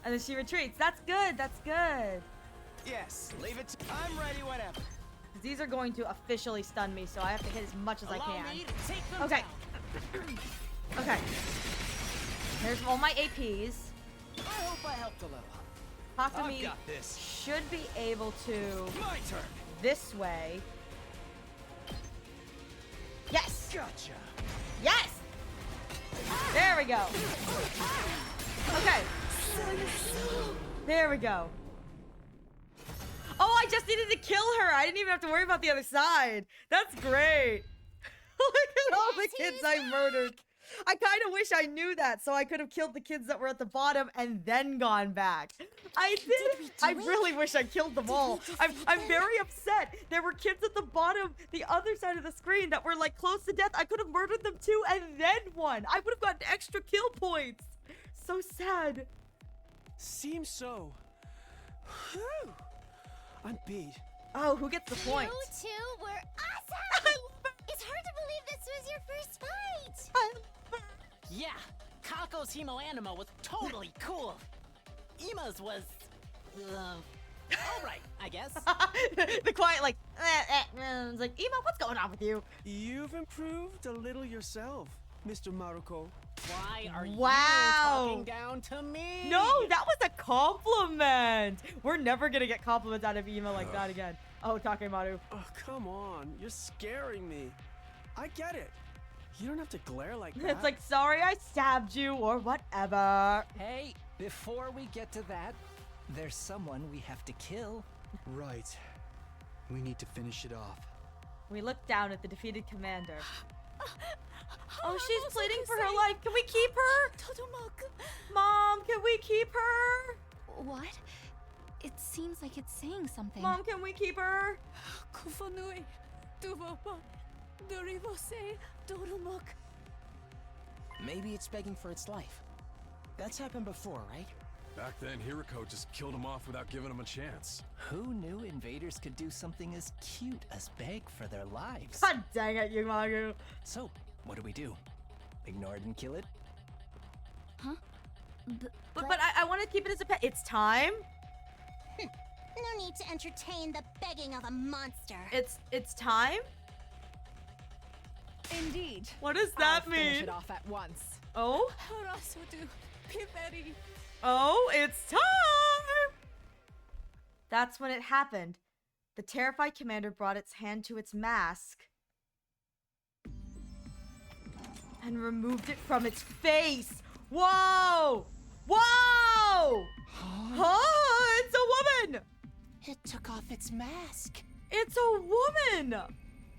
And then she retreats. That's good. That's good. Yes, leave it to... I'm ready whenever. These are going to officially stun me, so I have to hit as much as I Allow can. me to take them Okay. down. Okay. There's all my APs. I hope I helped a little. Takumi I've got this. should be able to My turn. this way. Yes! Gotcha. Yes! There we go. Okay. There we go. Oh, I just needed to kill her. I didn't even have to worry about the other side. That's great. Look at all the kids I murdered. I kind of wish I knew that so I could have killed the kids that were at the bottom and then gone back. I did. I really wish I killed them all. I'm very upset. There were kids at the bottom, the other side of the screen that were like close to death. I could have murdered them too and then won. I would have gotten extra kill points. So sad. Seems so. Whew. I'm beat. Oh, who gets the point? You two were awesome. It's hard to believe this was your first fight. Yeah, Kako's Hemo Anima was totally cool. Ima's was, alright, I guess. The quiet like, It's like, Ema, what's going on with you? You've improved a little yourself, Mr. Maruko. Why are Wow. you talking down to me? No, that was a compliment. We're never gonna get compliments out of Ema like that again. Oh, Takemaru. Oh, come on. You're scaring me. I get it. You don't have to glare like that. It's like, sorry I stabbed you or whatever. Hey, before we get to that, there's someone we have to kill. Right. We need to finish it off. We look down at the defeated commander. Oh, she's pleading for her life. Can we keep her? Mom, can we keep her? What? It seems like it's saying something. Mom, can we keep her? Kufanui, Duvopa, Durivose, Durumok. Maybe it's begging for its life. That's happened before, right? Back then, Hiroko just killed him off without giving him a chance. Who knew invaders could do something as cute as beg for their lives? God dang it, Yumagu. So, what do? Ignore it and kill it? Huh? But I want to keep it as a pet. It's time. No need to entertain the begging of a monster. It's time. Indeed. What does that I'll mean? Finish it off at once. Oh? Harasudu, Piveri. Oh, it's time! That's when it happened. The terrified commander brought its hand to its mask and removed it from its face. Whoa! Whoa! Huh? It's a woman! It took off its mask. It's a woman!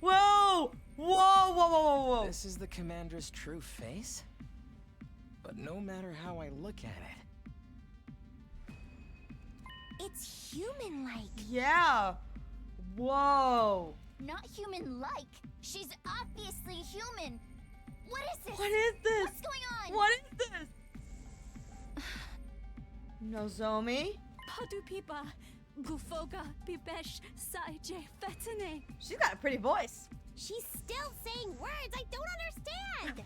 Whoa! Whoa, whoa, whoa, whoa, whoa. This is the commander's true face? But no matter how I look at it, It's human-like. Yeah. Whoa. Not human-like. She's obviously human. What is this? What is this? What's going on? What is this? Nozomi? Padupipa, Gufoga, Bibesh, Saije, Fetane. She's got a pretty voice. She's still saying words I don't understand.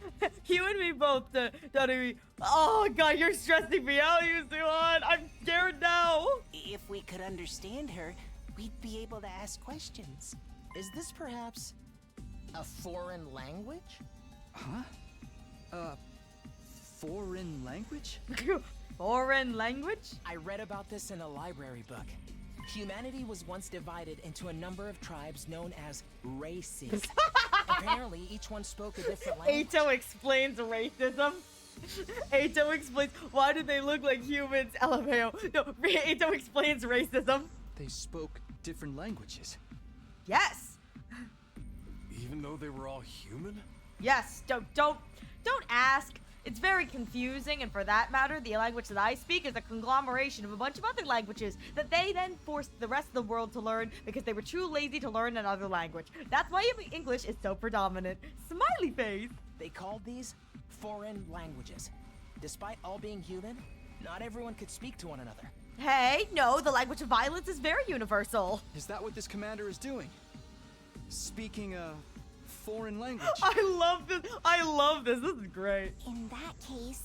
You and me both, Daddy. Oh god, you're stressing me out, Yusuan. I'm scared now. if we could understand her, we'd be able to ask questions. Is this perhaps a foreign language? Huh? Foreign language? Foreign language? I read about this in a library book. Humanity was once divided into a number of tribes known as races. Apparently, each one spoke a different language. Ato explains racism. Ato explains why do they look like humans? LMAO. No, Ato explains racism. They spoke different languages. Yes. Even though they were all human? Yes. Don't ask. It's very confusing, and for that matter, the language that I speak is a conglomeration of a bunch of other languages that they then forced the rest of the world to learn because they were too lazy to learn another language. That's why English is so predominant. Smiley face. They called these foreign languages. Despite all being human, not everyone could speak to one another. Hey, no, the language of violence is very universal. Is that what this commander is doing? Speaking a foreign language? I love this. I love this. This is great. In that case,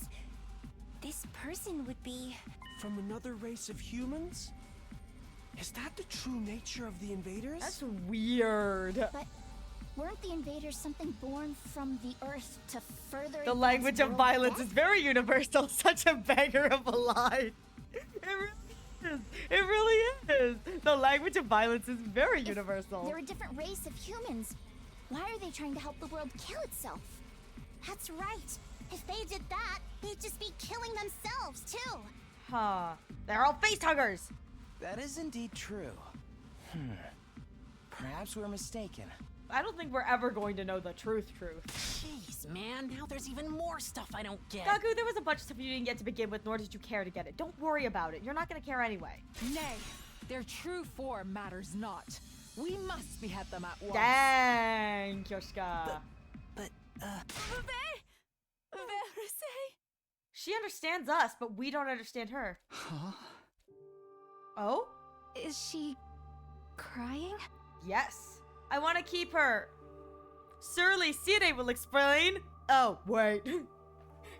this person would be... From another race of humans? Is that the true nature of the invaders? That's weird. But weren't the invaders something born from the Earth to further... The language of violence is very universal. Such a banger of a line. It really is. It really is. The language of violence is very universal. They're a different race of humans. Why are they trying to help the world kill itself? That's right. If they did that, they'd just be killing themselves, too. Huh. They're all face huggers. That is indeed true. Perhaps we're mistaken. I don't think we're ever going to know the truth. Jeez, man, now there's even more stuff I don't get. Gaku, there was a bunch of stuff you didn't get to begin with, nor did you care to get it. Don't worry about it. You're not gonna care anyway. Nay, their true form matters not. We must behead them at once. Dang, Kyoshika. She understands us, but we don't understand her. Huh? Oh? Is she crying? Yes. I want to keep her. Surely Sire will explain. Oh, wait.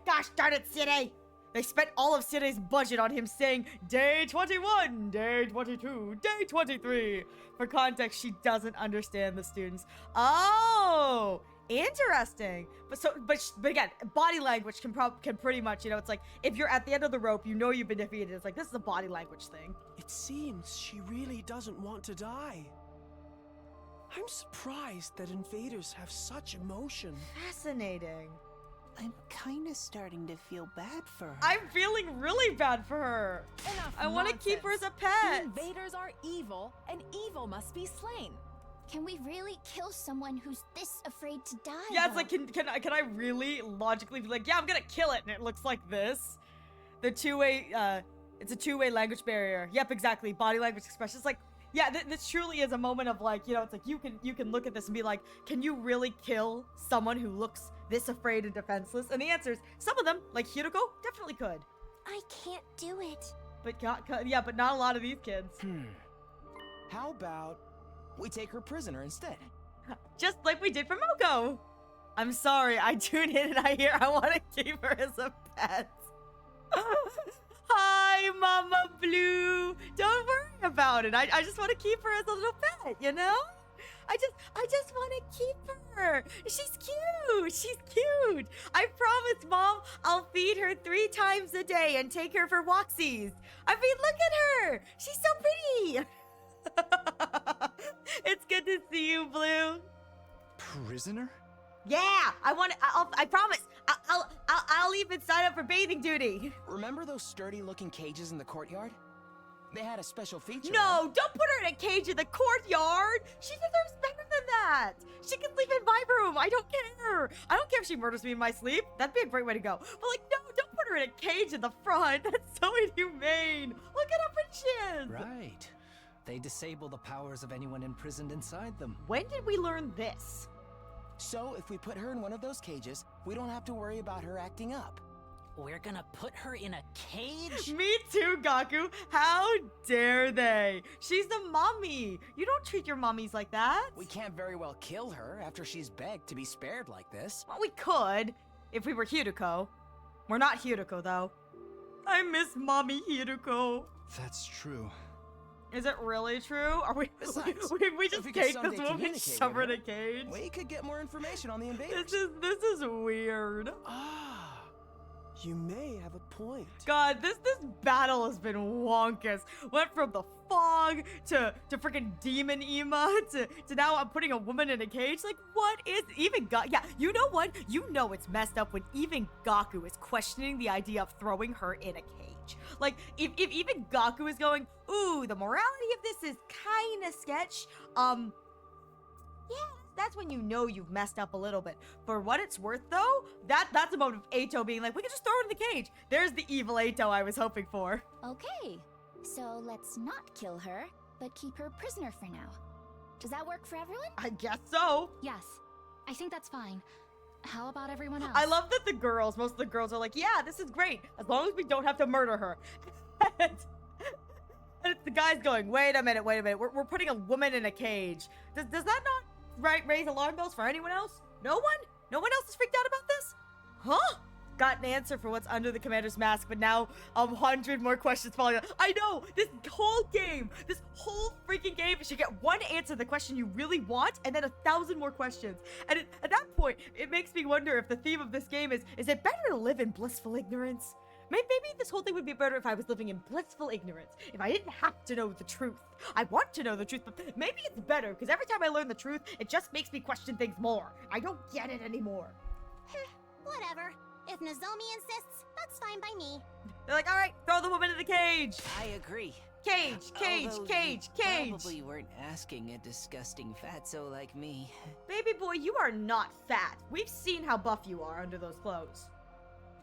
Gosh darn it, Sire. They spent all of today's budget on him saying day 21, day 22, day 23. For context, she doesn't understand the students. Oh, interesting. But again, body language can pretty much, you know, it's like if you're at the end of the rope, you know you've been defeated. It's like this is a body language thing. It seems she really doesn't want to die. I'm surprised that invaders have such emotion. Fascinating. I'm kinda starting to feel bad for her. I'm feeling really bad for her. Enough I want to keep her as a pet. The invaders are evil, and evil must be slain. Can we really kill someone who's this afraid to die? Yeah, it's like, can I really logically be like, yeah, I'm gonna kill it, and it looks like this? The two-way, it's a two-way language barrier. Yep, exactly. Body language expression. It's like, yeah, this truly is a moment of like, you know, it's like you can look at this and be like, can you really kill someone who looks this afraid and defenseless? And the answer is, some of them, like Hiroko, definitely could. I can't do it. But yeah, but not a lot of these kids. How about we take her prisoner instead? Just like we did for Moko. I'm sorry, I tune in and I hear I want to keep her as a pet. Hi, Mama Blue. Don't worry about it. I just want to keep her as a little pet, you know? I just want to keep her. She's cute. She's cute. I promise, Mom, I'll feed her 3 times a day and take her for walksies. I mean, look at her. She's so pretty. It's good to see you, Blue. Prisoner? Yeah, I promise. I'll even sign up for bathing duty. Remember those sturdy-looking cages in the courtyard? They had a special feature. No, don't put her in a cage in the courtyard. She deserves better than that. She can sleep in my room. I don't care. I don't care if she murders me in my sleep. That'd be a great way to go. But like, no, don't put her in a cage in the front. That's so inhumane. Look at how pretty she is. Right. They disable the powers of anyone imprisoned inside them. When did we learn this? So if we put her in one of those cages, we don't have to worry about her acting up. We're gonna put her in a cage? Me too, Gaku. How dare they? She's the mommy. You don't treat your mommies like that. We can't very well kill her after she's begged to be spared like this. Well, we could, if we were Hiroko. We're not Hiroko, though. I miss Mommy Hiroko. That's true. Is it really true? Are we? Besides, we just if we could take someday this woman, communicate shove her with in a cage. We could get more information on the invaders. This is weird. Ah, you may have a point. God, this battle has been wonkus. Went from the fog to freaking demon Ema to now I'm putting a woman in a cage. Like, what is even yeah, you know what? You know it's messed up when even Gaku is questioning the idea of throwing her in a cage. Like, if even Gaku is going, ooh, the morality of this is kind of sketch, yeah, that's when you know you've messed up a little bit. For what it's worth, though, that's a moment of Eito being like, we can just throw her in the cage. There's the evil Eito I was hoping for. Okay, so let's not kill her, but keep her prisoner for now. Does that work for everyone? I guess so. Yes, I think that's fine. How about everyone else? I love that most of the girls are like, yeah, this is great, as long as we don't have to murder her. And it's the guys going, wait a minute, we're putting a woman in a cage. Does that not raise alarm bells for anyone else? No one? No one else is freaked out about this? Huh? Got an answer for what's under the commander's mask, but now 100 more questions following up. I know! This whole freaking game should get one answer to the question you really want, and then 1,000 more questions. And at that point, it makes me wonder if the theme of this game is it better to live in blissful ignorance? Maybe this whole thing would be better if I was living in blissful ignorance, if I didn't have to know the truth. I want to know the truth, but maybe it's better, because every time I learn the truth, it just makes me question things more. I don't get it anymore. Whatever. If Nozomi insists, that's fine by me. They're like, all right, throw the woman in the cage. I agree. Cage. Probably weren't asking a disgusting fatso like me. Baby boy, you are not fat. We've seen how buff you are under those clothes.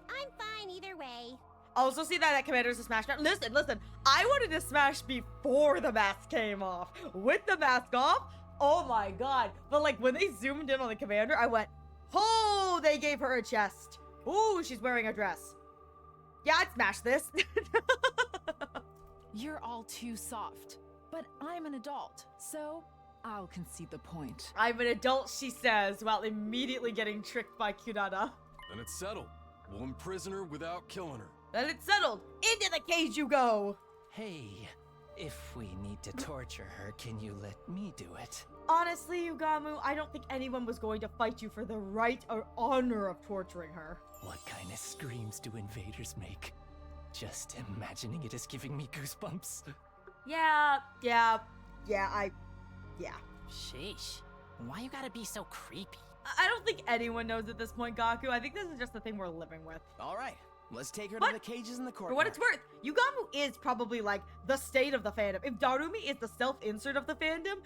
I'm fine either way. Also, see that Commander's a smash now. Listen. I wanted to smash before the mask came off. With the mask off, oh my god. But like when they zoomed in on the Commander, I went, oh, they gave her a chest. Ooh, she's wearing a dress. Yeah, I'd smash this. You're all too soft. But I'm an adult, so I'll concede the point. I'm an adult, she says, while immediately getting tricked by Kurada. Then it's settled. We'll imprison her without killing her. Then it's settled. Into the cage you go. Hey, if we need to torture her, can you let me do it? Honestly, Ugamu, I don't think anyone was going to fight you for the right or honor of torturing her. What kind of screams do invaders make? Just imagining it is giving me goosebumps. Yeah. Sheesh. Why you gotta be so creepy? I don't think anyone knows at this point, Gaku. I think this is just the thing we're living with. All right, let's take her What? to the cages in the courtyard. For what it's worth, Ugamu is probably like the state of the fandom. If Darumi is the self-insert of the fandom,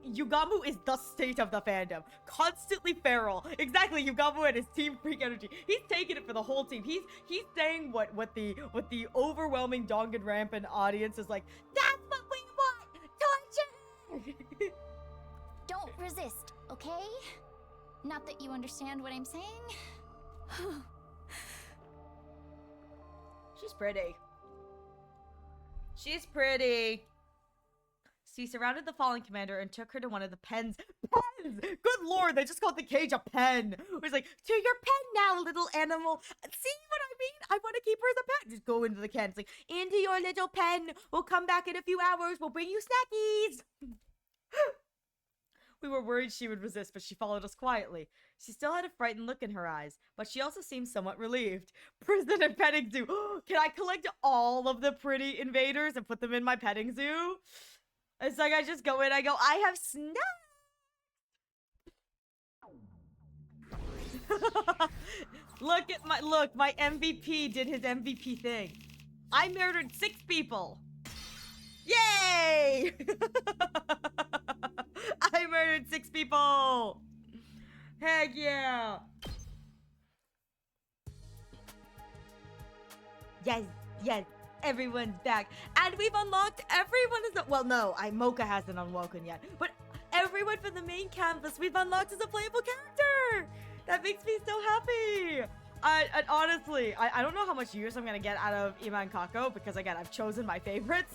Ugamu is the state of the fandom. Constantly feral. Exactly, Ugamu and his Team Freak energy. He's taking it for the whole team. He's saying what the overwhelming Dongan Rampant audience is like, that's what we want! Torture! Don't resist, okay? Not that you understand what I'm saying. She's pretty. She's pretty. She surrounded the fallen commander and took her to one of the pens. Pens! Good lord, they just called the cage a pen. It was like, to your pen now, little animal. See what I mean? I want to keep her as a pet. Just go into the pen. It's like, into your little pen. We'll come back in a few hours. We'll bring you snackies. We were worried she would resist, but she followed us quietly. She still had a frightened look in her eyes, but she also seemed somewhat relieved. Prison and petting zoo. Can I collect all of the pretty invaders and put them in my petting zoo? It's like I just go in, I go, I have snacks. my MVP did his MVP thing. I murdered 6 people. Yay! I murdered 6 people! Heck yeah! Yes, everyone's back. And we've unlocked everyone well, no, Mocha hasn't unwoken yet. But everyone from the main campus we've unlocked as a playable character! That makes me so happy! And honestly, I don't know how much use I'm gonna get out of Ima and Kako, because again, I've chosen my favorites.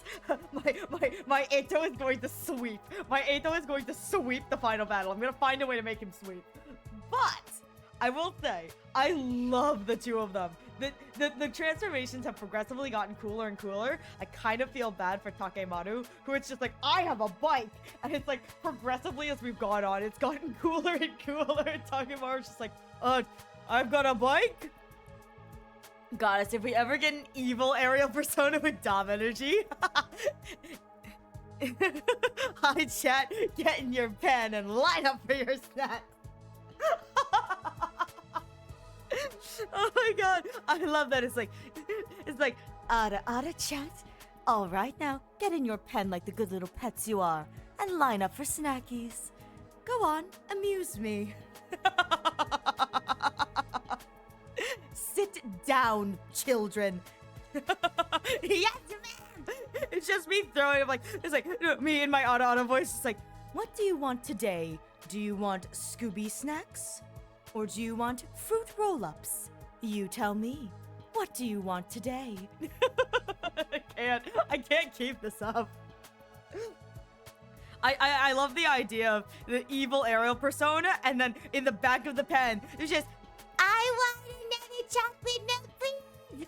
my Eto is going to sweep. My Eto is going to sweep the final battle. I'm gonna find a way to make him sweep. But I will say, I love the 2 of them. The transformations have progressively gotten cooler and cooler. I kind of feel bad for Takemaru, who it's just like, I have a bike! And it's like, progressively as we've gone on, it's gotten cooler and cooler. And Takemaru's just like, I've got a bike? Goddess, if we ever get an evil aerial persona with Dom energy. Hi chat, get in your pen and line up for your snacks. Oh my god, I love that. It's like, Ara chat. All right now, get in your pen like the good little pets you are and line up for snackies. Go on, amuse me. Sit down, children. Yes, ma'am. It's just me throwing. It's like me in my auto voice. It's like, what do you want today? Do you want Scooby snacks, or do you want fruit roll-ups? You tell me. What do you want today? I can't keep this up. I love the idea of the evil aerial persona, and then in the back of the pen, there's just, I want another chocolate milk, please.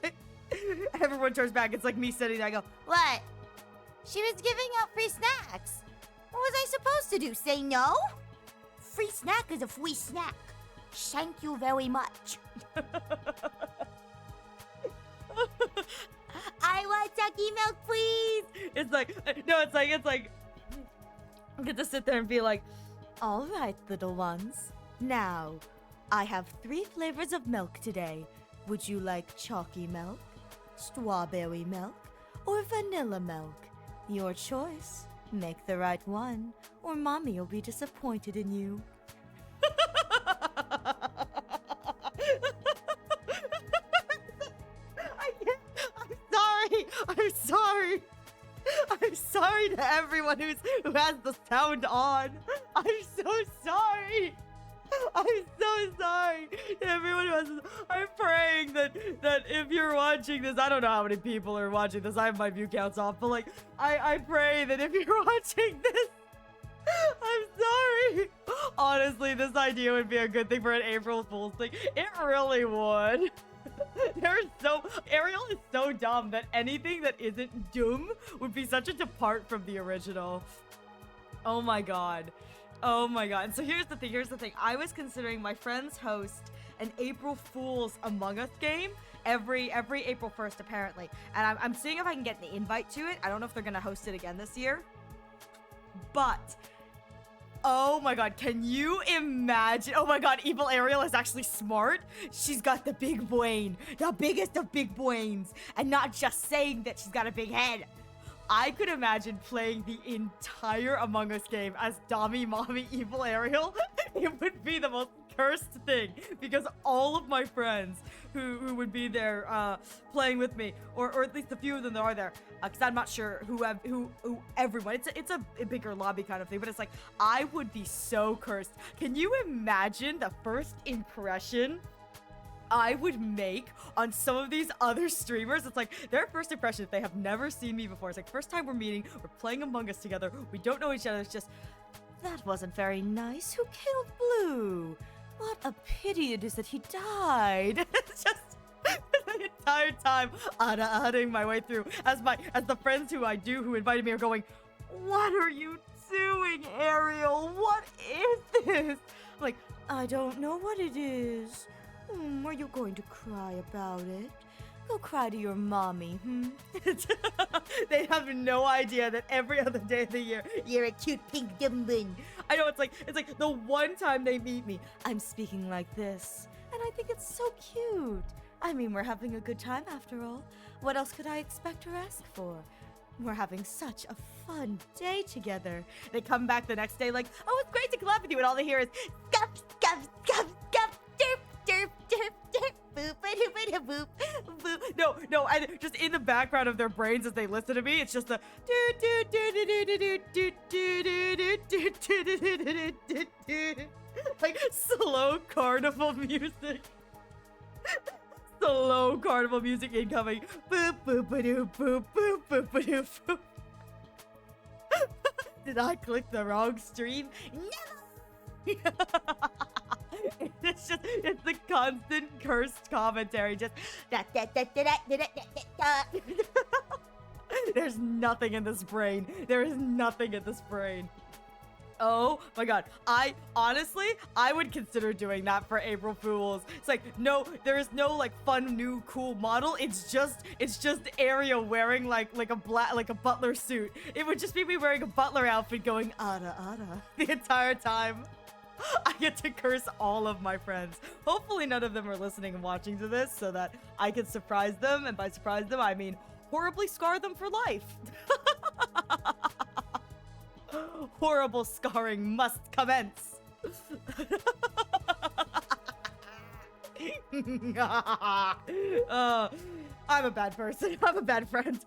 Like, everyone turns back. It's like me sitting there. I go, what? She was giving out free snacks. What was I supposed to do? Say no? Free snack is a free snack. Thank you very much. I want Tucky milk, please. It's like, no, it's like, I get to sit there and be like, all right, little ones. Now, I have 3 flavors of milk today. Would you like chalky milk, strawberry milk, or vanilla milk? Your choice. Make the right one, or mommy will be disappointed in you. I'm sorry to everyone who has the sound on. I'm so sorry. I'm so sorry to everyone who has this. I'm praying that if you're watching this, I don't know how many people are watching this. I have my view counts off, but like, I pray that if you're watching this, I'm sorry. Honestly, this idea would be a good thing for an April Fool's thing. It really would. Ariel is so dumb that anything that isn't Doom would be such a depart from the original. Oh my god. Oh my god. And so here's the thing. I was considering my friends host an April Fool's Among Us game every April 1st apparently. And I'm seeing if I can get the invite to it. I don't know if they're gonna host it again this year. But oh my god, can you imagine? Oh my god, Evil Ariel is actually smart. She's got the big brain, the biggest of big brains, and not just saying that she's got a big head. I could imagine playing the entire Among Us game as Dommy Mommy Evil Ariel. It would be the most cursed thing because all of my friends who would be there playing with me, or at least a few of them that are there, because I'm not sure who everyone. It's a bigger lobby kind of thing, but it's like I would be so cursed. Can you imagine the first impression I would make on some of these other streamers? It's like their first impression if they have never seen me before. It's like first time we're meeting, we're playing Among Us together, we don't know each other. It's just, that wasn't very nice. Who killed Blue? What a pity it is that he died. It's just the entire time ada-ing my way through as the friends who invited me are going, what are you doing, Ariel? What is this? I'm like, I don't know what it is. Are you going to cry about it? Go cry to your mommy, They have no idea that every other day of the year, you're a cute pink dumpling. I know, it's like the one time they meet me, I'm speaking like this. And I think it's so cute. I mean, we're having a good time after all. What else could I expect or ask for? We're having such a fun day together. They come back the next day like, oh, it's great to collab with you. And all they hear is, scuff, scuff, scuff, scuff, derp, derp, derp, derp, boop, boop, boop, boop. No, and just in the background of their brains as they listen to me, it's just the like slow carnival music. Slow carnival music incoming. Boop, boop, ba-doo, boop, boop, boop, ba-doo, boop. Did I click the wrong stream? No! It's the constant cursed commentary. Just there's nothing in this brain. There is nothing in this brain. Oh my god. I would consider doing that for April Fools. It's like, no, there is no like fun new cool model. It's just Ariel wearing like a butler suit. It would just be me wearing a butler outfit going ada the entire time. I get to curse all of my friends. Hopefully none of them are listening and watching to this so that I can surprise them, and by surprise them I mean horribly scar them for life. Horrible scarring must commence. I'm a bad person. I'm a bad friend.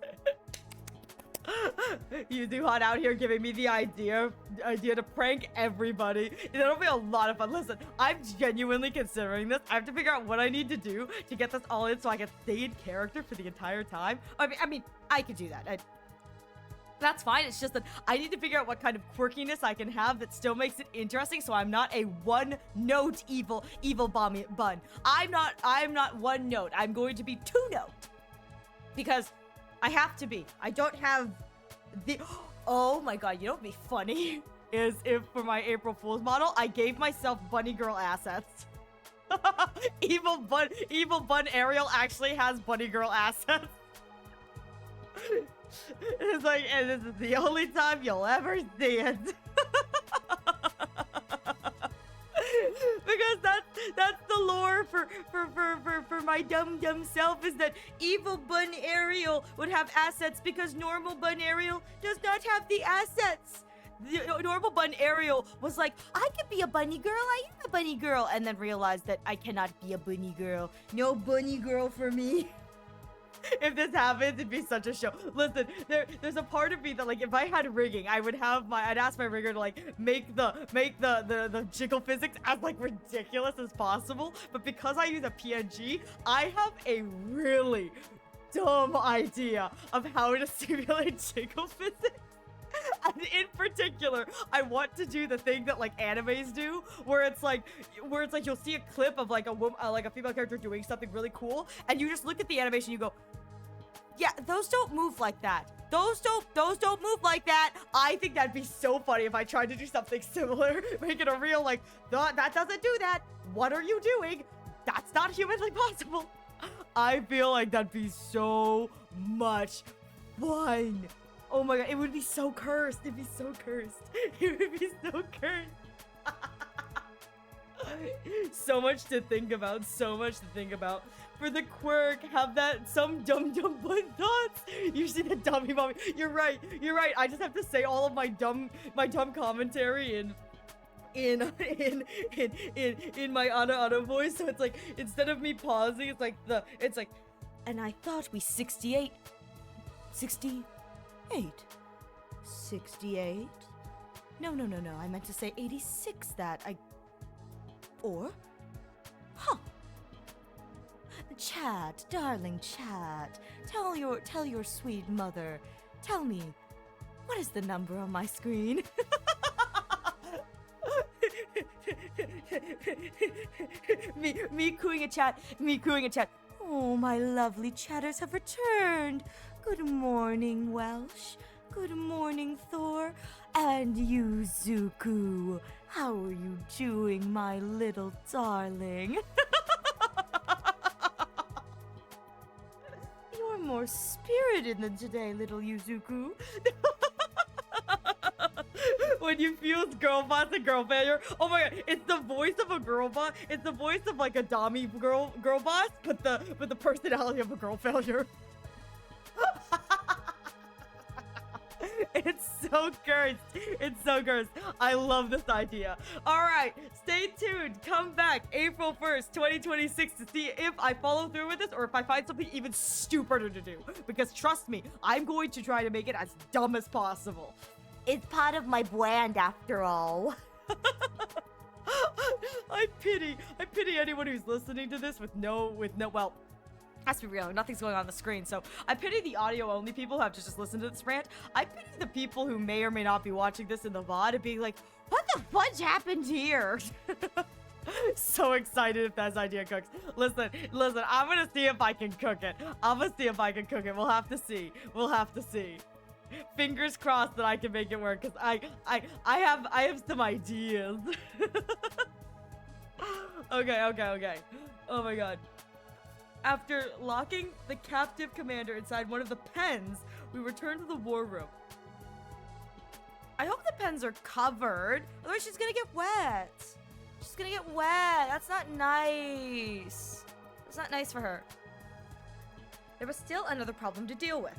You do hot out here giving me the idea to prank everybody. It'll be a lot of fun. Listen, I'm genuinely considering this. I have to figure out what I need to do to get this all in so I can stay in character for the entire time. I mean, I could do that. That's fine. It's just that I need to figure out what kind of quirkiness I can have that still makes it interesting, so I'm not a one-note evil bun. I'm not one note. I'm going to be two-note. Because I have to be. I don't have the... Oh my god, you know what would be funny? Is if for my April Fool's model, I gave myself bunny girl assets. Evil bun Ariel actually has bunny girl assets. It's like, and this is the only time you'll ever see it. Because that's the lore for my dumb self, is that evil bun Ariel would have assets because normal bun Ariel does not have the assets. The normal bun Ariel was like, I could be a bunny girl, I am a bunny girl, and then realized that I cannot be a bunny girl. No bunny girl for me. If this happens, it'd be such a show. Listen, there's a part of me that, like, if I had rigging, I'd ask my rigger to like make the jiggle physics as like ridiculous as possible. But because I use a PNG, I have a really dumb idea of how to simulate jiggle physics. In particular, I want to do the thing that like animes do, where it's like you'll see a clip of like a woman, like a female character doing something really cool, and you just look at the animation, and you go, yeah, those don't move like that. Those don't move like that. I think that'd be so funny if I tried to do something similar, make it a real like, that doesn't do that. What are you doing? That's not humanly possible. I feel like that'd be so much fun. Oh my god, it would be so cursed. It'd be so cursed. It would be so cursed. So much to think about. So much to think about. For the quirk, have that some dumb blind thoughts. You see the dummy mommy. You're right. You're right. I just have to say all of my dumb commentary in my Ana voice. So it's like, instead of me pausing, it's like and I thought we 68. 68. 68? No. I meant to say 86 Huh. Chat, darling chat. Tell your sweet mother. Tell me, what is the number on my screen? me cooing a chat. Oh, my lovely chatters have returned. Good morning, Welsh. Good morning, Thor. And you, Zuko. How are you doing, my little darling? You're more spirited than today, little Yuzuku. When you fuse girl boss and girl failure. Oh my god, it's the voice of a girl boss. It's the voice of like a dummy girl boss, but the personality of a girl failure. It's so cursed. It's so cursed. I love this idea. All right, stay tuned. Come back April 1st, 2026 to see if I follow through with this or if I find something even stupider to do. Because trust me, I'm going to try to make it as dumb as possible. It's part of my brand after all. I pity anyone who's listening to this with no, well, let's be real, nothing's going on the screen, so I pity the audio-only people who have to just listen to this rant. I pity the people who may or may not be watching this in the VOD and being like, what the fudge happened here? So excited if that idea cooks. Listen, I'm gonna see if I can cook it. We'll have to see. Fingers crossed that I can make it work, because I have some ideas. Okay. Oh my god. After locking the captive commander inside one of the pens, we return to the war room. I hope the pens are covered, otherwise she's gonna get wet. That's not nice. That's not nice for her. There was still another problem to deal with.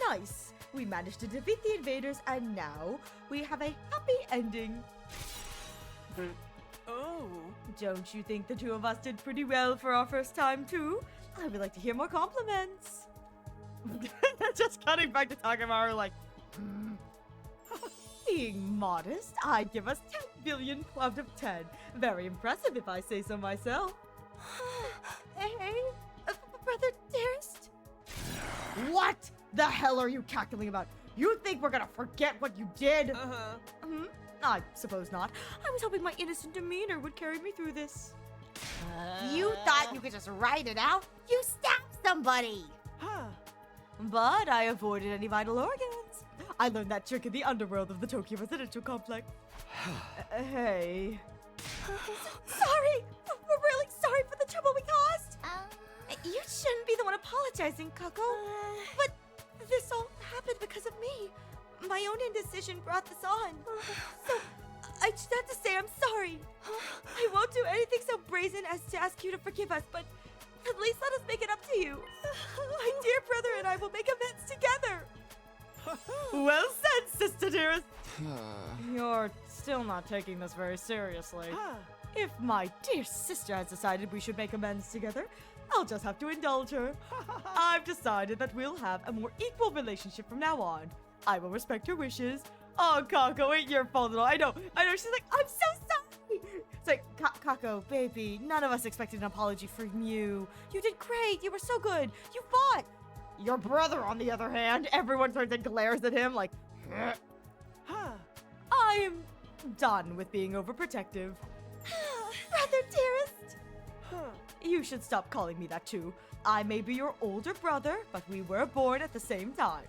Nice. We managed to defeat the invaders, and now we have a happy ending. Oh. Don't you think the two of us did pretty well for our first time, too? I would like to hear more compliments. Just cutting back to talking about her like, being modest, I'd give us 10 billion out of 10. Very impressive if I say so myself. Hey, brother dearest? What the hell are you cackling about? You think we're gonna forget what you did? I suppose not. I was hoping my innocent demeanor would carry me through this. You thought you could just write it out? You stabbed somebody! But I avoided any vital organs. I learned that trick in the underworld of the Tokyo residential complex. Hey. Sorry! We're really sorry for the trouble we caused! You shouldn't be the one apologizing, Kako. But this all happened because of me. My own indecision brought this on. So, I just have to say I'm sorry. I won't do anything so brazen as to ask you to forgive us, but at least let us make it up to you. My dear brother and I will make amends together. Well said, sister dearest. You're still not taking this very seriously. If my dear sister has decided we should make amends together, I'll just have to indulge her. I've decided that we'll have a more equal relationship from now on. I will respect her wishes. Oh, Kako, ain't your fault at all. I know. She's like, I'm so sorry. It's like, Kako, baby, none of us expected an apology from you. You did great. You were so good. You fought. Your brother, on the other hand, everyone turns and glares at him like, I'm done with being overprotective. Brother dearest! You should stop calling me that too. I may be your older brother, but we were born at the same time.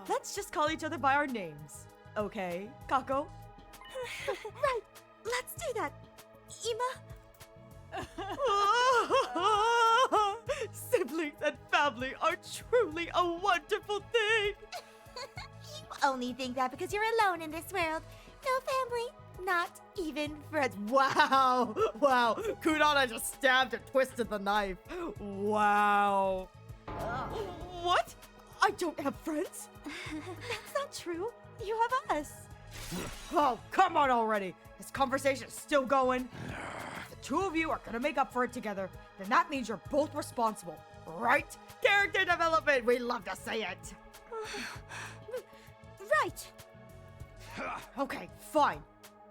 Let's just call each other by our names. Okay, Kako? Right, let's do that. Ima? Siblings and family are truly a wonderful thing. You only think that because you're alone in this world. No family, not even friends. Wow! Wow! Kunana just stabbed and twisted the knife. Wow! What? I don't have friends? That's not true. You have us. Oh, come on already! This conversation is still going. If the two of you are gonna make up for it together, then that means you're both responsible, right? Character development! We love to say it! Right. Okay, fine.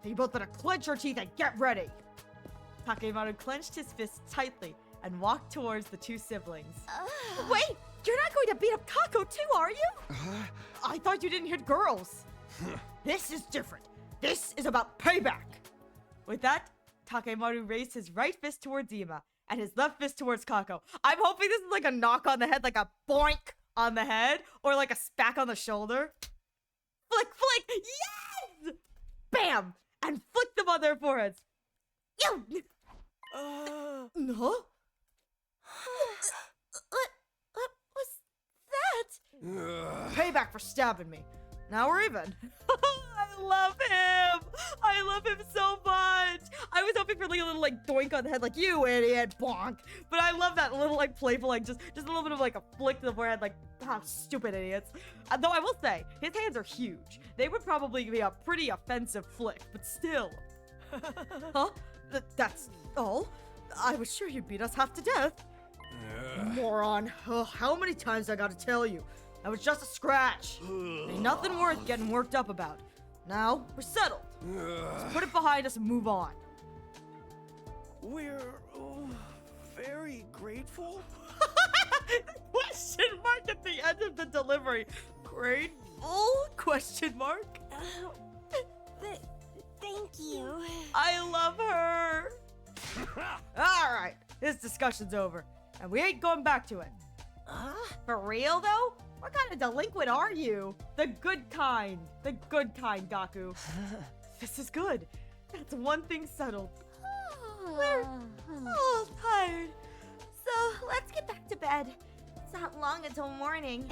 Then you both better clench your teeth and get ready. Takemaru clenched his fists tightly and walked towards the two siblings. Wait! You're not going to beat up Kako too, are you? I thought you didn't hit girls. This is different. This is about payback. With that, Takemaru raised his right fist towards Ima and his left fist towards Kako. I'm hoping this is like a knock on the head, like a boink on the head, or like a smack on the shoulder. Flick, flick, yes! Bam! And flick them on their foreheads. No? What was that? Payback for stabbing me. Now we're even. I love him. I love him so much. I was hoping for like a little like doink on the head, like you idiot, bonk. But I love that little like playful, like just a little bit of like a flick to the forehead, like stupid idiots. Though I will say, his hands are huge. They would probably be a pretty offensive flick, but still. Huh? That's all? I was sure you'd beat us half to death. Moron. Oh, how many times I gotta tell you? That was just a scratch. Ain't nothing worth getting worked up about. Now, we're settled. Let's put it behind us and move on. We're very grateful. Question mark at the end of the delivery. Grateful? Question mark. Thank you. I love her. All right, this discussion's over, and we ain't going back to it. For real though? What kind of delinquent are you? The good kind. The good kind, Gaku. This is good. That's one thing settled. We're all tired. So let's get back to bed. It's not long until morning.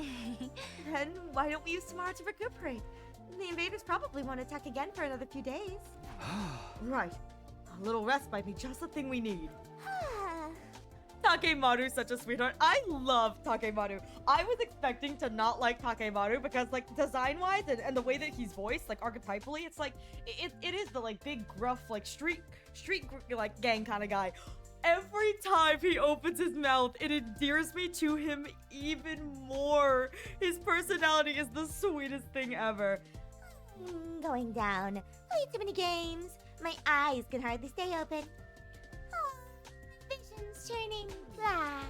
Then why don't we use tomorrow to recuperate? The invaders probably won't attack again for another few days. Right. A little rest might be just the thing we need. Takemaru's such a sweetheart. I love Takemaru. I was expecting to not like Takemaru because, like, design-wise and the way that he's voiced, like, archetypally, it's like, it is the, like, big, gruff, like, street, like, gang kind of guy. Every time he opens his mouth, it endears me to him even more. His personality is the sweetest thing ever. Going down. Played too many games. My eyes can hardly stay open. Oh, my vision's turning black.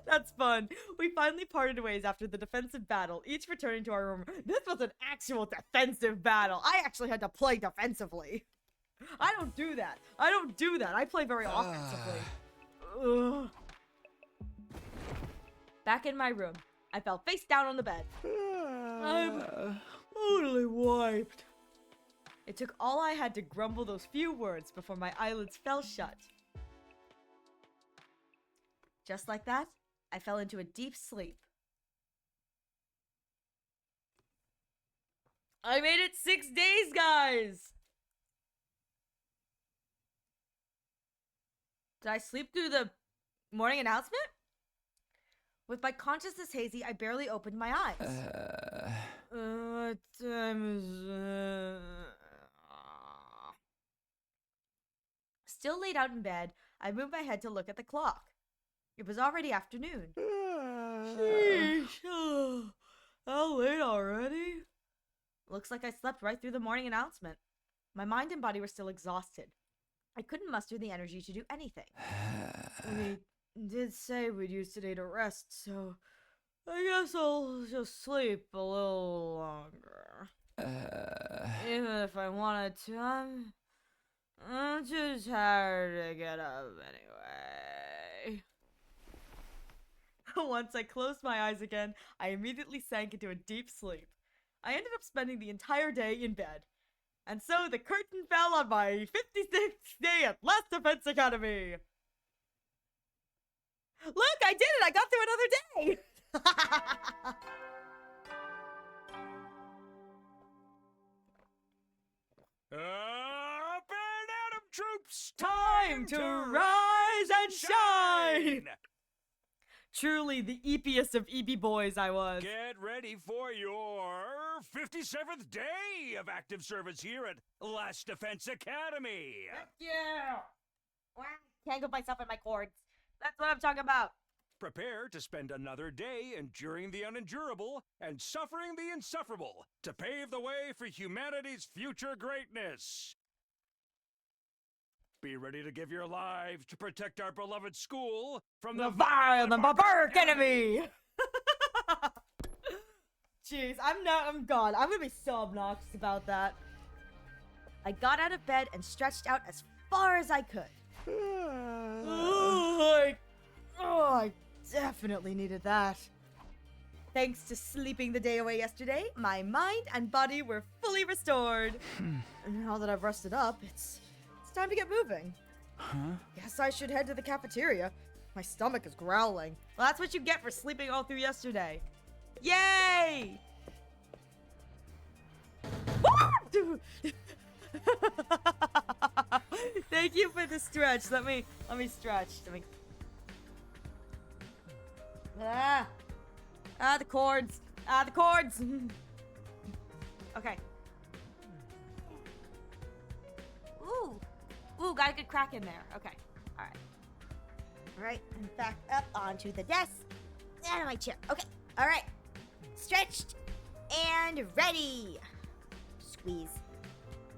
That's fun. We finally parted ways after the defensive battle, each returning to our room. This was an actual defensive battle. I actually had to play defensively. I don't do that. I play very offensively. Ugh. Back in my room, I fell face down on the bed. I'm totally wiped. It took all I had to grumble those few words before my eyelids fell shut. Just like that, I fell into a deep sleep. I made it 6 days, guys! Did I sleep through the morning announcement? With my consciousness hazy, I barely opened my eyes. What time is Still laid out in bed, I moved my head to look at the clock. It was already afternoon. Sheesh. How late already? Looks like I slept right through the morning announcement. My mind and body were still exhausted. I couldn't muster the energy to do anything. We did say we'd use today to rest, so I guess I'll just sleep a little longer. Even if I wanted to, I'm too tired to get up anyway. Once I closed my eyes again, I immediately sank into a deep sleep. I ended up spending the entire day in bed. And so the curtain fell on my 56th day at Last Defense Academy. Look, I did it! I got through another day! Up and Adam troops! Time to rise and shine! Truly the eepiest of eepy boys I was. Get ready for your 57th day of active service here at Last Defense Academy. Yeah! Tangled myself in my cords. That's what I'm talking about. Prepare to spend another day enduring the unendurable and suffering the insufferable to pave the way for humanity's future greatness. Be ready to give your lives to protect our beloved school from the vile and barbaric enemy! Jeez, I'm gone. I'm gonna be so obnoxious about that. I got out of bed and stretched out as far as I could. I definitely needed that. Thanks to sleeping the day away yesterday, my mind and body were fully restored. And now that I've rested up, it's time to get moving. Guess I should head to the cafeteria. My stomach is growling. Well, that's what you get for sleeping all through yesterday. Yay! Thank you for the stretch. Let me stretch. The cords. The cords. Okay. Ooh, got a good crack in there. Okay. All right. Right, and back up onto the desk. Out of my chair. Okay, all right. Stretched and ready. Squeeze.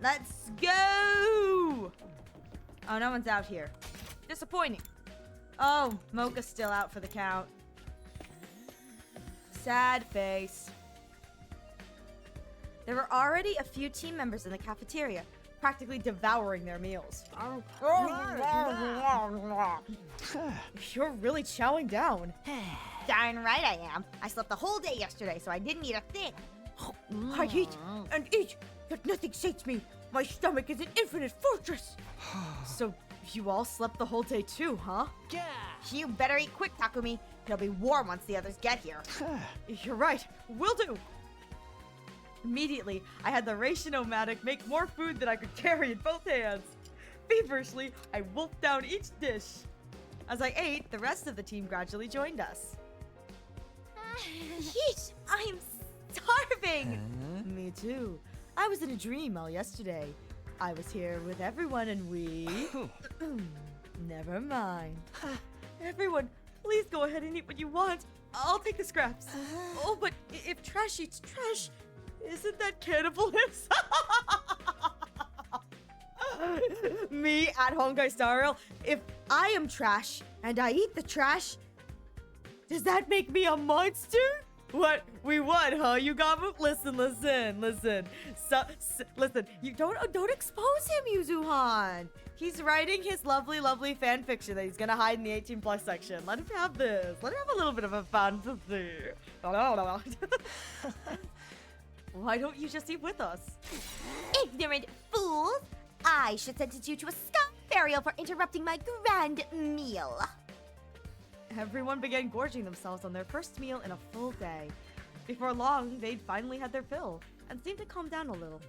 Let's go! Oh, no one's out here. Disappointing. Oh, Mocha's still out for the count. Sad face. There were already a few team members in the cafeteria, practically devouring their meals. You're really chowing down. Darn right I am. I slept the whole day yesterday, so I didn't eat a thing. I eat and eat, yet nothing sates me. My stomach is an infinite fortress. So you all slept the whole day too, huh? Yeah. You better eat quick, Takumi. It'll be warm once the others get here. You're right. Will do. Immediately, I had the ration-o-matic make more food than I could carry in both hands. Feverishly, I wolfed down each dish. As I ate, the rest of the team gradually joined us. Yeesh, I'm starving! Me too. I was in a dream all yesterday. I was here with everyone and we... Never mind. Everyone, please go ahead and eat what you want. I'll take the scraps. Oh, but if trash eats trash, isn't that cannibalism? Me at Honkai Star Rail, if I am trash and I eat the trash, does that make me a monster? What? We won, huh? You got me? Listen. Listen, you don't expose him, Yuzuhan. He's writing his lovely fan fiction that he's gonna hide in the 18+ section. Let him have this. Let him have a little bit of a fantasy. Why don't you just eat with us? Ignorant fools! I should sentence you to a scum burial for interrupting my grand meal. Everyone began gorging themselves on their first meal in a full day. Before long, they'd finally had their fill, and seemed to calm down a little.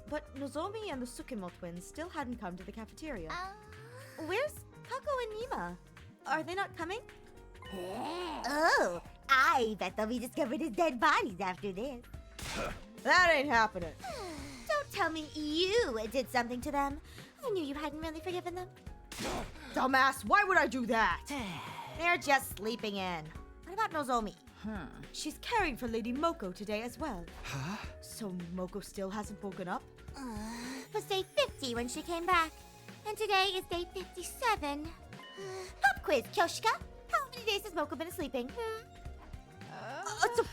But Nozomi and the Tsukimo twins still hadn't come to the cafeteria. Where's Kako and Nima? Are they not coming? Oh, I bet they'll be discovered as dead bodies after this. That ain't happening. Don't tell me you did something to them. I knew you hadn't really forgiven them. Dumbass, why would I do that? They're just sleeping in. What about Nozomi? She's caring for Lady Moko today as well. Huh? So Moko still hasn't woken up? It was day 50 when she came back. And today is day 57. Pop quiz, Kyoshika. How many days has Moko been sleeping?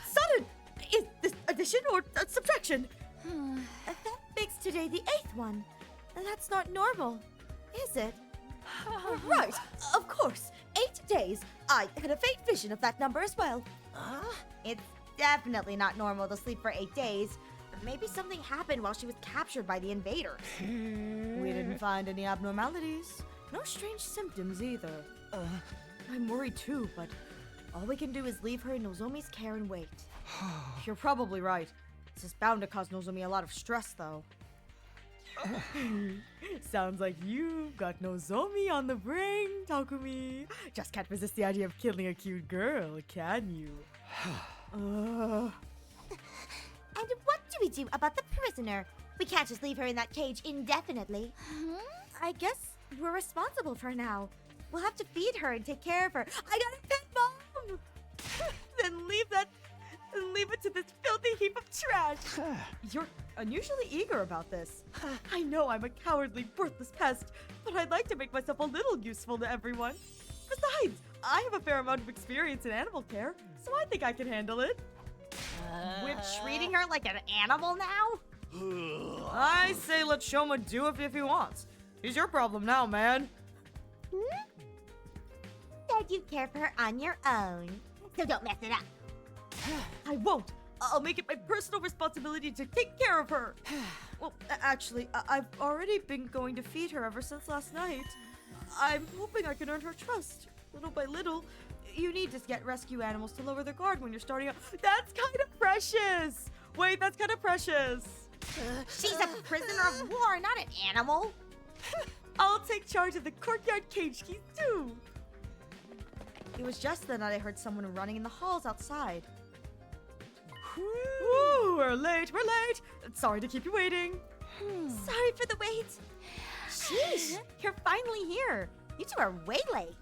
Sudden! Is this addition or subtraction? That makes today the 8th one. And that's not normal, is it? Right, of course. 8 days. I had a faint vision of that number as well. It's definitely not normal to sleep for 8 days. Maybe something happened while she was captured by the invaders. We didn't find any abnormalities. No strange symptoms either. I'm worried too, but all we can do is leave her in Nozomi's care and wait. You're probably right. This is bound to cause Nozomi a lot of stress, though. Sounds like you've got Nozomi on the brain, Takumi. Just can't resist the idea of killing a cute girl, can you? And what do we do about the prisoner? We can't just leave her in that cage indefinitely. I guess we're responsible for her now. We'll have to feed her and take care of her. I gotta pet Mom! Then leave it to this filthy heap of trash. You're unusually eager about this. I know I'm a cowardly, worthless pest, but I'd like to make myself a little useful to everyone. Besides, I have a fair amount of experience in animal care, so I think I can handle it. We're treating her like an animal now? I say let Shoma do it if he wants. He's your problem now, man. Said you care for her on your own, so don't mess it up. I won't. I'll make it my personal responsibility to take care of her. Well, actually, I've already been going to feed her ever since last night. I'm hoping I can earn her trust. Little by little, you need to get rescue animals to lower their guard when you're starting out. That's kind of precious. Wait, that's kind of precious. She's a prisoner of war, not an animal. I'll take charge of the courtyard cage keys too. It was just then that I heard someone running in the halls outside. Ooh, we're late. Sorry to keep you waiting. Sorry for the wait. Sheesh, you're finally here. You two are way late.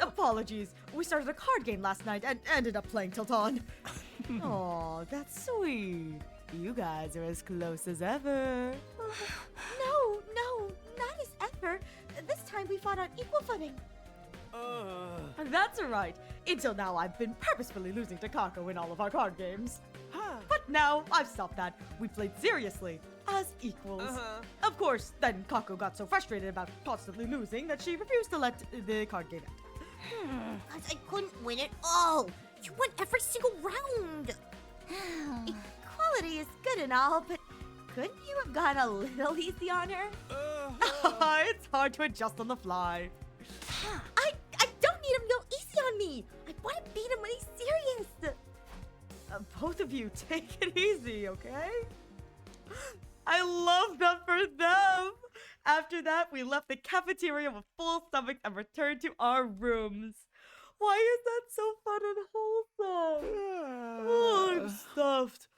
Apologies. We started a card game last night and ended up playing till dawn. Aw, that's sweet. You guys are as close as ever. No, not as ever. This time we fought on equal footing. That's right. Until now, I've been purposefully losing to Kako in all of our card games. But now, I've stopped that. We played seriously, as equals. Of course, then Kako got so frustrated about constantly losing that she refused to let the card game end. I couldn't win it all. You won every single round. Equality is good and all, but couldn't you have gone a little easy on her? It's hard to adjust on the fly. I don't need him to go easy on me. I want to beat him when he's serious. Both of you, take it easy, okay? I love that for them. After that, we left the cafeteria with full stomachs and returned to our rooms. Why is that so fun and wholesome? Oh, I'm stuffed.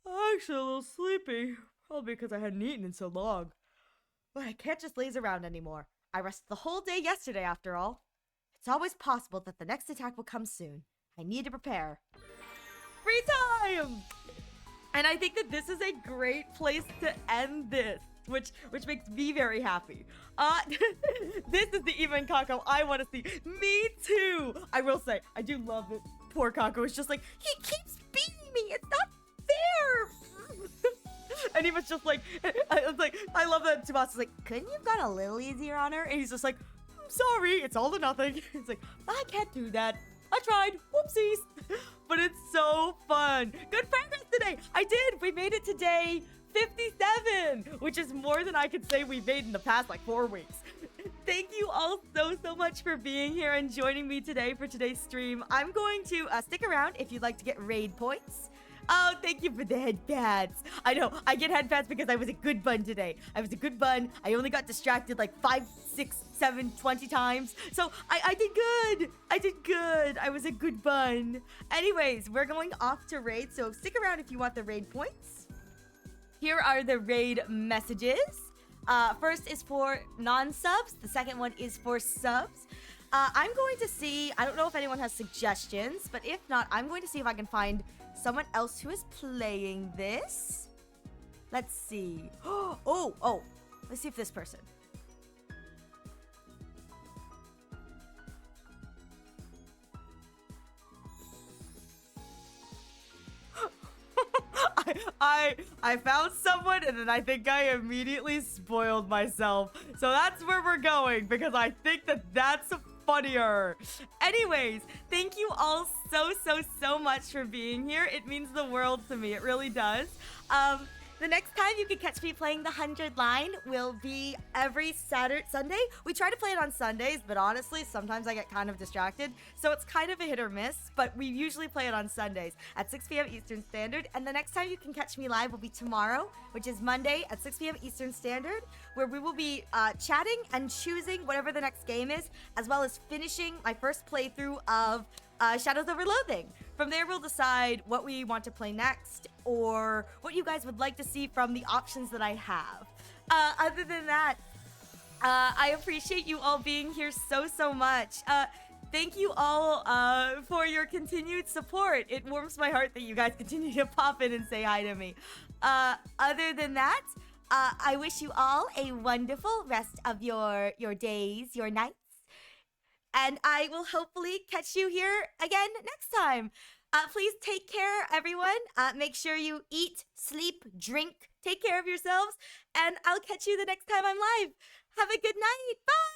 I'm actually a little sleepy. Probably because I hadn't eaten in so long. But I can't just laze around anymore. I rested the whole day yesterday, after all. It's always possible that the next attack will come soon. I need to prepare. Free time! And I think that this is a great place to end this, which makes me very happy. This is the Eva and Kako I want to see. Me too! I will say, I do love it. Poor Kako is just like, he keeps beating me! It's not fair! And he was just like, I love that Tsubasa's like, couldn't you have gone a little easier on her? And he's just like, I'm sorry, it's all or nothing. It's like, I can't do that. I tried. Whoopsies. But it's so fun. Good progress today. I did. We made it to day 57, which is more than I could say we've made in the past like 4 weeks. Thank you all so much for being here and joining me today for today's stream. I'm going to stick around if you'd like to get raid points. Oh, thank you for the head pats. I know, I get head pats because I was a good bun today. I was a good bun. I only got distracted like 5, 6, 7, 20 times. So I did good. I did good. I was a good bun. Anyways, we're going off to raid, so stick around if you want the raid points. Here are the raid messages. First is for non-subs. The second one is for subs. I'm going to see, I don't know if anyone has suggestions, but if not, I'm going to see if I can find someone else who is playing this. Let's see. Oh, let's see if this person. I found someone and then I think I immediately spoiled myself. So that's where we're going because I think that that's funnier. Anyways, thank you all so much for being here. It means the world to me. It really does. The next time you can catch me playing the 100 line will be every Sunday. We try to play it on Sundays, but honestly, sometimes I get kind of distracted. So it's kind of a hit or miss, but we usually play it on Sundays at 6 p.m. Eastern Standard. And the next time you can catch me live will be tomorrow, which is Monday at 6 p.m. Eastern Standard, where we will be chatting and choosing whatever the next game is, as well as finishing my first playthrough of Shadows Over Loathing. From there, we'll decide what we want to play next or what you guys would like to see from the options that I have. Other than that, I appreciate you all being here so much. Thank you all for your continued support. It warms my heart that you guys continue to pop in and say hi to me. Other than that, I wish you all a wonderful rest of your days, your nights. And I will hopefully catch you here again next time. Please take care, everyone. Make sure you eat, sleep, drink, take care of yourselves. And I'll catch you the next time I'm live. Have a good night. Bye.